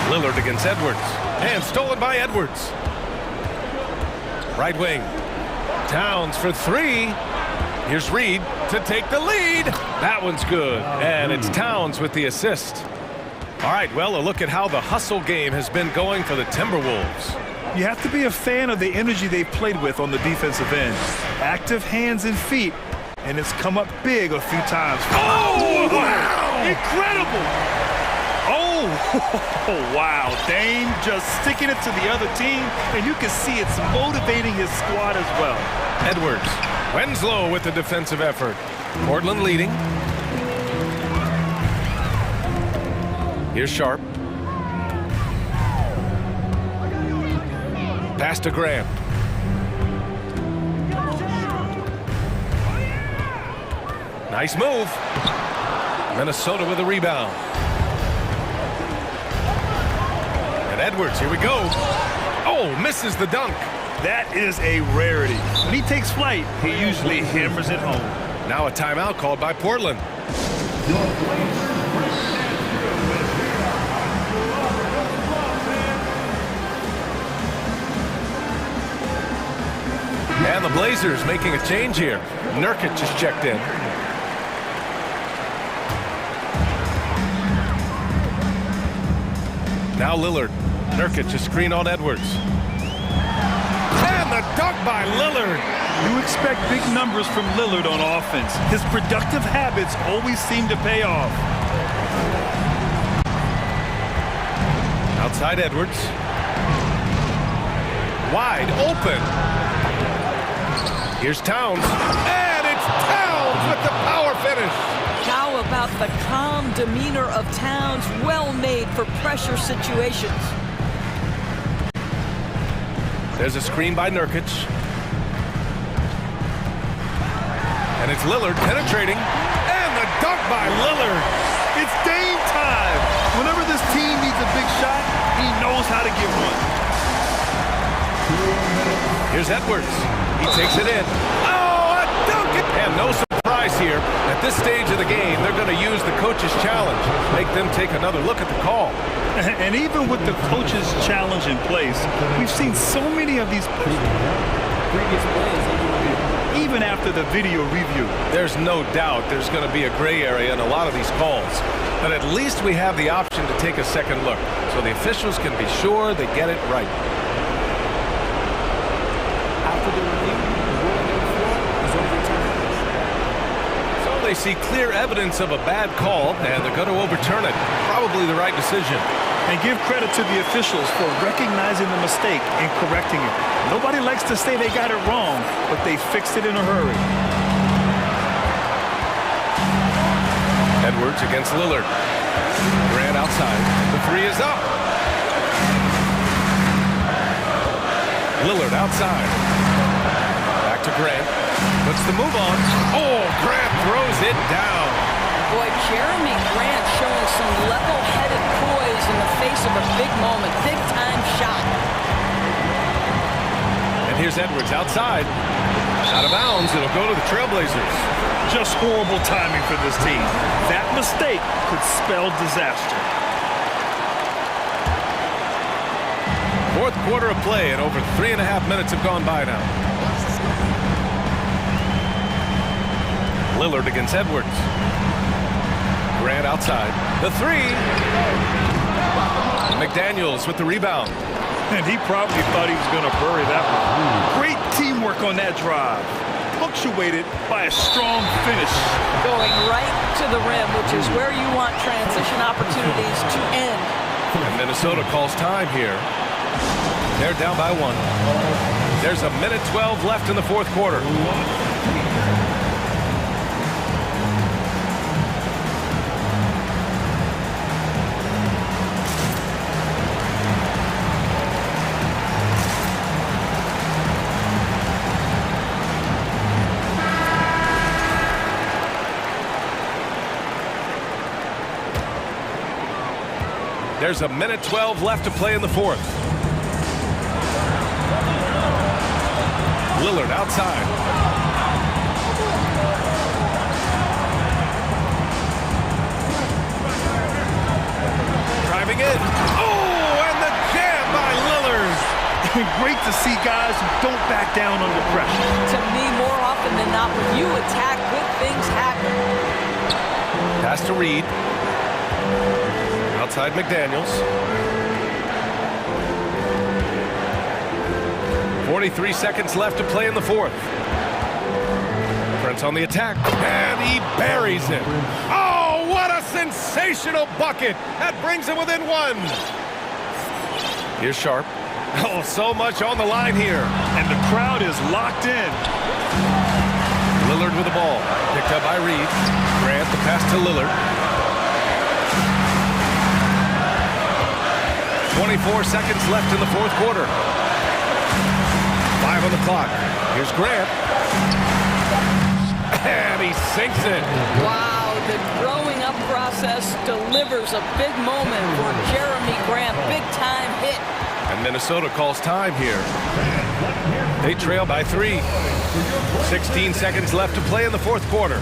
Lillard against Edwards. And stolen by Edwards. Right wing. Towns for three. Here's Reed to take the lead. That one's good. And it's Towns with the assist. All right, well, a look at how the hustle game has been going for the Timberwolves. You have to be a fan of the energy they've played with on the defensive end. Active hands and feet, and it's come up big a few times. Oh, wow! Incredible! Oh, wow. Dame just sticking it to the other team, and you can see it's motivating his squad as well. Edwards. Winslow with the defensive effort. Portland leading. Here's Sharp. Pass to Graham. Nice move. Minnesota with a rebound. And Edwards, here we go. Oh, misses the dunk. That is a rarity. When he takes flight, he usually hammers it home. Now a timeout called by Portland. And the Blazers making a change here. Nurkic just checked in. Now Lillard. Nurkic a screen on Edwards. And the dunk by Lillard. You expect big numbers from Lillard on offense. His productive habits always seem to pay off. Outside Edwards. Wide open. Here's Towns. And it's Towns with the power finish. How about the calm demeanor of Towns, well made for pressure situations? There's a screen by Nurkic. And it's Lillard penetrating. And the dunk by Lillard. It's Dame time. Whenever this team needs a big shot, he knows how to give one. Here's Edwards. He takes it in. Oh, a dunk! And no surprise here. At this stage of the game, they're going to use the coach's challenge. Make them take another look at the call. And even with the coach's challenge in place, we've seen so many of these previous plays, even after the video review. There's no doubt there's going to be a gray area in a lot of these calls. But at least we have the option to take a second look, so the officials can be sure they get it right. After the review, the ruling on the floor is overturned. So they see clear evidence of a bad call, and they're going to overturn it. Probably the right decision. And give credit to the officials for recognizing the mistake and correcting it. Nobody likes to say they got it wrong, but they fixed it in a hurry. Edwards against Lillard. Grant outside. The three is up. Lillard outside. Back to Grant. Puts the move on. Oh, Grant throws it down. Boy, Jeremy Grant showing some level-headed poise in the face of a big moment. Big-time shot. And here's Edwards outside. Out of bounds. It'll go to the Trailblazers. Just horrible timing for this team. That mistake could spell disaster. Fourth quarter of play, and over 3.5 minutes have gone by now. Lillard against Edwards. Grant outside. The three. McDaniels with the rebound. And he probably thought he was going to bury that one. Great teamwork on that drive. Punctuated by a strong finish. Going right to the rim, which is where you want transition opportunities to end. And Minnesota calls time here. They're down by one. There's a minute 12 left in the fourth quarter. There's a minute 12 left to play in the fourth. Lillard outside. Driving in. Oh, and the jam by Lillard. Great to see guys who don't back down under pressure. To me, more often than not, when you attack, good things happen. Pass to Reed. Outside McDaniels. 43 seconds left to play in the fourth. Trent's on the attack, and he buries it. Oh, what a sensational bucket! That brings him within one. Here's Sharp. Oh, so much on the line here. And the crowd is locked in. Lillard with the ball. Picked up by Reed. Grant, the pass to Lillard. 24 seconds left in the fourth quarter. 5 on the clock. Here's Grant. And he sinks it. Wow, the growing up process delivers a big moment for Jeremy Grant. Big time hit. And Minnesota calls time here. They trail by 3. 16 seconds left to play in the fourth quarter.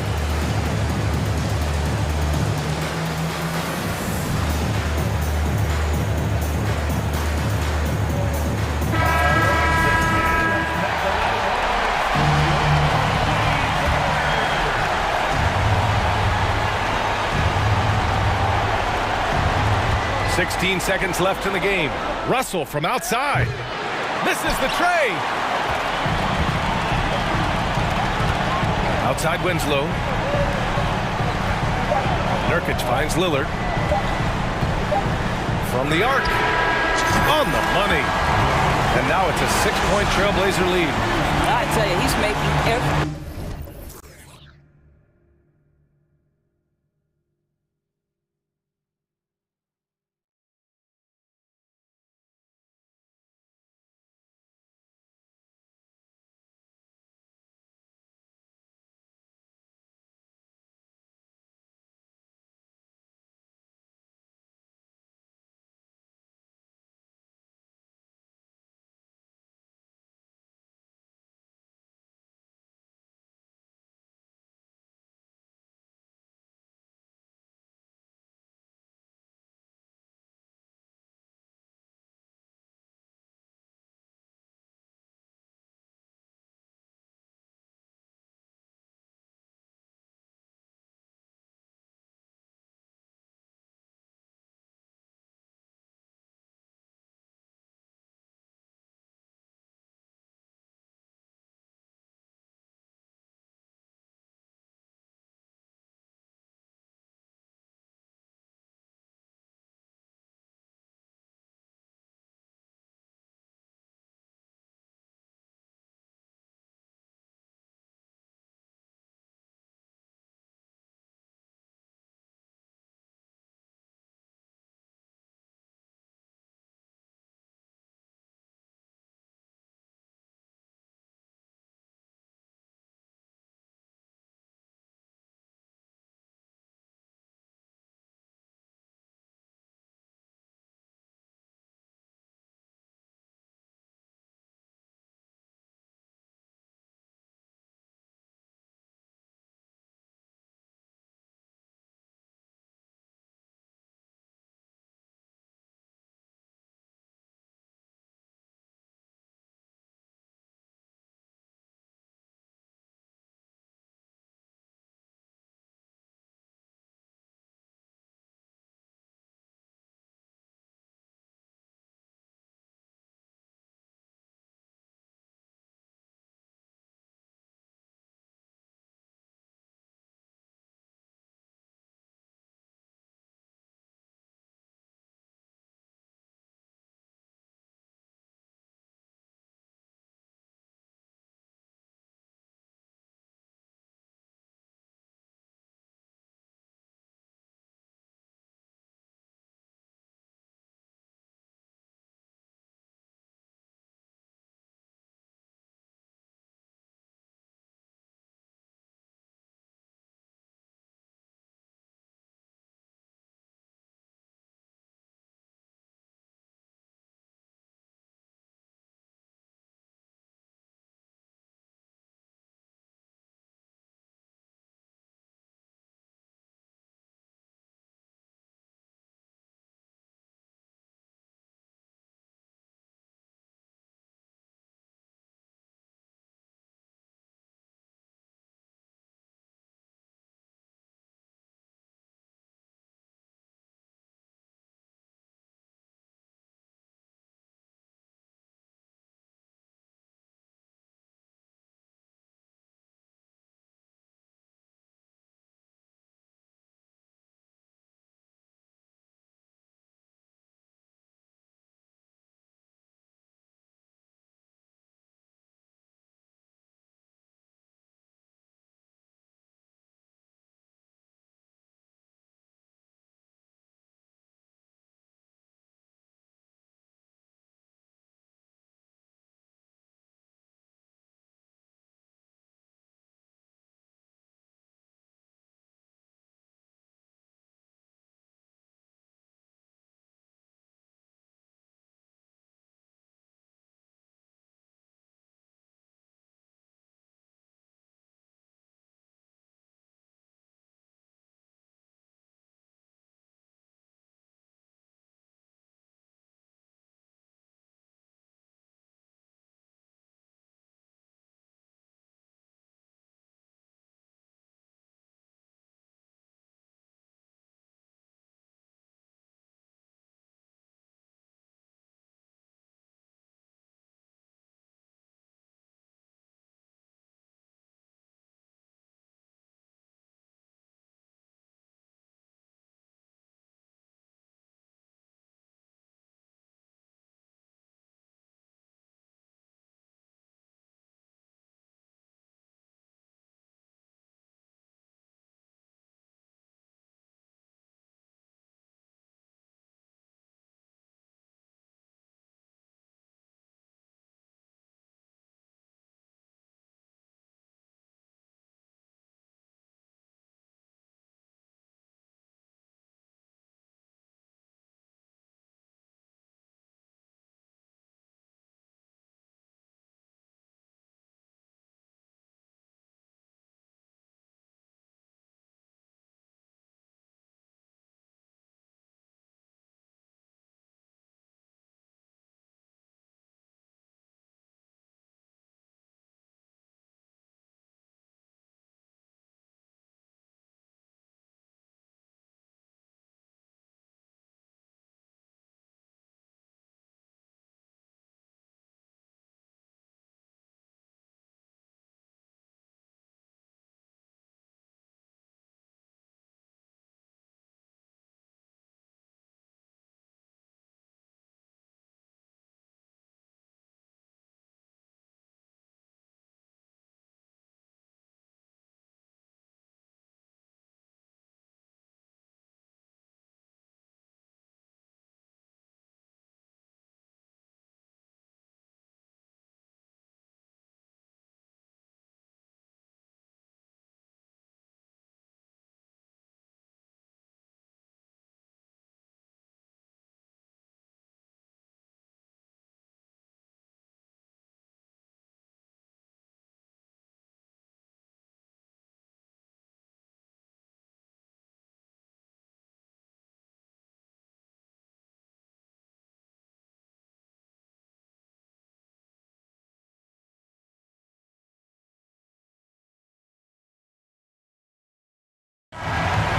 .16 seconds left in the game. Russell from outside. Misses the tray. Outside Winslow. Nurkic finds Lillard. From the arc. On the money. And now it's a 6-point Trailblazer lead. I tell you, he's making every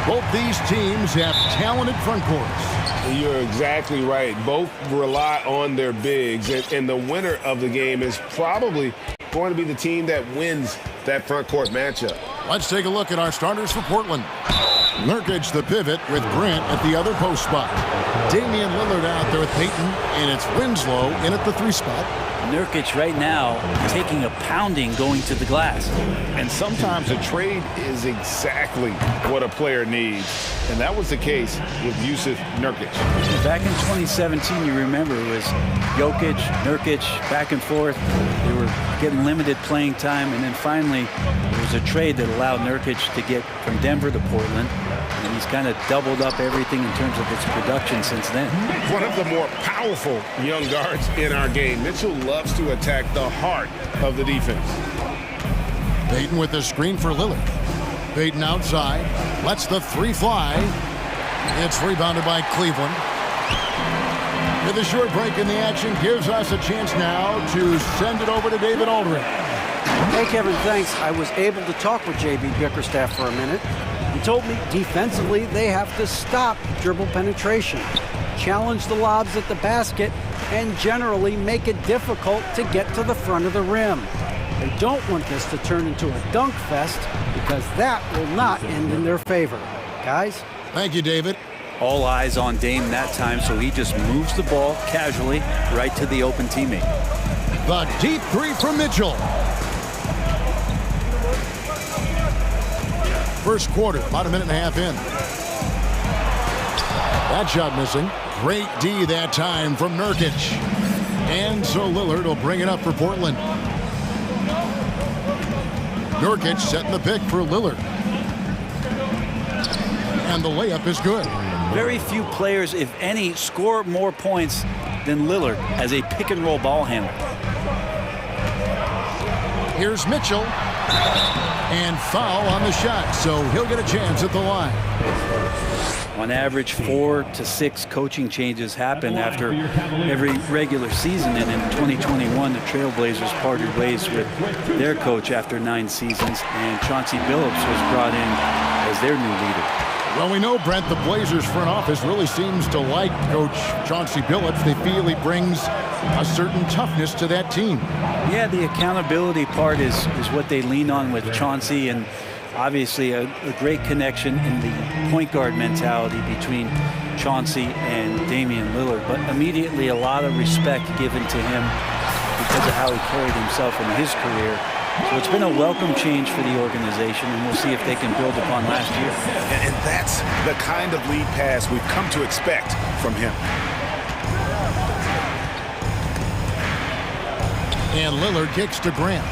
Both these teams have talented front courts. You're exactly right. Both rely on their bigs, and the winner of the game is probably going to be the team that wins that front court matchup. Let's take a look at our starters for Portland. Nurkic, the pivot, with Grant at the other post spot. Damian Lillard out there with Payton, and it's Winslow in at the 3 spot. Nurkic right now taking a pounding going to the glass. And sometimes a trade is exactly what a player needs. And that was the case with Yusuf Nurkic. Back in 2017, you remember, it was Jokic, Nurkic, back and forth. They were getting limited playing time. And then finally, there was a trade that allowed Nurkic to get from Denver to Portland. And he's kind of doubled up everything in terms of its production since then. One of the more powerful young guards in our game. Mitchell loves to attack the heart of the defense. Payton with the screen for Lillard. Payton outside, lets the 3 fly. It's rebounded by Cleveland. With a short break in the action, gives us a chance now to send it over to David Aldridge. Hey, Kevin, thanks. I was able to talk with J.B. Bickerstaff for a minute. He told me defensively they have to stop dribble penetration, challenge the lobs at the basket, and generally make it difficult to get to the front of the rim. They don't want this to turn into a dunk fest because that will not end in their favor. Guys? Thank you, David. All eyes on Dame that time, so he just moves the ball casually right to the open teammate. The deep 3 from Mitchell. First quarter, about a minute and a half in. That shot missing. Great D that time from Nurkic. And so Lillard will bring it up for Portland. Nurkic setting the pick for Lillard. And the layup is good. Very few players, if any, score more points than Lillard as a pick-and-roll ball handler. Here's Mitchell. And foul on the shot, so he'll get a chance at the line. On average, 4 to 6 coaching changes happen after every regular season, and in 2021, the Trailblazers parted ways with their coach after 9 seasons, and Chauncey Billups was brought in as their new leader. Well, we know, Brent, the Blazers front office really seems to like Coach Chauncey Billups. They feel he brings a certain toughness to that team. Yeah, the accountability part is what they lean on with Chauncey, and obviously a great connection in the point guard mentality between Chauncey and Damian Lillard, but immediately a lot of respect given to him because of how he carried himself in his career. So it's been a welcome change for the organization, and we'll see if they can build upon last year. And that's the kind of lead pass we've come to expect from him. And Lillard kicks to Grant.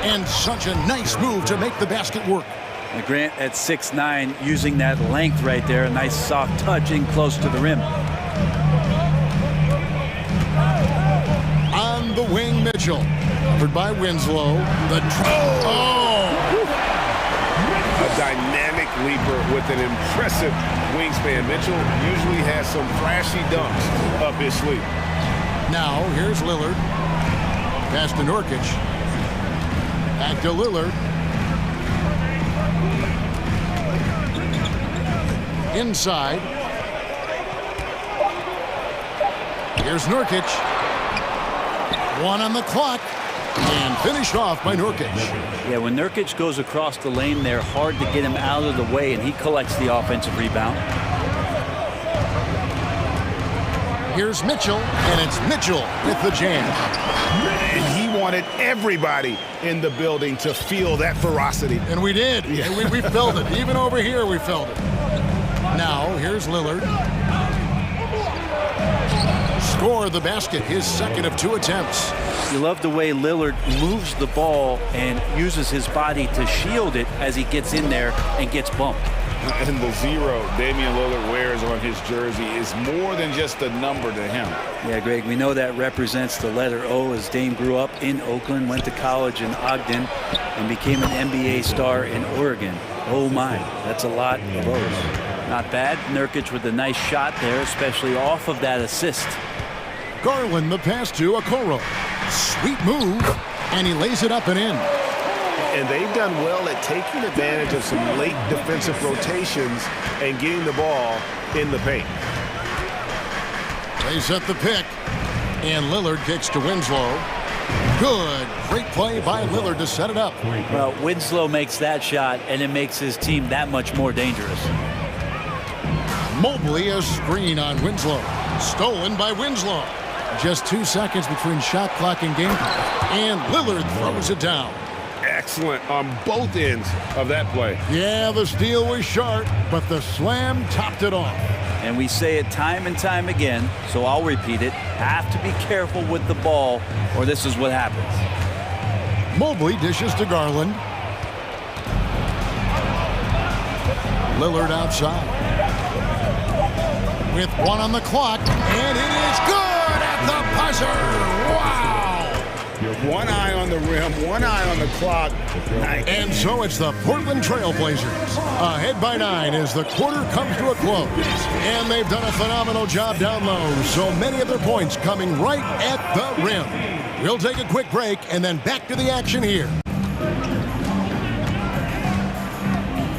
And such a nice move to make the basket work. And Grant at 6'9", using that length right there, a nice soft touch in close to the rim. On the wing, Mitchell. Covered by Winslow. A dynamic leaper with an impressive wingspan. Mitchell usually has some flashy dunks up his sleeve. Now, here's Lillard. Pass to Nurkic. Back to Lillard. Inside. Here's Nurkic. 1 on the clock. And finished off by Nurkic. Yeah, when Nurkic goes across the lane, they're hard to get him out of the way, and he collects the offensive rebound. Here's Mitchell, and it's Mitchell with the jam. And he wanted everybody in the building to feel that ferocity. And we did. Yeah. We felt it. Even over here, we felt it. Now, here's Lillard. Score the basket, his second of 2 attempts. You love the way Lillard moves the ball and uses his body to shield it as he gets in there and gets bumped. And the 0 Damian Lillard wears on his jersey is more than just a number to him. Yeah, Greg, we know that represents the letter O, as Dame grew up in Oakland, went to college in Ogden, and became an NBA star in Oregon. Oh my, that's a lot of O's. Not bad. Nurkic with a nice shot there, especially off of that assist. Garland the pass to Okoro. Sweet move, and he lays it up and in. And they've done well at taking advantage of some late defensive rotations and getting the ball in the paint. They set the pick, and Lillard kicks to Winslow. Good. Great play by Lillard to set it up. Well, Winslow makes that shot, and it makes his team that much more dangerous. Mobley a screen on Winslow. Stolen by Winslow. Just 2 seconds between shot clock and game clock. And Lillard throws it down. Excellent on both ends of that play. Yeah, the steal was sharp, but the slam topped it off. And we say it time and time again, so I'll repeat it. Have to be careful with the ball, or this is what happens. Mobley dishes to Garland. Lillard outside. With 1 on the clock, and it is good at the buzzer. Wow! 1 eye on the rim, 1 eye on the clock. And so it's the Portland Trailblazers ahead by 9 as the quarter comes to a close. And they've done a phenomenal job down low. So many of their points coming right at the rim. We'll take a quick break and then back to the action here.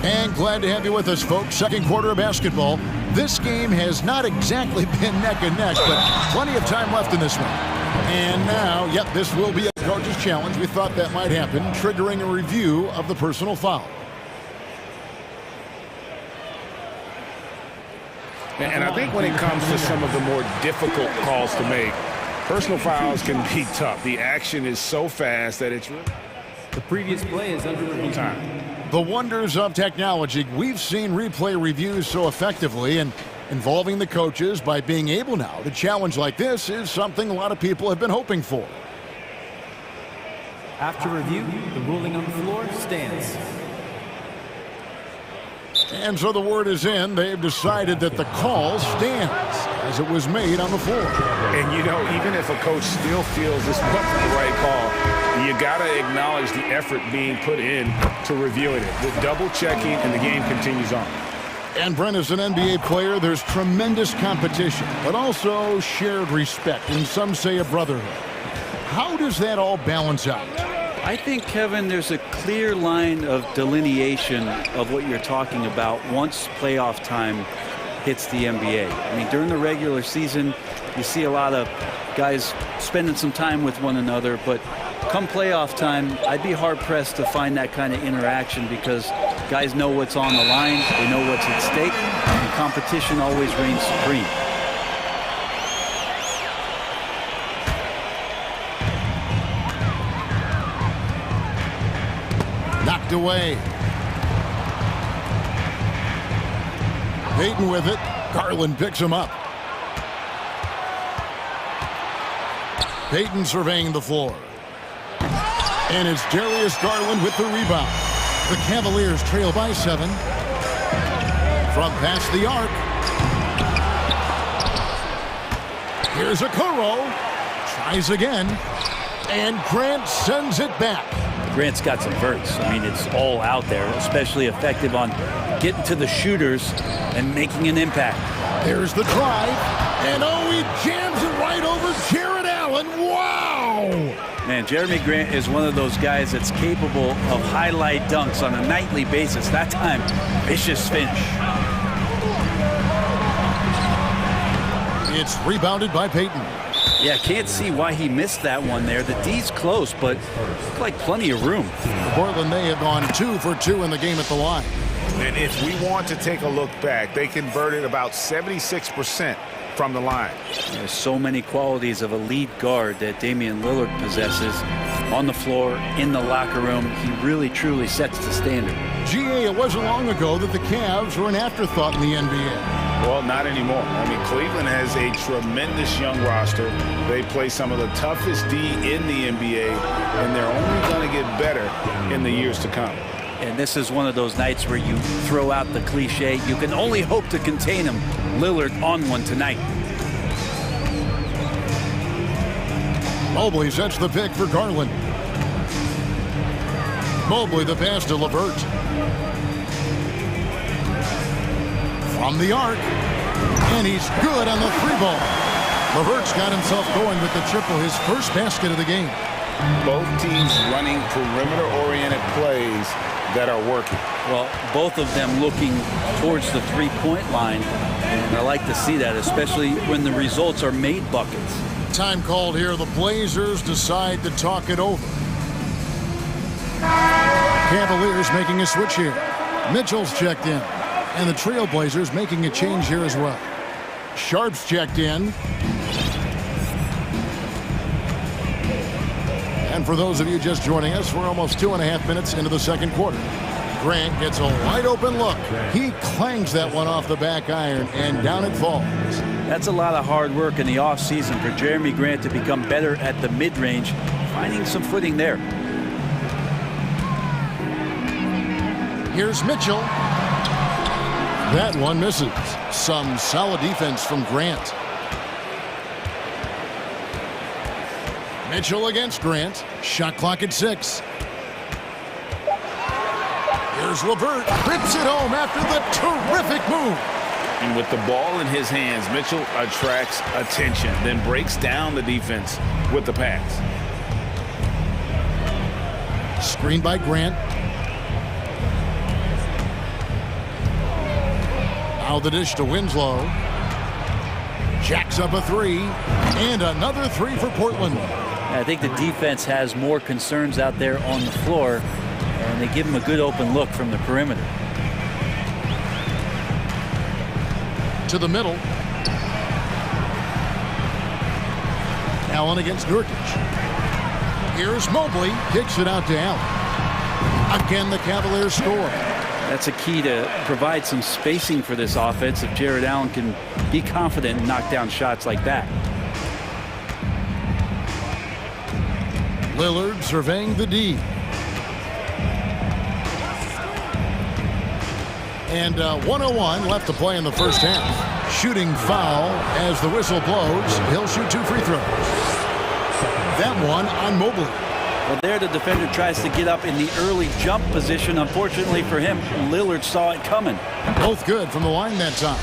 And glad to have you with us, folks. Second quarter of basketball. This game has not exactly been neck and neck, but plenty of time left in this one. And now, yep, this will be a coach's challenge. We thought that might happen, triggering a review of the personal foul. And I think when it comes to some of the more difficult calls to make, personal fouls can be tough. The action is so fast that it's really... The previous play is under review. The wonders of technology. We've seen replay reviews so effectively, and involving the coaches by being able now to challenge like this is something a lot of people have been hoping for. After review, the ruling on the floor stands. And so the word is in. They've decided that the call stands as it was made on the floor. And, you know, even if a coach still feels this wasn't the right call, you got to acknowledge the effort being put in to reviewing it. The double checking, and the game continues on. And Brent, as an NBA player, there's tremendous competition, but also shared respect, and some say a brotherhood. How does that all balance out? I think, Kevin, there's a clear line of delineation of what you're talking about once playoff time hits the NBA. I mean, during the regular season, you see a lot of guys spending some time with one another, but come playoff time, I'd be hard-pressed to find that kind of interaction because guys know what's on the line, they know what's at stake, and competition always reigns supreme. Knocked away. Payton with it. Garland picks him up. Payton surveying the floor. And it's Darius Garland with the rebound. The Cavaliers trail by 7. From past the arc. Here's Okoro. Tries again. And Grant sends it back. Grant's got some verts. I mean, it's all out there, especially effective on getting to the shooters and making an impact. There's the drive. And oh, he jams it right over Jared Allen. Wow! Man, Jeremy Grant is one of those guys that's capable of highlight dunks on a nightly basis. That time, vicious finish. It's rebounded by Payton. Yeah, can't see why he missed that one there. The D's close, but looked like plenty of room. Portland, they have gone 2 for 2 in the game at the line. And if we want to take a look back, they converted about 76% from the line. There's so many qualities of a lead guard that Damian Lillard possesses on the floor, in the locker room. He really, truly sets the standard. GA, it wasn't long ago that the Cavs were an afterthought in the NBA. Well, not anymore. I mean, Cleveland has a tremendous young roster. They play some of the toughest D in the NBA, and they're only going to get better in the years to come. And this is one of those nights where you throw out the cliche, you can only hope to contain him. Lillard on one tonight. Mobley sets the pick for Garland. Mobley the pass to LeVert. From the arc. And he's good on the 3 ball. Levert's got himself going with the triple, his first basket of the game. Both teams running perimeter-oriented plays that are working. Well, both of them looking towards the three-point line, and I like to see that, especially when the results are made buckets. Time called here. The Blazers decide to talk it over. Cavaliers making a switch here. Mitchell's checked in, and the Trailblazers making a change here as well. Sharp's checked in. And for those of you just joining us, we're almost 2.5 minutes into the second quarter. Grant gets a wide open look. He clangs that one off the back iron, and down it falls. That's a lot of hard work in the offseason for Jeremy Grant to become better at the mid-range, finding some footing there. Here's Mitchell. That one misses. Some solid defense from Grant. Mitchell against Grant. Shot clock at 6. Here's LeVert. Rips it home after the terrific move. And with the ball in his hands, Mitchell attracts attention, then breaks down the defense with the pass. Screen by Grant. Now the dish to Winslow. Jacks up a 3. And another 3 for Portland. I think the defense has more concerns out there on the floor, and they give him a good open look from the perimeter. To the middle. Allen against Nurkic. Here's Mobley. Kicks it out to Allen. Again, the Cavaliers score. That's a key to provide some spacing for this offense if Jared Allen can be confident and knock down shots like that. Lillard surveying the D. And 1:01 left to play in the first half. Shooting foul as the whistle blows. He'll shoot 2 free throws. That one on Mobley. Well, there the defender tries to get up in the early jump position. Unfortunately for him, Lillard saw it coming. Both good from the line that time.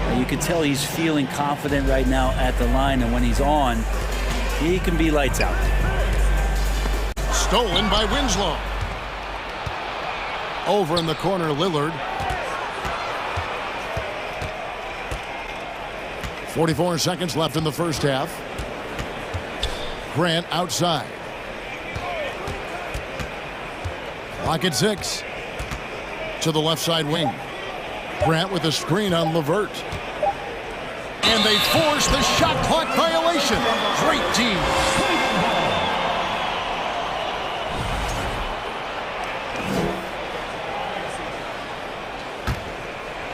And you can tell he's feeling confident right now at the line, and when he's on, he can be lights out. Stolen by Winslow. Over in the corner, Lillard. 44 seconds left in the first half. Grant outside. Clock at 6. To the left side wing. Grant with a screen on LeVert. And they force the shot clock violation. Great team.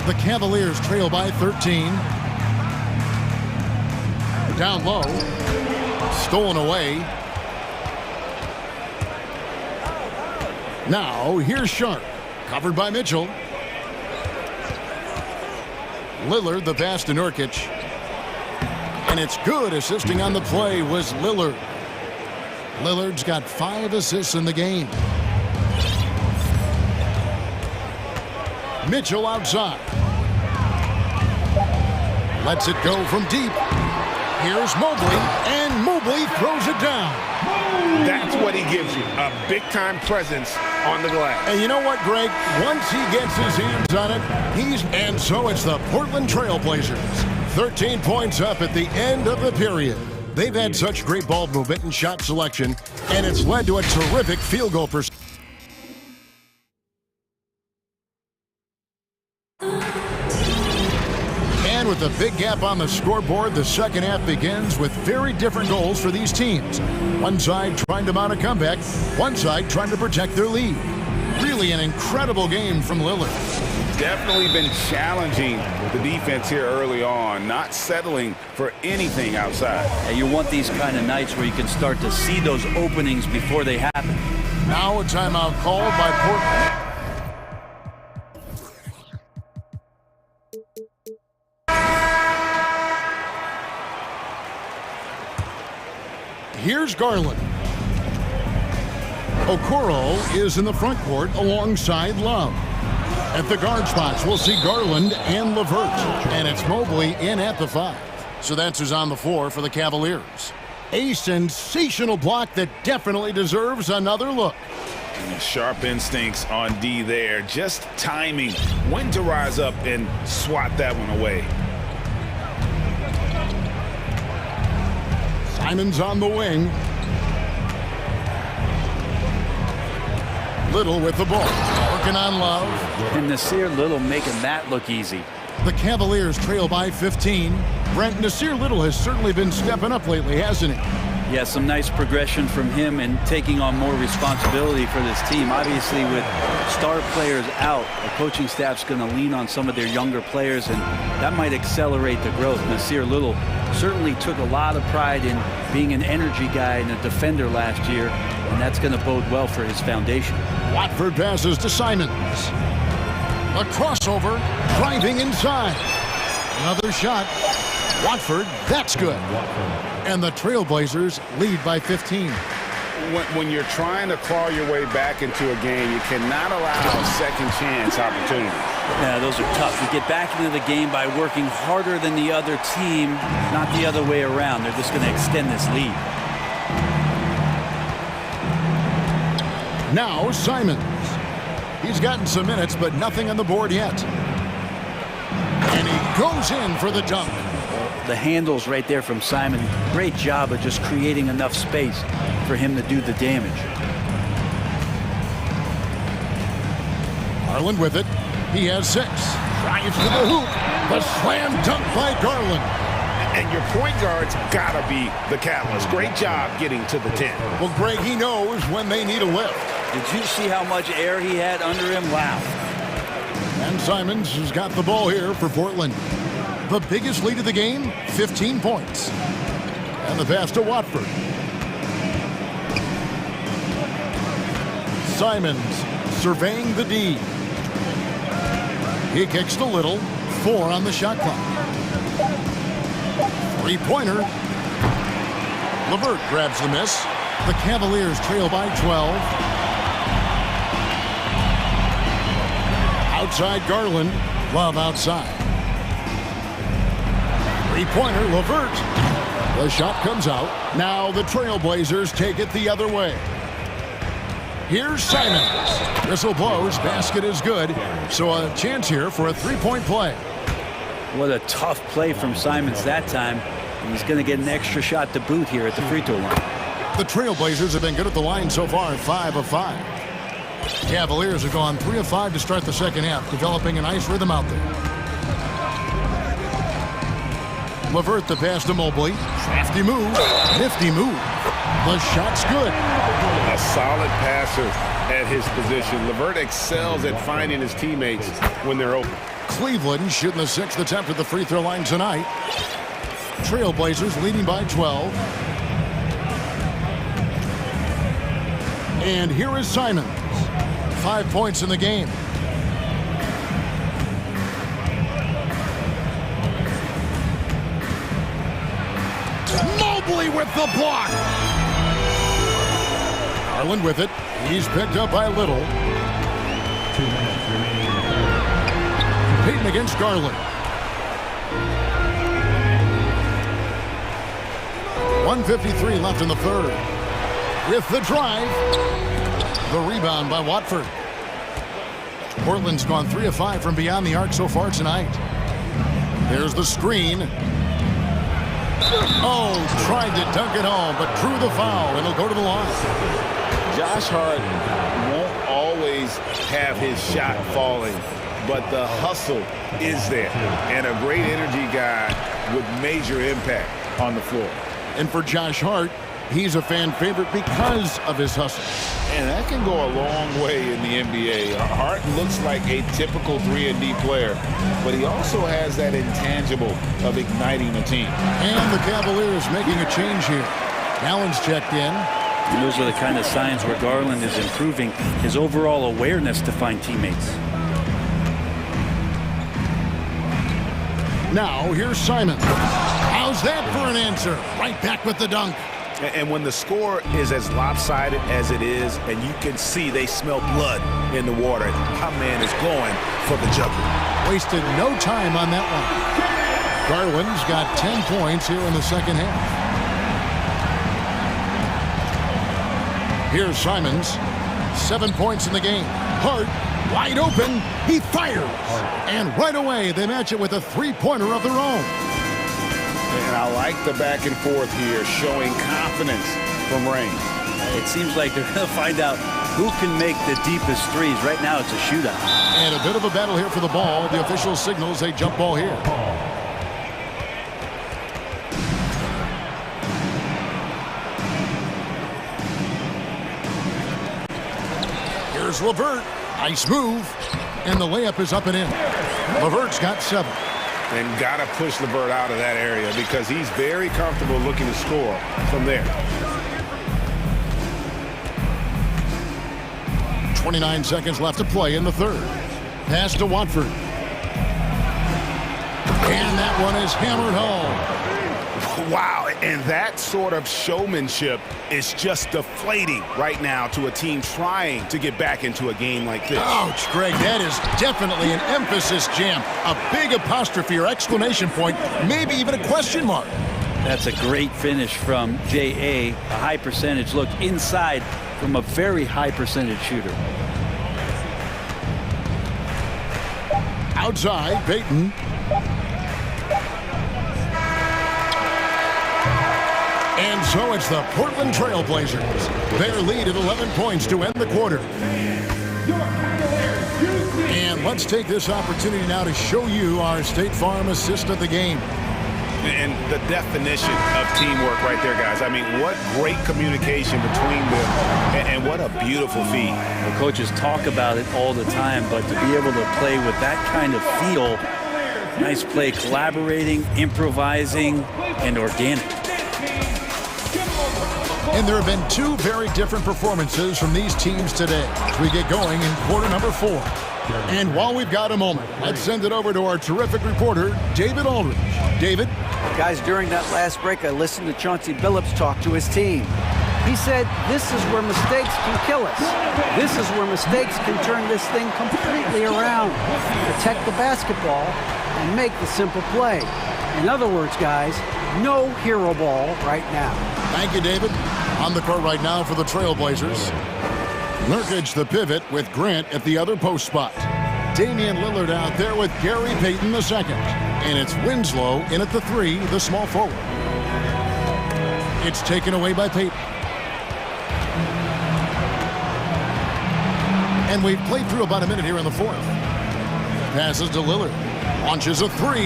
The Cavaliers trail by 13. Down low. Stolen away. Now, here's Sharp. Covered by Mitchell. Lillard, the pass to Nurkic. And it's good. Assisting on the play was Lillard. Lillard's got 5 assists in the game. Mitchell outside. Lets it go from deep. Here's Mobley, and Mobley throws it down. That's what he gives you, a big-time presence on the glass. And you know what, Greg? Once he gets his hands on it, and so it's the Portland Trailblazers. 13 points up at the end of the period. They've had such great ball movement and shot selection, and it's led to a terrific field goal percentage. And with a big gap on the scoreboard, the second half begins with very different goals for these teams. One side trying to mount a comeback, one side trying to protect their lead. Really an incredible game from Lillard. Definitely been challenging the defense here early on, not settling for anything outside. And you want these kind of nights where you can start to see those openings before they happen. Now a timeout called by Portland. Here's Garland. Okoro is in the front court alongside Love. At the guard spots, we'll see Garland and LeVert. And it's Mobley in at the 5. So that's who's on the floor for the Cavaliers. A sensational block that definitely deserves another look. Sharp instincts on D there. Just timing when to rise up and swat that one away. Simon's on the wing. Little with the ball. Working on Love. And Nasir Little making that look easy. The Cavaliers trail by 15. Brent, Nasir Little has certainly been stepping up lately, hasn't he? Yeah, some nice progression from him and taking on more responsibility for this team. Obviously, with star players out, the coaching staff's going to lean on some of their younger players, and that might accelerate the growth. Nasir Little certainly took a lot of pride in being an energy guy and a defender last year, and that's going to bode well for his foundation. Watford passes to Simons. A crossover, driving inside. Another shot. Watford, that's good. And the Trailblazers lead by 15. When you're trying to claw your way back into a game, you cannot allow second chance opportunities. Yeah, those are tough. You get back into the game by working harder than the other team, not the other way around. They're just going to extend this lead. Now Simons. He's gotten some minutes, but nothing on the board yet. And he goes in for the dunk. The handles right there from Simon. Great job of just creating enough space for him to do the damage. Garland with it. He has 6. Drives to the hoop. The slam dunk by Garland. And your point guard's got to be the catalyst. Great job getting to the 10. Well, Greg, he knows when they need a lift. Did you see how much air he had under him? Wow. And Simons has got the ball here for Portland. The biggest lead of the game, 15 points. And the pass to Watford. Simons surveying the D. He kicks to Little. 4 on the shot clock. 3-pointer. LeVert grabs the miss. The Cavaliers trail by 12. Outside Garland. Love outside. 3-pointer, LeVert. The shot comes out. Now the Trailblazers take it the other way. Here's Simons. Whistle blows. Basket is good. So a chance here for a 3-point play. What a tough play from Simons that time. And he's going to get an extra shot to boot here at the free throw line. The Trailblazers have been good at the line so far at 5 of 5. Cavaliers have gone 3 of 5 to start the second half, developing a nice rhythm out there. LeVert the pass to Mobley. Crafty move. Nifty move. The shot's good. A solid passer at his position. LeVert excels at finding his teammates when they're open. Cleveland shooting the 6th attempt at the free throw line tonight. Trailblazers leading by 12. And here is Simons. 5 points in the game. Mobley with the block. Garland with it. He's picked up by Little. 2 minutes remaining. Competing against Garland. 1:53 left in the third. With the drive. The rebound by Watford. Portland's gone 3 of 5 from beyond the arc so far tonight. There's the screen. Oh, tried to dunk it home, but drew the foul, and he'll go to the line. Josh Hart won't always have his shot falling, but the hustle is there. And a great energy guy with major impact on the floor. And for Josh Hart, he's a fan favorite because of his hustle. And that can go a long way in the NBA. Hart looks like a typical 3-and-D player, but he also has that intangible of igniting a team. And the Cavaliers making a change here. Allen's checked in. And those are the kind of signs where Garland is improving his overall awareness to find teammates. Now here's Simons. How's that for an answer? Right back with the dunk. And when the score is as lopsided as it is, and you can see they smell blood in the water, our man is going for the jugular. Wasted no time on that one. Garland's got 10 points here in the second half. Here's Simons. 7 points in the game. Hart, wide open. He fires. And right away, they match it with a three-pointer of their own. And I like the back and forth here, showing confidence from Rain. It seems like they're going to find out who can make the deepest threes. Right now, it's a shootout. And a bit of a battle here for the ball. The official signals a jump ball here. Here's LeVert. Nice move. And the layup is up and in. LeVert's got 7. And got to push LeVert out of that area because he's very comfortable looking to score from there. 29 seconds left to play in the third. Pass to Watford. And that one is hammered home. Wow, and that sort of showmanship is just deflating right now to a team trying to get back into a game like this. Ouch, Greg, that is definitely an emphasis jam. A big apostrophe or exclamation point, maybe even a question mark. That's a great finish from J.A. A high percentage look inside from a very high percentage shooter. Outside, Payton. And so it's the Portland Trail Blazers. Their lead at 11 points to end the quarter. And let's take this opportunity now to show you our State Farm assist of the game. And the definition of teamwork right there, guys. I mean, what great communication between them, and what a beautiful feed. The coaches talk about it all the time, but to be able to play with that kind of feel, nice play, collaborating, improvising, and organic. And there have been two very different performances from these teams today as we get going in quarter number 4. And while we've got a moment, let's send it over to our terrific reporter, David Aldridge. David? Guys, during that last break, I listened to Chauncey Billups talk to his team. He said, this is where mistakes can kill us. This is where mistakes can turn this thing completely around. Protect the basketball and make the simple play. In other words, guys, no hero ball right now. Thank you, David. On the court right now for the Trailblazers. Nurkic the pivot with Grant at the other post spot. Damian Lillard out there with Gary Payton II. And it's Winslow in at the 3, the small forward. It's taken away by Payton. And we've played through about a minute here in the fourth. Passes to Lillard. Launches a 3.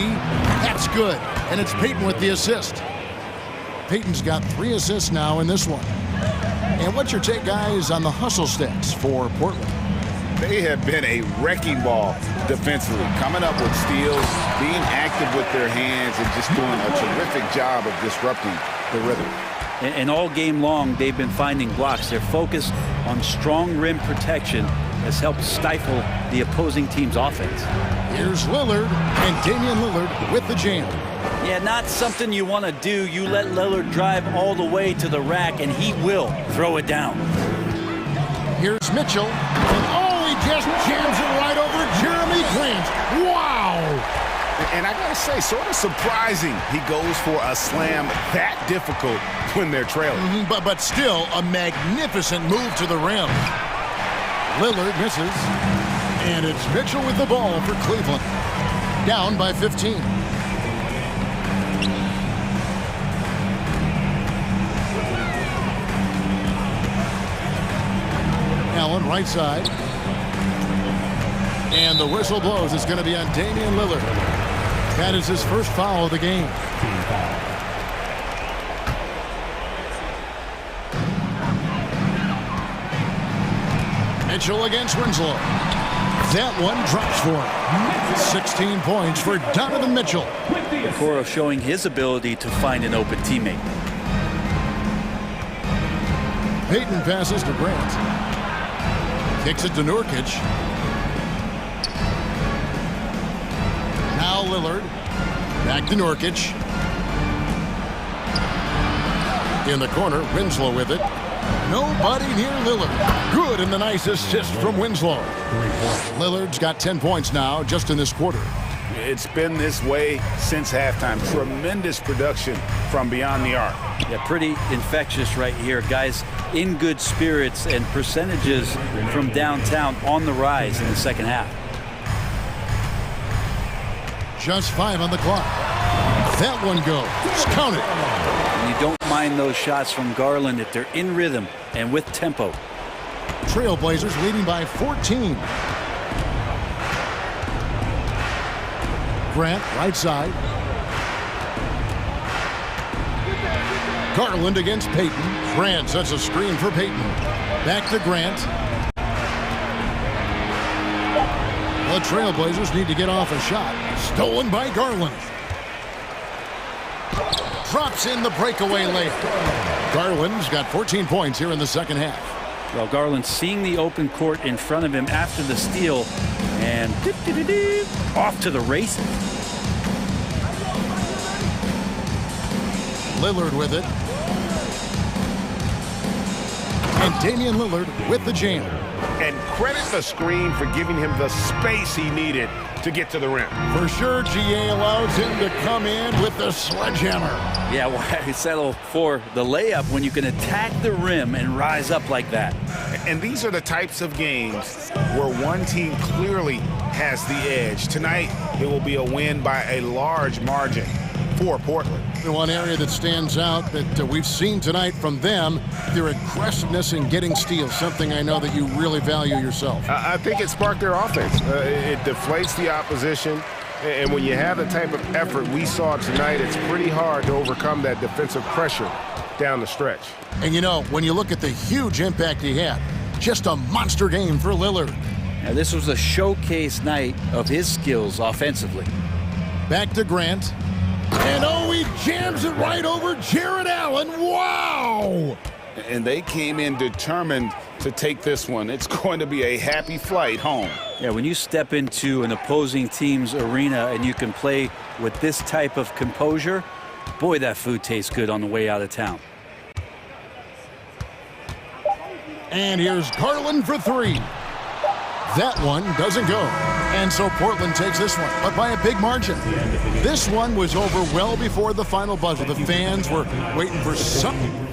That's good. And it's Payton with the assist. Payton's got 3 assists now in this one. And what's your take, guys, on the hustle stats for Portland? They have been a wrecking ball defensively, coming up with steals, being active with their hands, and just doing a terrific job of disrupting the rhythm. And all game long, they've been finding blocks. Their focus on strong rim protection has helped stifle the opposing team's offense. Here's Lillard, and Damian Lillard with the jam. Yeah, not something you want to do. You let Lillard drive all the way to the rack, and he will throw it down. Here's Mitchell, and he just jams it right over Jeremy Grant. Wow! And I gotta say, sort of surprising he goes for a slam that difficult when they're trailing. But still, a magnificent move to the rim. Lillard misses, and it's Mitchell with the ball for Cleveland. Down by 15. Allen, right side. And the whistle blows. It's going to be on Damian Lillard. That is his first foul of the game. Mitchell against Winslow. That one drops for him. 16 points for Donovan Mitchell. Okoro showing his ability to find an open teammate. Payton passes to Grant. Kicks it to Nurkic. Now Lillard. Back to Nurkic. In the corner, Winslow with it. Nobody near Lillard. Good, and the nice assist from Winslow. Lillard's got 10 points now just in this quarter. It's been this way since halftime. Tremendous production from beyond the arc. Yeah, pretty infectious right here. Guys in good spirits and percentages from downtown on the rise in the second half. Just 5 on the clock. That one goes. Count it. And you don't mind those shots from Garland if they're in rhythm and with tempo. Trailblazers leading by 14. Grant, right side. Garland against Payton. Grant sets a screen for Payton. Back to Grant. The Trailblazers need to get off a shot. Stolen by Garland. Drops in the breakaway layup. Garland's got 14 points here in the second half. Well, Garland seeing the open court in front of him after the steal and off to the races. Lillard with it. And Damian Lillard with the jam. And credit the screen for giving him the space he needed to get to the rim. For sure, GA allows him to come in with the sledgehammer. Yeah, why settle for the layup when you can attack the rim and rise up like that? And these are the types of games where one team clearly has the edge. Tonight, it will be a win by a large margin for Portland. The one area that stands out that we've seen tonight from them, their aggressiveness in getting steals, something I know that you really value yourself. I think it sparked their offense. It deflates the opposition. And when you have the type of effort we saw tonight, it's pretty hard to overcome that defensive pressure down the stretch. And you know, when you look at the huge impact he had, just a monster game for Lillard. Now, this was a showcase night of his skills offensively. Back to Grant. And oh, he jams it right over Jared Allen. Wow! And they came in determined to take this one. It's going to be a happy flight home. Yeah, when you step into an opposing team's arena and you can play with this type of composure, boy, that food tastes good on the way out of town. And here's Garland for 3. That one doesn't go. And so Portland takes this one, but by a big margin. This one was over well before the final buzzer. The fans were waiting for something.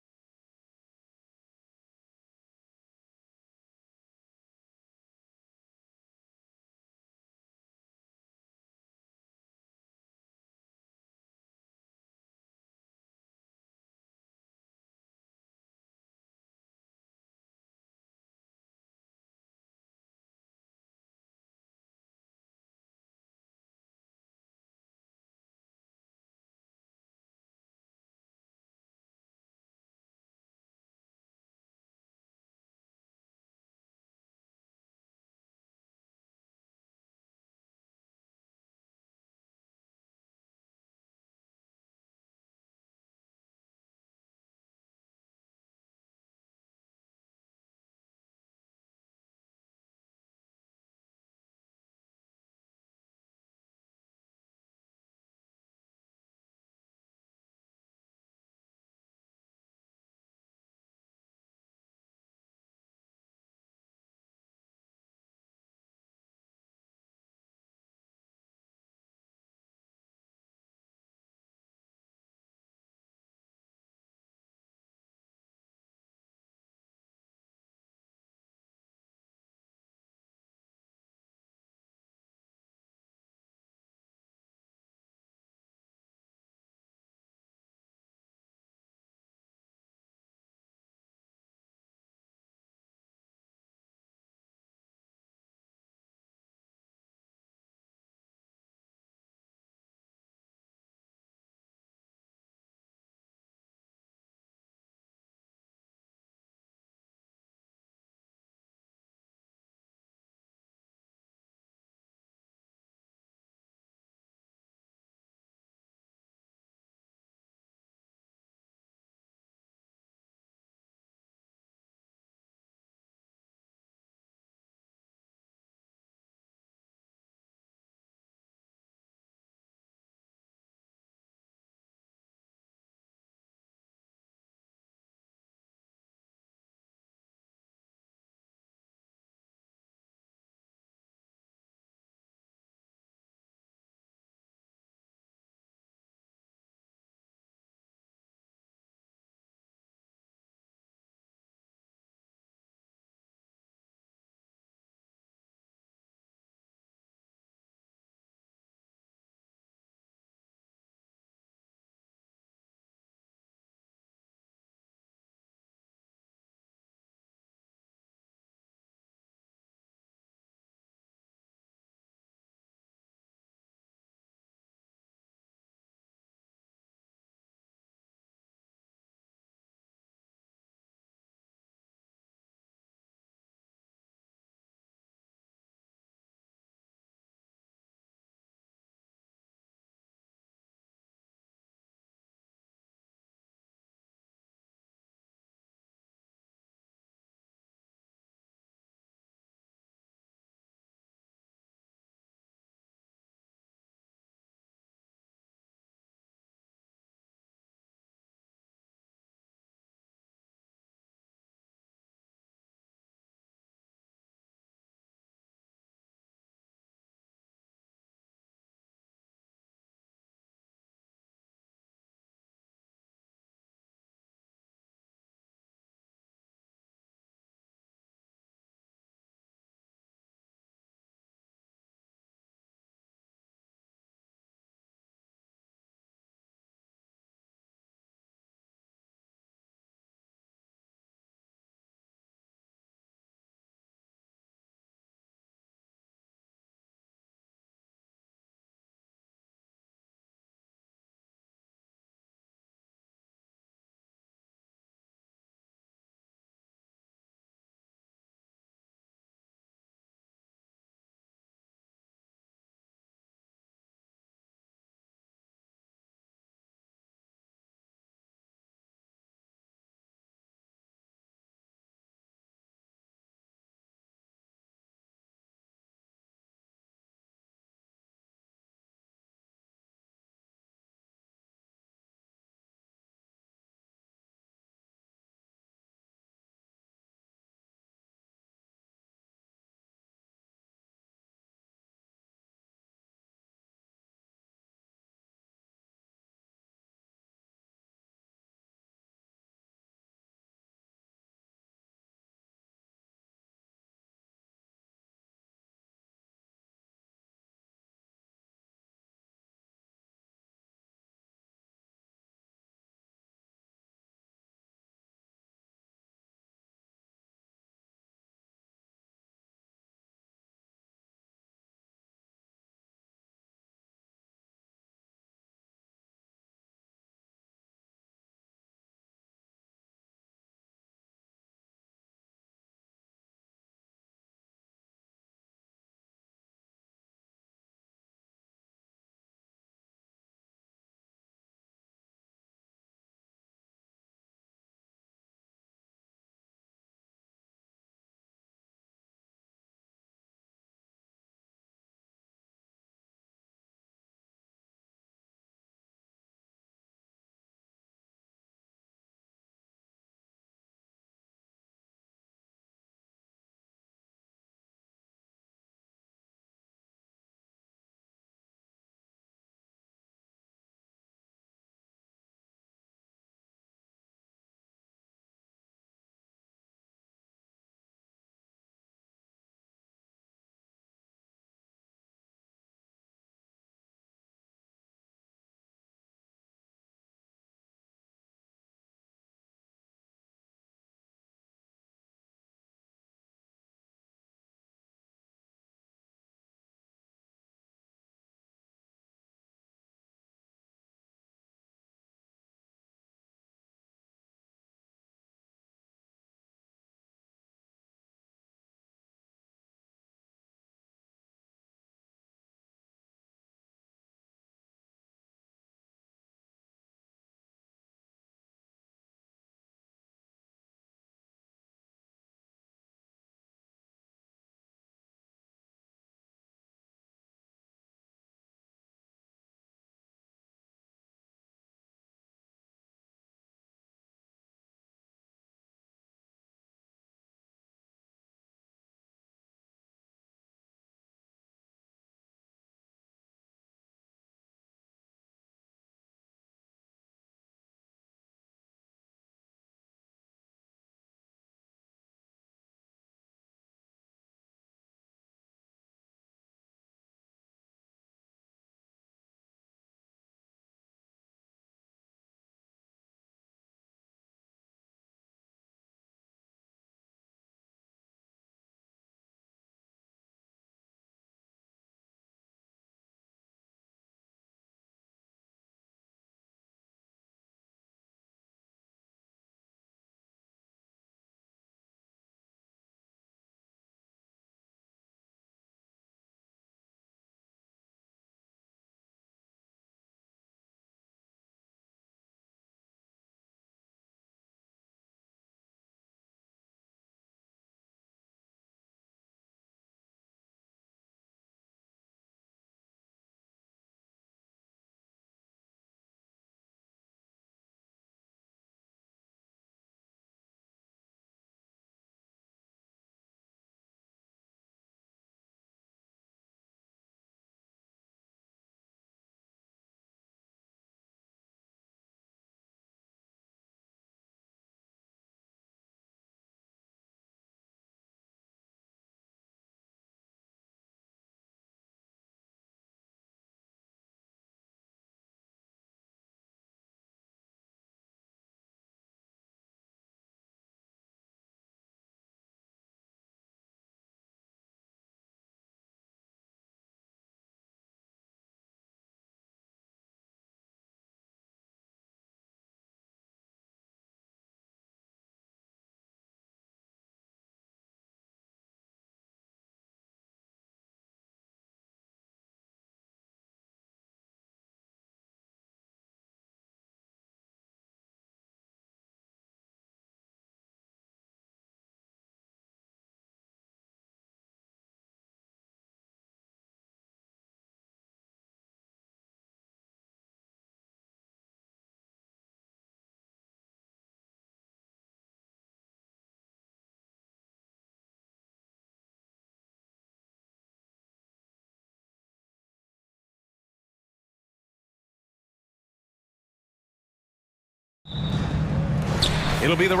It'll be the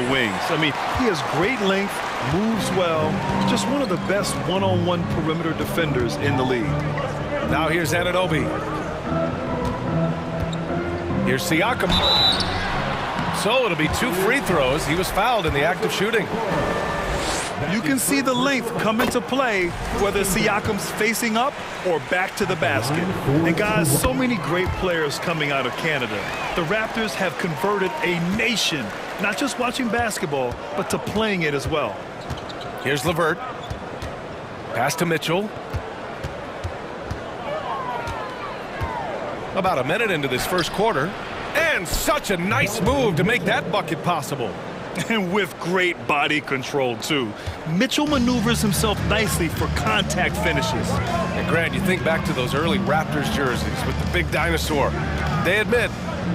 wings. I mean, he has great length, moves well, just one of the best one-on-one perimeter defenders in the league. Now here's Anunoby. Here's Siakam. So it'll be 2 free throws. He was fouled in the act of shooting. You can see the length come into play whether Siakam's facing up or back to the basket. And guys, so many great players coming out of Canada. The Raptors have converted a nation, not just watching basketball, but to playing it as well. Here's LeVert. Pass to Mitchell. About a minute into this first quarter. And such a nice move to make that bucket possible. And with great body control, too. Mitchell maneuvers himself nicely for contact finishes. And Grant, you think back to those early Raptors jerseys with the big dinosaur. They admit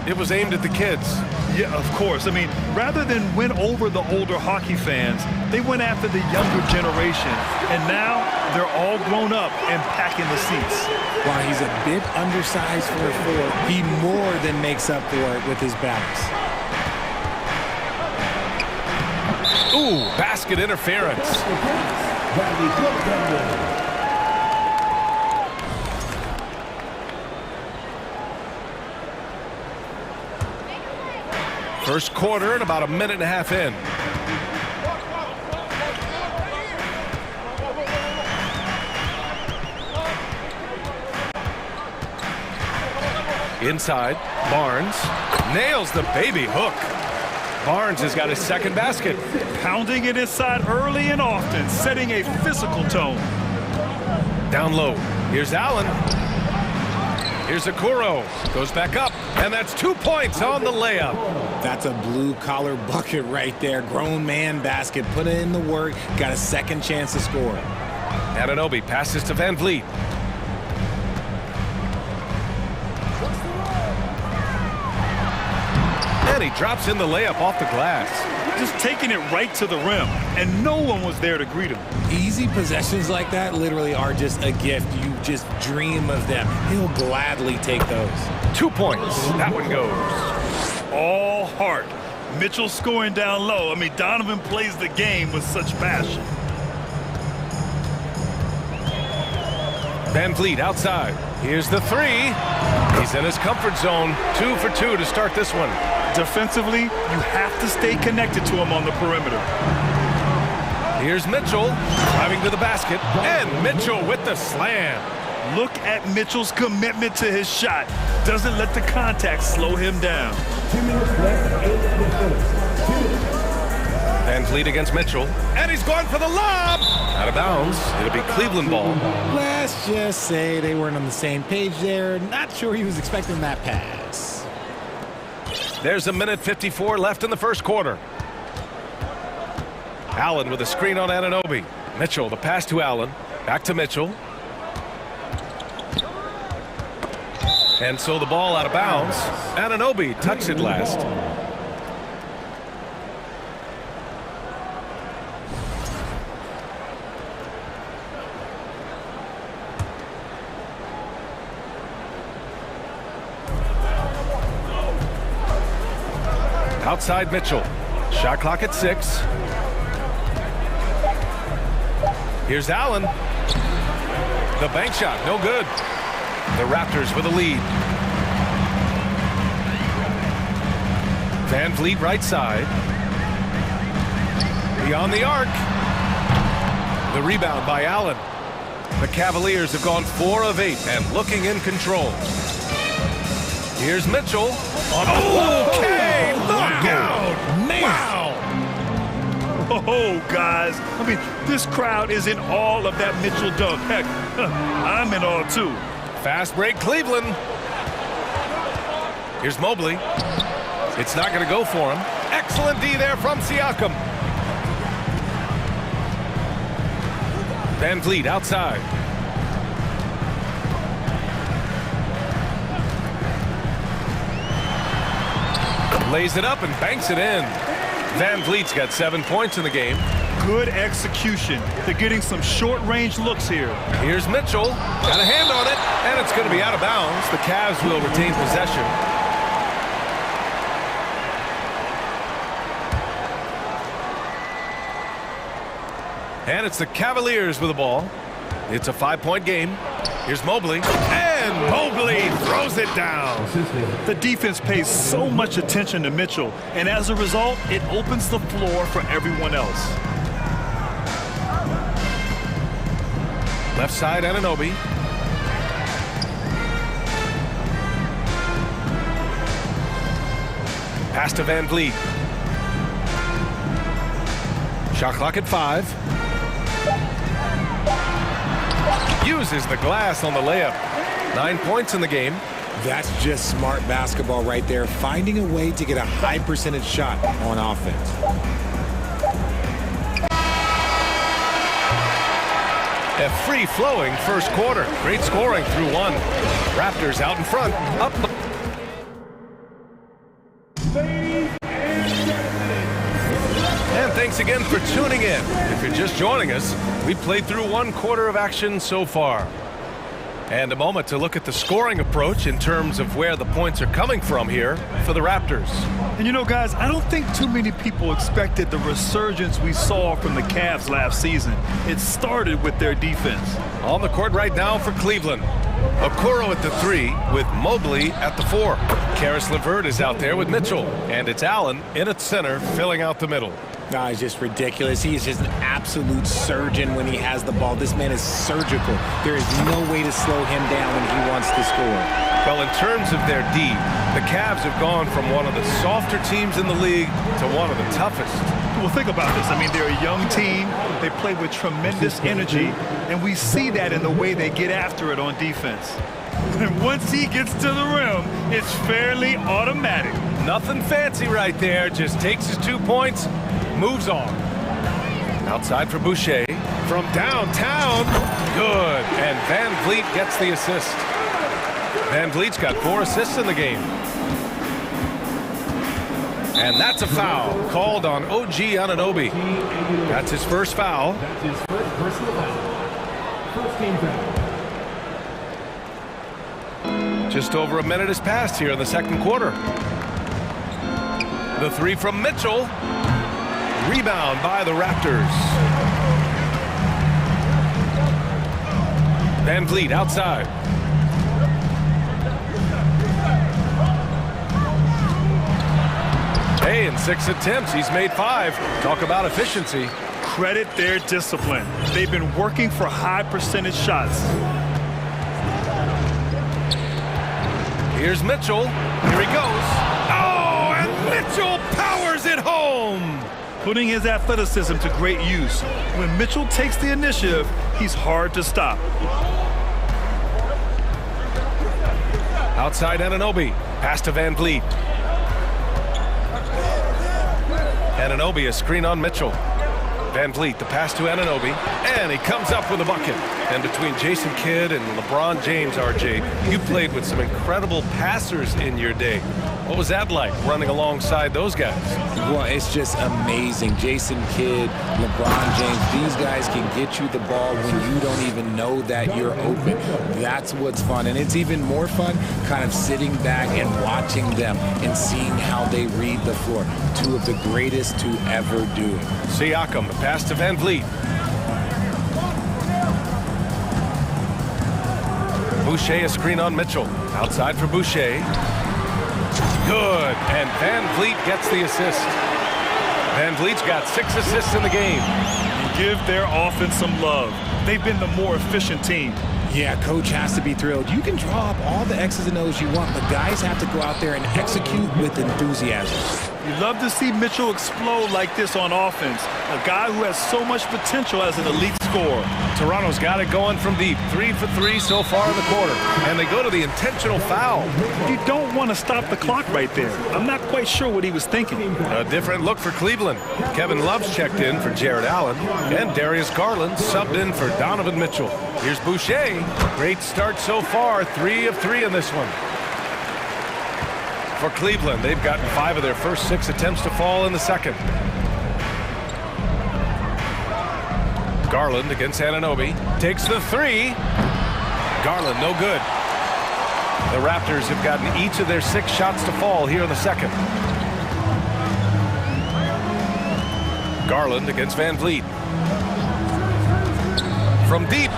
it was aimed at the kids. Yeah, of course. I mean, rather than win over the older hockey fans, they went after the younger generation. And now they're all grown up and packing the seats. While he's a bit undersized for a forward, he more than makes up for it with his balance. Ooh, basket interference. First quarter and about a minute and a half in. Inside, Barnes nails the baby hook. Barnes has got his second basket. Pounding it inside early and often, setting a physical tone. Down low. Here's Allen. Here's Okoro. Goes back up. And that's 2 points on the layup. That's a blue-collar bucket right there. Grown man basket. Put in the work. Got a second chance to score. Anunoby passes to Van Vliet. And he drops in the layup off the glass. Just taking it right to the rim, and no one was there to greet him. Easy possessions like that literally are just a gift. You just dream of them. He'll gladly take those. 2 points. That one goes. All heart. Mitchell scoring down low. I mean, Donovan plays the game with such passion. Van Vliet outside. Here's the three. He's in his comfort zone. 2 for 2 to start this one. Defensively, you have to stay connected to him on the perimeter. Here's Mitchell driving to the basket, and Mitchell with the slam. Look at Mitchell's commitment to his shot. Doesn't let the contact slow him down. Van Vliet against Mitchell, and he's going for the lob. Out of bounds. It'll be Cleveland ball. Let's just say they weren't on the same page there. Not sure he was expecting that pass. There's a minute 54 left in the first quarter. Allen with a screen on Anunoby. Mitchell, the pass to Allen. Back to Mitchell. And so the ball out of bounds. Anunoby touched it last. Outside Mitchell. Shot clock at 6. Here's Allen. The bank shot, no good. The Raptors with a lead. Van Vliet right side. Beyond the arc. The rebound by Allen. The Cavaliers have gone 4 of 8 and looking in control. Here's Mitchell. Okay, knockout! Wow! Oh, guys. I mean, this crowd is in awe of that Mitchell dunk. Heck, I'm in awe, too. Fast break, Cleveland. Here's Mobley. It's not going to go for him. Excellent D there from Siakam. Van Vliet outside. Lays it up and banks it in. Van Vliet's got 7 points in the game. Good execution. They're getting some short-range looks here. Here's Mitchell. Got a hand on it, and it's going to be out of bounds. The Cavs will retain possession. And it's the Cavaliers with the ball. It's a 5-point game. Here's Mobley, and Mobley throws it down. The defense pays so much attention to Mitchell, and as a result, it opens the floor for everyone else. Left side, Anunoby. Pass to Van Vliet. Shot clock at 5. Uses the glass on the layup. 9 points in the game. That's just smart basketball right there, finding a way to get a high percentage shot on offense. A free-flowing first quarter. Great scoring through one. Raptors out in front. Up. And thanks again for tuning in. If you're just joining us, we played through 1 quarter of action so far. And a moment to look at the scoring approach in terms of where the points are coming from here for the Raptors. And you know, guys, I don't think too many people expected the resurgence we saw from the Cavs last season. It started with their defense. On the court right now for Cleveland. Okoro at the 3 with Mobley at the 4. Karis LeVert is out there with Mitchell. And it's Allen in at center, filling out the middle. No, it's just ridiculous. He is just an absolute surgeon when he has the ball. This man is surgical. There is no way to slow him down when he wants to score. Well, in terms of their D, the Cavs have gone from one of the softer teams in the league to one of the toughest. Well, think about this. I mean, they're a young team. They play with tremendous energy, and we see that in the way they get after it on defense. And once he gets to the rim, it's fairly automatic. Nothing fancy right there. Just takes his 2 points, moves on. Outside for Boucher. From downtown. Good. And Van Vliet gets the assist. Van Vliet's got 4 assists in the game. And that's a foul called on OG Anunoby. That's his first foul. That's his first personal foul. First game foul. Just over a minute has passed here in the second quarter. The 3 from Mitchell. Rebound by the Raptors. Van Vliet outside. Hey, in 6 attempts, he's made 5. Talk about efficiency. Credit their discipline. They've been working for high percentage shots. Here's Mitchell. Here he goes. Oh, and Mitchell powers it home. Putting his athleticism to great use. When Mitchell takes the initiative, he's hard to stop. Outside Anunoby. Pass to Van Vliet. Anunoby, a screen on Mitchell. Van Vliet, the pass to Anunoby, and he comes up with a bucket. And between Jason Kidd and LeBron James, RJ, you played with some incredible passers in your day. What was that like, running alongside those guys? Well, it's just amazing. Jason Kidd, LeBron James, these guys can get you the ball when you don't even know that you're open. That's what's fun. And it's even more fun kind of sitting back and watching them and seeing how they read the floor. 2 of the greatest to ever do it. Siakam, the pass to Van Vliet. Boucher, a screen on Mitchell. Outside for Boucher. Good, and Van Vliet gets the assist. Van Vliet's got 6 assists in the game. Give their offense some love. They've been the more efficient team. Yeah, coach has to be thrilled. You can draw up all the X's and O's you want, but guys have to go out there and execute with enthusiasm. You love to see Mitchell explode like this on offense. A guy who has so much potential as an elite scorer. Toronto's got it going from deep. 3 for 3 so far in the quarter. And they go to the intentional foul. You don't want to stop the clock right there. I'm not quite sure what he was thinking. A different look for Cleveland. Kevin Love's checked in for Jared Allen. And Darius Garland subbed in for Donovan Mitchell. Here's Boucher. Great start so far. 3 of 3 in this one. For Cleveland, they've gotten 5 of their first 6 attempts to fall in the second. Garland against Anunoby. Takes the 3. Garland, no good. The Raptors have gotten each of their 6 shots to fall here in the second. Garland against Van Vliet. From deep.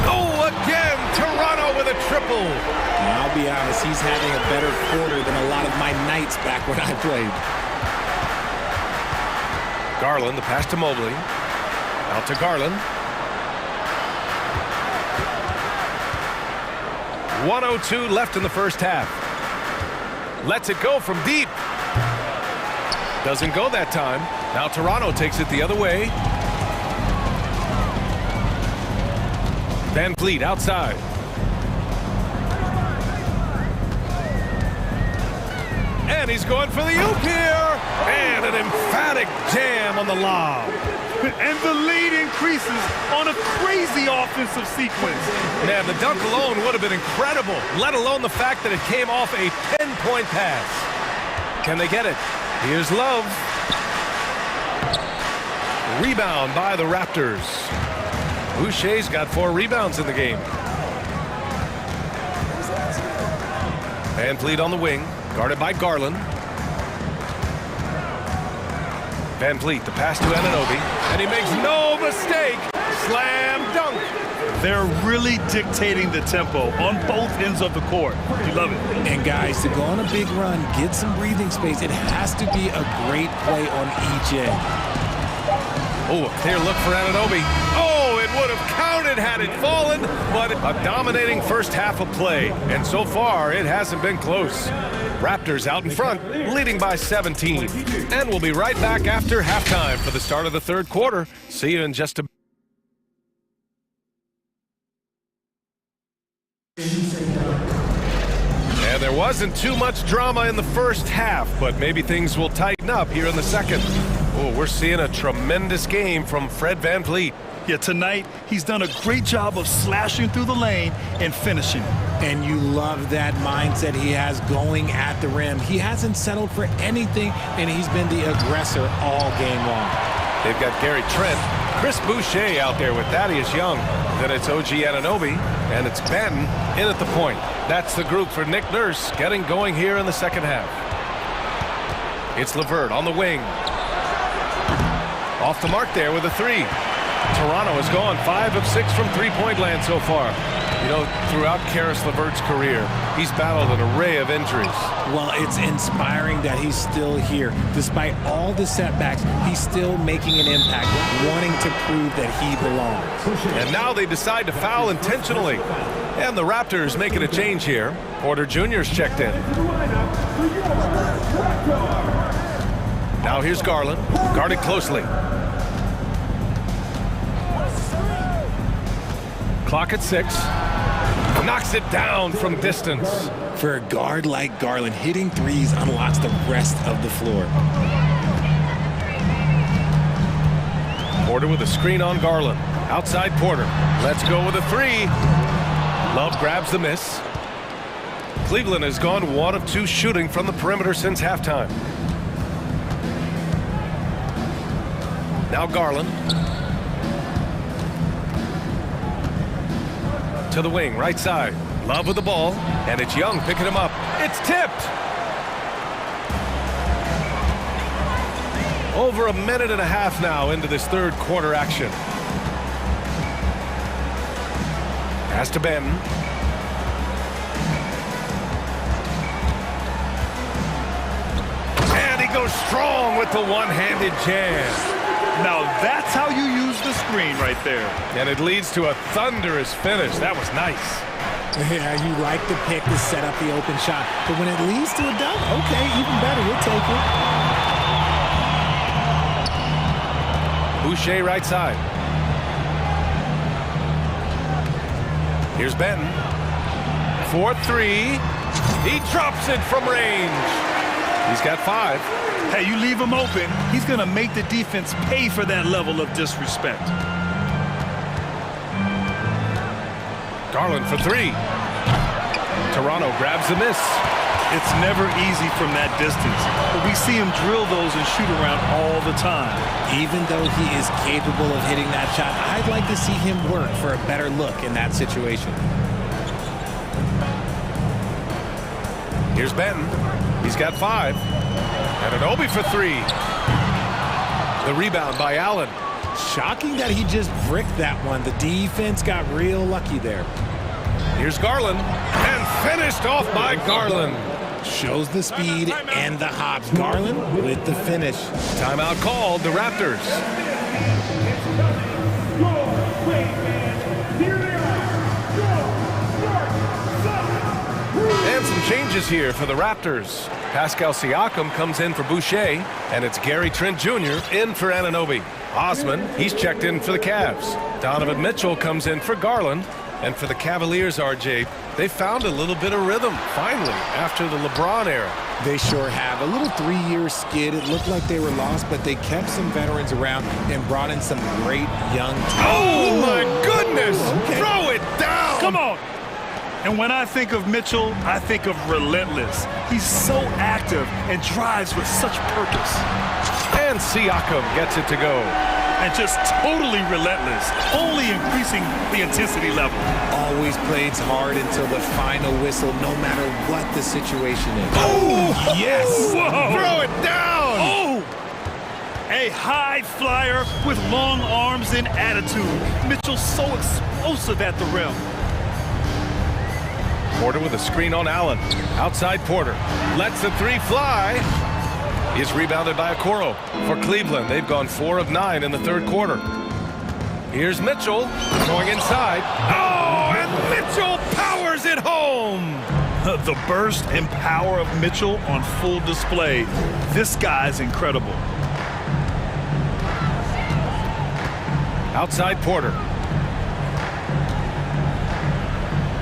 Oh, again, Toronto with a triple. I'll be honest, he's having a better quarter than a lot of my nights back when I played. Garland, the pass to Mobley. Out to Garland. 1:02 left in the first half. Lets it go from deep. Doesn't go that time. Now Toronto takes it the other way. Van Vliet outside. And he's going for the oop here. And an emphatic jam on the lob. And the lead increases on a crazy offensive sequence. Man, the dunk alone would have been incredible, let alone the fact that it came off a 10-point pass. Can they get it? Here's Love. Rebound by the Raptors. Boucher's got 4 rebounds in the game. Van Vliet on the wing, guarded by Garland. Van Vliet, the pass to Anunoby, and he makes no mistake. Slam dunk. They're really dictating the tempo on both ends of the court. You love it. And guys, to go on a big run, get some breathing space, it has to be a great play on each end. Oh, a clear look for Anunoby. Oh, it would have counted had it fallen, but a dominating first half of play. And so far, it hasn't been close. Raptors out in front, leading by 17. And we'll be right back after halftime for the start of the third quarter. See you in just a... And there wasn't too much drama in the first half, but maybe things will tighten up here in the second. Oh, we're seeing a tremendous game from Fred Van Vliet. Yeah, tonight, he's done a great job of slashing through the lane and finishing. And you love that mindset he has going at the rim. He hasn't settled for anything, and he's been the aggressor all game long. They've got Gary Trent, Chris Boucher out there with Thaddeus Young. Then it's OG Anunoby, and it's Benton in at the point. That's the group for Nick Nurse getting going here in the second half. It's LeVert on the wing. Off the mark there with a 3. Toronto has gone 5 of 6 from three-point land so far. You know, throughout Karis LeVert's career, he's battled an array of injuries. Well, it's inspiring that he's still here. Despite all the setbacks, he's still making an impact, wanting to prove that he belongs. And now they decide to foul intentionally. And the Raptors making a change here. Porter Jr.'s checked in. Now here's Garland, guarded closely. Clock at 6. Knocks it down from distance. For a guard like Garland, hitting threes unlocks the rest of the floor. Porter with a screen on Garland. Outside Porter. Let's go with a 3. Love grabs the miss. Cleveland has gone 1 of 2 shooting from the perimeter since halftime. Now Garland. To the wing, right side. Love with the ball, and it's Young picking him up. It's tipped. Over a minute and a half now into this third quarter action. Pass to Benton. And he goes strong with the one-handed jam. Now that's how you use the screen right there. And it leads to a thunderous finish. That was nice. Yeah, you like the pick to set up the open shot. But when it leads to a dunk, okay, even better. We'll take it. Boucher right side. Here's Benton. 4-3. He drops it from range. He's got 5. Hey, you leave him open, he's going to make the defense pay for that level of disrespect. Garland for 3. Toronto grabs the miss. It's never easy from that distance, but we see him drill those and shoot around all the time. Even though he is capable of hitting that shot, I'd like to see him work for a better look in that situation. Here's Benton. He's got 5. And Anunoby for 3. The rebound by Allen. Shocking that he just bricked that one. The defense got real lucky there. Here's Garland. And finished off by Garland. Shows the speed and the hops. Garland with the finish. Timeout called, the Raptors. And some changes here for the Raptors. Pascal Siakam comes in for Boucher, and it's Gary Trent Jr. in for Anunoby. Osman, he's checked in for the Cavs. Donovan Mitchell comes in for Garland. And for the Cavaliers, RJ, they found a little bit of rhythm, finally, after the LeBron era. They sure have. A little 3-year skid. It looked like they were lost, but they kept some veterans around and brought in some great young talent. Oh, my goodness! Okay. Throw it down! Come on! And when I think of Mitchell, I think of relentless. He's so active and drives with such purpose. And Siakam gets it to go. And just totally relentless, only increasing the intensity level. Always plays hard until the final whistle, no matter what the situation is. Oh, yes! Whoa. Throw it down! Oh! A high flyer with long arms and attitude. Mitchell's so explosive at the rim. Porter with a screen on Allen. Outside Porter. Lets the 3 fly. Is rebounded by Okoro. For Cleveland, they've gone 4 of 9 in the third quarter. Here's Mitchell going inside. Oh, and Mitchell powers it home. The burst and power of Mitchell on full display. This guy's incredible. Outside Porter.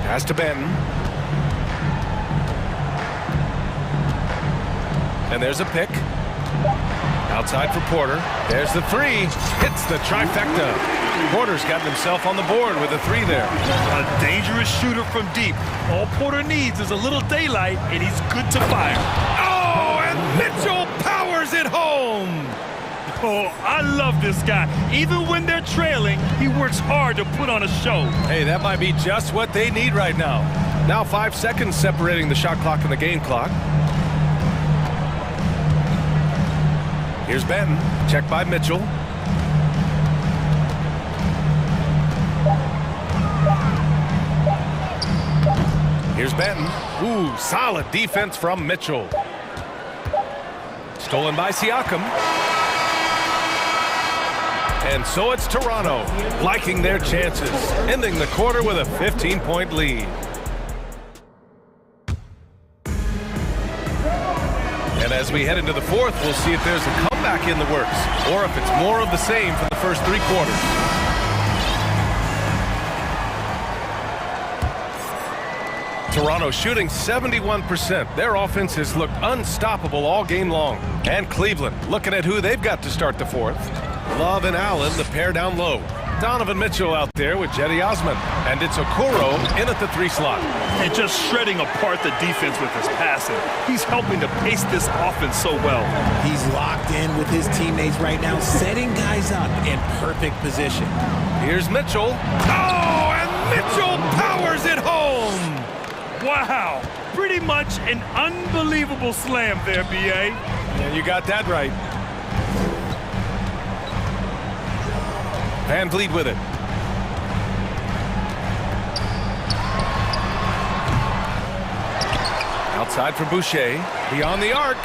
Pass to Benton. And there's a pick. Outside for Porter. There's the 3. Hits the trifecta. Porter's gotten himself on the board with a 3 there. A dangerous shooter from deep. All Porter needs is a little daylight, and he's good to fire. Oh, and Mitchell powers it home. Oh, I love this guy. Even when they're trailing, he works hard to put on a show. Hey, that might be just what they need right now. Now 5 seconds separating the shot clock and the game clock. Here's Benton, checked by Mitchell. Here's Benton. Ooh, solid defense from Mitchell. Stolen by Siakam. And so it's Toronto, liking their chances, ending the quarter with a 15-point lead. And as we head into the fourth, we'll see if there's a comeback in the works, or if it's more of the same for the first 3 quarters. Toronto shooting 71%. Their offense has looked unstoppable all game long. And Cleveland looking at who they've got to start the fourth. Love and Allen, the pair down low. Donovan Mitchell out there with Jetty Osman. And it's Okoro in at the 3 slot. And just shredding apart the defense with his passing. He's helping to pace this offense so well. He's locked in with his teammates right now, setting guys up in perfect position. Here's Mitchell. Oh, and Mitchell powers it home. Wow. Pretty much an unbelievable slam there, B.A. And you got that right. Van Vliet with it. Outside for Boucher. Beyond the arc.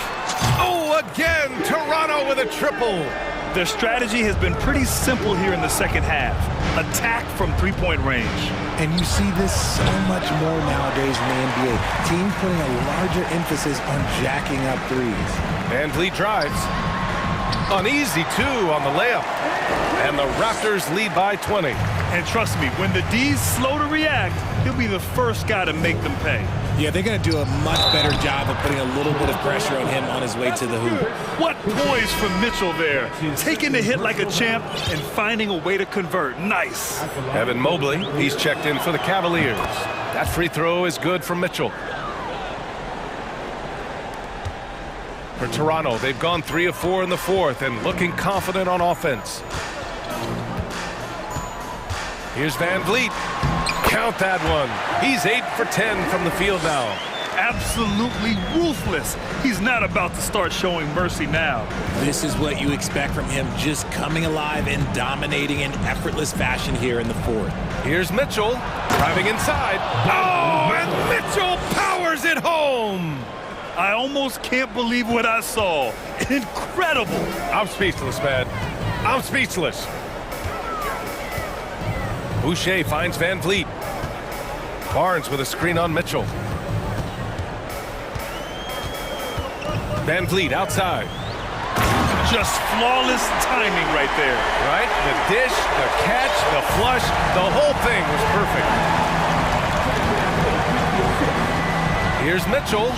Oh, again, Toronto with a triple. Their strategy has been pretty simple here in the second half. Attack from three-point range. And you see this so much more nowadays in the NBA. Teams putting a larger emphasis on jacking up threes. Van Vliet drives. An easy two on the layup. And the Raptors lead by 20. And trust me, when the D's slow to react, he'll be the first guy to make them pay. Yeah, they're going to do a much better job of putting a little bit of pressure on him on his way to the hoop. What poise from Mitchell there. Taking the hit like a champ and finding a way to convert. Nice. Evan Mobley, he's checked in for the Cavaliers. That free throw is good from Mitchell. For Toronto, they've gone 3 of 4 in the fourth and looking confident on offense. Here's Van Vliet. Count that one. He's 8 for 10 from the field now. Absolutely ruthless. He's not about to start showing mercy now. This is what you expect from him, just coming alive and dominating in effortless fashion here in the fourth. Here's Mitchell driving inside. Oh, and Mitchell powers it home. I almost can't believe what I saw. Incredible. I'm speechless, man. I'm speechless. Boucher finds Van Vliet. Barnes with a screen on Mitchell. Van Vliet outside. Just flawless timing right there. Right? The dish, the catch, the flush, the whole thing was perfect. Here's Mitchell.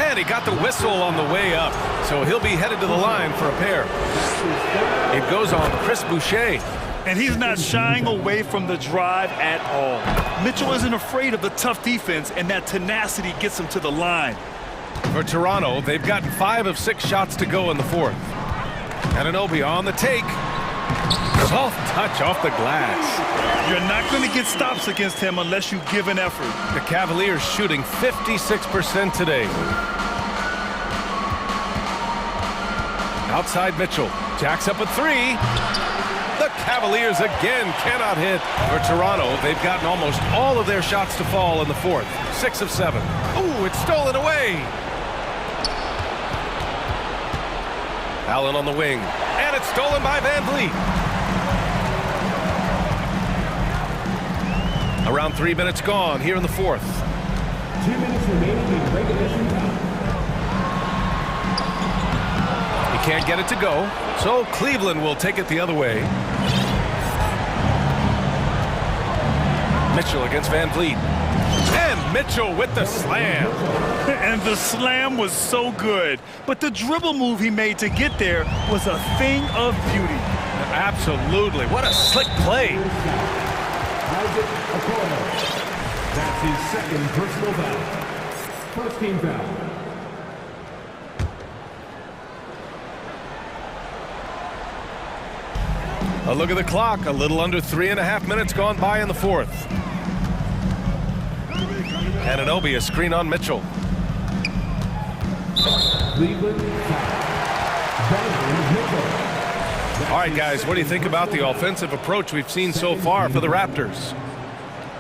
And he got the whistle on the way up. So he'll be headed to the line for a pair. It goes on Chris Boucher. And he's not shying away from the drive at all. Mitchell isn't afraid of the tough defense, and that tenacity gets him to the line. For Toronto, they've gotten 5 of 6 shots to go in the fourth. Anunoby on the take. Soft touch off the glass. You're not going to get stops against him unless you give an effort. The Cavaliers shooting 56% today. Outside Mitchell. Jacks up a 3. The Cavaliers again cannot hit. For Toronto, they've gotten almost all of their shots to fall in the fourth. 6 of 7. Ooh, it's stolen away. Allen on the wing. And it's stolen by Van Vliet. Around 3 minutes gone here in the fourth. 2 minutes remaining in regulation time. He can't get it to go, so Cleveland will take it the other way. Mitchell against Van Vliet. And Mitchell with the slam. And the slam was so good. But the dribble move he made to get there was a thing of beauty. Absolutely. What a slick play. That's his second personal foul. First team foul. A look at the clock. A little under 3.5 minutes gone by in the fourth. Anunoby, a screen on Mitchell. All right, guys, what do you think about the offensive approach we've seen so far for the Raptors?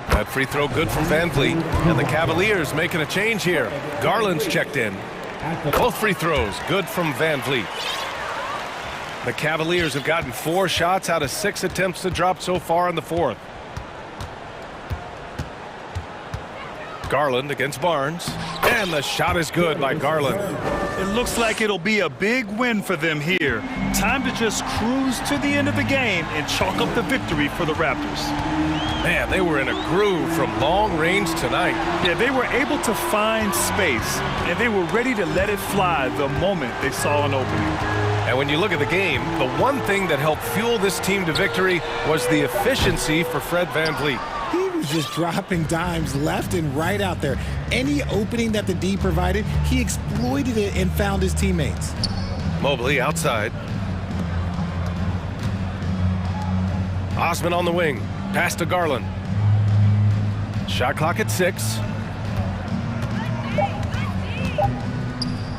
That free throw good from Van Vliet. And the Cavaliers making a change here. Garland's checked in. Both free throws good from Van Vliet. The Cavaliers have gotten 4 shots out of 6 attempts to drop so far in the fourth. Garland against Barnes. And the shot is good by Garland. It looks like it'll be a big win for them here. Time to just cruise to the end of the game and chalk up the victory for the Raptors. Man, they were in a groove from long range tonight. Yeah, they were able to find space, and they were ready to let it fly the moment they saw an opening. And when you look at the game, the one thing that helped fuel this team to victory was the efficiency for Fred Van Vliet. He was just dropping dimes left and right out there. Any opening that the D provided, he exploited it and found his teammates. Mobley outside. Osman on the wing. Pass to Garland. Shot clock at 6.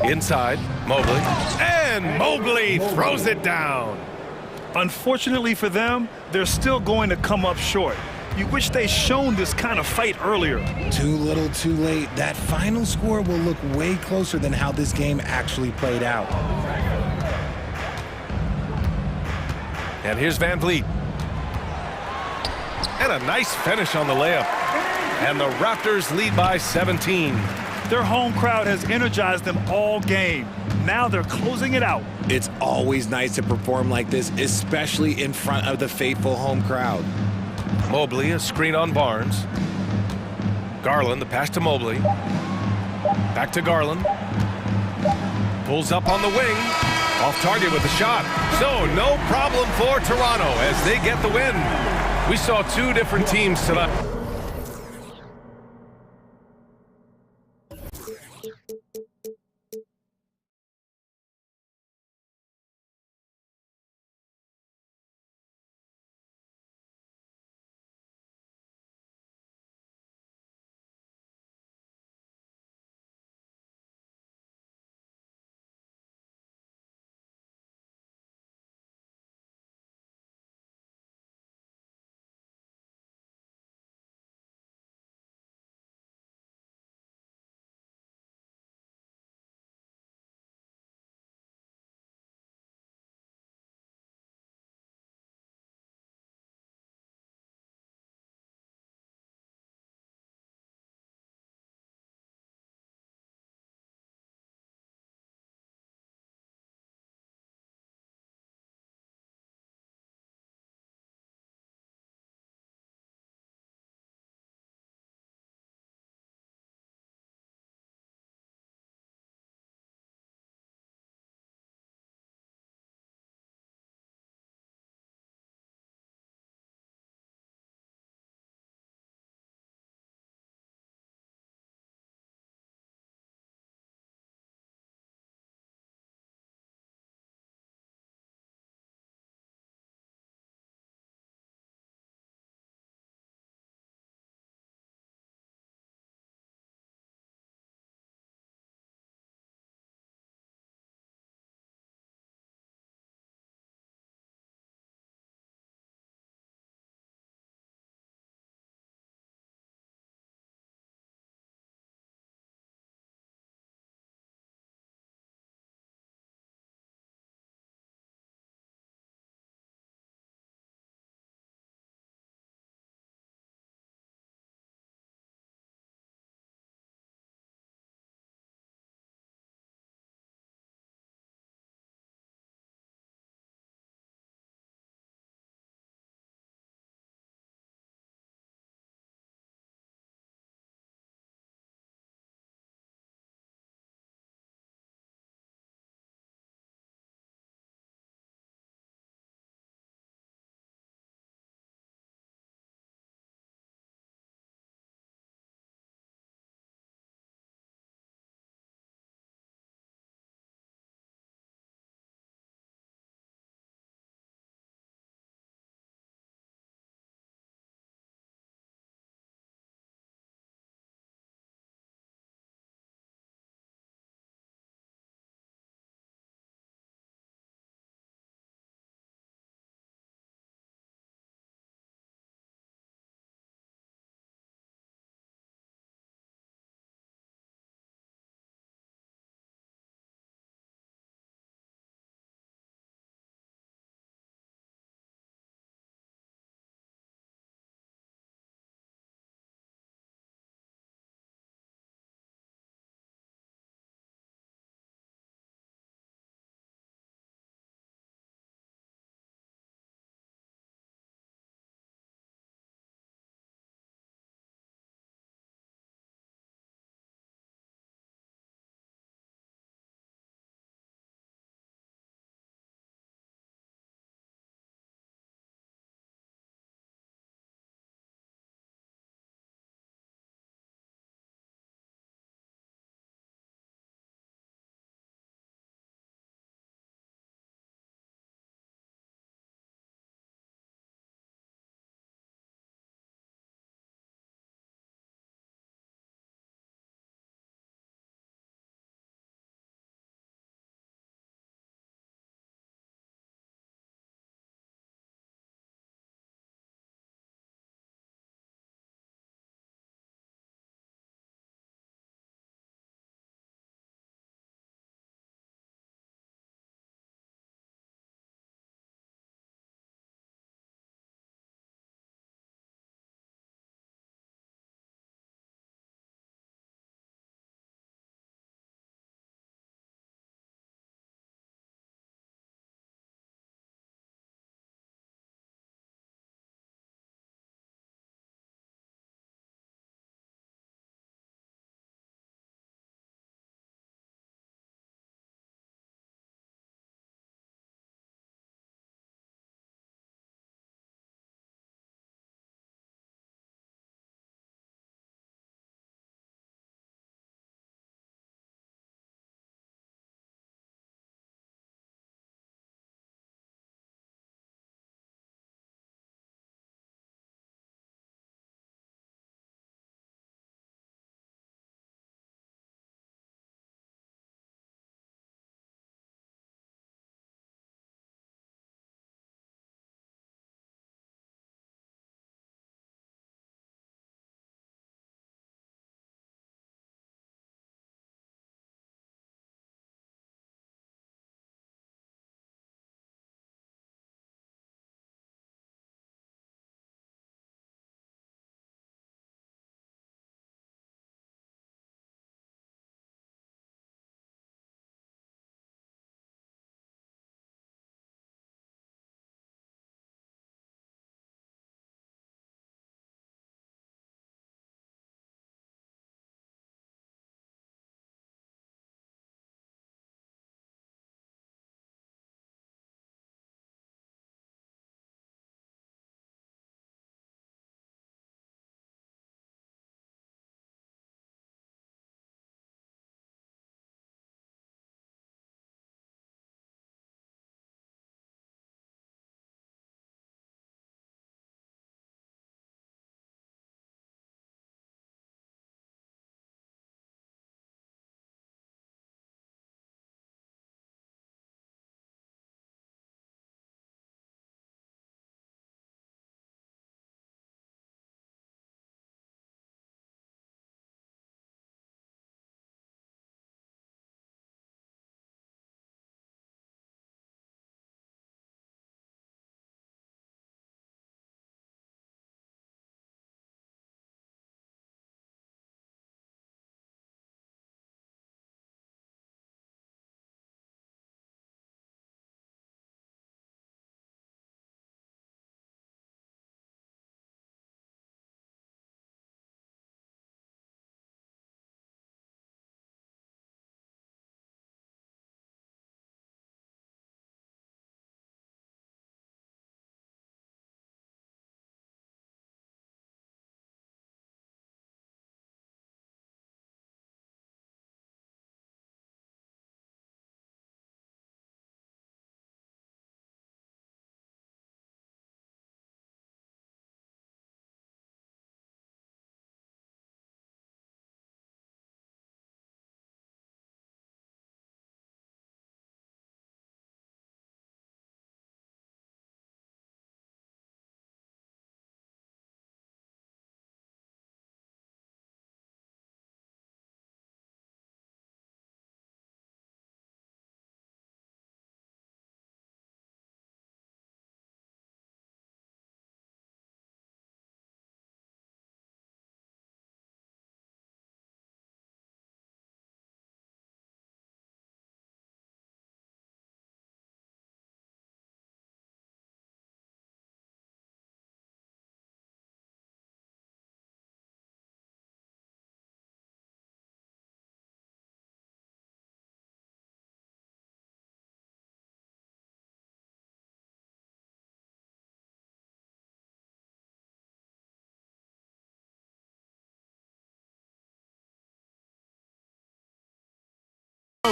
Inside, Mobley. And Mobley throws it down. Unfortunately for them, they're still going to come up short. You wish they'd shown this kind of fight earlier. Too little, too late. That final score will look way closer than how this game actually played out. And here's Van Vliet. And a nice finish on the layup. And the Raptors lead by 17. Their home crowd has energized them all game. Now they're closing it out. It's always nice to perform like this, especially in front of the faithful home crowd. Mobley, a screen on Barnes. Garland, the pass to Mobley. Back to Garland. Pulls up on the wing. Off target with the shot. So no problem for Toronto as they get the win. We saw two different teams tonight.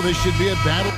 this should be a battle.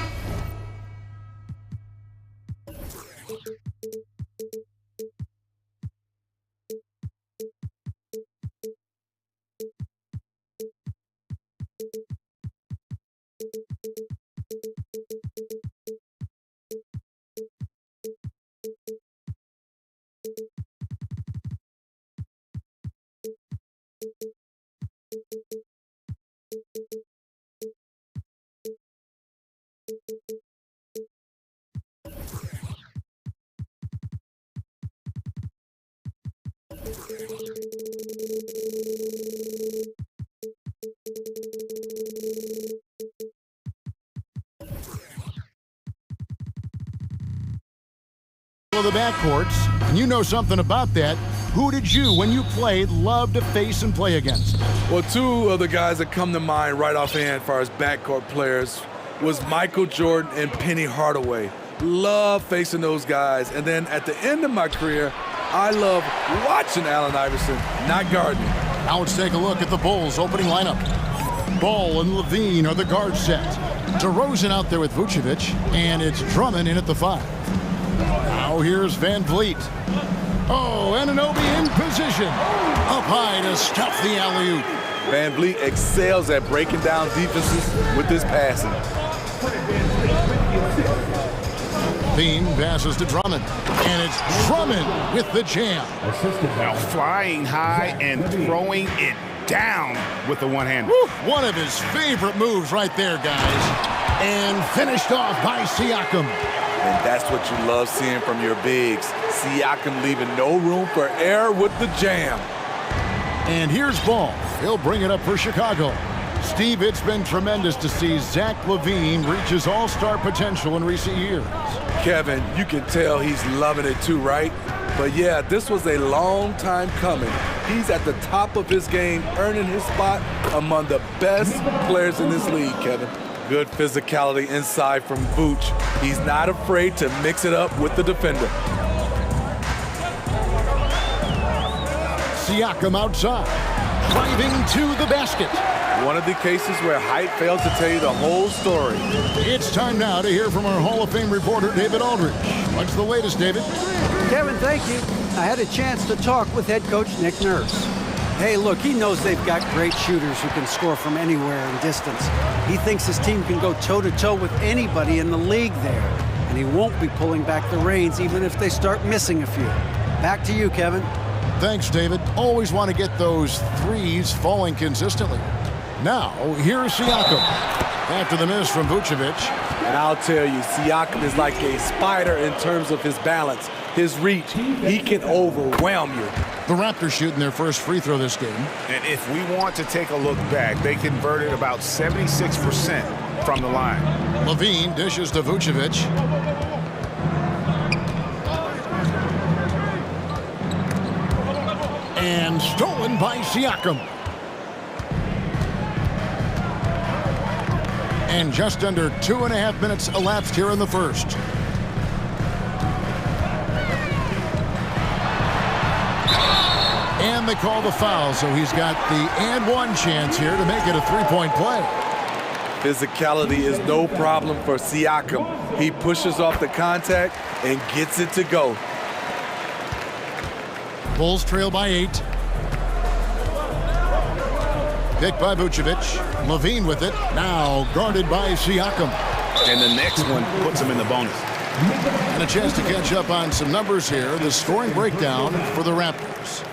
The backcourts, and you know something about that. Who did you, when you played, love to face and play against? Well, two of the guys that come to mind right offhand as far as backcourt players was Michael Jordan and Penny Hardaway. Love facing those guys. And then at the end of my career, I love watching Allen Iverson, not guarding. Now let's take a look at the Bulls' opening lineup. Ball and Levine are the guard set. DeRozan out there with Vucevic, and it's Drummond in at the 5. Now here's Van Vliet. Oh, Anunoby in position. Up high to stuff the alley-oop. Van Vliet excels at breaking down defenses with his passing. Bean passes to Drummond, and it's Drummond with the jam. Now flying high and throwing it down with the one-hander. One of his favorite moves right there, guys. And finished off by Siakam. And that's what you love seeing from your bigs. Siakam leaving no room for error with the jam. And here's Ball. He'll bring it up for Chicago. Steve, it's been tremendous to see Zach LaVine reach his all-star potential in recent years. Kevin, you can tell he's loving it too, right? But yeah, this was a long time coming. He's at the top of his game, earning his spot among the best players in this league, Kevin. Good physicality inside from Vooch. He's not afraid to mix it up with the defender. Siakam outside, driving to the basket. One of the cases where height failed to tell you the whole story. It's time now to hear from our Hall of Fame reporter, David Aldridge. What's the latest, David? Kevin, thank you. I had a chance to talk with head coach Nick Nurse. Hey, look, he knows they've got great shooters who can score from anywhere in distance. He thinks his team can go toe-to-toe with anybody in the league there, and he won't be pulling back the reins even if they start missing a few. Back to you, Kevin. Thanks, David. Always want to get those threes falling consistently. Now, here's Siakam. After the miss from Vucevic. And I'll tell you, Siakam is like a spider in terms of his balance, his reach. He can overwhelm you. The Raptors shooting their first free throw this game. And if we want to take a look back, they converted about 76% from the line. Levine dishes to Vucevic. And stolen by Siakam. And just under 2.5 minutes elapsed here in the first. And they call the foul, so he's got the and one chance here to make it a three-point play. Physicality is no problem for Siakam. He pushes off the contact and gets it to go. Bulls trail by 8. Picked by Vucevic. Levine with it. Now guarded by Siakam. And the next one puts him in the bonus. And a chance to catch up on some numbers here. The scoring breakdown for the Raptors.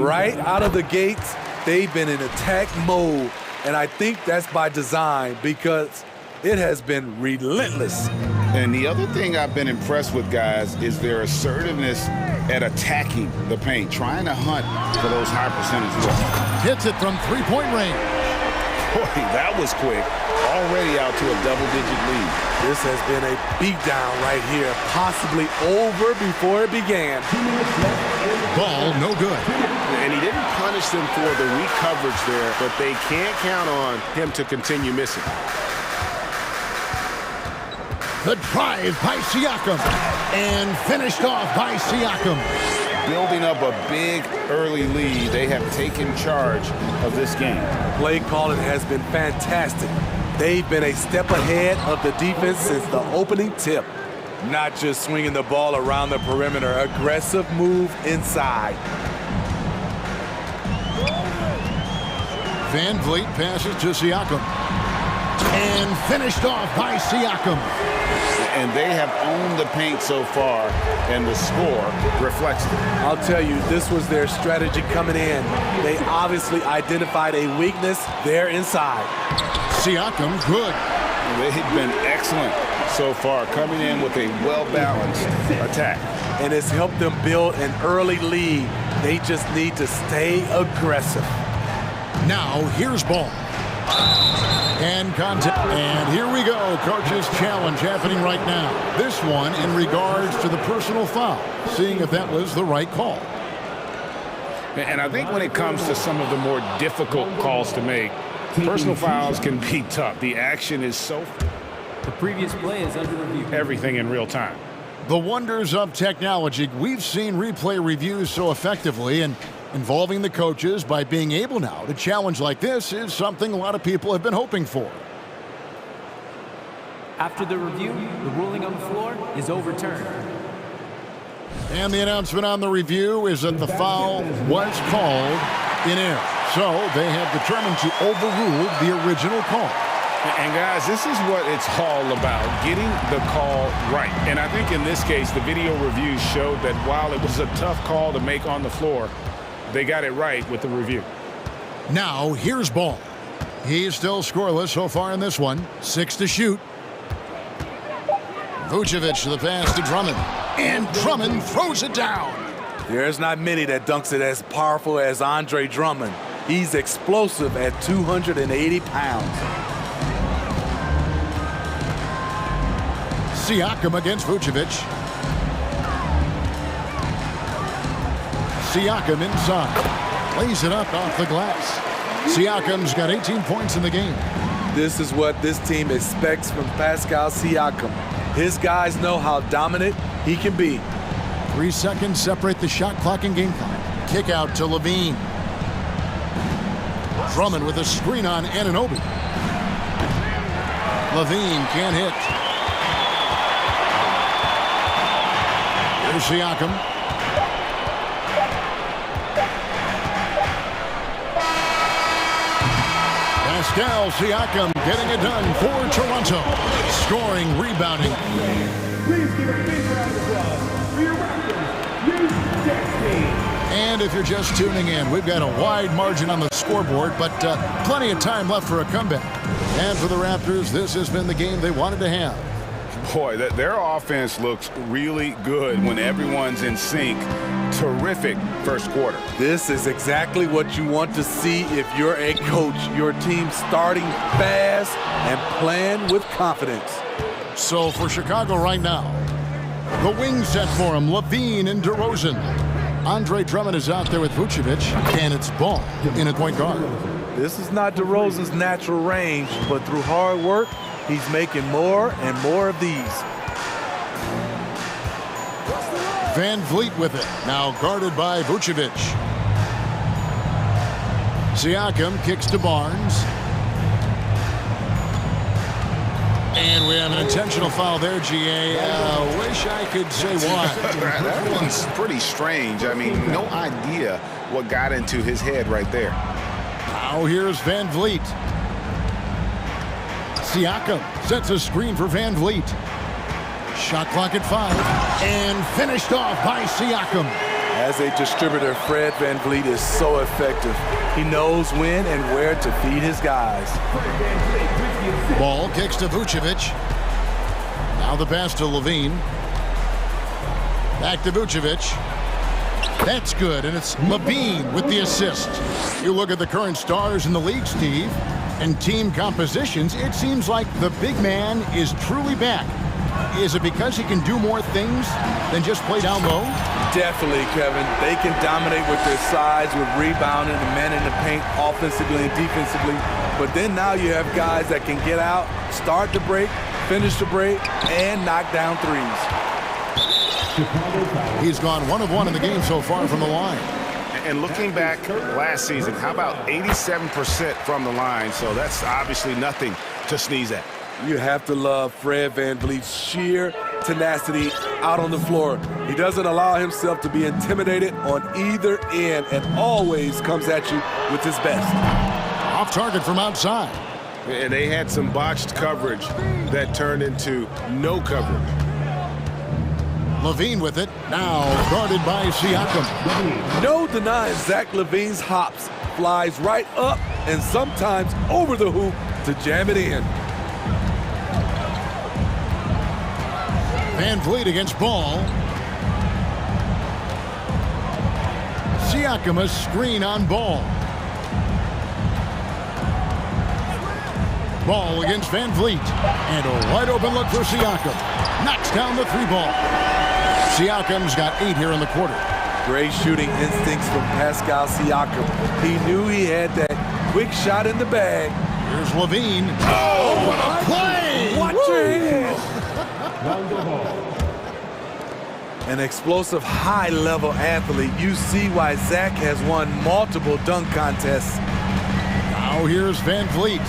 Right out of the gates, they've been in attack mode. And I think that's by design because it has been relentless. And the other thing I've been impressed with, guys, is their assertiveness at attacking the paint, trying to hunt for those high percentage looks. Hits it from three-point range. Boy, that was quick. Already out to a double-digit lead. This has been a beatdown right here, possibly over before it began. Ball no good. And he didn't punish them for the weak coverage there, but they can't count on him to continue missing. The drive by Siakam. And finished off by Siakam. Building up a big early lead, they have taken charge of this game. Play calling has been fantastic. They've been a step ahead of the defense since the opening tip. Not just swinging the ball around the perimeter, aggressive move inside. Van Vliet passes to Siakam. And finished off by Siakam. And they have owned the paint so far, and the score reflects it. I'll tell you, this was their strategy coming in. They obviously identified a weakness there inside. Siakam, good. They've been excellent so far, coming in with a well-balanced attack. And it's helped them build an early lead. They just need to stay aggressive. Now, here's ball. And contact. And here we go. Coach's challenge happening right now. This one in regards to the personal foul. Seeing if that was the right call. And I think when it comes to some of the more difficult calls to make, personal fouls can be tough. The action is so... The previous play is under review. Everything in real time. The wonders of technology. We've seen replay reviews so effectively, and involving the coaches by being able now to challenge like this is something a lot of people have been hoping for. After the review, the ruling on the floor is overturned. And the announcement on the review is that the foul was called in error. So they have determined to overrule the original call. And guys, this is what it's all about, getting the call right. And I think in this case, the video review showed that while it was a tough call to make on the floor, they got it right with the review. Now, here's ball. He's still scoreless so far in this one. 6 to shoot. Vucevic, the pass to Drummond. And Drummond throws it down. There's not many that dunks it as powerful as Andre Drummond. He's explosive at 280 pounds. Siakam against Vucevic. Siakam inside. Lays it up off the glass. Siakam's got 18 points in the game. This is what this team expects from Pascal Siakam. His guys know how dominant he can be. 3 seconds separate the shot clock and game clock. Kick out to Levine. Drummond with a screen on Anunoby. Levine can't hit. Here's Siakam. Pascal Siakam getting it done for Toronto. Scoring, rebounding. Please give a big round of applause for your Raptors, New Jersey. And if you're just tuning in, we've got a wide margin on the scoreboard, but plenty of time left for a comeback. And for the Raptors, this has been the game they wanted to have. Boy, their offense looks really good when everyone's in sync. Terrific first quarter. This is exactly what you want to see if you're a coach. Your team starting fast and playing with confidence. So for Chicago right now, the wing set for him, Levine and DeRozan. Andre Drummond is out there with Vucevic, and it's ball in at point guard. This is not DeRozan's natural range, but through hard work, he's making more and more of these. Van Vliet with it, now guarded by Vucevic. Siakam kicks to Barnes. And we have an intentional foul there, GA. Wish I could say why. That one's pretty strange. I mean, no idea what got into his head right there. Now here's Van Vliet. Siakam sets a screen for Van Vliet. Shot clock at 5. And finished off by Siakam. As a distributor, Fred Van Vliet is so effective. He knows when and where to feed his guys. Ball kicks to Vucevic. Now the pass to Levine. Back to Vucevic. That's good, and it's Levine with the assist. You look at the current stars in the league, Steve, and team compositions, it seems like the big man is truly back. Is it because he can do more things than just play down low? Definitely, Kevin. They can dominate with their size, with rebounding and man in the paint, offensively and defensively. But then now you have guys that can get out, start the break, finish the break, and knock down threes. He's gone 1 of 1 in the game so far from the line. And looking back last season, how about 87% from the line? So that's obviously nothing to sneeze at. You have to love Fred VanVleet's sheer tenacity out on the floor. He doesn't allow himself to be intimidated on either end and always comes at you with his best. Off target from outside. And they had some botched coverage that turned into no coverage. Levine with it, now guarded by Siakam. No denying Zach LaVine's hops. Flies right up and sometimes over the hoop to jam it in. VanVleet against Ball. Siakam a screen on Ball. Ball against VanVleet. And a wide open look for Siakam. Knocks down the 3-ball. Siakam's got 8 here in the quarter. Great shooting instincts from Pascal Siakam. He knew he had that quick shot in the bag. Here's Levine. Oh, what a play! Watch your head! An explosive, high-level athlete. You see why Zach has won multiple dunk contests. Now here's VanVleet.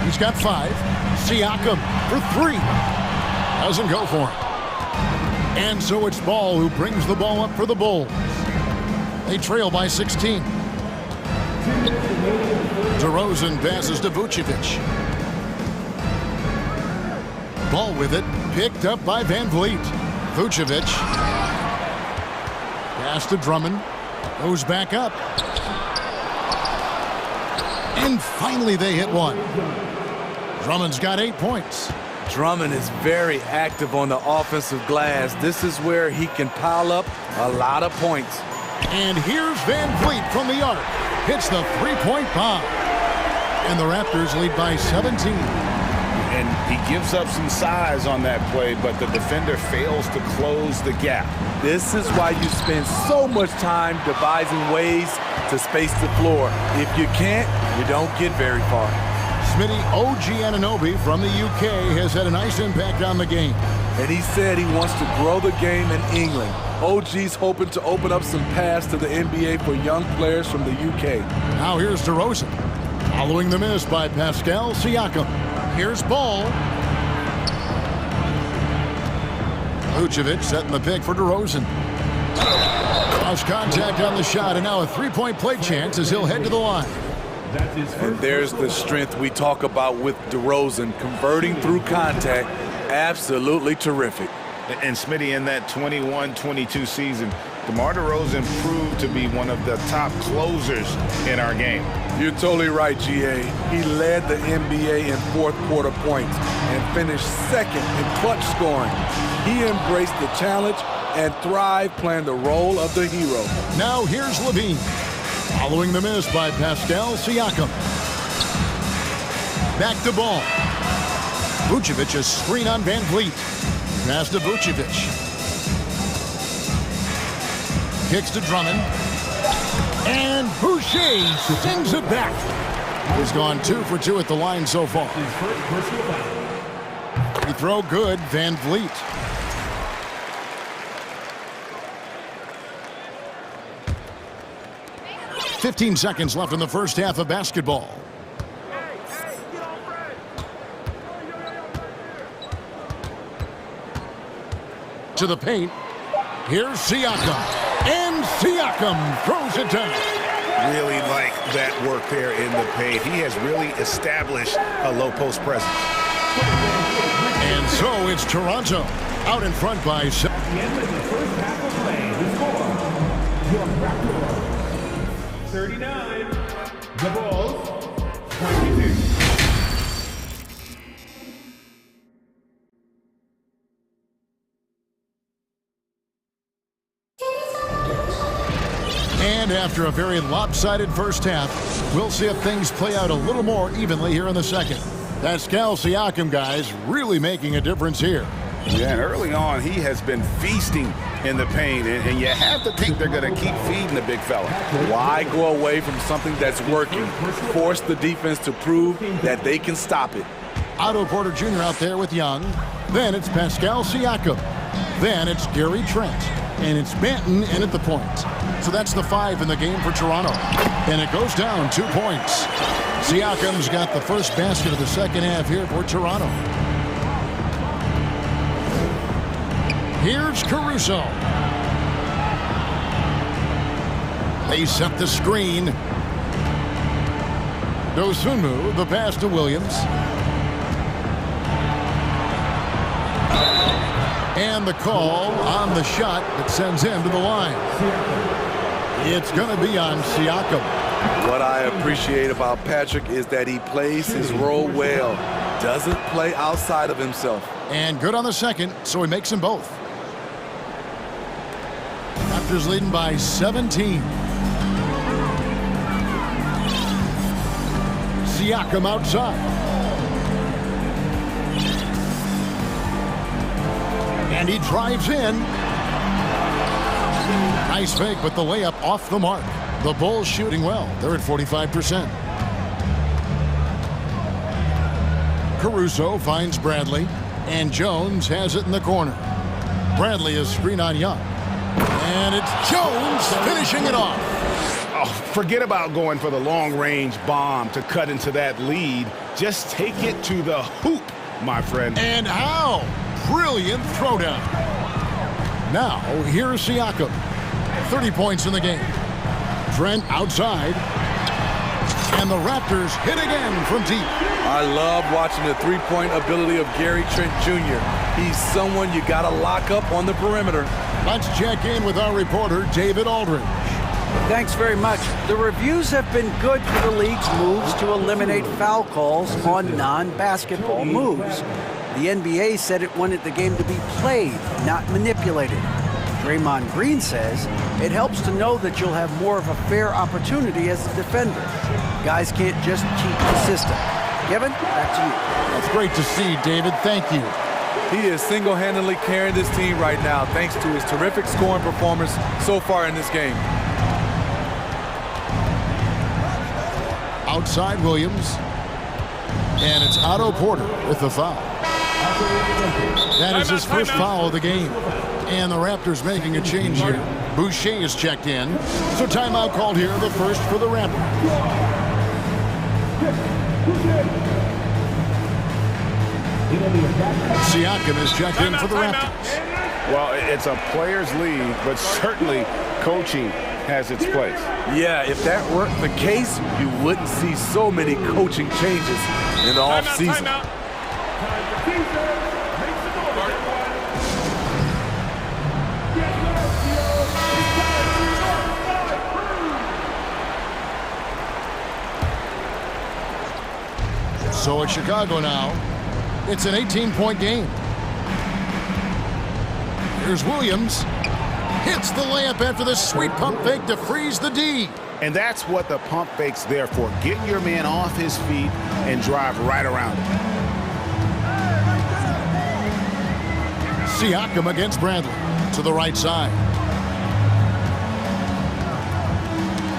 He's got 5. Siakam for 3. Doesn't go for him. And so it's Ball who brings the ball up for the Bulls. They trail by 16. DeRozan passes to Vucevic. Ball with it, picked up by VanVleet. Vucevic. Pass to Drummond. Goes back up. And finally they hit one. Drummond's got 8 points. Drummond is very active on the offensive glass. This is where he can pile up a lot of points. And here's VanVleet from the arc. Hits the 3-point bomb. And the Raptors lead by 17. And he gives up some size on that play, but the defender fails to close the gap. This is why you spend so much time devising ways to space the floor. If you can't, you don't get very far. Smitty OG Anunoby from the UK has had a nice impact on the game. And he said he wants to grow the game in England. OG's hoping to open up some paths to the NBA for young players from the UK. Now here's DeRozan. Following the miss by Pascal Siakam. Here's Ball. Vucevic setting the pick for DeRozan. Lost contact on the shot, and now a 3-point play chance as he'll head to the line. And there's the strength we talk about with DeRozan, converting through contact. Absolutely terrific. And Smitty, in that 21-22 season, DeMar DeRozan proved to be one of the top closers in our game. You're totally right, GA. He led the NBA in fourth-quarter points and finished second in clutch scoring. He embraced the challenge and thrived playing the role of the hero. Now here's Levine. Following the miss by Pascal Siakam. Back to Ball. Vucevic a screen on VanVleet. Pass to Vucevic. Kicks to Drummond. And Boucher sends it back. He's gone 2 for 2 at the line so far. Free throw good, VanVleet. "15 seconds left in the first half of basketball. To the paint. Here's Siakam. And Siakam throws it down. Really like that work there in the paint. He has really established a low post presence. And so it's Toronto out in front by 7. At the end of the first half of play, the score, your Raptors 39, the Bulls 22. And after a very lopsided first half, we'll see if things play out a little more evenly here in the second. Pascal Siakam, guys, really making a difference here. Yeah, and early on, he has been feasting in the paint, and you have to think they're going to keep feeding the big fella. Why go away from something that's working? Force the defense to prove that they can stop it. Otto Porter Jr. out there with Young. Then it's Pascal Siakam. Then it's Gary Trent. And it's Banton in at the point. So that's the 5 in the game for Toronto. And it goes down 2 points. Siakam's got the first basket of the second half here for Toronto. Here's Caruso. They set the screen. Dosunmu, the pass to Williams. And the call on the shot that sends him to the line. It's going to be on Siakam. What I appreciate about Patrick is that he plays his role well. Doesn't play outside of himself. And good on the second, so he makes them both. Raptors leading by 17. Siakam outside. And he drives in. Nice fake, but the layup off the mark. The Bulls shooting well. They're at 45%. Caruso finds Bradley, and Jones has it in the corner. Bradley is screen on Young. And it's Jones finishing it off. Oh, forget about going for the long-range bomb to cut into that lead. Just take it to the hoop, my friend. And how? Brilliant throwdown. Now, here's Siakam. 30 points in the game. Trent outside. And the Raptors hit again from deep. I love watching the three-point ability of Gary Trent Jr. He's someone you got to lock up on the perimeter. Let's check in with our reporter, David Aldridge. Thanks very much. The reviews have been good for the league's moves to eliminate foul calls on non-basketball moves. The NBA said it wanted the game to be played, not manipulated. Draymond Green says it helps to know that you'll have more of a fair opportunity as a defender. Guys can't just cheat the system. Kevin, back to you. That's great to see, David. Thank you. He is single-handedly carrying this team right now thanks to his terrific scoring performance so far in this game. Outside Williams. And it's Otto Porter with the foul. That is his first foul of the game. And the Raptors making a change here. Boucher is checked in. So timeout called here, the first for the Raptors. Siakam is checked in for the Raptors. Well, it's a players' league, but certainly coaching has its place. Yeah, if that weren't the case, you wouldn't see so many coaching changes in the offseason. So it's Chicago now. It's an 18-point game. Here's Williams. Hits the layup after the sweet pump fake to freeze the D. And that's what the pump fake's there for. Get your man off his feet and drive right around him. Siakam against Bradley. To the right side.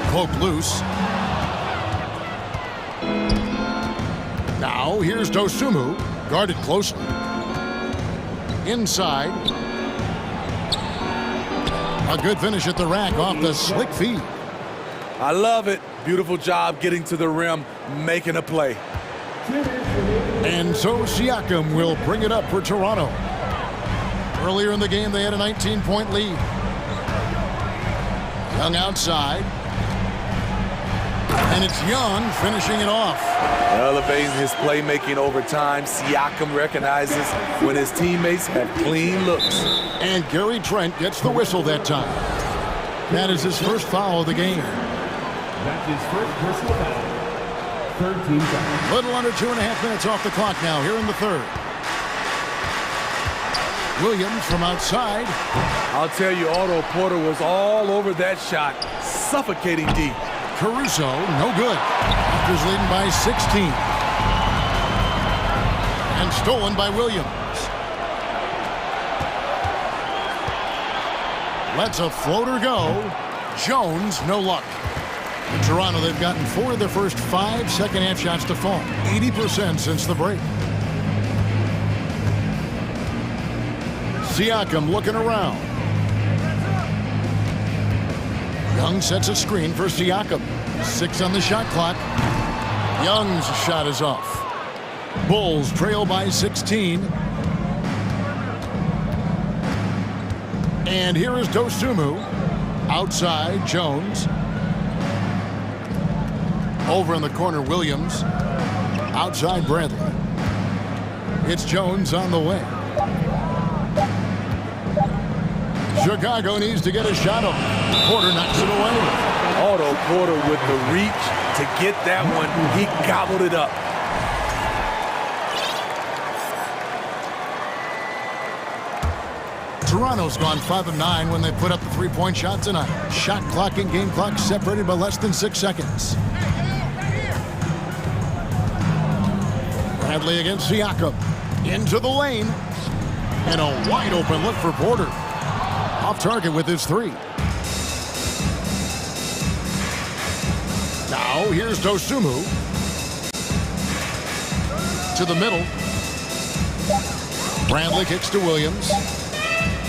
Cloak loose. Now here's Dosunmu. Guarded closely. Inside. A good finish at the rack off the slick feed. I love it. Beautiful job getting to the rim, making a play. And so Siakam will bring it up for Toronto. Earlier in the game, they had a 19-point lead. Young outside. And it's Young finishing it off. Elevating his playmaking over time, Siakam recognizes when his teammates have clean looks. And Gary Trent gets the whistle that time. That is his first foul of the game. That's his first personal foul. Third team foul. Little under 2.5 minutes off the clock now here in the third. Williams from outside. I'll tell you, Otto Porter was all over that shot, suffocating deep. Caruso, no good. Raptors leading by 16. And stolen by Williams. Lets a floater go. Jones, no luck. In Toronto, they've gotten 4 of their first 5 second-half shots to fall. 80% since the break. Siakam looking around. Young sets a screen for Siakam. 6 on the shot clock. Young's shot is off. Bulls trail by 16. And here is Dosumu. Outside, Jones. Over in the corner, Williams. Outside, Bradley. It's Jones on the way. Chicago needs to get a shot up. Porter knocks it away. Otto Porter with the reach to get that one. He gobbled it up. Toronto's gone 5 of 9 when they put up the three-point shot tonight. Shot clock and game clock separated by less than 6 seconds. Bradley against Siakam. Into the lane. And a wide open look for Porter. Off target with his three. Now here's Dosumu. To the middle. Bradley kicks to Williams.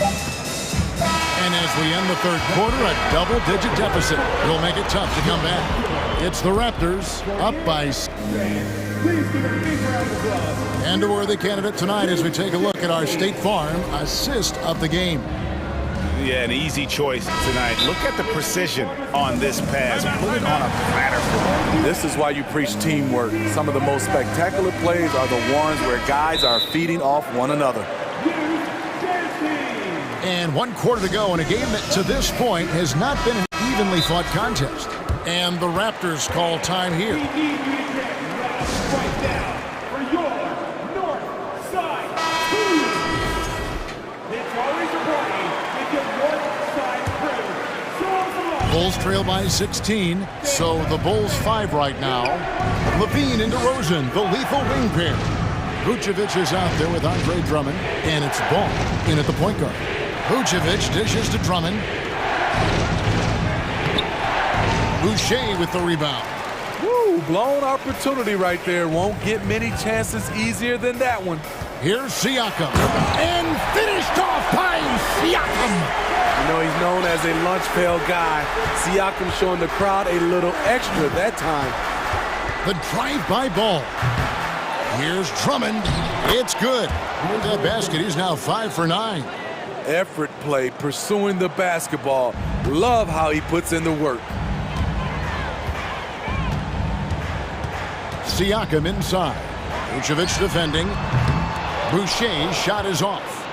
And as we end the third quarter, a double-digit deficit will make it tough to come back. It's the Raptors up by... And a worthy candidate tonight as we take a look at our State Farm assist of the game. Yeah, an easy choice tonight. Look at the precision on this pass. Put it on a platter. This is why you preach teamwork. Some of the most spectacular plays are the ones where guys are feeding off one another. And 1 quarter to go in a game that to this point has not been an evenly fought contest. And the Raptors call time here. Bulls trail by 16, so the Bulls 5 right now. Levine into Rosen, the lethal wing pair. Vucevic is out there with Andre Drummond, and it's Ball in at the point guard. Vucevic dishes to Drummond. Boucher with the rebound. Woo, blown opportunity right there. Won't get many chances easier than that one. Here's Siakam, and finished off by Siakam. You know, he's known as a lunch pail guy. Siakam showing the crowd a little extra that time. The drive-by ball. Here's Drummond. It's good. With that basket, he's now 5 for 9. Effort play, pursuing the basketball. Love how he puts in the work. Siakam inside. Vucevic defending. Boucher's shot is off.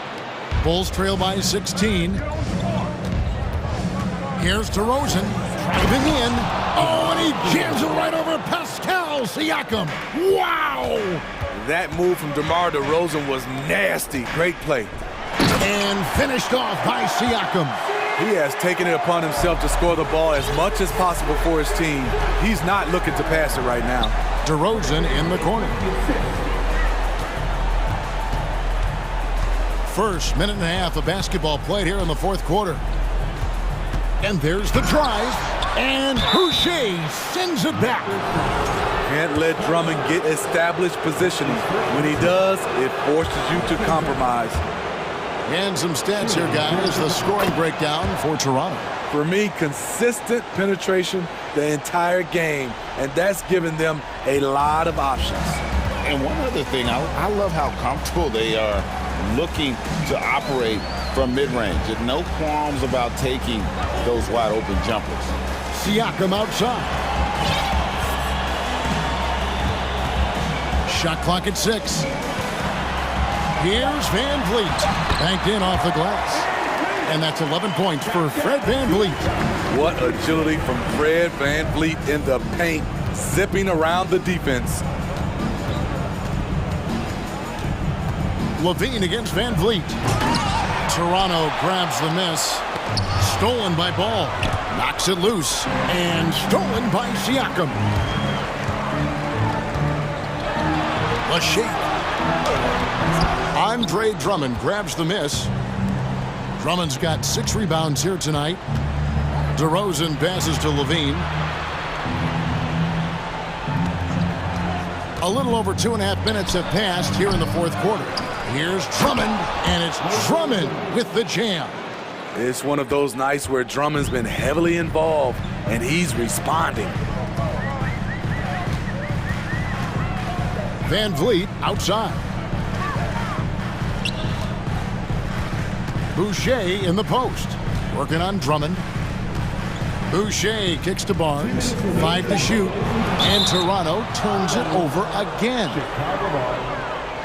Bulls trail by 16. Here's DeRozan, driving in. Oh, and he jams it right over Pascal Siakam. Wow! That move from DeMar DeRozan was nasty. Great play. And finished off by Siakam. He has taken it upon himself to score the ball as much as possible for his team. He's not looking to pass it right now. DeRozan in the corner. First minute and a half of basketball played here in the fourth quarter. And there's the drive, and Boucher sends it back. Can't let Drummond get established positioning. When he does, it forces you to compromise. And some stats here, guys. The scoring breakdown for Toronto. For me, consistent penetration the entire game, and that's given them a lot of options. And one other thing, I love how comfortable they are looking to operate from mid-range. And no qualms about taking those wide-open jumpers. Siakam outside. Shot clock at 6. Here's Van Vliet. Banked in off the glass. And that's 11 points for Fred Van Vliet. What agility from Fred Van Vliet in the paint, zipping around the defense. Levine against Van Vliet. Toronto grabs the miss. Stolen by Ball. Knocks it loose. And stolen by Siakam. A shake. Andre Drummond grabs the miss. Drummond's got 6 rebounds here tonight. DeRozan passes to Levine. A little over 2.5 minutes have passed here in the fourth quarter. Here's Drummond, and it's Drummond with the jam. It's one of those nights where Drummond's been heavily involved, and he's responding. Van Vliet outside. Boucher in the post. Working on Drummond. Boucher kicks to Barnes. 5 to shoot. And Toronto turns it over again.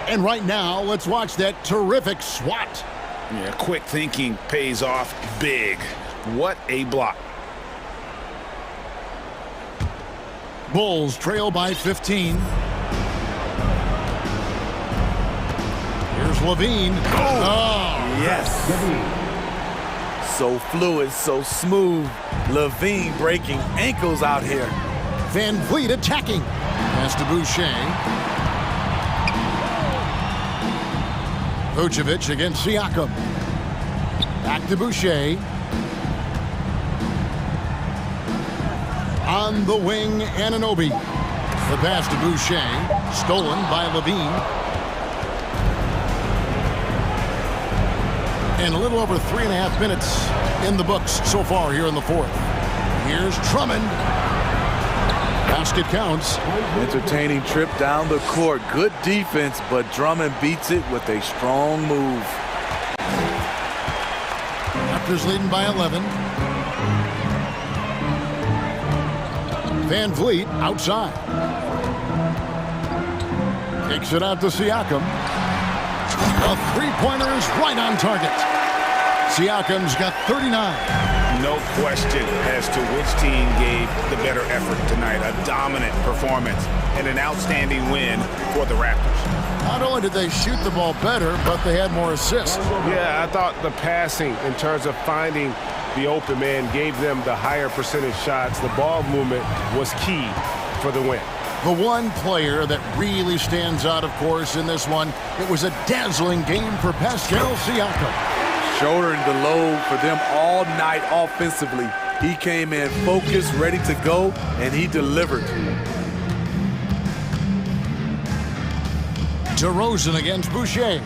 And right now, let's watch that terrific swat. Yeah, quick thinking pays off big. What a block. Bulls trail by 15. Here's Levine. Oh, yes. So fluid, so smooth. Levine breaking ankles out here. Van Vliet attacking. Pass to Boucher. Vucevic against Siakam. Back to Boucher. On the wing, Anunoby. The pass to Boucher. Stolen by Levine. And a little over 3.5 minutes in the books so far here in the fourth. Here's Drummond. Basket counts. Entertaining trip down the court. Good defense, but Drummond beats it with a strong move. Raptors leading by 11. Van Vliet outside. Kicks it out to Siakam. A three-pointer is right on target. Siakam's got 39. No question as to which team gave the better effort tonight. A dominant performance and an outstanding win for the Raptors. Not only did they shoot the ball better, but they had more assists. Yeah, I thought the passing in terms of finding the open man gave them the higher percentage shots. The ball movement was key for the win. The one player that really stands out, of course, in this one, it was a dazzling game for Pascal Siakam. Shouldering the load for them all night offensively. He came in focused, ready to go, and he delivered. DeRozan against Boucher.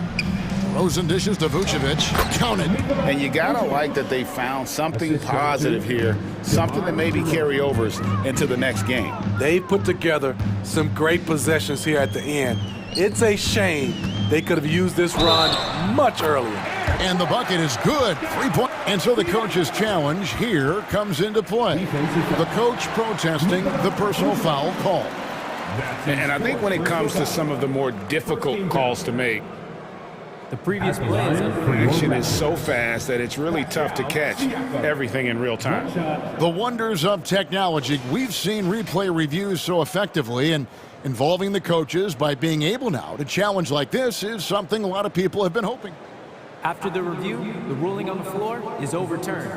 DeRozan dishes to Vucevic. Counted. And you gotta like that they found something positive here, something that maybe carry overs into the next game. They put together some great possessions here at the end. It's a shame they could have used this run much earlier. And the bucket is good. 3-point. And so the coach's challenge here comes into play. The coach protesting the personal foul call. And I think when it comes to some of the more difficult calls to make, the previous play is action is so fast that it's really tough to catch everything in real time. The wonders of technology. We've seen replay reviews so effectively, and involving the coaches by being able now to challenge like this is something a lot of people have been hoping. After the review, the ruling on the floor is overturned.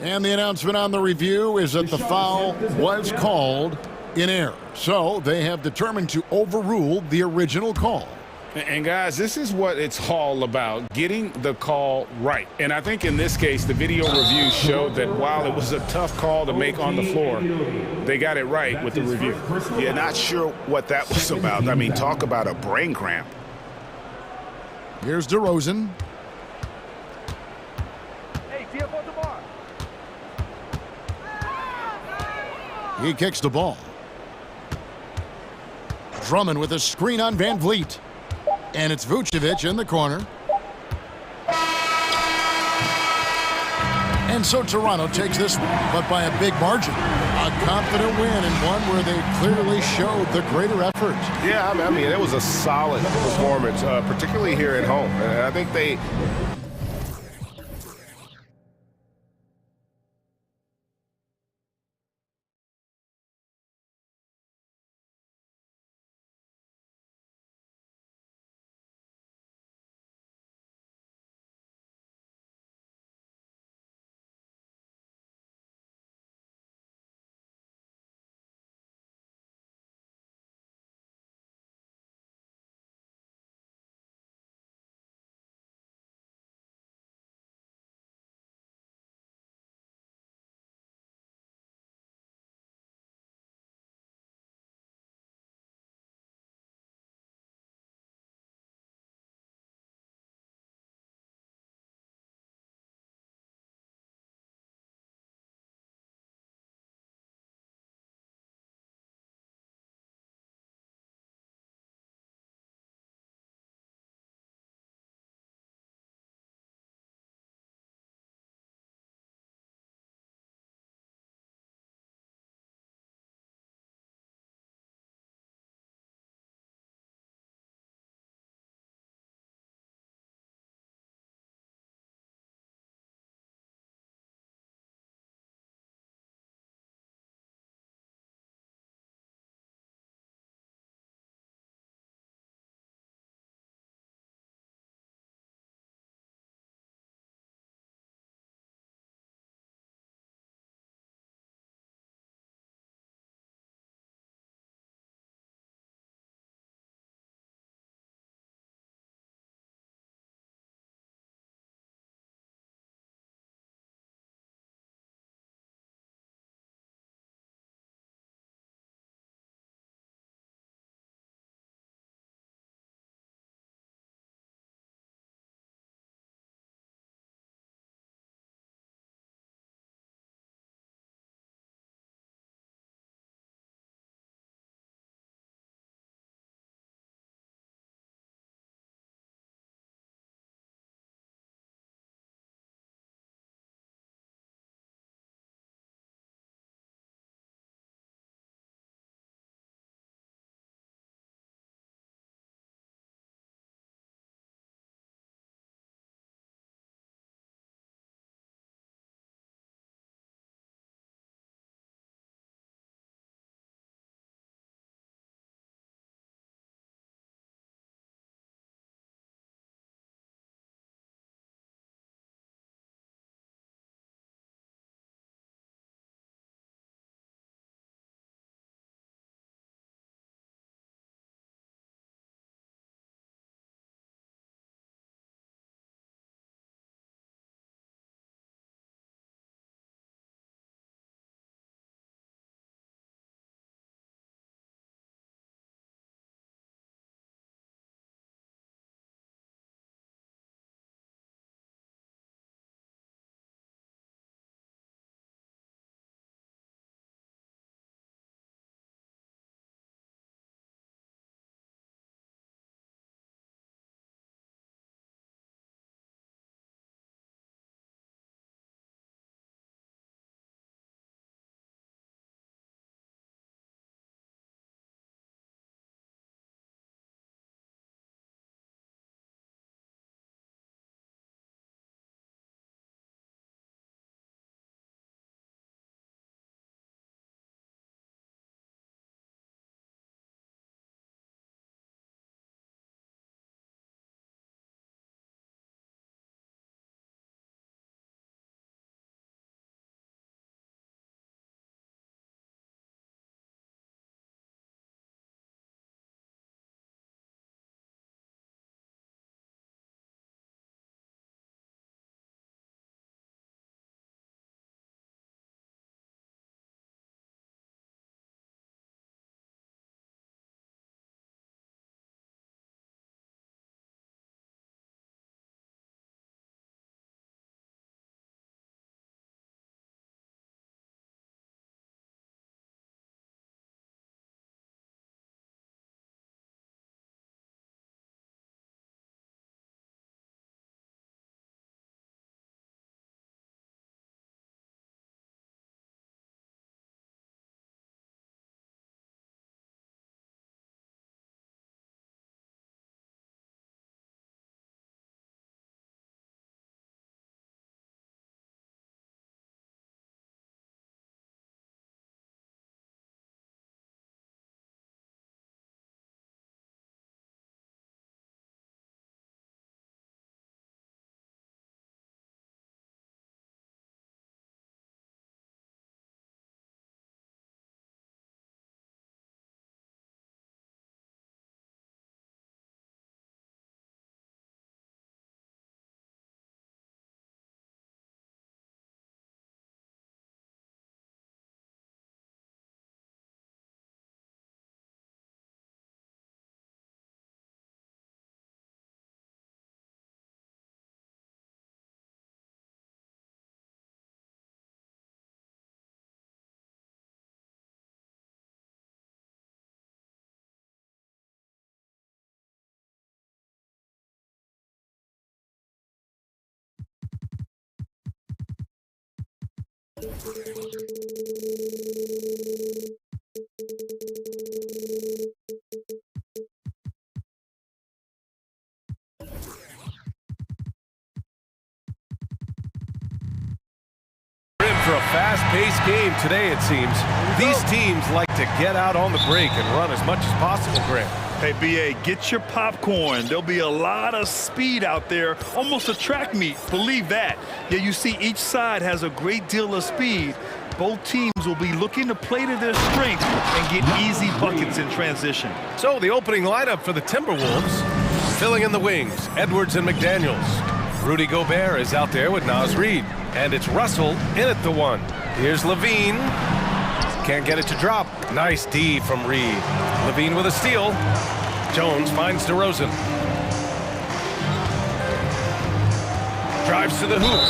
And the announcement on the review is that the foul was called in error. So they have determined to overrule the original call. And guys, this is what it's all about, getting the call right. And I think in this case, the video review showed that while it was a tough call to make on the floor, they got it right with the review. Yeah, not sure what that was about. I mean, talk about a brain cramp. Here's DeRozan. He kicks the ball. Drummond with a screen on Van Vliet. And it's Vucevic in the corner. And so Toronto takes this one, but by a big margin. A confident win and one where they clearly showed the greater effort. Yeah, I mean, it was a solid performance, particularly here at home. I think they For a fast-paced game today, it seems. These teams like to get out on the break and run as much as possible, Grant. Hey, BA, get your popcorn. There'll be a lot of speed out there, almost a track meet, believe that. Yeah, you see each side has a great deal of speed. Both teams will be looking to play to their strengths and get easy buckets in transition. So the opening lineup for the Timberwolves, filling in the wings, Edwards and McDaniels. Rudy Gobert is out there with Naz Reid. And it's Russell in at the one. Here's Levine. Can't get it to drop. Nice D from Reid. Levine with a steal. Jones finds DeRozan. Drives to the hoop.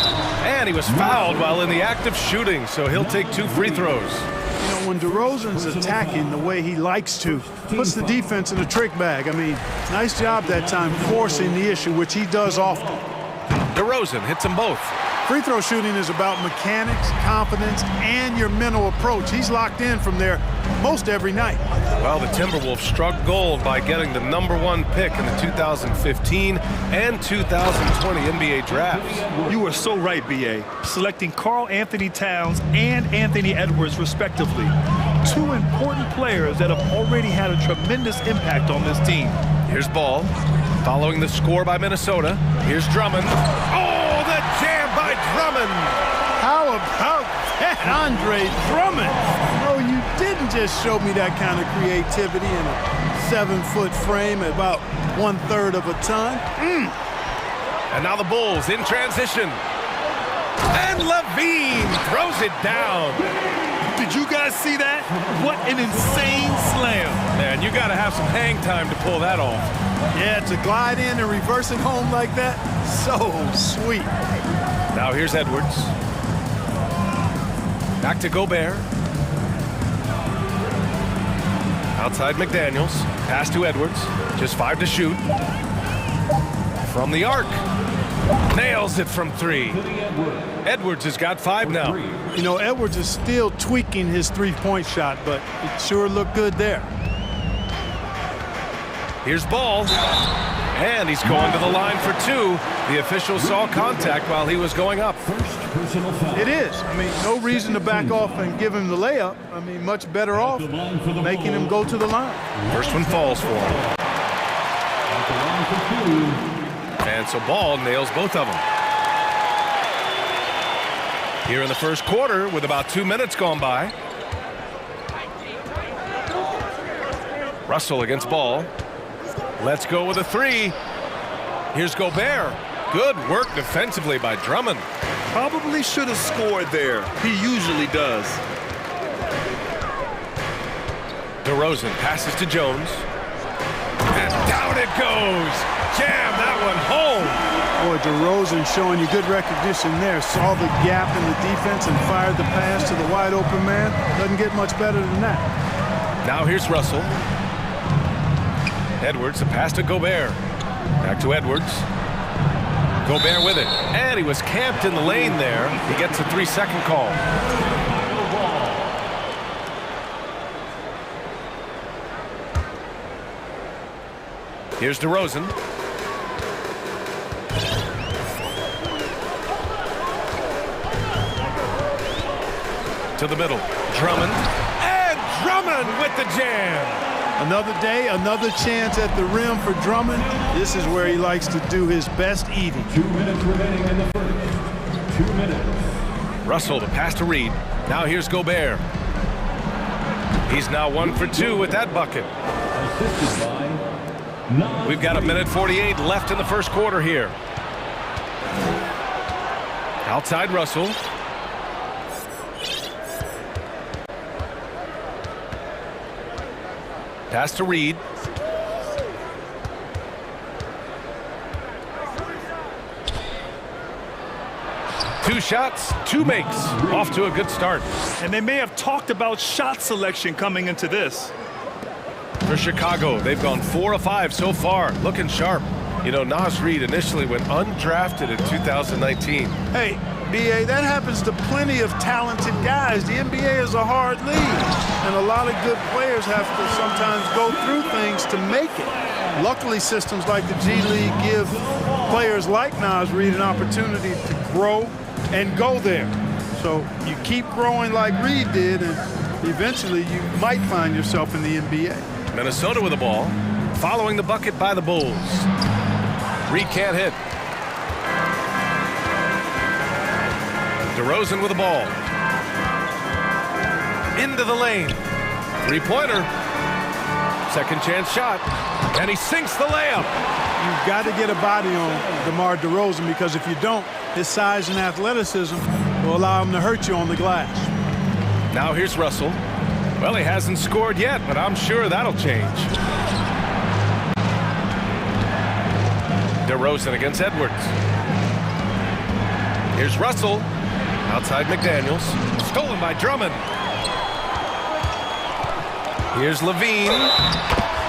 And he was fouled while in the act of shooting, so he'll take 2 free throws. You know, when DeRozan's attacking the way he likes to, puts the defense in a trick bag. I mean, nice job that time forcing the issue, which he does often. DeRozan hits them both. Free throw shooting is about mechanics, confidence, and your mental approach. He's locked in from there most every night. Well, the Timberwolves struck gold by getting the #1 pick in the 2015 and 2020 NBA drafts. You are so right, BA. Selecting Karl Anthony Towns and Anthony Edwards, respectively. 2 important players that have already had a tremendous impact on this team. Here's Ball. Following the score by Minnesota. Here's Drummond. Oh, the jam by Drummond! How about that, Andre Drummond? No, you didn't just show me that kind of creativity in a 7-foot frame at about 1/3 of a ton. And now the Bulls in transition. And Levine throws it down. Did you guys see that? What an insane slam. Man, you got to have some hang time to pull that off. Yeah, to glide in and reverse it home like that, so sweet. Now here's Edwards. Back to Gobert. Outside McDaniels. Pass to Edwards. Just 5 to shoot. From the arc. Nails it from 3. Edwards has got 5 now. You know, Edwards is still tweaking his 3-point shot, but it sure looked good there. Here's Ball. And he's going to the line for 2. The official saw contact while he was going up. It is. I mean, no reason to back off and give him the layup. I mean, much better off making him go to the line. First one falls for him. And so Ball nails both of them. Here in the first quarter with about 2 minutes gone by. Russell against Ball. Let's go with a 3. Here's Gobert. Good work defensively by Drummond. Probably should have scored there. He usually does. DeRozan passes to Jones. And down it goes. Jam that one home. Boy, DeRozan showing you good recognition there. Saw the gap in the defense and fired the pass to the wide open man. Doesn't get much better than that. Now here's Russell. Edwards, a pass to Gobert. Back to Edwards. Gobert with it. And he was camped in the lane there. He gets a 3-second call. Here's DeRozan. To the middle. Drummond. And Drummond with the jam. Another day, another chance at the rim for Drummond. This is where he likes to do his best eating. 2 minutes remaining in the first. 2 minutes. Russell, the pass to Reid. Now here's Gobert. He's now 1 for 2 with that bucket. Assisted by We've got 1:48 left in the first quarter here. Outside Russell. Pass to Reid. Two shots, 2 makes. Off to a good start. And they may have talked about shot selection coming into this. For Chicago, they've gone 4 of 5 so far. Looking sharp. You know, Naz Reid initially went undrafted in 2019. Hey, B.A., that happens to plenty of talented guys. The NBA is a hard league, and a lot of good players have to sometimes go through things to make it. Luckily, systems like the G League give players like Naz Reid an opportunity to grow and go there. So you keep growing like Reid did, and eventually you might find yourself in the NBA. Minnesota with the ball, following the bucket by the Bulls. Reid can't hit. DeRozan with the ball. Into the lane. Three-pointer. Second chance shot. And he sinks the layup. You've got to get a body on DeMar DeRozan, because if you don't, his size and athleticism will allow him to hurt you on the glass. Now here's Russell. Well, he hasn't scored yet, but I'm sure that'll change. DeRozan against Edwards. Here's Russell. Outside McDaniels. Stolen by Drummond. Here's Levine.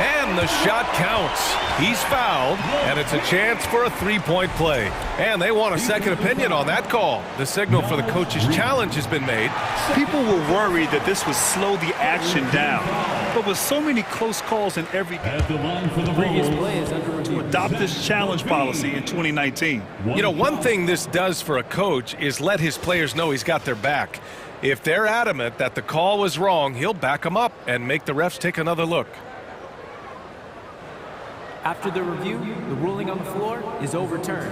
And the shot counts. He's fouled, and it's a chance for a three-point play. And they want a second opinion on that call. The signal for the coach's challenge has been made. People were worried that this would slow the action down. But with so many close calls in every game, the previous play is under to adopt this challenge policy in 2019. You know, one thing this does for a coach is let his players know he's got their back. If they're adamant that the call was wrong, he'll back them up and make the refs take another look. After the review, the ruling on the floor is overturned.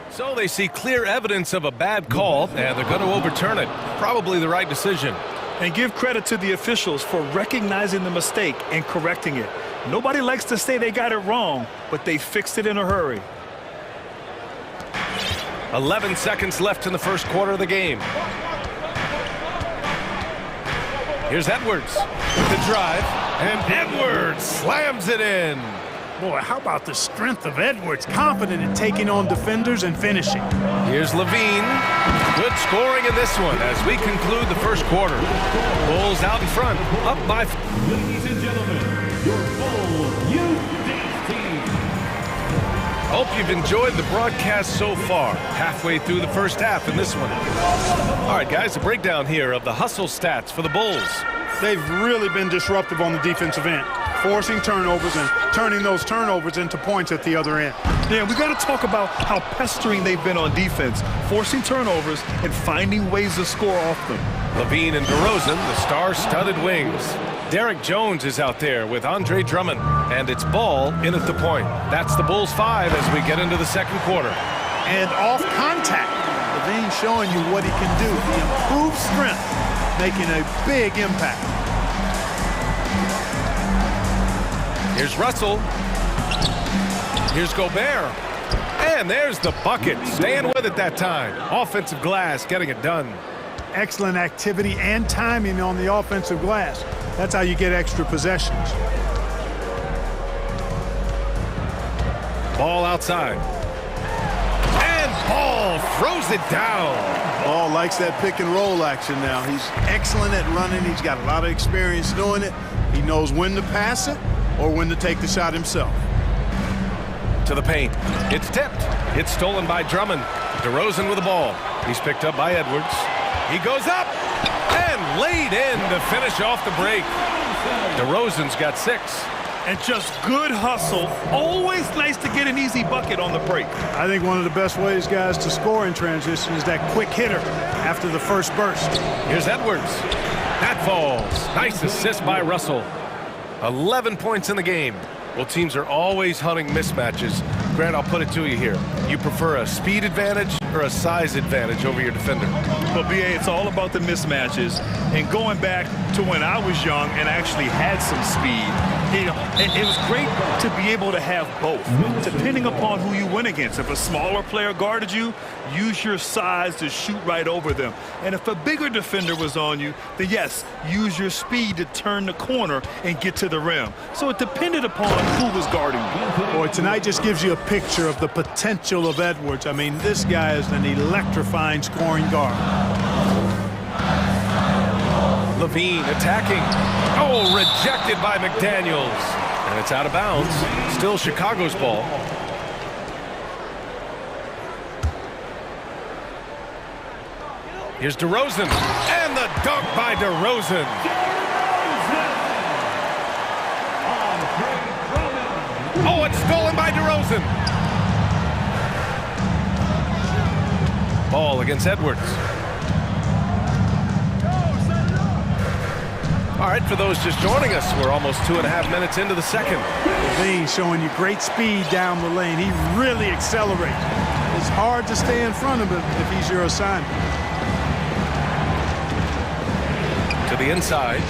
So they see clear evidence of a bad call, and they're going to overturn it. Probably the right decision. And give credit to the officials for recognizing the mistake and correcting it. Nobody likes to say they got it wrong, but they fixed it in a hurry. 11 seconds left in the first quarter of the game. Here's Edwards with the drive, and Edwards slams it in. Boy, how about the strength of Edwards, confident in taking on defenders and finishing. Here's Levine. Good scoring in this one as we conclude the first quarter. Bulls out in front, up by... Ladies and gentlemen, your Bull Youth Dance Team. Hope you've enjoyed the broadcast so far. Halfway through the first half in this one. All right, guys, a breakdown here of the hustle stats for the Bulls. They've really been disruptive on the defensive end, forcing turnovers and turning those turnovers into points at the other end. Yeah, we got to talk about how pestering they've been on defense, forcing turnovers and finding ways to score off them. Levine and DeRozan, the star-studded wings. Derek Jones is out there with Andre Drummond, and it's ball in at the point. That's the Bulls 5 as we get into the second quarter. And off contact, Levine showing you what he can do. The improved strength, making a big impact. Here's Russell. Here's Gobert. And there's the bucket. Staying with it that time. Offensive glass, getting it done. Excellent activity and timing on the offensive glass. That's how you get extra possessions. Ball outside. And Ball throws it down. Ball likes that pick and roll action now. He's excellent at running. He's got a lot of experience doing it. He knows when to pass it or when to take the shot himself. To the paint. It's tipped. It's stolen by Drummond. DeRozan with the ball. He's picked up by Edwards. He goes up and laid in to finish off the break. DeRozan's got 6. And just good hustle. Always nice to get an easy bucket on the break. I think one of the best ways, guys, to score in transition is that quick hitter after the first burst. Here's Edwards. That falls. Nice assist by Russell. 11 points in the game. Well, teams are always hunting mismatches. Grant, I'll put it to you here. You prefer a speed advantage or a size advantage over your defender? Well, BA, it's all about the mismatches. And going back to when I was young and actually had some speed, it was great to be able to have both, depending upon who you went against. If a smaller player guarded you, use your size to shoot right over them. And if a bigger defender was on you, then yes, use your speed to turn the corner and get to the rim. So it depended upon who was guarding you. Boy, tonight just gives you a picture of the potential of Edwards. I mean, this guy is an electrifying scoring guard. Levine attacking. Oh, rejected by McDaniels. And it's out of bounds. Still Chicago's ball. Here's DeRozan, and the dunk by DeRozan. Oh, it's stolen by DeRozan. Ball against Edwards. All right, for those just joining us, we're almost 2.5 minutes into the second. Levine showing you great speed down the lane. He really accelerates. It's hard to stay in front of him if he's your assignment. To the inside.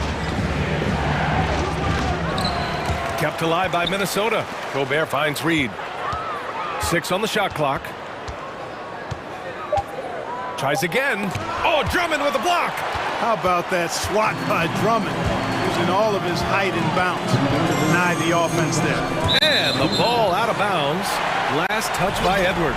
Kept alive by Minnesota. Gobert finds Reed. 6 on the shot clock. Tries again. Oh, Drummond with a block. How about that swat by Drummond, using all of his height and bounce to deny the offense there. And the ball out of bounds. Last touch by Edwards.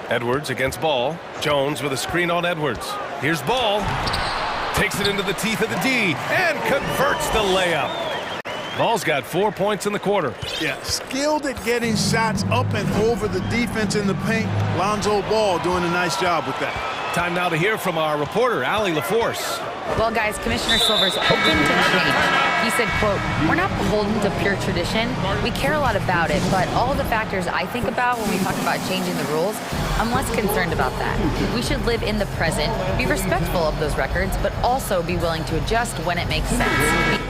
Edwards against Ball. Jones with a screen on Edwards. Here's Ball. Takes it into the teeth of the D and converts the layup. Ball's got 4 points in the quarter. Yeah, skilled at getting shots up and over the defense in the paint. Lonzo Ball doing a nice job with that. Time now to hear from our reporter, Allie LaForce. Well, guys, Commissioner Silver's open to change. He said, quote, "We're not beholden to pure tradition. We care a lot about it, but all the factors I think about when we talk about changing the rules, I'm less concerned about that. We should live in the present, be respectful of those records, but also be willing to adjust when it makes sense."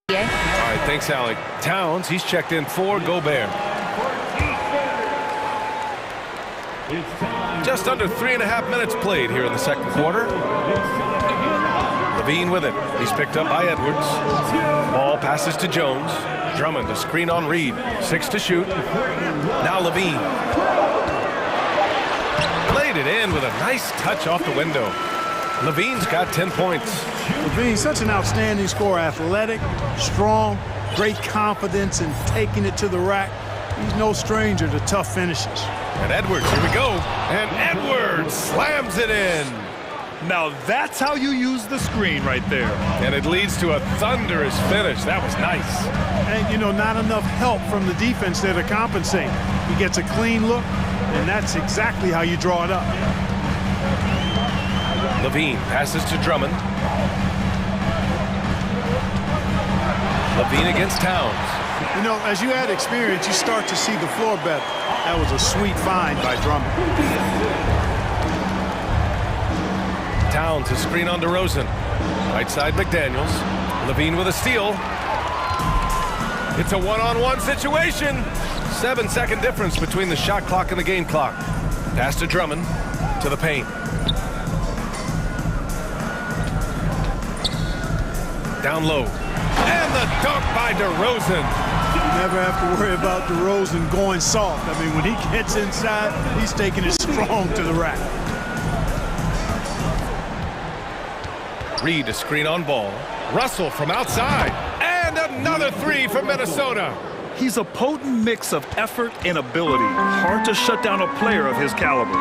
All right, thanks, Allie. Towns, he's checked in for Gobert. Just under 3.5 minutes played here in the second quarter. Levine with it. He's picked up by Edwards. Ball passes to Jones. Drummond, a screen on Reed. 6 to shoot. Now Levine. Played it in with a nice touch off the window. Levine's got 10 points. Levine's such an outstanding scorer. Athletic, strong, great confidence in taking it to the rack. He's no stranger to tough finishes. And Edwards, here we go. And Edwards slams it in. Now that's how you use the screen right there. And it leads to a thunderous finish. That was nice. And, you know, not enough help from the defense there to compensate. He gets a clean look, and that's exactly how you draw it up. Levine passes to Drummond. Levine against Towns. You know, as you add experience, you start to see the floor better. That was a sweet find by Drummond. Towns, a screen on DeRozan. Right side, McDaniels. Levine with a steal. It's a one-on-one situation. 7-second difference between the shot clock and the game clock. Pass to Drummond, to the paint. Down low. And the dunk by DeRozan. You never have to worry about DeRozan going soft. I mean, when he gets inside, he's taking it strong to the rack. Reed, a screen on Ball. Russell from outside. And another three for Minnesota. He's a potent mix of effort and ability. Hard to shut down a player of his caliber.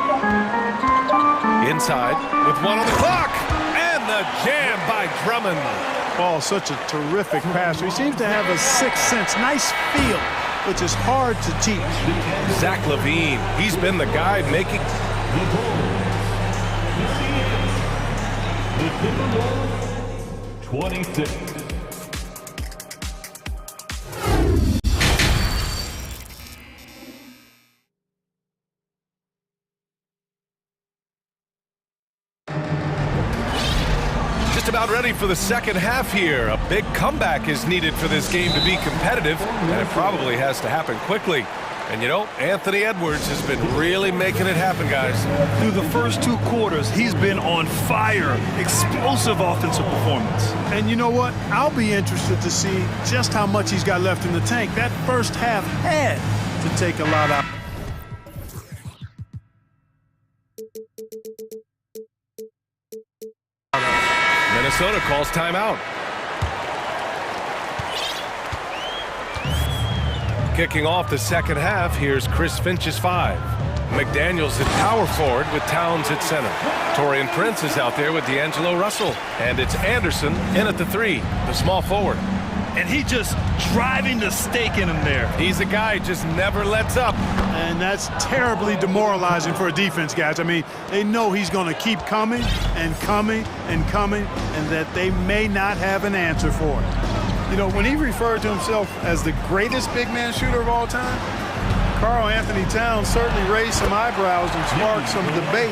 Inside with 1 on the clock. And the jam by Drummond. Ball, such a terrific passer. He seems to have a sixth sense, nice feel, which is hard to teach. Zach LaVine, he's been the guy making... 26. About ready for the second half here. A big comeback is needed for this game to be competitive, and it probably has to happen quickly. And you know, Anthony Edwards has been really making it happen, guys. Through the first 2 quarters, he's been on fire. Explosive offensive performance. And you know what? I'll be interested to see just how much he's got left in the tank. That first half had to take a lot out. Minnesota calls timeout. Kicking off the second half, here's Chris Finch's 5. McDaniels at power forward with Towns at center. Torian Prince is out there with D'Angelo Russell. And it's Anderson in at the 3, the small forward. And he just driving the stake in him there. He's a guy who just never lets up. And that's terribly demoralizing for a defense, guys. I mean, they know he's going to keep coming and coming and coming, and that they may not have an answer for it. You know, when he referred to himself as the greatest big man shooter of all time, Karl Anthony Towns certainly raised some eyebrows and sparked some debate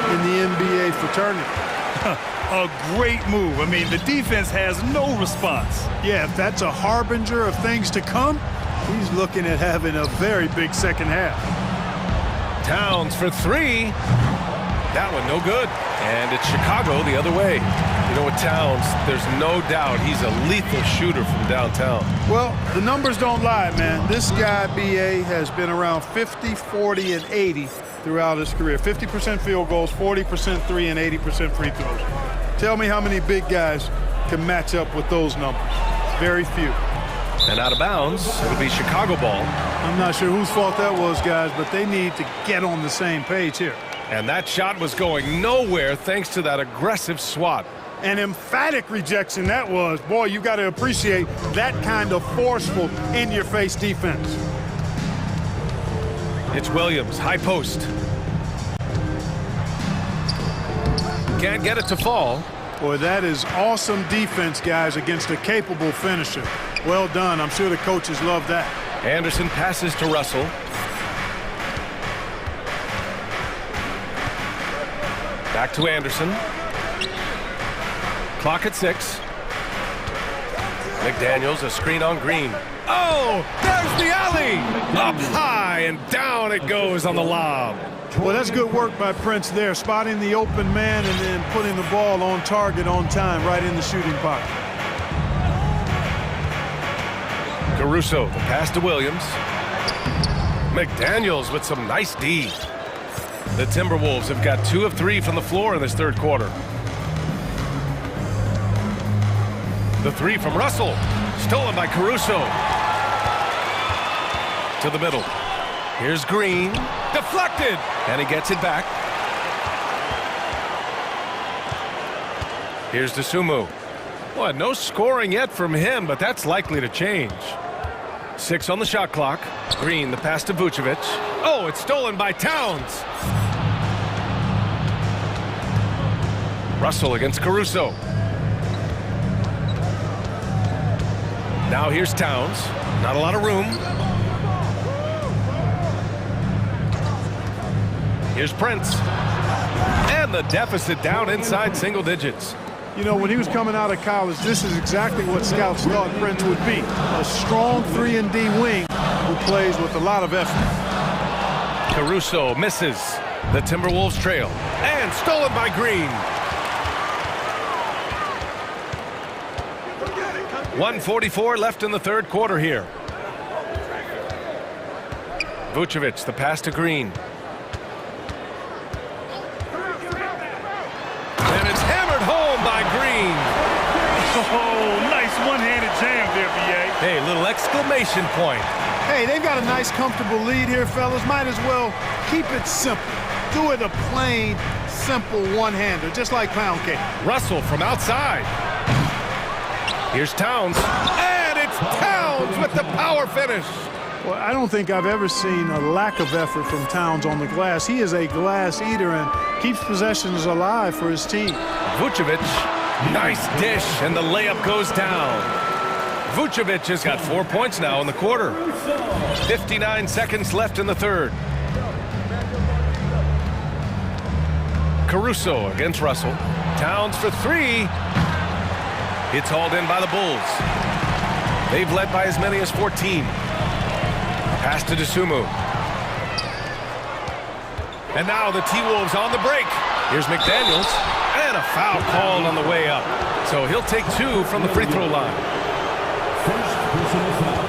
in the NBA fraternity. A great move. I mean, the defense has no response. Yeah, if that's a harbinger of things to come, he's looking at having a very big second half. Towns for 3. That one no good. And it's Chicago the other way. You know, with Towns, there's no doubt he's a lethal shooter from downtown. Well, the numbers don't lie, man. This guy, B.A., has been around 50, 40, and 80 throughout his career. 50% field goals, 40% 3, and 80% free throws. Tell me how many big guys can match up with those numbers. Very few. And out of bounds, it'll be Chicago ball. I'm not sure whose fault that was, guys, but they need to get on the same page here. And that shot was going nowhere thanks to that aggressive swat. An emphatic rejection that was. Boy, you got to appreciate that kind of forceful, in-your-face defense. It's Williams, high post. Can't get it to fall. Boy, that is awesome defense, guys, against a capable finisher. Well done. I'm sure the coaches love that. Anderson passes to Russell. Back to Anderson. Clock at 6. McDaniels, a screen on Green. Oh, there's the alley! Up high and down it goes on the lob. Well, that's good work by Prince there, spotting the open man and then putting the ball on target on time right in the shooting pocket. Caruso, the pass to Williams. McDaniels with some nice D. The Timberwolves have got 2 of 3 from the floor in this third quarter. The 3 from Russell, stolen by Caruso. To the middle. Here's Green, deflected, and he gets it back. Here's Dosunmu. Well, no scoring yet from him, but that's likely to change. 6 on the shot clock. Green, the pass to Vucevic. Oh, it's stolen by Towns. Russell against Caruso. Now here's Towns. Not a lot of room. Here's Prince. And the deficit down inside single digits. You know, when he was coming out of college, this is exactly what scouts thought Prince would be. A strong 3-and-D wing who plays with a lot of effort. Caruso misses. The Timberwolves trail. And stolen by Green. 1:44 left in the third quarter here. Vucevic, the pass to Green. And it's hammered home by Green. Oh, nice one-handed jam there, B.A. Hey, little exclamation point. Hey, they've got a nice, comfortable lead here, fellas. Might as well keep it simple. Do it a plain, simple one-hander, just like pound cake. Russell from outside. Here's Towns. And it's Towns with the power finish. Well, I don't think I've ever seen a lack of effort from Towns on the glass. He is a glass eater and keeps possessions alive for his team. Vucevic, nice dish, and the layup goes down. Vucevic has got 4 points now in the quarter. 59 seconds left in the third. Caruso against Russell. Towns for 3. It's hauled in by the Bulls. They've led by as many as 14. Pass to Dosunmu. And now the T-Wolves on the break. Here's McDaniels. And a foul called on the way up. So he'll take 2 from the free throw line. First personal foul.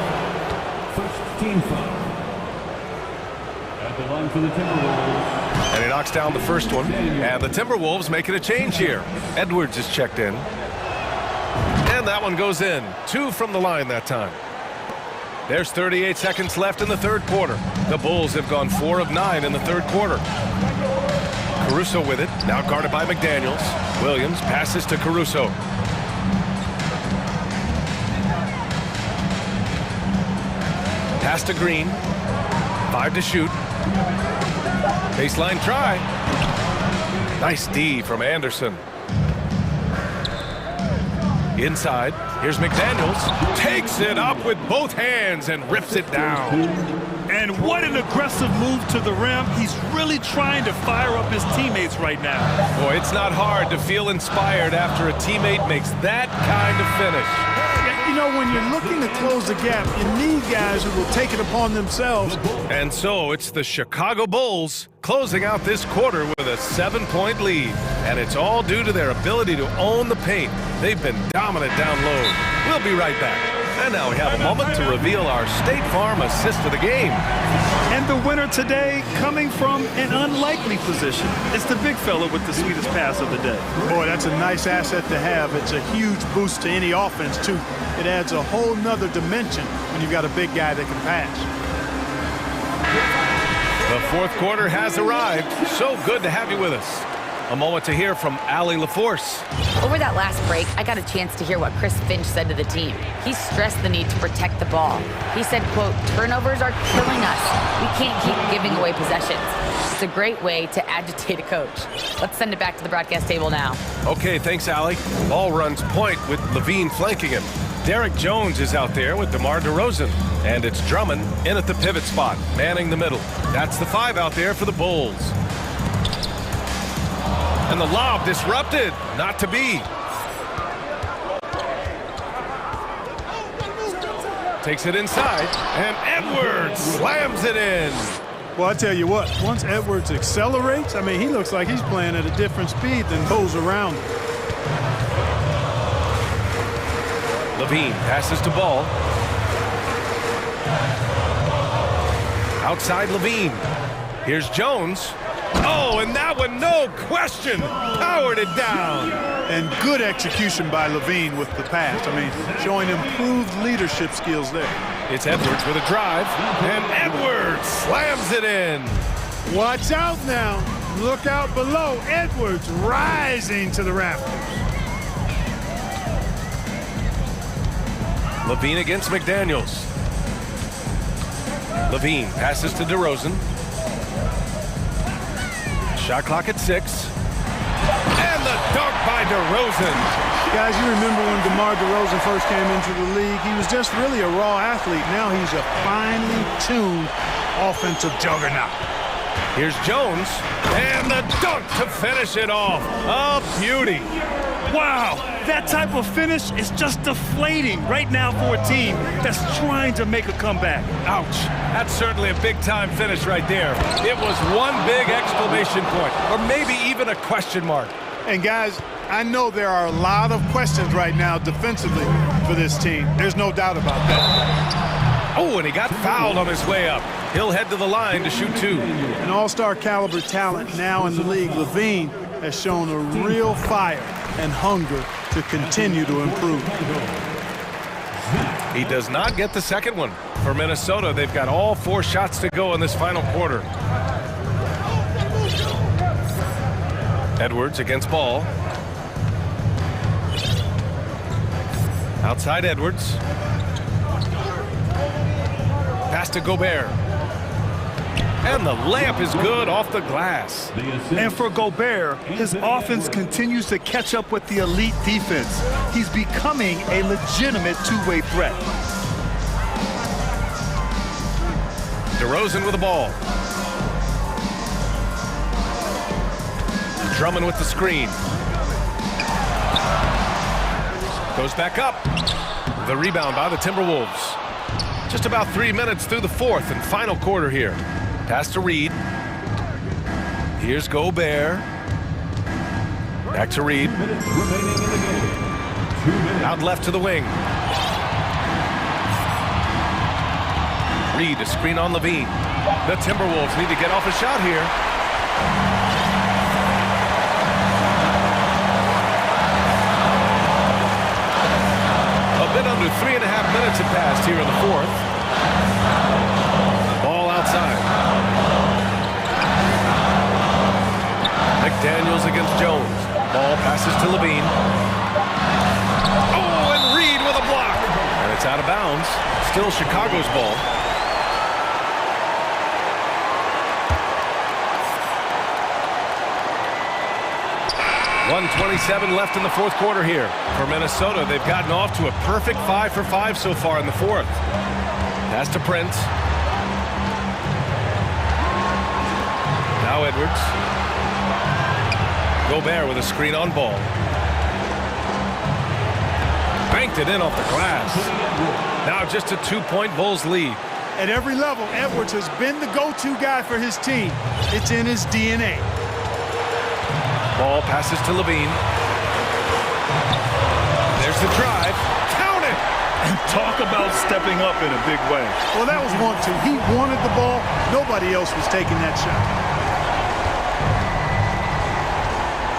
First team foul. At the line for the Timberwolves. And he knocks down the first one. And the Timberwolves making a change here. Edwards is checked in. And that one goes in. 2 from the line that time. There's 38 seconds left in the third quarter. The Bulls have gone 4 of 9 in the third quarter. Caruso with it, now guarded by McDaniels. Williams passes to Caruso. Pass to Green. 5 to shoot. Baseline try. Nice D from Anderson. Inside, here's McDaniels. Takes it up with both hands and rips it down. And what an aggressive move to the rim. He's really trying to fire up his teammates right now. Boy, it's not hard to feel inspired after a teammate makes that kind of finish. You know, when you're looking to close the gap, you need guys who will take it upon themselves. And so it's the Chicago Bulls closing out this quarter with a 7-point lead. And it's all due to their ability to own the paint. They've been dominant down low. We'll be right back. And now we have a moment to reveal our State Farm assist of the game. And the winner today coming from an unlikely position. It's the big fella with the sweetest pass of the day. Boy, that's a nice asset to have. It's a huge boost to any offense, too. It adds a whole nother dimension when you've got a big guy that can pass. The fourth quarter has arrived. So good to have you with us. A moment to hear from Allie LaForce. Over that last break, I got a chance to hear what Chris Finch said to the team. He stressed the need to protect the ball. He said, quote, turnovers are killing us. We can't keep giving away possessions. It's a great way to agitate a coach. Let's send it back to the broadcast table now. Okay, thanks, Allie. Ball runs point with Levine flanking him. Derek Jones is out there with DeMar DeRozan. And it's Drummond in at the pivot spot, manning the middle. That's the 5 out there for the Bulls. And the lob disrupted. Not to be. Takes it inside. And Edwards slams it in. Well, I tell you what, once Edwards accelerates, I mean, he looks like he's playing at a different speed than those around him. Levine passes to Ball. Outside Levine. Here's Jones. Oh, and that one, no question, powered it down. And good execution by Levine with the pass. I mean, showing improved leadership skills there. It's Edwards with a drive, and Edwards slams it in. Watch out now. Look out below. Edwards rising to the rafters. Levine against McDaniels. Levine passes to DeRozan. Shot clock at 6. And the dunk by DeRozan. Guys, you remember when DeMar DeRozan first came into the league, he was just really a raw athlete. Now he's a finely tuned offensive juggernaut. Here's Jones. And the dunk to finish it off. A beauty. Wow, that type of finish is just deflating right now for a team that's trying to make a comeback. Ouch. That's certainly a big-time finish right there. It was one big exclamation point, or maybe even a question mark. And guys, I know there are a lot of questions right now defensively for this team. There's no doubt about that. Oh, and he got fouled on his way up. He'll head to the line to shoot 2. An all-star caliber talent now in the league. Levine has shown a real fire and hunger to continue to improve. He does not get the second one. For Minnesota, they've got all 4 shots to go in this final quarter. Edwards against Ball. Outside Edwards. Pass to Gobert. And the layup is good off the glass. And for Gobert, his offense continues to catch up with the elite defense. He's becoming a legitimate two-way threat. DeRozan with the ball. Drummond with the screen. Goes back up. The rebound by the Timberwolves. Just about 3 minutes through the fourth and final quarter here. Pass to Reed. Here's Gobert. Back to Reed. Out left to the wing. Reed, a screen on Levine. The Timberwolves need to get off a shot here. A bit under 3.5 minutes have passed here in the fourth. McDaniels against Jones. Ball passes to Levine. Oh, and Reed with a block. And it's out of bounds. Still Chicago's ball. .127 left in the fourth quarter here. For Minnesota, they've gotten off to a perfect 5 for 5 so far in the fourth. Pass to Prince. Now Edwards. Gobert with a screen on ball. Banked it in off the glass. Now just a 2-point Bulls lead. At every level, Edwards has been the go-to guy for his team. It's in his DNA. Ball passes to Levine. There's the drive. Count it! And talk about stepping up in a big way. Well, that was 1-2. He wanted the ball. Nobody else was taking that shot.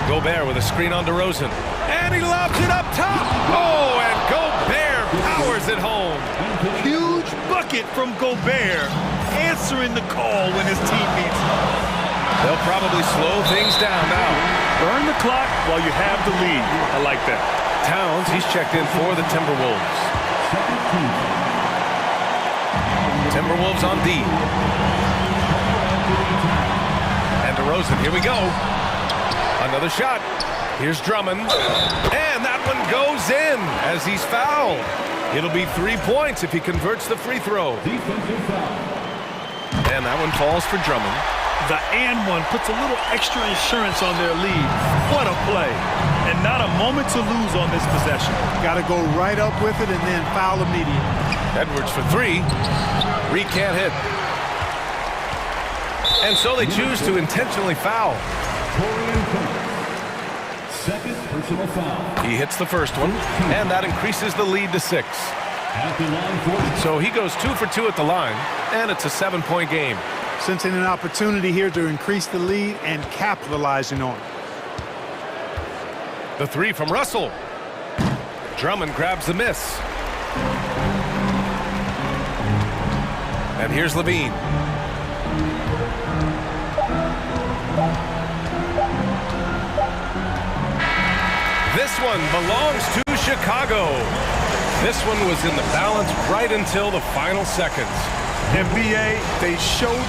Gobert with a screen on DeRozan. And he lobs it up top. Oh, and Gobert powers it home. Huge bucket from Gobert, answering the call when his team needs him. They'll probably slow things down now. Burn the clock while you have the lead. I like that. Towns, he's checked in for the Timberwolves. Timberwolves on D. And DeRozan, here we go. Another shot. Here's Drummond. And that one goes in as he's fouled. It'll be 3 points if he converts the free throw. And that one falls for Drummond. The and one puts a little extra insurance on their lead. What a play. And not a moment to lose on this possession. Got to go right up with it and then foul immediately. Edwards for 3. Reed can't hit. And so they choose to intentionally foul. Second personal foul. He hits the first one, and that increases the lead to 6. So he goes 2 for 2 at the line, and it's a 7-point game. Sensing an opportunity here to increase the lead and capitalizing on it. The 3 from Russell. Drummond grabs the miss. And here's Levine. This one belongs to Chicago. This one was in the balance right until the final seconds. NBA, they showed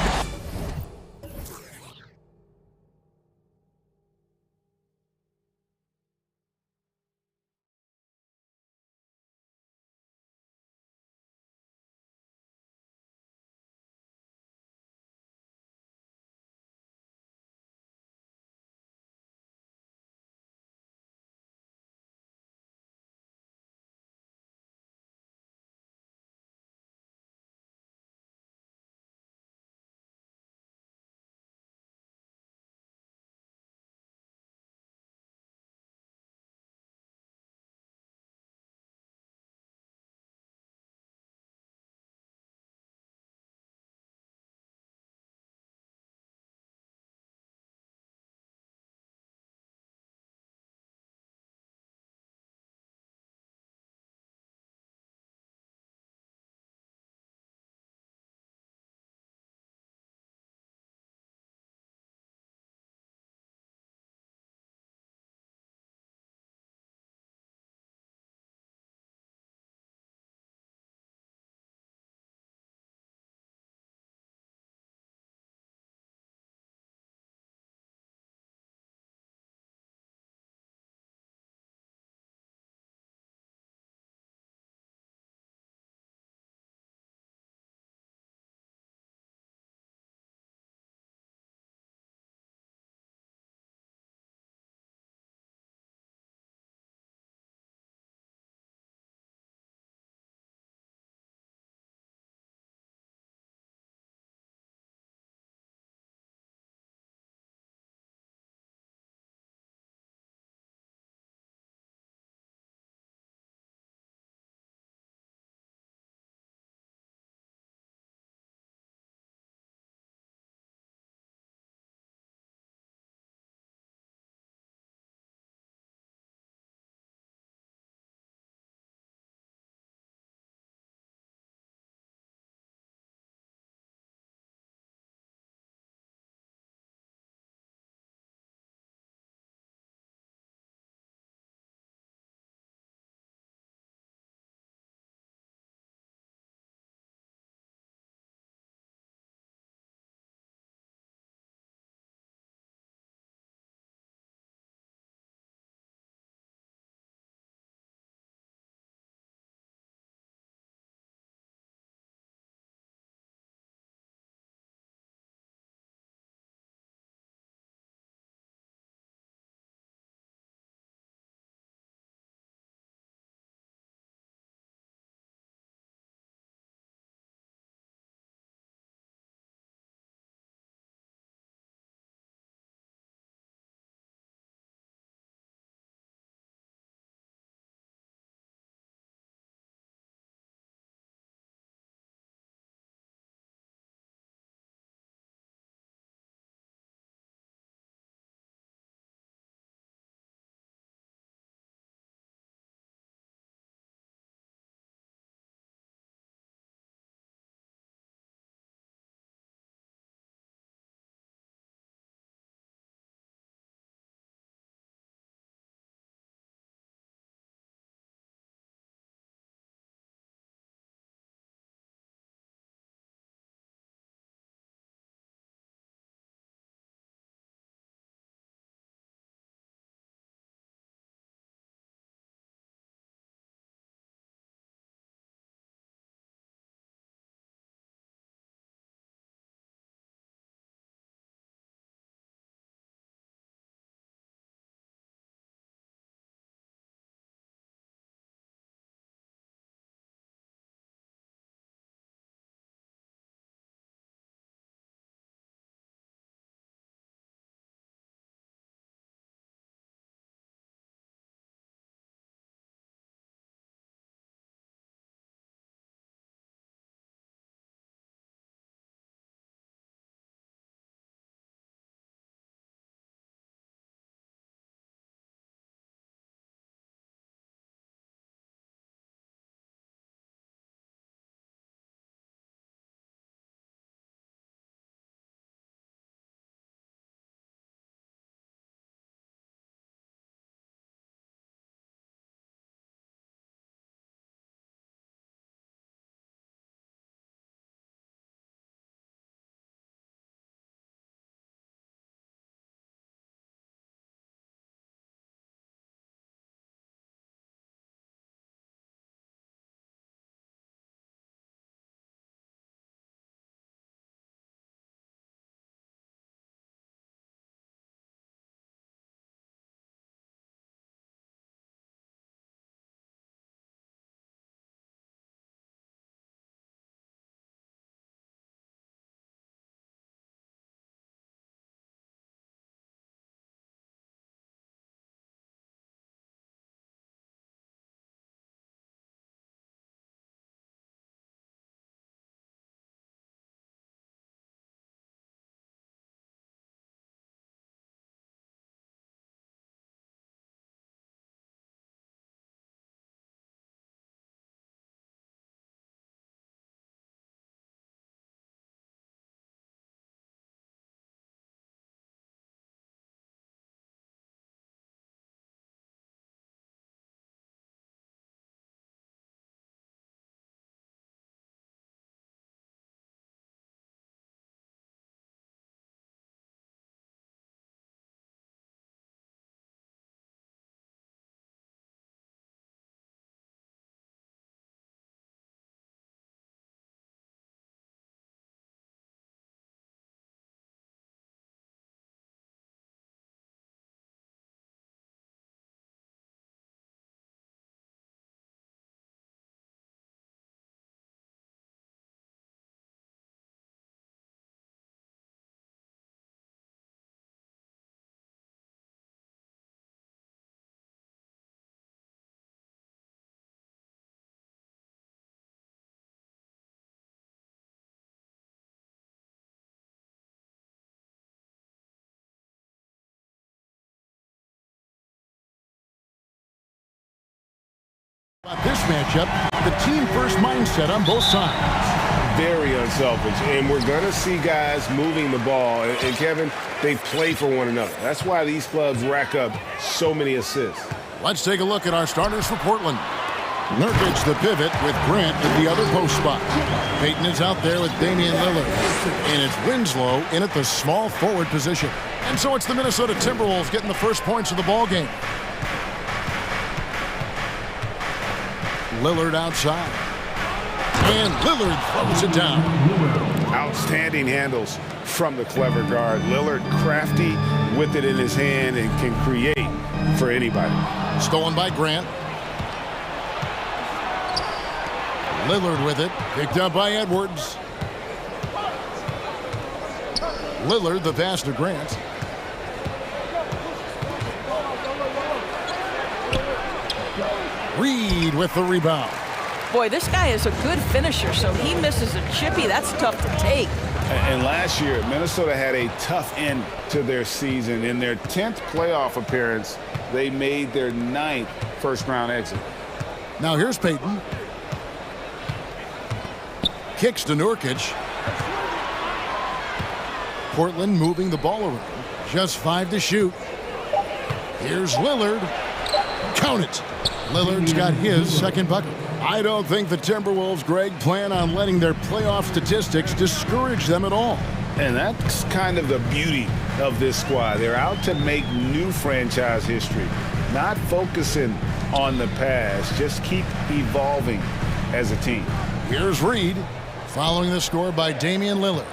About this matchup, the team-first mindset on both sides. Very unselfish, and we're going to see guys moving the ball. And Kevin, they play for one another. That's why these clubs rack up so many assists. Let's take a look at our starters for Portland. Nurkic the pivot with Grant at the other post spot. Payton is out there with Damian Lillard. And it's Winslow in at the small forward position. And so it's the Minnesota Timberwolves getting the first points of the ball game. Lillard outside. And Lillard throws it down. Outstanding handles from the clever guard. Lillard crafty with it in his hand and can create for anybody. Stolen by Grant. Lillard with it. Picked up by Edwards. Lillard the pass to Grant. Reed with the rebound. Boy, this guy is a good finisher, so he misses a chippy. That's tough to take. And last year, Minnesota had a tough end to their season. In their 10th playoff appearance, they made their 9th first-round exit. Now here's Payton. Kicks to Nurkic. Portland moving the ball around. Just 5 to shoot. Here's Lillard. Count it. Lillard's got his second bucket. I don't think the Timberwolves, Greg, plan on letting their playoff statistics discourage them at all. And that's kind of the beauty of this squad. They're out to make new franchise history, not focusing on the past, just keep evolving as a team. Here's Reed, following the score by Damian Lillard.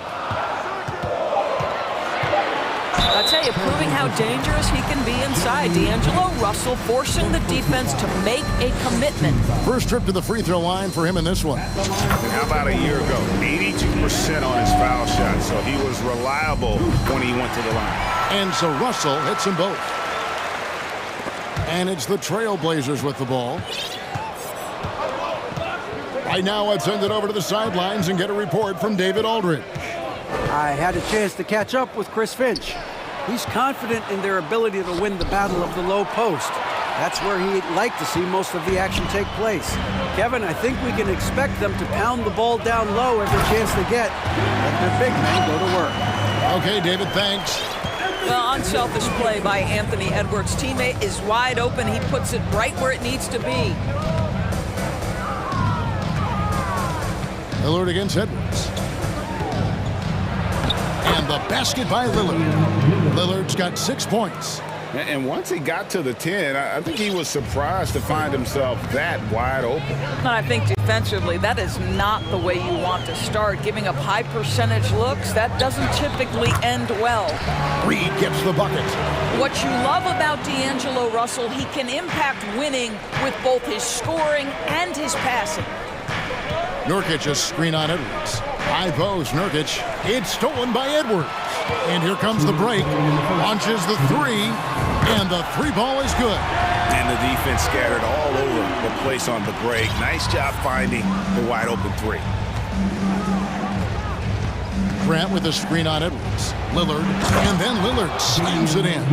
I'll tell you, proving how dangerous he can be inside. D'Angelo Russell forcing the defense to make a commitment. First trip to the free throw line for him in this one. And how about a year ago? 82% on his foul shot, so he was reliable when he went to the line. And so Russell hits them both. And it's the Trailblazers with the ball. Right now, let's send it over to the sidelines and get a report from David Aldridge. I had a chance to catch up with Chris Finch. He's confident in their ability to win the battle of the low post. That's where he'd like to see most of the action take place. Kevin, I think we can expect them to pound the ball down low every chance they get. Let their big men go to work. Okay, David, thanks. Well, unselfish play by Anthony Edwards. Teammate is wide open. He puts it right where it needs to be. Lillard against Edwards. And the basket by Lillard. Lillard's got 6 points. And once he got to the 10, I think he was surprised to find himself that wide open. I think defensively, that is not the way you want to start. Giving up high percentage looks, that doesn't typically end well. Reed gets the bucket. What you love about D'Angelo Russell, he can impact winning with both his scoring and his passing. Nurkic a screen on Edwards. High post, Nurkic. It's stolen by Edwards. And here comes the break. Launches the three. And the three ball is good. And the defense scattered all over the place on the break. Nice job finding the wide open three. Grant with a screen on Edwards. Lillard. And then Lillard slams it in.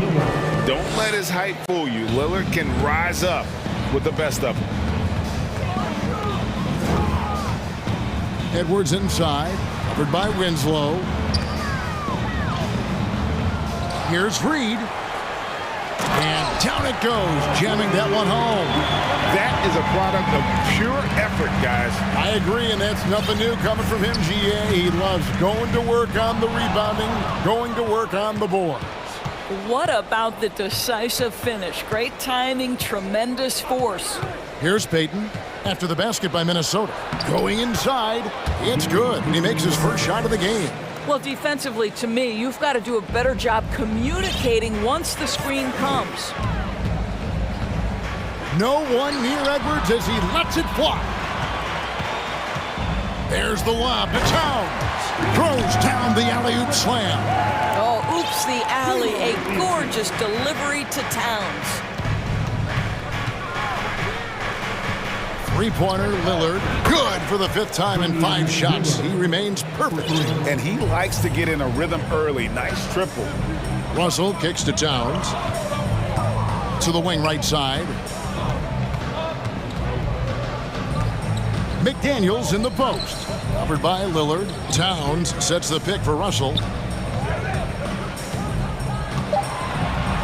Don't let his height fool you. Lillard can rise up with the best of them. Edwards inside, covered by Winslow. Here's Reed. And down it goes, jamming that one home. That is a product of pure effort, guys. I agree, and that's nothing new coming from him, GA. He loves going to work on the rebounding, going to work on the boards. What about the decisive finish? Great timing, tremendous force. Here's Payton after the basket by Minnesota. Going inside, it's good, and he makes his first shot of the game. Well, defensively, to me, you've got to do a better job communicating once the screen comes. No one near Edwards as he lets it fly. There's the lob to Towns. Throws down the alley-oop slam. Oh, oops, the alley. A gorgeous delivery to Towns. Three-pointer, Lillard. Good for the fifth time in 5 shots. He remains perfect. And he likes to get in a rhythm early. Nice triple. Russell kicks to Towns. To the wing right side. McDaniels in the post. Covered by Lillard. Towns sets the pick for Russell.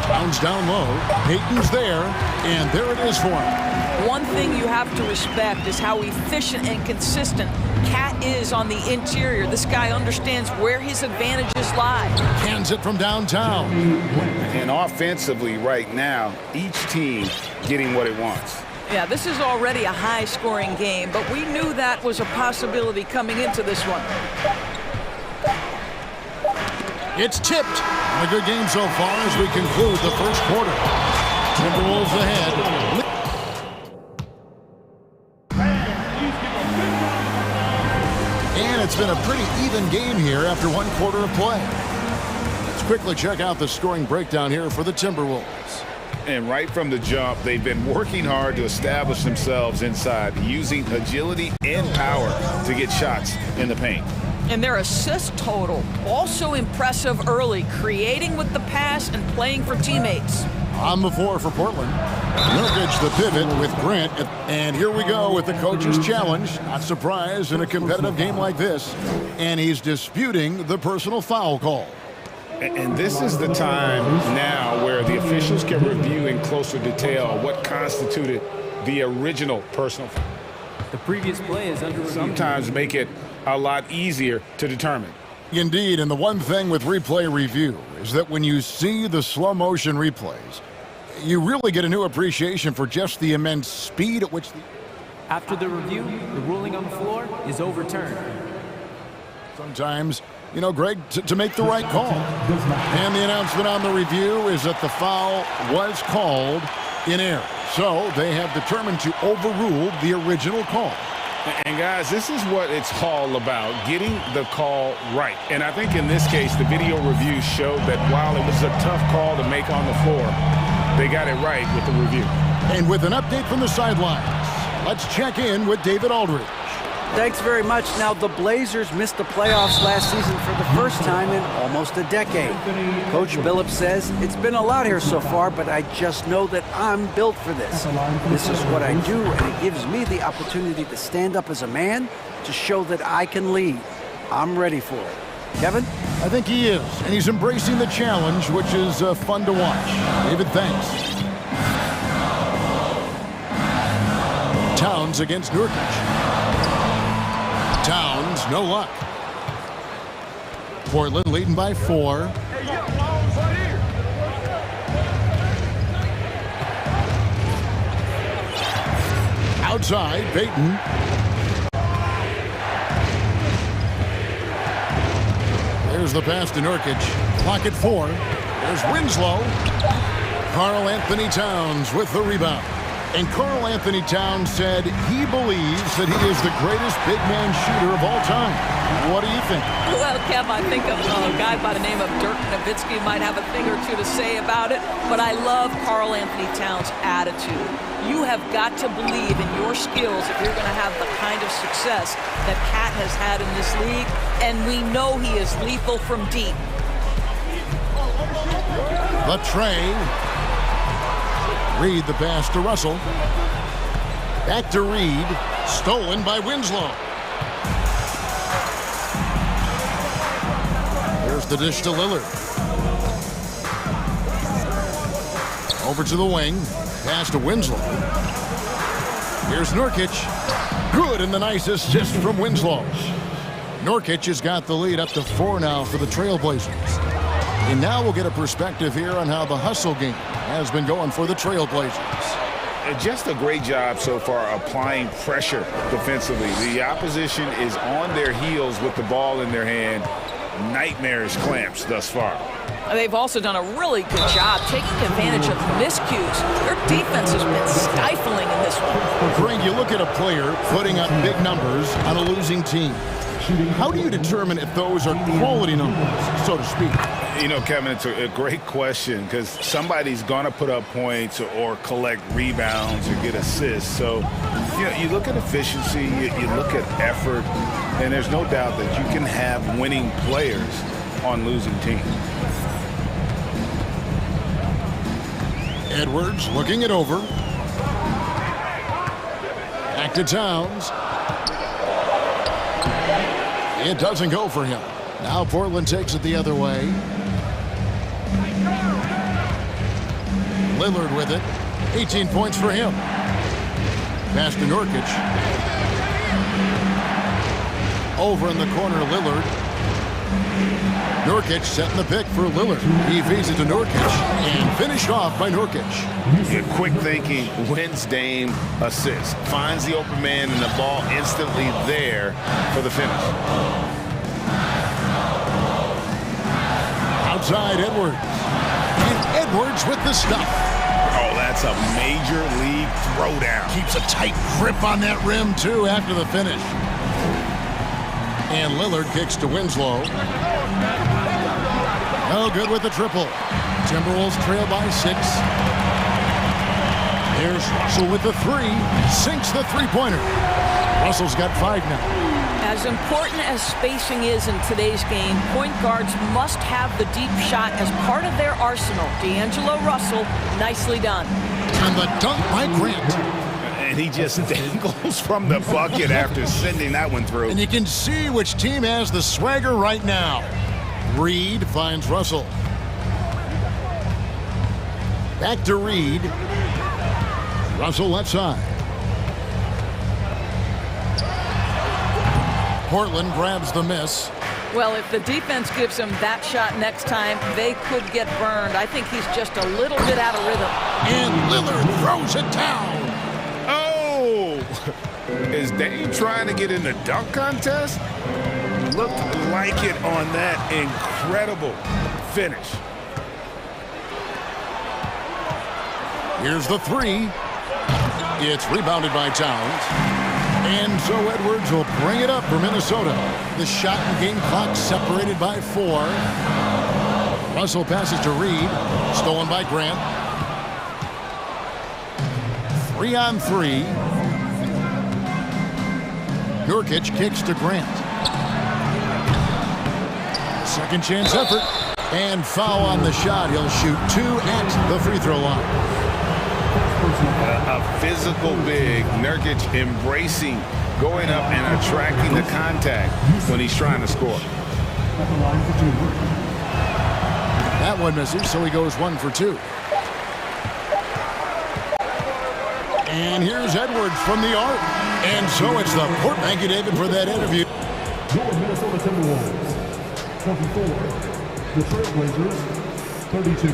Towns down low. Payton's there, and there it is for him. One thing you have to respect is how efficient and consistent Cat is on the interior. This guy understands where his advantages lie. Cans it from downtown. And offensively right now, each team getting what it wants. Yeah, this is already a high-scoring game, but we knew that was a possibility coming into this one. It's tipped. A good game so far as we conclude the first quarter. Timberwolves ahead. And it's been a pretty even game here after one quarter of play. Let's quickly check out the scoring breakdown here for the Timberwolves. And right from the jump, they've been working hard to establish themselves inside, using agility and power to get shots in the paint. And their assist total, also impressive early, creating with the pass and playing for teammates. On the floor for Portland. Nurkic the pivot with Grant. And here we go with the coach's challenge. Not surprised in a competitive game like this. And he's disputing the personal foul call. And this is the time now where the officials can review in closer detail what constituted the original personal foul. The previous play is under review. Sometimes make it a lot easier to determine. Indeed, and the one thing with replay review is that when you see the slow motion replays, you really get a new appreciation for just the immense speed at which After the review, the ruling on the floor is overturned. Sometimes, you know, Greg, to make the right call. And the announcement on the review is that the foul was called in error. So they have determined to overrule the original call. And guys, this is what it's all about, getting the call right. And I think in this case, the video review showed that while it was a tough call to make on the floor, they got it right with the review. And with an update from the sidelines, let's check in with David Aldridge. Thanks very much. Now, the Blazers missed the playoffs last season for the first time in almost a decade. Coach Billups says, it's been a lot here so far, but I just know that I'm built for this. This is what I do, and it gives me the opportunity to stand up as a man to show that I can lead. I'm ready for it. Kevin? I think he is, and he's embracing the challenge, which is fun to watch. David, thanks. Towns against Nurkic. Towns, no luck. Portland leading by 4. Outside, Payton. There's the pass to Nurkic. Clock at 4. There's Winslow. Karl Anthony Towns with the rebound. And Karl Anthony Towns said he believes that he is the greatest big man shooter of all time. What do you think? Well, Kev, I think a guy by the name of Dirk Nowitzki might have a thing or two to say about it, but I love Karl Anthony Towns' attitude. You have got to believe in your skills if you're going to have the kind of success that Cat has had in this league, and we know he is lethal from deep. The tray. Reed the pass to Russell. Back to Reed. Stolen by Winslow. Here's the dish to Lillard. Over to the wing. Pass to Winslow. Here's Nurkic. Good, and the nice assist from Winslow. Nurkic has got the lead up to 4 now for the Trailblazers. And now we'll get a perspective here on how the hustle game has been going for the Trailblazers. Just a great job so far applying pressure defensively. The opposition is on their heels with the ball in their hand. Nightmarish clamps thus far. They've also done a really good job taking advantage of miscues. Their defense has been stifling in this one. Greg, you look at a player putting up big numbers on a losing team. How do you determine if those are quality numbers, so to speak? You know, Kevin, it's a great question because somebody's going to put up points or collect rebounds or get assists. So, you know, you look at efficiency, you look at effort, and there's no doubt that you can have winning players on losing teams. Edwards looking it over. Back to Towns. It doesn't go for him. Now Portland takes it the other way. Lillard with it. 18 points for him. Pass to Nurkic. Over in the corner, Lillard. Nurkic setting the pick for Lillard. He feeds it to Nurkic and finished off by Nurkic. Yeah, quick thinking wins Dame assist. Finds the open man and the ball instantly there for the finish. Outside Edwards. And Edwards with the stuff. Oh, that's a major league throwdown. Keeps a tight grip on that rim, too, after the finish. And Lillard kicks to Winslow. No good with the triple. Timberwolves trail by 6. Here's Russell with the 3. Sinks the three-pointer. Russell's got 5 now. As important as spacing is in today's game, point guards must have the deep shot as part of their arsenal. D'Angelo Russell, nicely done. And the dunk by Grant. And he just dangles from the bucket after sending that one through. And you can see which team has the swagger right now. Reed finds Russell. Back to Reed. Russell left side. Portland grabs the miss. Well, if the defense gives him that shot next time, they could get burned. I think he's just a little bit out of rhythm. And Lillard throws it down. Oh! Is Dame trying to get in the dunk contest? Looked like it on that incredible finish. Here's the 3. It's rebounded by Towns. And so Edwards will bring it up for Minnesota. The shot and game clock separated by 4. Russell passes to Reed. Stolen by Grant. 3-on-3. Nurkic kicks to Grant. Second chance effort. And foul on the shot. He'll shoot 2 at the free throw line. A physical big. Nurkic embracing, going up and attracting the contact when he's trying to score. That one misses, so he goes 1 for 2. And here's Edwards from the arc. And so it's the Port. Thank you, David, for that interview. Your Minnesota Timberwolves, 24. The Trailblazers, 32.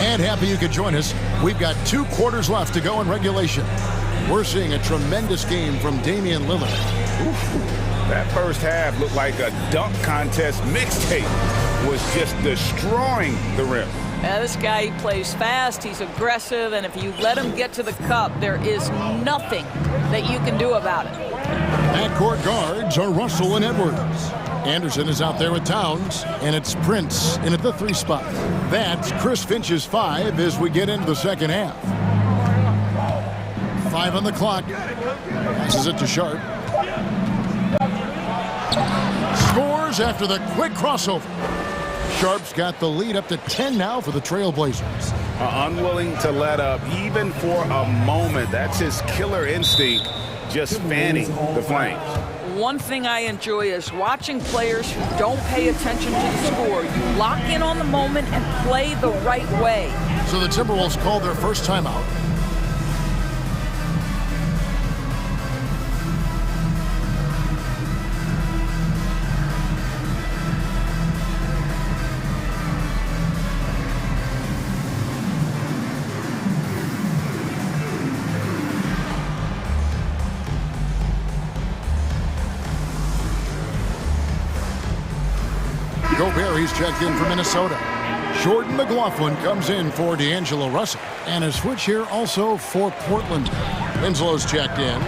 And happy you could join us. We've got 2 quarters left to go in regulation. We're seeing a tremendous game from Damian Lillard. That first half looked like a dunk contest mixtape. Was just destroying the rim. Now, this guy, he plays fast, he's aggressive, and if you let him get to the cup, there is nothing that you can do about it. Backcourt guards are Russell and Edwards. Anderson is out there with Towns, and it's Prince in at the 3 spot. That's Chris Finch's 5 as we get into the second half. 5 on the clock. Passes it to Sharp. Scores after the quick crossover. Sharp's got the lead up to 10 now for the Trailblazers. Unwilling to let up even for a moment. That's his killer instinct, just fanning the flames. One thing I enjoy is watching players who don't pay attention to the score. You lock in on the moment and play the right way. So the Timberwolves called their first timeout. Gobert, he's checked in for Minnesota. Jordan McLaughlin comes in for D'Angelo Russell. And a switch here also for Portland. Winslow's checked in.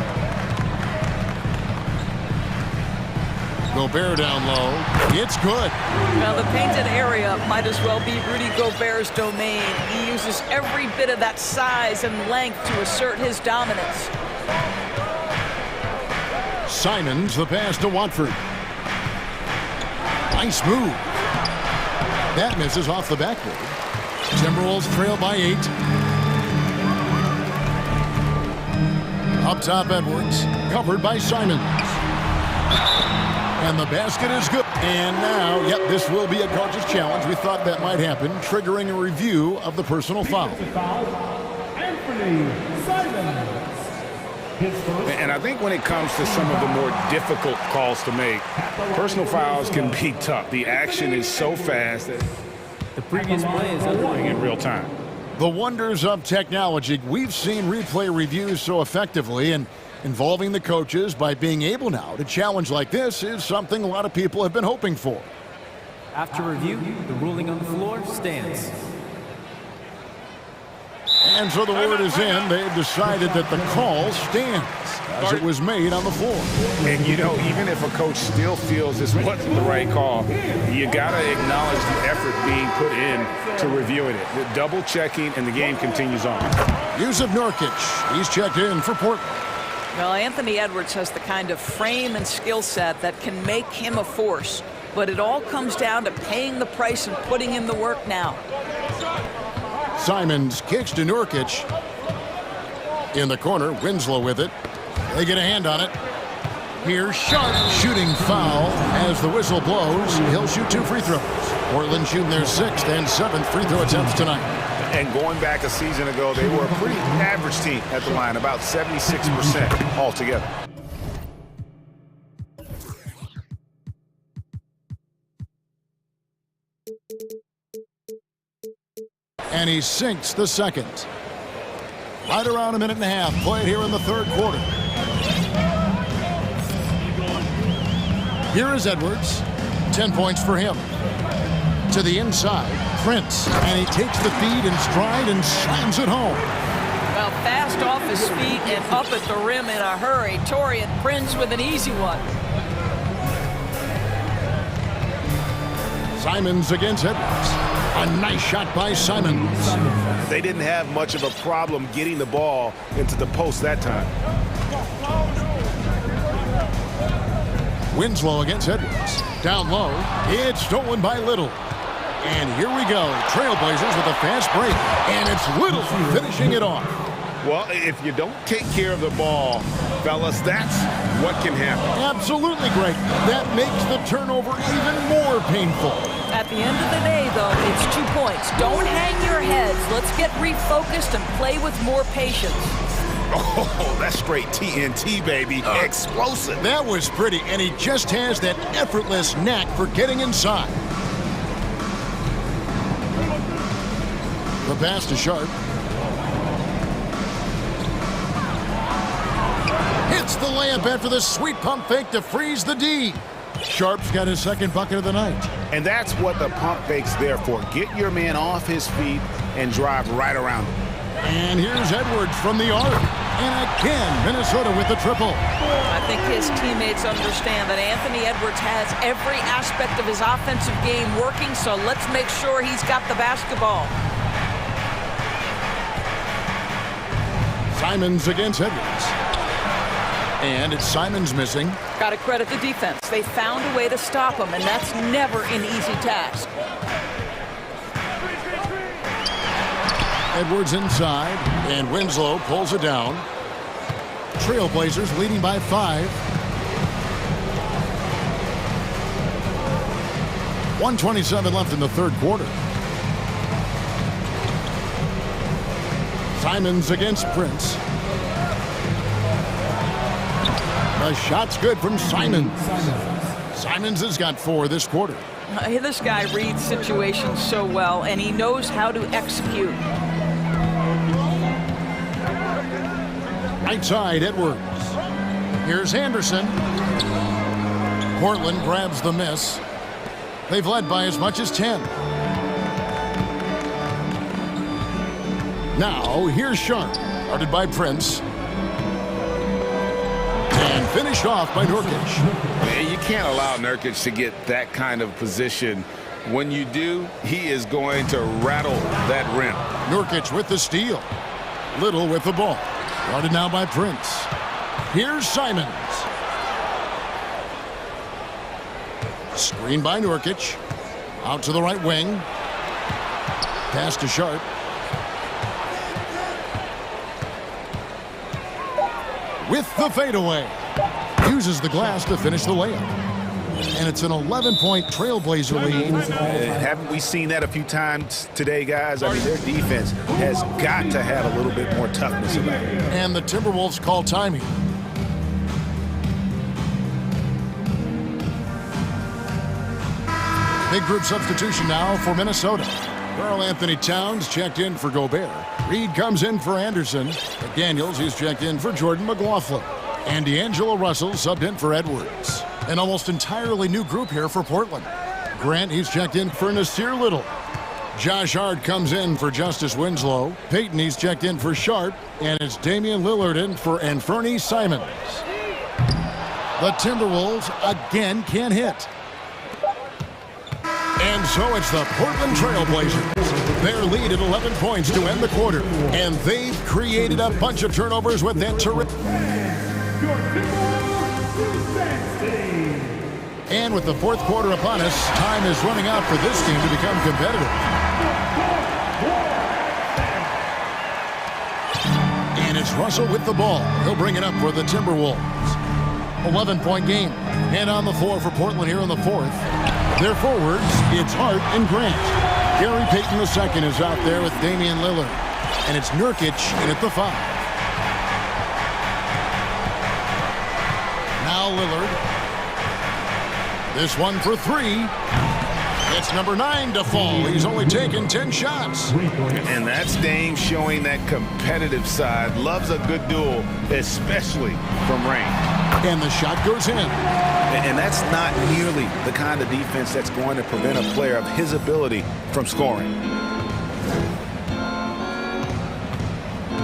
Gobert down low. It's good. Now, the painted area might as well be Rudy Gobert's domain. He uses every bit of that size and length to assert his dominance. Simons, the pass to Watford. Nice move. That misses off the backboard. Timberwolves trail by 8. Up top, Edwards, covered by Simons. And the basket is good. And now, yep, this will be a coach's challenge. We thought that might happen, triggering a review of the personal foul. And I think when it comes to some of the more difficult calls to make, personal fouls can be tough. The action is so fast that the previous play is underway in real time. The wonders of technology. We've seen replay reviews so effectively, and involving the coaches by being able now to challenge like this is something a lot of people have been hoping for. After review, the ruling on the floor stands. And so the word is in. They've decided that the call stands as it was made on the floor. And, you know, even if a coach still feels this wasn't the right call, you got to acknowledge the effort being put in to reviewing it. The double checking, and the game continues on. Use of Nurkic. He's checked in for Portland. Well, Anthony Edwards has the kind of frame and skill set that can make him a force. But it all comes down to paying the price and putting in the work now. Simons kicks to Nurkic. In the corner, Winslow with it. They get a hand on it. Here's Sharp shooting foul as the whistle blows. He'll shoot 2 free throws. Portland shooting their 6th and 7th free throw attempts tonight. And going back a season ago, they were a pretty average team at the line, about 76% altogether. And he sinks the second. Right around a minute and a half played here in the third quarter. Here is Edwards. 10 points for him. To the inside, Prince. And he takes the feed in stride and slams it home. Well, fast off his feet and up at the rim in a hurry. Taurean Prince with an easy one. Simons against Edwards. A nice shot by Simons. They didn't have much of a problem getting the ball into the post that time. Winslow against Edwards. Down low. It's stolen by Little. And here we go. Trailblazers with a fast break. And it's Little finishing it off. Well, if you don't take care of the ball, fellas, that's what can happen. Absolutely, Greg. That makes the turnover even more painful. At the end of the day, though, it's 2 points. Don't hang your heads. Let's get refocused and play with more patience. Oh, that's straight TNT, baby. Explosive. That was pretty, and he just has that effortless knack for getting inside. The pass to Sharp. Hits the layup after the sweet pump fake to freeze the D. Sharp's got his second bucket of the night. And that's what the pump fake's there for. Get your man off his feet and drive right around him. And here's Edwards from the arc. And again, Minnesota with the triple. I think his teammates understand that Anthony Edwards has every aspect of his offensive game working, so let's make sure he's got the basketball. Simons against Edwards. And it's Simons missing. Got to credit the defense. They found a way to stop him, and that's never an easy task. Edwards inside, and Winslow pulls it down. Trailblazers leading by 5. 1:27 left in the third quarter. Simons against Prince. The shot's good from Simons. Simons has got 4 this quarter. This guy reads situations so well, and he knows how to execute. Right side, Edwards. Here's Anderson. Portland grabs the miss. They've led by as much as 10. Now, here's Sharp. Guarded by Prince. And finished off by Nurkic. Man, you can't allow Nurkic to get that kind of position. When you do, he is going to rattle that rim. Nurkic with the steal. Little with the ball. Guarded now by Prince. Here's Simons. Screen by Nurkic. Out to the right wing. Pass to Sharp. With the fadeaway. Uses the glass to finish the layup. And it's an 11-point Trailblazer lead. Haven't we seen that a few times today, guys? I mean, their defense has got to have a little bit more toughness about it. And the Timberwolves call timing. Big group substitution now for Minnesota. Karl Anthony Towns checked in for Gobert. Reed comes in for Anderson. McDaniels, he's checked in for Jordan McLaughlin. And D'Angelo Russell subbed in for Edwards. An almost entirely new group here for Portland. Grant, he's checked in for Nasir Little. Josh Hart comes in for Justice Winslow. Peyton, he's checked in for Sharp. And it's Damian Lillard in for Anferny Simons. The Timberwolves again can't hit. And so it's the Portland Trailblazers. Their lead at 11 points to end the quarter. And they've created a bunch of turnovers with that terrific. And with the fourth quarter upon us, time is running out for this game to become competitive. And it's Russell with the ball. He'll bring it up for the Timberwolves. 11-point game. And on the floor for Portland here in the fourth. Their forwards, it's Hart and Grant. Gary Payton II is out there with Damian Lillard. And it's Nurkic in at the 5. Now Lillard. This one for 3. It's number 9 to fall. He's only taken 10 shots. And that's Dame showing that competitive side. Loves a good duel, especially from range. And the shot goes in. And that's not nearly the kind of defense that's going to prevent a player of his ability from scoring.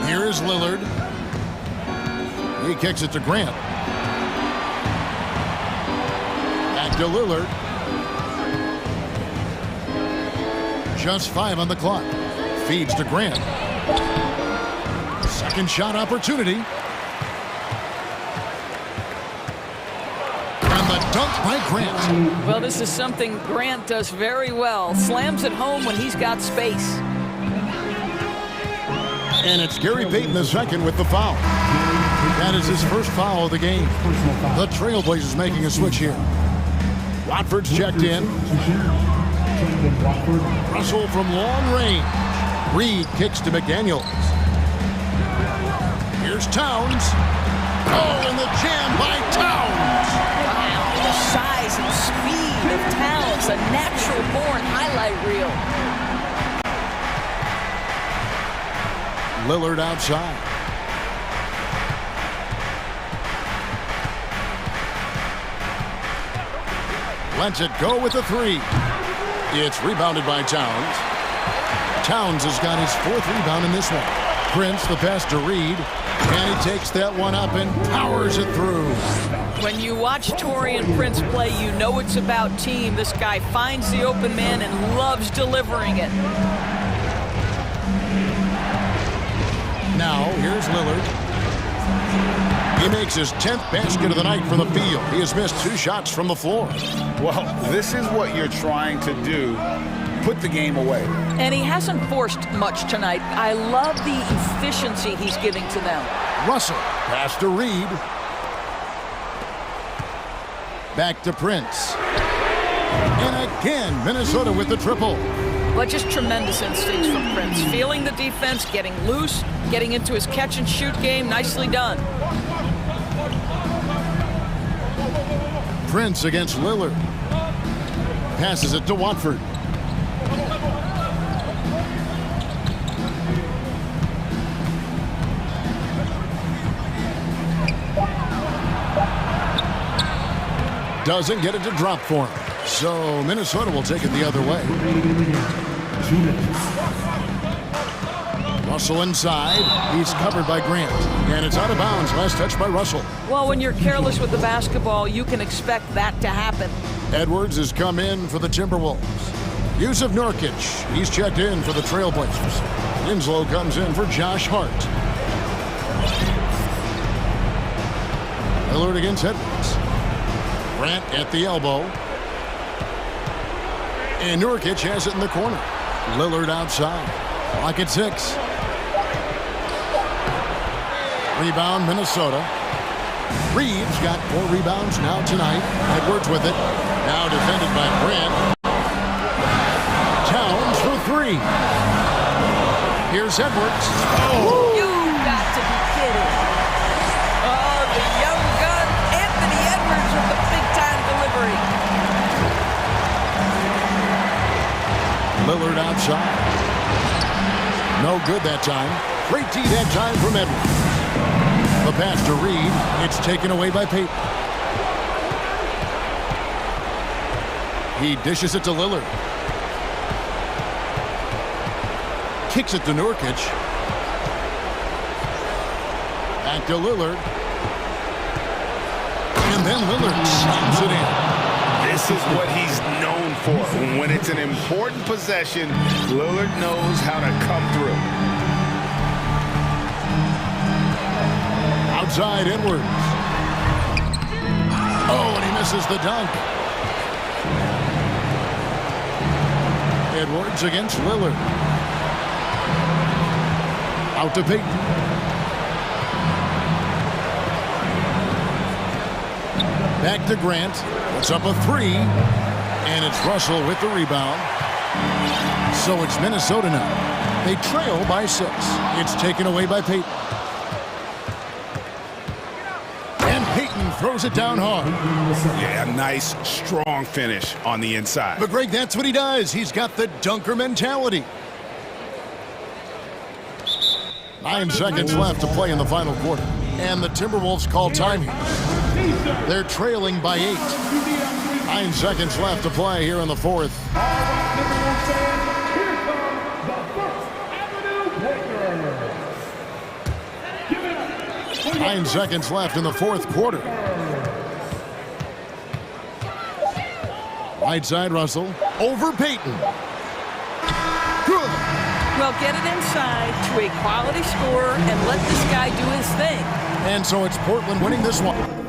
Here is Lillard. He kicks it to Grant. Back to Lillard. Just 5 on the clock. Feeds to Grant. Second shot opportunity. Dunk by Grant. Well, this is something Grant does very well. Slams it home when he's got space. And it's Gary Payton II with the foul. That is his first foul of the game. The Trailblazers making a switch here. Watford's checked in. Russell from long range. Reed kicks to McDaniels. Here's Towns. Oh, and the jam by Towns. The size and speed of Towns, a natural-born highlight reel. Lillard outside. Lets it go with the 3. It's rebounded by Towns. Towns has got his 4th rebound in this one. Prince, the pass to Reed. And he takes that one up and powers it through. When you watch Taurean Prince play, you know it's about team. This guy finds the open man and loves delivering it. Now, here's Lillard. He makes his 10th basket of the night from the field. He has missed 2 shots from the floor. Well, this is what you're trying to do. Put the game away. And he hasn't forced much tonight. I love the efficiency he's giving to them. Russell, pass to Reed. Back to Prince. And again, Minnesota with the triple. But just tremendous instincts from Prince. Feeling the defense, getting loose, getting into his catch-and-shoot game. Nicely done. Prince against Lillard. Passes it to Watford. Doesn't get it to drop for him. So Minnesota will take it the other way. Russell inside. He's covered by Grant. And it's out of bounds. Last touch by Russell. Well, when you're careless with the basketball, you can expect that to happen. Edwards has come in for the Timberwolves. Yusuf Nurkic. He's checked in for the Trailblazers. Winslow comes in for Josh Hart. Lillard against Edwards. Grant at the elbow. And Nurkic has it in the corner. Lillard outside. Clock at 6. Rebound, Minnesota. Reeves got 4 rebounds now tonight. Edwards with it. Now defended by Grant. Towns for 3. Here's Edwards. Oh! You got to be kidding. Oh, the young gun, Anthony Edwards with the big-time delivery. Lillard outside. No good that time. Great D that time from Edwards. The pass to Reed. It's taken away by Payton. He dishes it to Lillard. Kicks it to Nurkic. Back to Lillard. And then Lillard slams it in. This is what he's known for. When it's an important possession, Lillard knows how to come through. Outside Edwards. Oh, and he misses the dunk. Edwards against Lillard. Out to Payton. Back to Grant. Puts up a 3. And it's Russell with the rebound. So it's Minnesota now. They trail by 6. It's taken away by Payton. And Payton throws it down hard. Yeah, nice, strong finish on the inside. But Greg, that's what he does. He's got the dunker mentality. 9 seconds left to play in the final quarter. And the Timberwolves call time here. They're trailing by 8. 9 seconds left to play here in the fourth. 9 seconds left in the fourth quarter. Right side, Russell. Over Payton. Good. Well, get it inside to a quality scorer and let this guy do his thing. And so it's Portland winning this one.